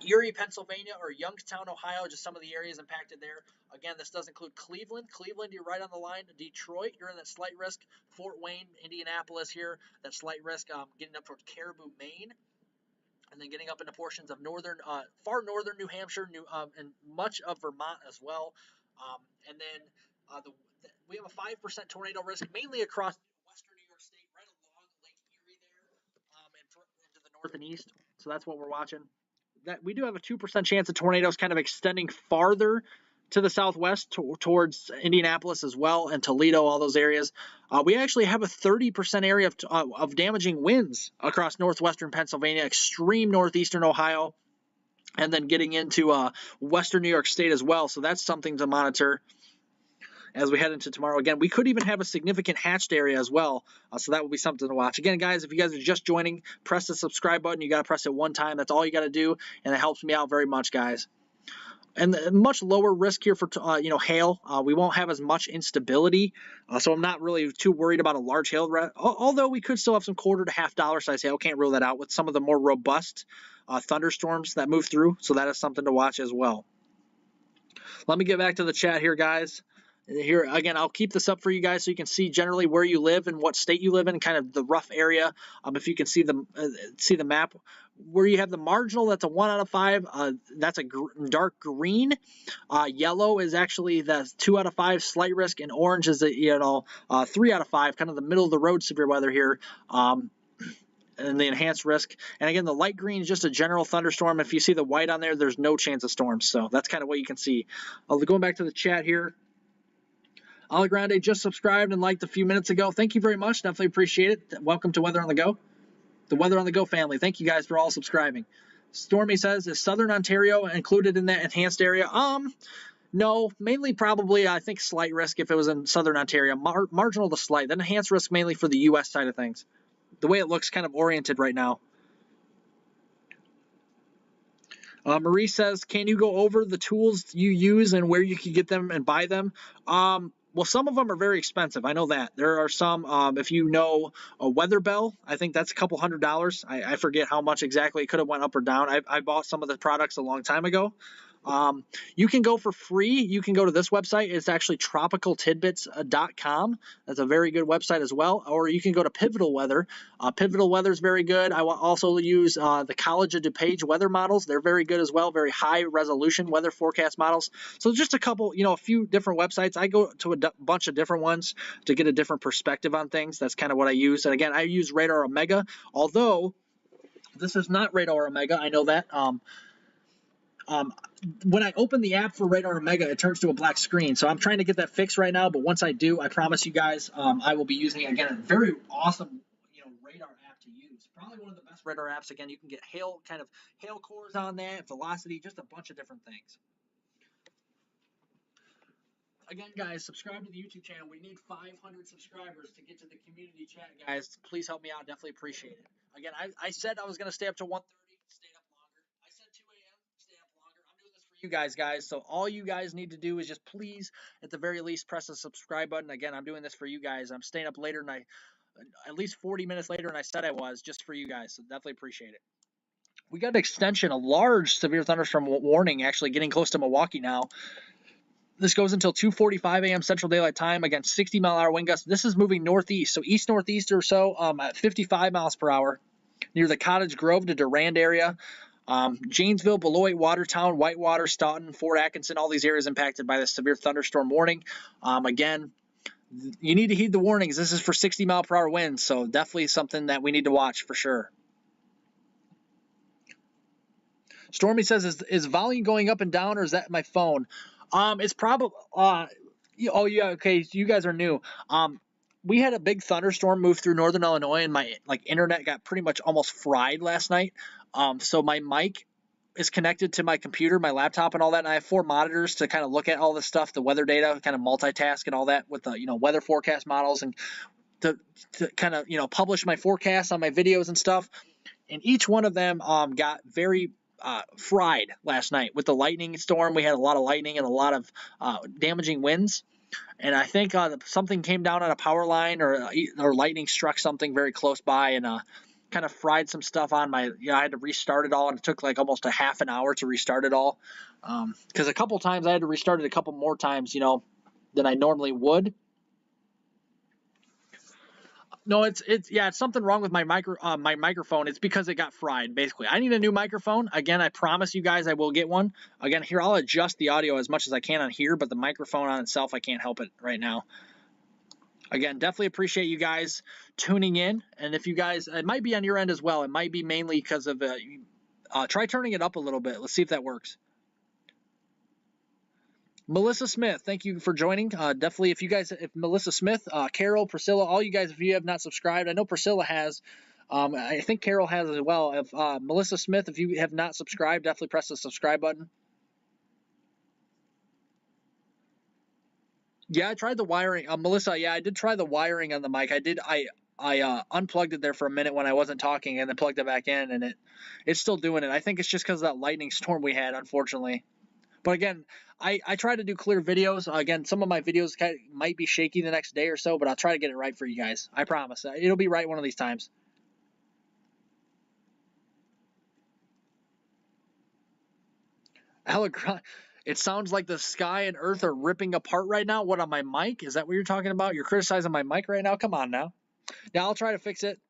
Erie, Pennsylvania, or Youngstown, Ohio, just some of the areas impacted there. Again, this does include Cleveland. Cleveland, you're right on the line. Detroit, you're in that slight risk. Fort Wayne, Indianapolis here, that slight risk. Getting up towards Caribou, Maine. And then getting up into portions of far northern New Hampshire, and much of Vermont as well. And then we have a 5% tornado risk, mainly across western New York State, right along Lake Erie there, and into the north and east. So that's what we're watching. That we do have a 2% chance of tornadoes kind of extending farther to the southwest towards Indianapolis as well, and Toledo, all those areas. We actually have a 30% area of damaging winds across northwestern Pennsylvania, extreme northeastern Ohio, and then getting into western New York State as well. So that's something to monitor as we head into tomorrow. Again, we could even have a significant hatched area as well, so that will be something to watch. Again, guys, if you guys are just joining, press the subscribe button. You got to press it one time. That's all you got to do, and it helps me out very much, guys. And much lower risk here for hail. We won't have as much instability, so I'm not really too worried about a large hail. Although we could still have some quarter to half dollar size hail. Can't rule that out with some of the more robust thunderstorms that move through. So that is something to watch as well. Let me get back to the chat here, guys. Here again, I'll keep this up for you guys so you can see generally where you live and what state you live in, kind of the rough area. If you can see the map, where you have the marginal, that's a 1 out of 5. That's a dark green. Yellow is actually the 2 out of 5 slight risk, and orange is a 3 out of 5, kind of the middle of the road severe weather here. And the enhanced risk. And again, the light green is just a general thunderstorm. If you see the white on there, there's no chance of storms. So that's kind of what you can see. Going back to the chat here. Ali Grande just subscribed and liked a few minutes ago. Thank you very much. Definitely appreciate it. Welcome to Weather on the Go. The Weather on the Go family. Thank you guys for all subscribing. Stormy says, is Southern Ontario included in that enhanced area? No, mainly probably, I think, slight risk if it was in Southern Ontario. Marginal to slight. Then enhanced risk mainly for the U.S. side of things. The way it looks kind of oriented right now. Marie says, can you go over the tools you use and where you can get them and buy them? Well, some of them are very expensive. I know that. There are some, if you know a Weather Bell, I think that's a couple $100s. I forget how much exactly. It could have went up or down. I bought some of the products a long time ago. You can go for free. You can go to this website. It's actually tropicaltidbits.com. That's a very good website as well. Or you can go to Pivotal Weather. Pivotal Weather is very good. I will also use the College of DuPage weather models. They're very good as well. Very high resolution weather forecast models. So just a couple, a few different websites. I go to a bunch of different ones to get a different perspective on things. That's kind of what I use. And again, I use Radar Omega, although this is not Radar Omega. I know that. When I open the app for Radar Omega, it turns to a black screen. So I'm trying to get that fixed right now. But once I do, I promise you guys, I will be using, again, a very awesome, radar app to use. Probably one of the best radar apps. Again, you can get hail cores on that, velocity, just a bunch of different things. Again, guys, subscribe to the YouTube channel. We need 500 subscribers to get to the community chat, guys. Please help me out. Definitely appreciate it. Again, I said I was going to stay up to 1:30, stayed up longer. I said 2 a.m., stayed up longer. I'm doing this for you guys. So all you guys need to do is just please, at the very least, press the subscribe button. Again, I'm doing this for you guys. I'm staying up later, and at least 40 minutes later than I said I was, just for you guys. So definitely appreciate it. We got an extension, a large severe thunderstorm warning, actually getting close to Milwaukee now. This goes until 2:45 a.m. Central Daylight Time against 60-mile-an-hour wind gusts. This is moving northeast, so east-northeast or so at 55 miles per hour near the Cottage Grove to Durand area. Janesville, Beloit, Watertown, Whitewater, Staunton, Fort Atkinson, all these areas impacted by the severe thunderstorm warning. Again, you need to heed the warnings. This is for 60-mile-per-hour winds, so definitely something that we need to watch for sure. Stormy says, is volume going up and down, or is that my phone? It's probably, oh yeah, okay, so you guys are new. We had a big thunderstorm move through northern Illinois, and my internet got pretty much almost fried last night. So my mic is connected to my computer, my laptop, and all that, and I have 4 monitors to kind of look at all this stuff, the weather data, kind of multitask and all that with the weather forecast models, and to kind of publish my forecasts on my videos and stuff. And each one of them got very fried last night with the lightning storm. We had a lot of lightning and a lot of damaging winds, and I think something came down on a power line, or lightning struck something very close by, and kind of fried some stuff on my. I had to restart it all, and it took like almost a half an hour to restart it all, because a couple times I had to restart it a couple more times, than I normally would. No, it's something wrong with my microphone. It's because it got fried, basically. I need a new microphone. Again, I promise you guys I will get one. Again, here, I'll adjust the audio as much as I can on here, but the microphone on itself, I can't help it right now. Again, definitely appreciate you guys tuning in. And if you guys, it might be on your end as well. It might be mainly because of, try turning it up a little bit. Let's see if that works. Melissa Smith, thank you for joining. Definitely, if Melissa Smith, Carol, Priscilla, all you guys, if you have not subscribed, I know Priscilla has. I think Carol has as well. If Melissa Smith, if you have not subscribed, definitely press the subscribe button. Yeah, I tried the wiring. Melissa, yeah, I did try the wiring on the mic. I unplugged it there for a minute when I wasn't talking, and then plugged it back in, and it's still doing it. I think it's just because of that lightning storm we had, unfortunately. But again, I try to do clear videos. Again, some of my videos might be shaky the next day or so, but I'll try to get it right for you guys. I promise. It'll be right one of these times. It sounds like the sky and earth are ripping apart right now. What, on my mic? Is that what you're talking about? You're criticizing my mic right now? Come on now. Yeah, I'll try to fix it.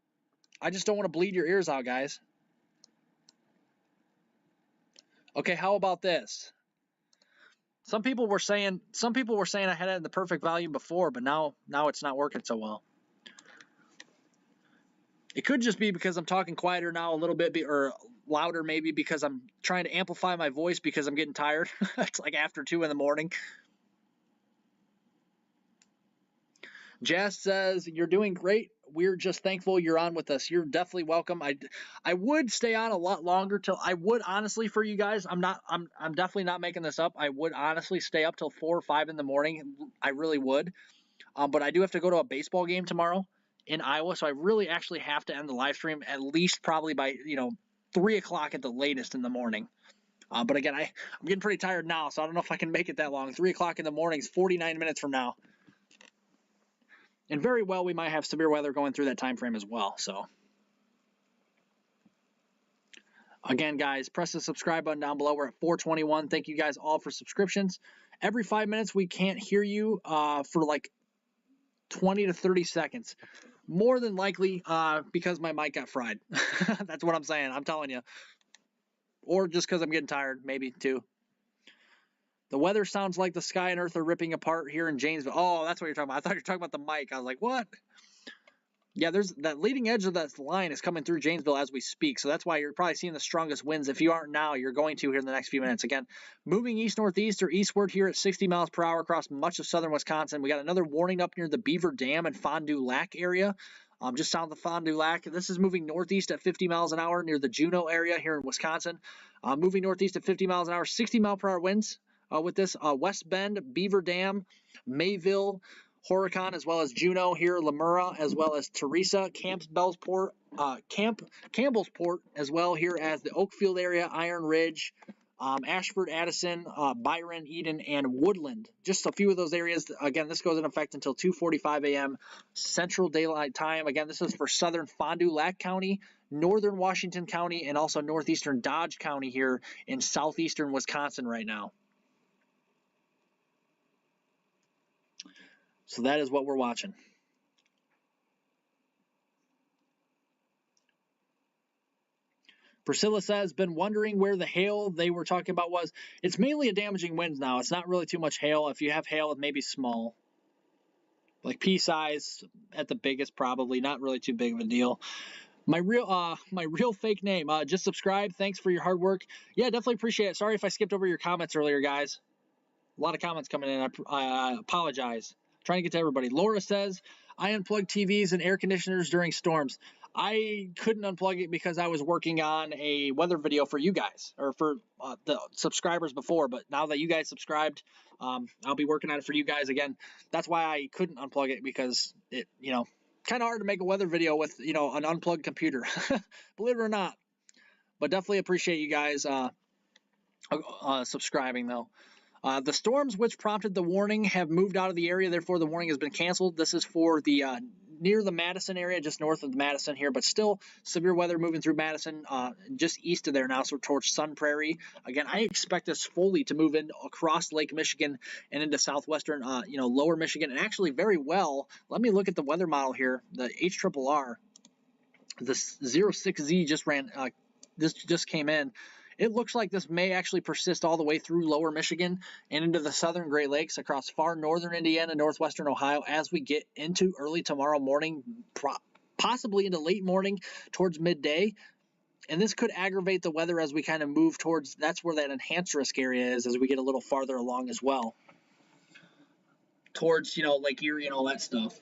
I just don't want to bleed your ears out, guys. Okay, how about this? Some people were saying I had it in the perfect volume before, but now it's not working so well. It could just be because I'm talking quieter now a little bit, or louder maybe because I'm trying to amplify my voice because I'm getting tired. It's like after 2 in the morning. Jess says, you're doing great. We're just thankful you're on with us. You're definitely welcome. I would stay on a lot longer till I would honestly for you guys. I'm definitely not making this up. I would honestly stay up till 4 or 5 in the morning. I really would. But I do have to go to a baseball game tomorrow in Iowa, so I really actually have to end the live stream at least probably by 3 o'clock at the latest in the morning. But again, I'm getting pretty tired now, so I don't know if I can make it that long. 3 o'clock in the morning is 49 minutes from now. And very well, we might have severe weather going through that time frame as well. So, again, guys, press the subscribe button down below. We're at 421. Thank you guys all for subscriptions. Every 5 minutes, we can't hear you for like 20 to 30 seconds. More than likely because my mic got fried. That's what I'm saying. I'm telling you. Or just because I'm getting tired, maybe too. The weather sounds like the sky and earth are ripping apart here in Janesville. Oh, that's what you're talking about. I thought you were talking about the mic. I was like, what? Yeah, there's that leading edge of that line is coming through Janesville as we speak. So that's why you're probably seeing the strongest winds. If you aren't now, you're going to here in the next few minutes. Again, moving east-northeast or eastward here at 60 miles per hour across much of southern Wisconsin. We got another warning up near the Beaver Dam and Fond du Lac area. Just south of Fond du Lac. This is moving northeast at 50 miles an hour near the Juneau area here in Wisconsin. Moving northeast at 50 miles an hour, 60 mile per hour winds with this. West Bend, Beaver Dam, Mayville, Horicon, as well as Juneau here, Lemura, as well as Teresa, Campbellsport, as well here as the Oakfield area, Iron Ridge, Ashford, Addison, Byron, Eden, and Woodland. Just a few of those areas. Again, this goes in effect until 2:45 a.m. Central Daylight Time. Again, this is for southern Fond du Lac County, northern Washington County, and also northeastern Dodge County here in southeastern Wisconsin right now. So that is what we're watching. Priscilla says, been wondering where the hail they were talking about was. It's mainly a damaging winds now. It's not really too much hail. If you have hail, it may be small. Like pea size at the biggest, probably. Not really too big of a deal. My real fake name. Just subscribe. Thanks for your hard work. Yeah, definitely appreciate it. Sorry if I skipped over your comments earlier, guys. A lot of comments coming in. I apologize. Trying to get to everybody. Laura says, I unplug TVs and air conditioners during storms. I couldn't unplug it because I was working on a weather video for you guys, or for the subscribers before, but now that you guys subscribed, I'll be working on it for you guys again. That's why I couldn't unplug it, because it, kind of hard to make a weather video with, an unplugged computer, believe it or not. But definitely appreciate you guys subscribing, though. The storms which prompted the warning have moved out of the area, therefore the warning has been canceled. This is for the near the Madison area, just north of Madison here, but still severe weather moving through Madison, just east of there now, so towards Sun Prairie. Again, I expect this fully to move in across Lake Michigan and into southwestern, lower Michigan, and actually very well. Let me look at the weather model here. The HRRR, the 06Z just ran. This just came in. It looks like this may actually persist all the way through lower Michigan and into the southern Great Lakes, across far northern Indiana, northwestern Ohio, as we get into early tomorrow morning, possibly into late morning towards midday. And this could aggravate the weather as we kind of move towards, that's where that enhanced risk area is, as we get a little farther along as well. towards, Lake Erie and all that stuff.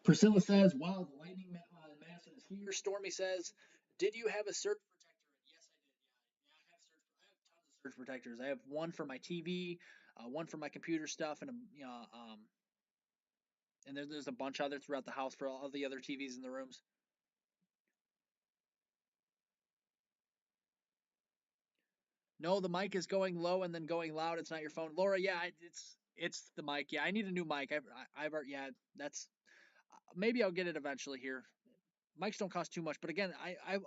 Priscilla says, wow, the lightning Madison is here. Stormy says, did you have a surge protector? Yes, I did. Yeah, I have tons of surge protectors. I have one for my TV, one for my computer stuff, and there's a bunch other throughout the house for all the other TVs in the rooms. No, the mic is going low and then going loud. It's not your phone, Laura. Yeah, it's the mic. Yeah, I need a new mic. Yeah, that's maybe I'll get it eventually here. Mics don't cost too much, but again,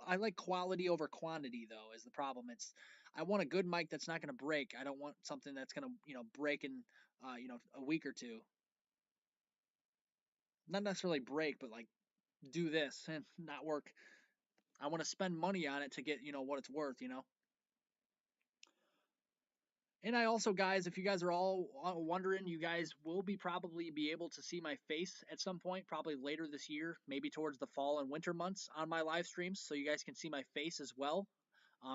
I like quality over quantity though. Is the problem? I want a good mic that's not going to break. I don't want something that's going to break in a week or two. Not necessarily break, but like do this and not work. I want to spend money on it to get what it's worth. And I also, guys, if you guys are all wondering, you guys will probably be able to see my face at some point, probably later this year, maybe towards the fall and winter months on my live streams, so you guys can see my face as well,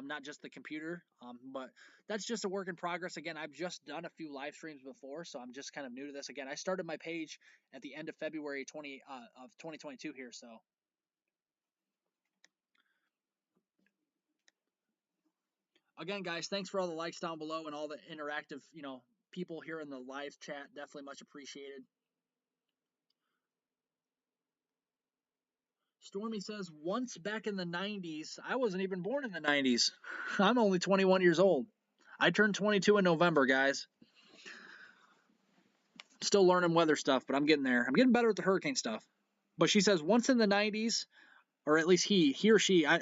not just the computer. But that's just a work in progress. Again, I've just done a few live streams before, so I'm just kind of new to this. Again, I started my page at the end of February of 2022 here, so. Again, guys, thanks for all the likes down below and all the interactive, people here in the live chat. Definitely much appreciated. Stormy says, once back in the 90s, I wasn't even born in the 90s. I'm only 21 years old. I turned 22 in November, guys. Still learning weather stuff, but I'm getting there. I'm getting better at the hurricane stuff. But she says, once in the 90s, or at least he or she, I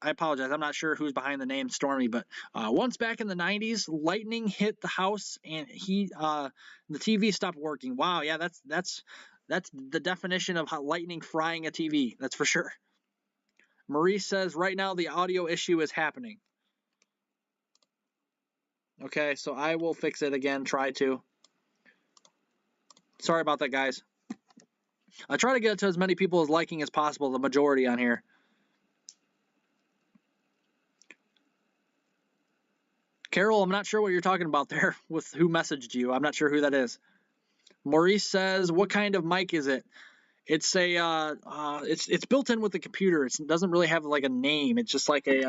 apologize, I'm not sure who's behind the name Stormy, but once back in the 90s, lightning hit the house and the TV stopped working. Wow, yeah, that's the definition of how lightning frying a TV, that's for sure. Marie says, right now the audio issue is happening. Okay, so I will fix it again, try to. Sorry about that, guys. I try to get it to as many people as liking as possible, the majority on here. Carol, I'm not sure what you're talking about there with who messaged you. I'm not sure who that is. Maurice says, what kind of mic is it? It's it's built in with the computer. It doesn't really have like a name. It's just like a,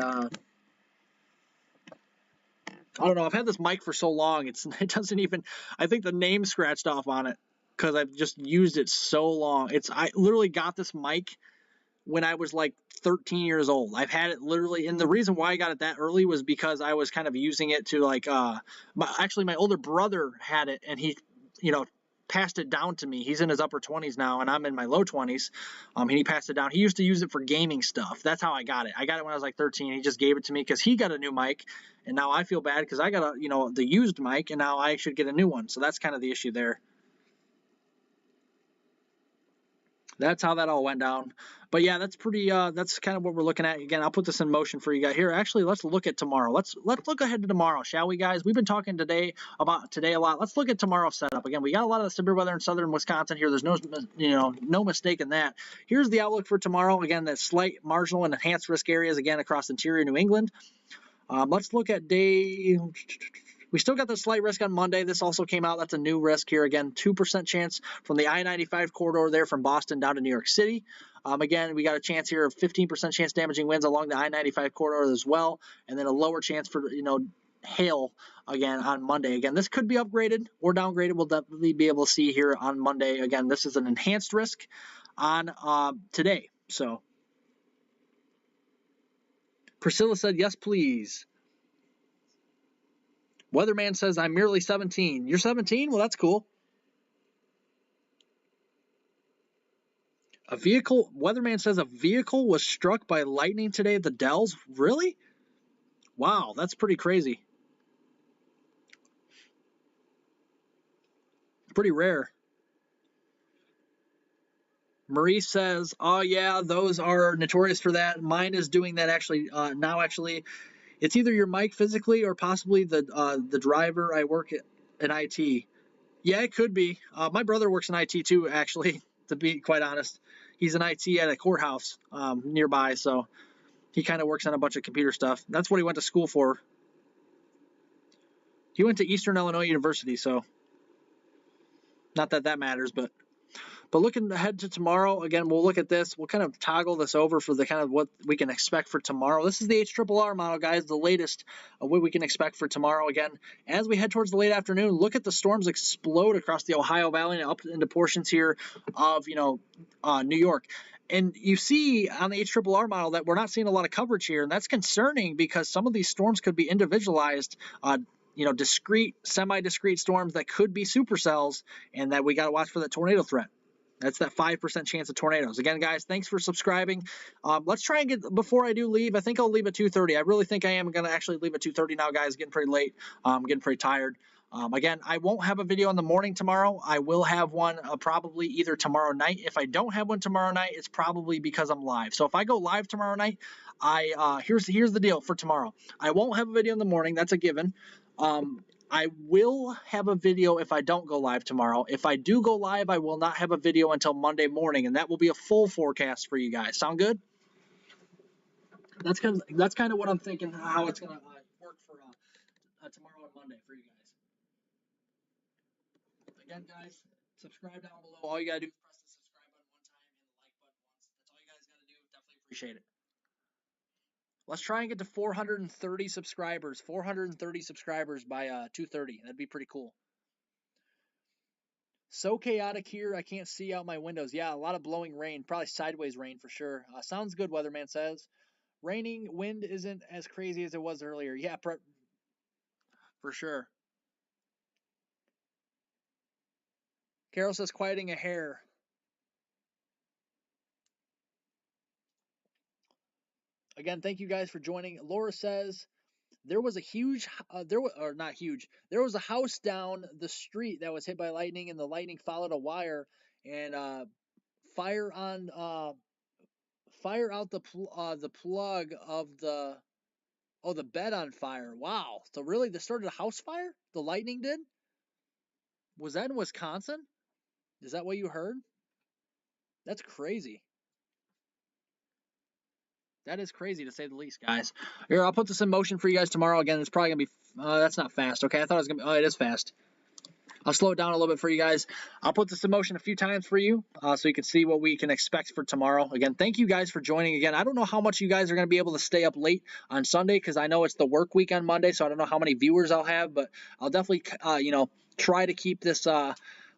I don't know. I've had this mic for so long. It doesn't even, I think the name scratched off on it because I've just used it so long. I literally got this mic when I was like 13 years old. I've had it literally, and the reason why I got it that early was because I was kind of using it to like, actually my older brother had it and he, passed it down to me. He's in his upper 20s now and I'm in my low 20s. And he passed it down. He used to use it for gaming stuff. That's how I got it. I got it when I was like 13. He just gave it to me because he got a new mic and now I feel bad because I got the used mic and now I should get a new one. So that's kind of the issue there. That's how that all went down. But yeah, that's pretty, that's kind of what we're looking at. Again, I'll put this in motion for you guys here. Actually, let's look at tomorrow. Let's look ahead to tomorrow, shall we, guys? We've been talking about today a lot. Let's look at tomorrow's setup. Again, we got a lot of the severe weather in southern Wisconsin here. There's no mistake in that. Here's the outlook for tomorrow. Again, that slight marginal and enhanced risk areas again across interior New England. Let's look at day. We still got the slight risk on Monday. This also came out. That's a new risk here. Again, 2% chance from the I-95 corridor there from Boston down to New York City. Again, we got a chance here of 15% chance damaging winds along the I-95 corridor as well. And then a lower chance for, hail again on Monday. Again, this could be upgraded or downgraded. We'll definitely be able to see here on Monday. Again, this is an enhanced risk on today. So Priscilla said, yes, please. Weatherman says, I'm merely 17. You're 17? Well, that's cool. Weatherman says a vehicle was struck by lightning today at the Dells. Really? Wow, that's pretty crazy. Pretty rare. Marie says, oh yeah, those are notorious for that. Mine is doing that actually now. Actually, it's either your mic physically or possibly the driver. I work in IT. Yeah, it could be. My brother works in IT too, actually, to be quite honest. He's in IT at a courthouse nearby, so He kind of works on a bunch of computer stuff. That's what he went to school for. He went to Eastern Illinois University, so not that that matters, but looking ahead to tomorrow, again, we'll look at this. We'll kind of toggle this over for the kind of what we can expect for tomorrow. This is the HRRR model, guys, the latest of what we can expect for tomorrow. Again, as we head towards the late afternoon, look at the storms explode across the Ohio Valley and up into portions here of, New York. And you see on the HRRR model that we're not seeing a lot of coverage here, and that's concerning because some of these storms could be individualized, discrete, semi-discrete storms that could be supercells, and that we got to watch for that tornado threat. That's that 5% chance of tornadoes. Again, guys, thanks for subscribing. Let's try and get, before I do leave, I think I'll leave at 2:30. I really think I am going to actually leave at 2:30 now, guys. Getting pretty late. I'm getting pretty tired. Again, I won't have a video in the morning tomorrow. I will have one probably either tomorrow night. If I don't have one tomorrow night, it's probably because I'm live. So if I go live tomorrow night, here's the deal for tomorrow. I won't have a video in the morning. That's a given. I will have a video if I don't go live tomorrow. If I do go live, I will not have a video until Monday morning, and that will be a full forecast for you guys. Sound good? That's kind of what I'm thinking, how it's going to work for tomorrow and Monday for you guys. Again, guys, subscribe down below. All you got to do is press the subscribe button one time and the like button once. That's all you guys got to do. Definitely appreciate it. Let's try and get to 430 subscribers. 430 subscribers by 2:30. That'd be pretty cool. So chaotic here, I can't see out my windows. Yeah, a lot of blowing rain. Probably sideways rain for sure. Sounds good, weatherman says. Raining, wind isn't as crazy as it was earlier. Yeah, for sure. Carol says quieting a hair. Again, thank you guys for joining. Laura says there was a huge, there was a house down the street that was hit by lightning, and the lightning followed a wire, and fire out the plug of the bed on fire. Wow. So really, this started a house fire? The lightning did? Was that in Wisconsin? Is that what you heard? That's crazy. That is crazy to say the least, guys. Here, I'll put this in motion for you guys tomorrow. Again, it's probably going to be... that's not fast. Okay, I thought it was going to be... Oh, it is fast. I'll slow it down a little bit for you guys. I'll put this in motion a few times for you so you can see what we can expect for tomorrow. Again, thank you guys for joining. Again, I don't know how much you guys are going to be able to stay up late on Sunday because I know it's the work week on Monday, so I don't know how many viewers I'll have, but I'll definitely, try to keep this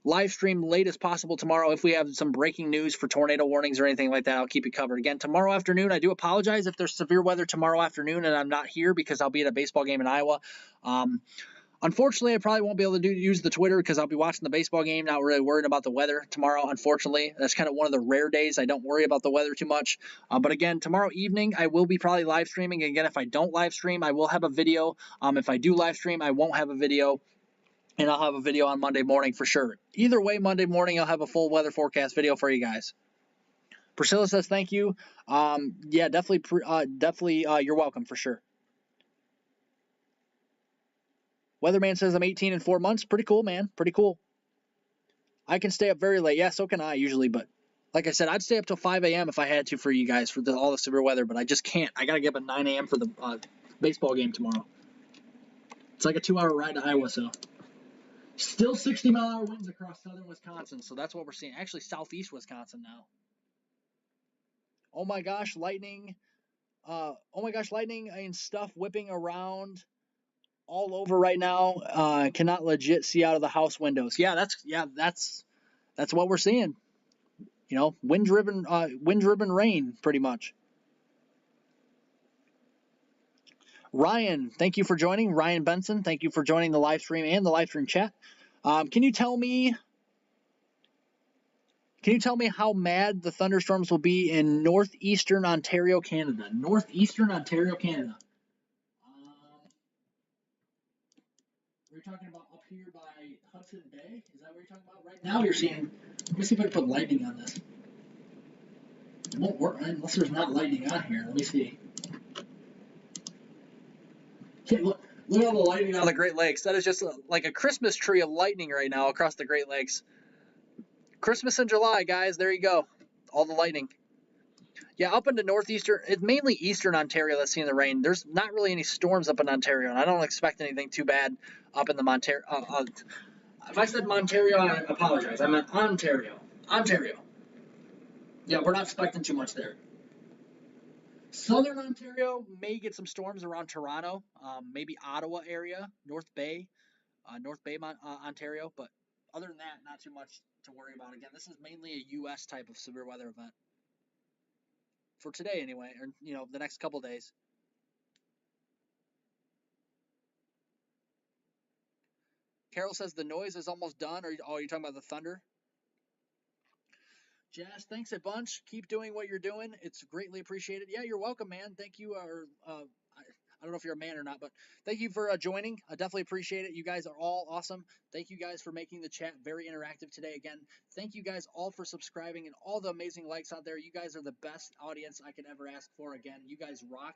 live stream late as possible tomorrow. If we have some breaking news for tornado warnings or anything like that, I'll keep you covered. Again, tomorrow afternoon, I do apologize if there's severe weather tomorrow afternoon and I'm not here because I'll be at a baseball game in Iowa. Unfortunately, I probably won't be able to use the Twitter because I'll be watching the baseball game, not really worried about the weather tomorrow, unfortunately. That's kind of one of the rare days I don't worry about the weather too much. But again, tomorrow evening, I will be probably live streaming. Again, if I don't live stream, I will have a video. If I do live stream, I won't have a video. And I'll have a video on Monday morning for sure. Either way, Monday morning, I'll have a full weather forecast video for you guys. Priscilla says thank you. Yeah, definitely, you're welcome for sure. Weatherman says I'm 18 in 4 months. Pretty cool, man. Pretty cool. I can stay up very late. Yeah, so can I usually, but like I said, I'd stay up till 5 a.m. if I had to for you guys for all the severe weather, but I just can't. I got to get up at 9 a.m. for the baseball game tomorrow. It's like a 2-hour ride to Iowa, so. Still 60-mile-an-hour winds across southern Wisconsin, so that's what we're seeing. Actually, southeast Wisconsin now. Oh my gosh, lightning. Lightning and stuff whipping around all over right now. Cannot legit see out of the house windows. Yeah, that's what we're seeing. Wind-driven rain, pretty much. Ryan, thank you for joining. Ryan Benson, thank you for joining the live stream and the live stream chat. Can you tell me how mad the thunderstorms will be in northeastern Ontario, Canada? Northeastern Ontario, Canada. We're talking about up here by Hudson Bay? Is that what you're talking about? Right now you're seeing... Let me see if I can put lightning on this. It won't work unless there's not lightning on here. Let me see. Look at all the lightning on the Great Lakes. That is just like a Christmas tree of lightning right now across the Great Lakes. Christmas in July, guys. There you go. All the lightning. Yeah, up into northeastern, it's mainly eastern Ontario that's seeing the rain. There's not really any storms up in Ontario, and I don't expect anything too bad up in the Ontario. If I said Ontario, I apologize. I meant Ontario. Ontario. Yeah, we're not expecting too much there. Southern Ontario may get some storms around Toronto, maybe Ottawa area, North Bay, Ontario. But other than that, not too much to worry about. Again, this is mainly a U.S. type of severe weather event for today, anyway, or the next couple days. Carol says the noise is almost done. Are you talking about the thunder? Jazz, thanks a bunch. Keep doing what you're doing. It's greatly appreciated. Yeah, you're welcome, man. Thank you. I don't know if you're a man or not, but thank you for joining. I definitely appreciate it. You guys are all awesome. Thank you guys for making the chat very interactive today. Again, thank you guys all for subscribing and all the amazing likes out there. You guys are the best audience I could ever ask for. Again, you guys rock.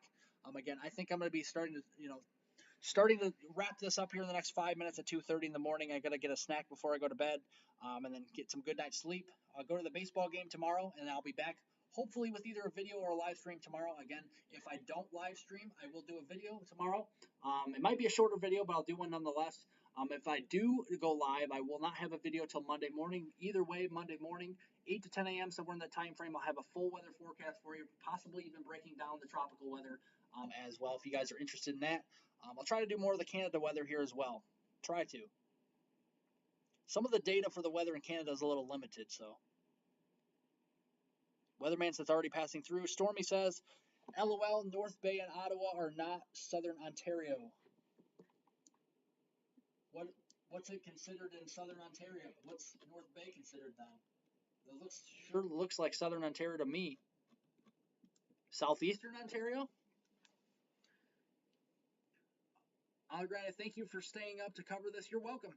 Again, I think I'm going to be starting to wrap this up here in the next 5 minutes at 2:30 in the morning. I got to get a snack before I go to bed, and then get some good night's sleep. I'll go to the baseball game tomorrow, and I'll be back hopefully with either a video or a live stream tomorrow. Again, if I don't live stream, I will do a video tomorrow. It might be a shorter video, but I'll do one nonetheless. If I do go live, I will not have a video till Monday morning. Either way, Monday morning, 8 to 10 a.m., somewhere in that time frame, I'll have a full weather forecast for you, possibly even breaking down the tropical weather as well, if you guys are interested in that. I'll try to do more of the Canada weather here as well. Try to. Some of the data for the weather in Canada is a little limited, so. Weatherman says already passing through. Stormy says, LOL, North Bay and Ottawa are not southern Ontario. What's it considered in southern Ontario? What's North Bay considered then? It sure looks like southern Ontario to me. Southeastern Ontario? Granted, thank you for staying up to cover this. You're welcome.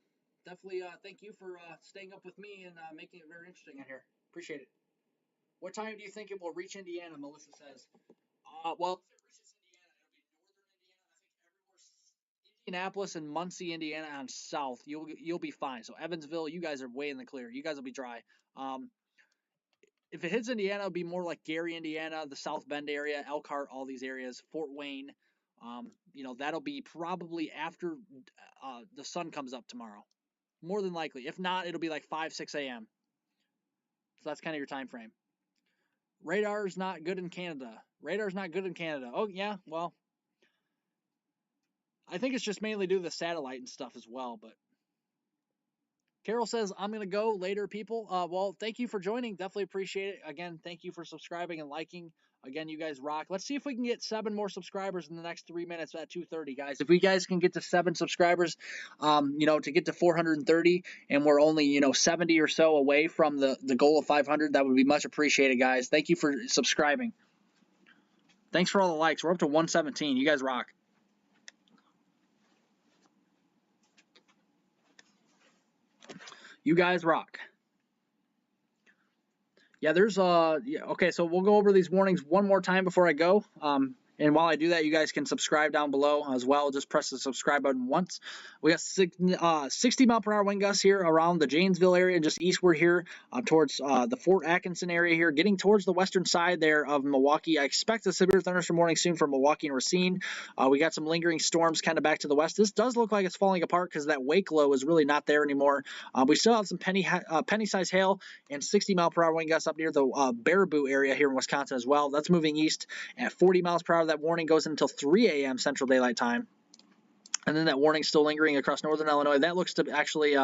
Definitely thank you for staying up with me and making it very interesting in here. Appreciate it. What time do you think it will reach Indiana? Melissa says. Well, if it reaches Indiana, it'll be northern Indiana. I think everywhere Indianapolis and Muncie, Indiana, on south, you'll be fine. So Evansville, you guys are way in the clear. You guys will be dry. If it hits Indiana, it'll be more like Gary, Indiana, the South Bend area, Elkhart, all these areas, Fort Wayne. That'll be probably after the sun comes up tomorrow. More than likely. If not, it'll be like 5, 6 a.m. So that's kind of your time frame. Radar's not good in Canada. Radar's not good in Canada. Oh, yeah, well, I think it's just mainly due to the satellite and stuff as well, but Carol says, I'm going to go later, people. Well, thank you for joining. Definitely appreciate it. Again, thank you for subscribing and liking. Again, you guys rock. Let's see if we can get 7 more subscribers in the next 3 minutes at 2:30, guys. If we guys can get to 7 subscribers, to get to 430, and we're only, 70 or so away from the goal of 500, that would be much appreciated, guys. Thank you for subscribing. Thanks for all the likes. We're up to 117. You guys rock. You guys rock. Yeah, there's okay, so we'll go over these warnings one more time before I go. And while I do that, you guys can subscribe down below as well. Just press the subscribe button once. We got 60 mile per hour wind gusts here around the Janesville area and just eastward here towards the Fort Atkinson area here, getting towards the western side there of Milwaukee. I expect a severe thunderstorm warning soon for Milwaukee and Racine. We got some lingering storms kind of back to the west. This does look like it's falling apart because that wake low is really not there anymore. We still have some penny-sized hail and 60 mile per hour wind gusts up near the Baraboo area here in Wisconsin as well. That's moving east at 40 miles per hour. That warning goes until 3 a.m. Central Daylight Time. And then that warning still lingering across northern Illinois. That looks to actually,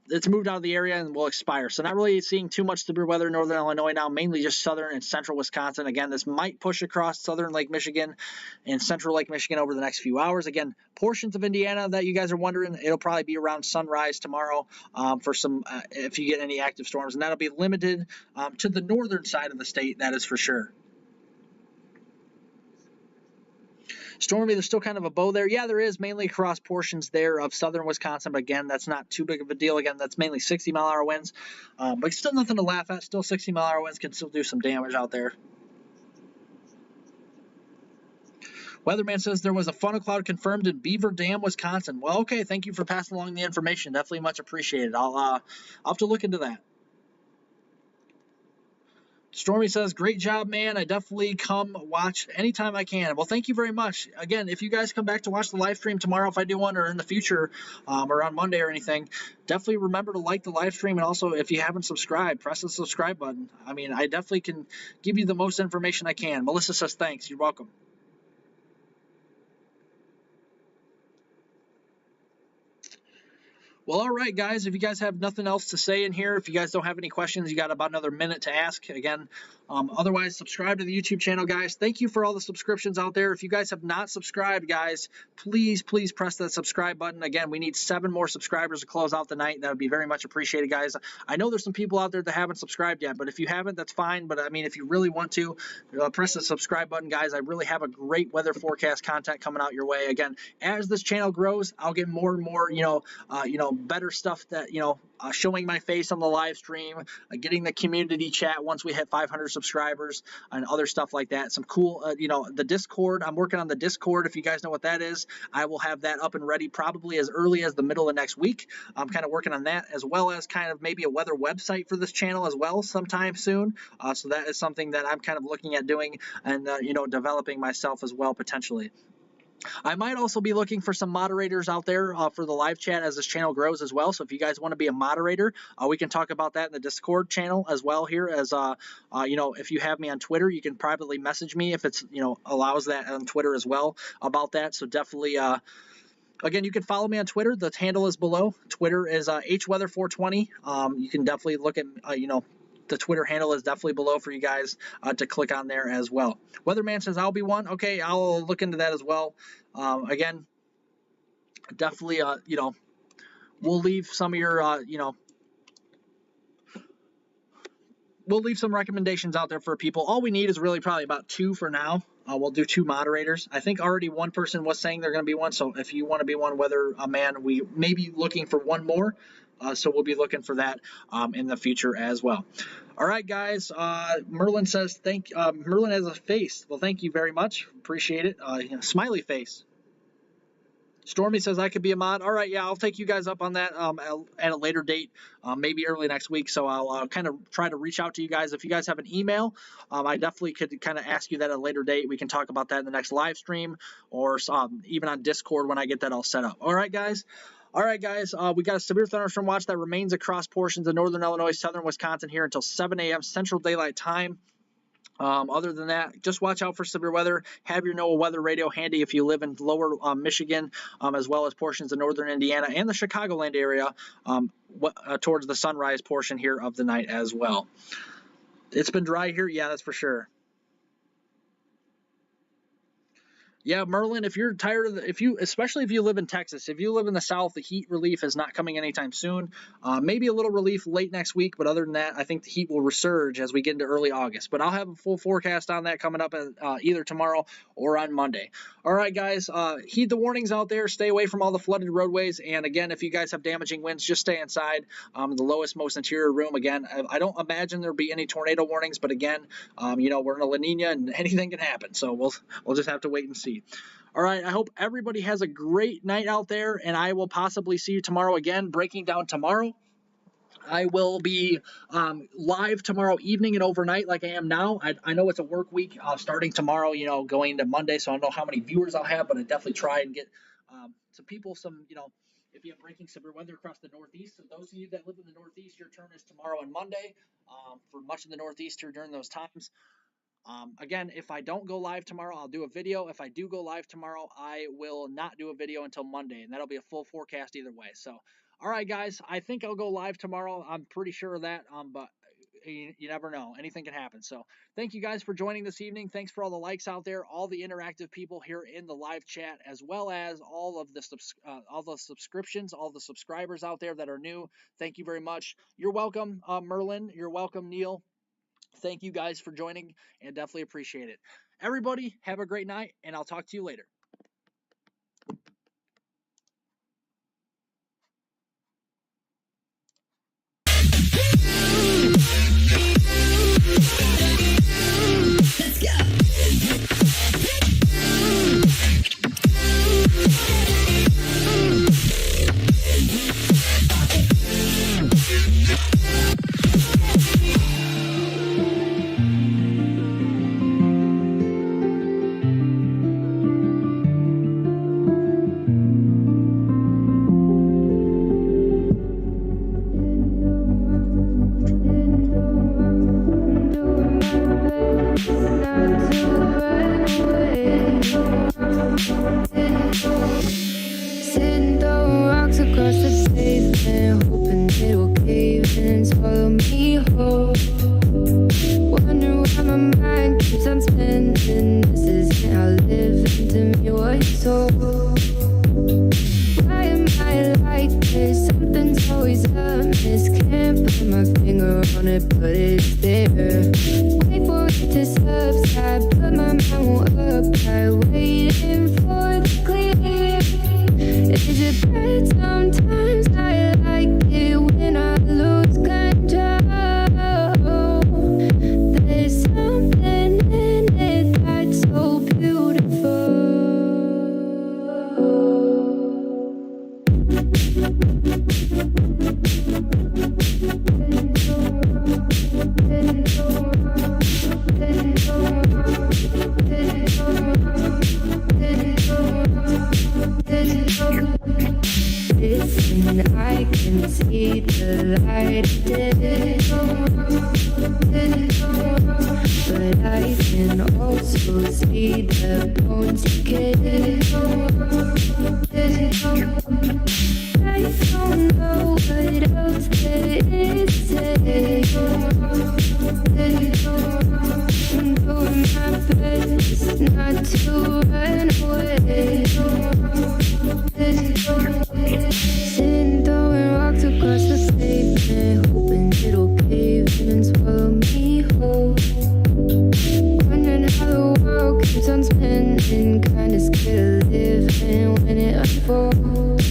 it's moved out of the area and will expire. So not really seeing too much severe weather in northern Illinois now, mainly just southern and central Wisconsin. Again, this might push across southern Lake Michigan and central Lake Michigan over the next few hours. Again, portions of Indiana that you guys are wondering, it'll probably be around sunrise tomorrow for some, if you get any active storms. And that'll be limited to the northern side of the state, that is for sure. Stormy, there's still kind of a bow there. Yeah, there is, mainly across portions there of southern Wisconsin, but again, that's not too big of a deal. Again, that's mainly 60 mile hour winds, but still nothing to laugh at. Still 60 mile hour winds can still do some damage out there. Weatherman says there was a funnel cloud confirmed in Beaver Dam, Wisconsin. Well, okay, thank you for passing along the information. Definitely much appreciated. I'll have to look into that. Stormy says, great job, man. I definitely come watch anytime I can. Well, thank you very much. Again, if you guys come back to watch the live stream tomorrow, if I do one, or in the future, or on Monday or anything, definitely remember to like the live stream. And also, if you haven't subscribed, press the subscribe button. I mean, I definitely can give you the most information I can. Melissa says, thanks. You're welcome. Well, all right, guys, if you guys have nothing else to say in here, if you guys don't have any questions, you got about another minute to ask. Again, otherwise, subscribe to the YouTube channel, guys. Thank you for all the subscriptions out there. If you guys have not subscribed, guys, please press that subscribe button. Again, we need 7 more subscribers to close out the night. That would be very much appreciated, guys. I know there's some people out there that haven't subscribed yet, but if you haven't, that's fine. But, I mean, if you really want to, press the subscribe button, guys. I really have a great weather forecast content coming out your way. Again, as this channel grows, I'll get more and more, better stuff that, showing my face on the live stream, getting the community chat once we hit 500 subscribers, and other stuff like that. Some cool, the Discord. I'm working on the Discord. If you guys know what that is, I will have that up and ready probably as early as the middle of next week. I'm kind of working on that, as well as kind of maybe a weather website for this channel as well sometime soon. So that is something that I'm kind of looking at doing and, developing myself as well potentially. I might also be looking for some moderators out there for the live chat as this channel grows as well. So if you guys want to be a moderator, we can talk about that in the Discord channel as well here. As if you have me on Twitter, you can privately message me if it's allows that on Twitter as well about that. So definitely. Again, you can follow me on Twitter. The handle is below. Twitter is hweather420. You can definitely look at the Twitter handle is definitely below for you guys to click on there as well. Weatherman says, I'll be one. Okay, I'll look into that as well. Again, definitely, we'll leave some of your, we'll leave some recommendations out there for people. All we need is really probably about 2 for now. We'll do 2 moderators. I think already one person was saying they're going to be one. So if you want to be one, whether a man, we may be looking for 1 more. So we'll be looking for that in the future as well. All right, guys. Merlin says, Merlin has a face. Well, thank you very much. Appreciate it. Smiley face. Stormy says I could be a mod. All right, yeah, I'll take you guys up on that at a later date, maybe early next week. So I'll kind of try to reach out to you guys. If you guys have an email, I definitely could kind of ask you that at a later date. We can talk about that in the next live stream or even on Discord when I get that all set up. All right, guys. We got a severe thunderstorm watch that remains across portions of northern Illinois, southern Wisconsin here until 7 a.m. Central Daylight Time. Other than that, just watch out for severe weather. Have your NOAA weather radio handy if you live in lower Michigan, as well as portions of northern Indiana and the Chicagoland area towards the sunrise portion here of the night as well. It's been dry here. Yeah, that's for sure. Yeah, Merlin, if you're tired of especially if you live in Texas, if you live in the South, the heat relief is not coming anytime soon. Maybe a little relief late next week, but other than that, I think the heat will resurge as we get into early August. But I'll have a full forecast on that coming up either tomorrow or on Monday. All right, guys, heed the warnings out there. Stay away from all the flooded roadways. And again, if you guys have damaging winds, just stay inside. The lowest, most interior room. Again, I don't imagine there'll be any tornado warnings, but again, we're in a La Nina and anything can happen. So we'll just have to wait and see. All right, I hope everybody has a great night out there, and I will possibly see you tomorrow again, breaking down tomorrow. I will be live tomorrow evening and overnight like I am now. I know it's a work week starting tomorrow, going into Monday, so I don't know how many viewers I'll have, but I definitely try and get some people, if you have breaking severe weather across the Northeast. So those of you that live in the Northeast, your turn is tomorrow and Monday. For much of the Northeast here during those times. Again, if I don't go live tomorrow, I'll do a video. If I do go live tomorrow, I will not do a video until Monday, and that'll be a full forecast either way. So, all right, guys, I think I'll go live tomorrow. I'm pretty sure of that, but you never know. Anything can happen. So thank you guys for joining this evening. Thanks for all the likes out there, all the interactive people here in the live chat, as well as all the subscriptions, all the subscribers out there that are new. Thank you very much. You're welcome, Merlin. You're welcome, Neil. Thank you guys for joining and definitely appreciate it. Everybody, have a great night, and I'll talk to you later. Let's go. Sitting throwing rocks across the pavement, hoping it'll cave in and swallow me whole. Wondering why my mind keeps on spinning. This isn't how living to me was told. Why am I like this? Something's always amiss. Can't put my finger on it, but it's there. Wait for it to subside, but my mind won't apply. Waiting for the clear. Is it bad sometimes? I like it when I lose control. There's something in it that's so beautiful. Listen, I can see the light, but I can also see the bones decay. I don't know what else there is to say. I'm doing my best not to run away. Sitting throwing rocks across the pavement, hoping it'll cave in and swallow me whole. Wondering how the world keeps on spinning, kinda scared of living when it unfolds.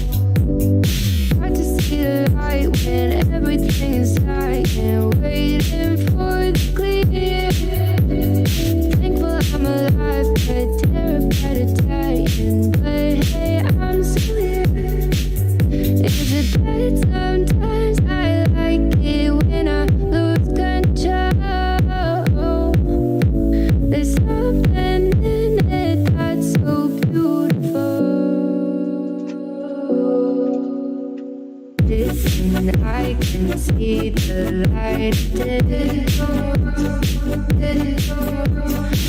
Hard to see the light when everything is dying, waiting for the clear. Thankful I'm alive, but terrified of dying. But hey, I'm still here. Is it bad sometimes? I like it when I lose control. There's something in it that's so beautiful. Listen, I can see the light,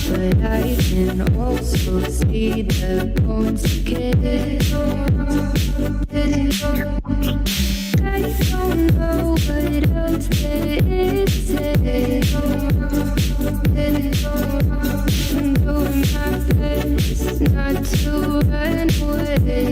but I can also see the bones decay. I don't know what else there is to say. I'm doing my best not to run away.